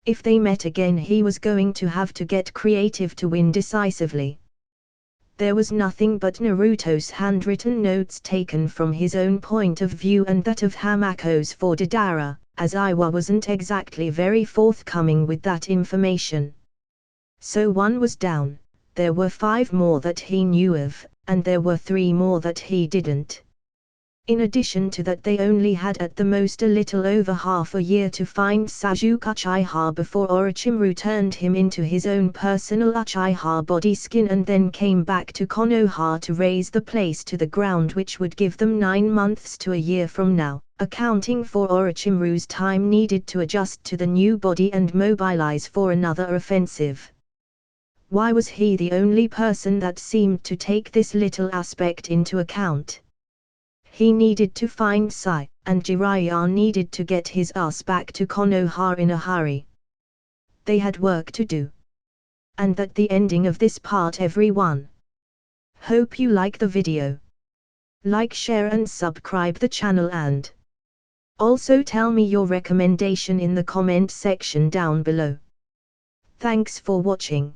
If they met again, he was going to have to get creative to win decisively. There was nothing but Naruto's handwritten notes taken from his own point of view and that of Hamako's for Deidara, as Iwa wasn't exactly very forthcoming with that information. So one was down. There were 5 more that he knew of, and there were 3 more that he didn't. In addition to that, they only had at the most a little over half a year to find Saju Uchiha before Orochimaru turned him into his own personal Uchiha body skin and then came back to Konoha to raise the place to the ground, which would give them 9 months to a year from now, accounting for Orochimaru's time needed to adjust to the new body and mobilize for another offensive. Why was he the only person that seemed to take this little aspect into account? He needed to find Sai, and Jiraiya needed to get his ass back to Konoha in a hurry. They had work to do. And that's the ending of this part, everyone. Hope you like the video. Like, share and subscribe the channel, and also tell me your recommendation in the comment section down below. Thanks for watching.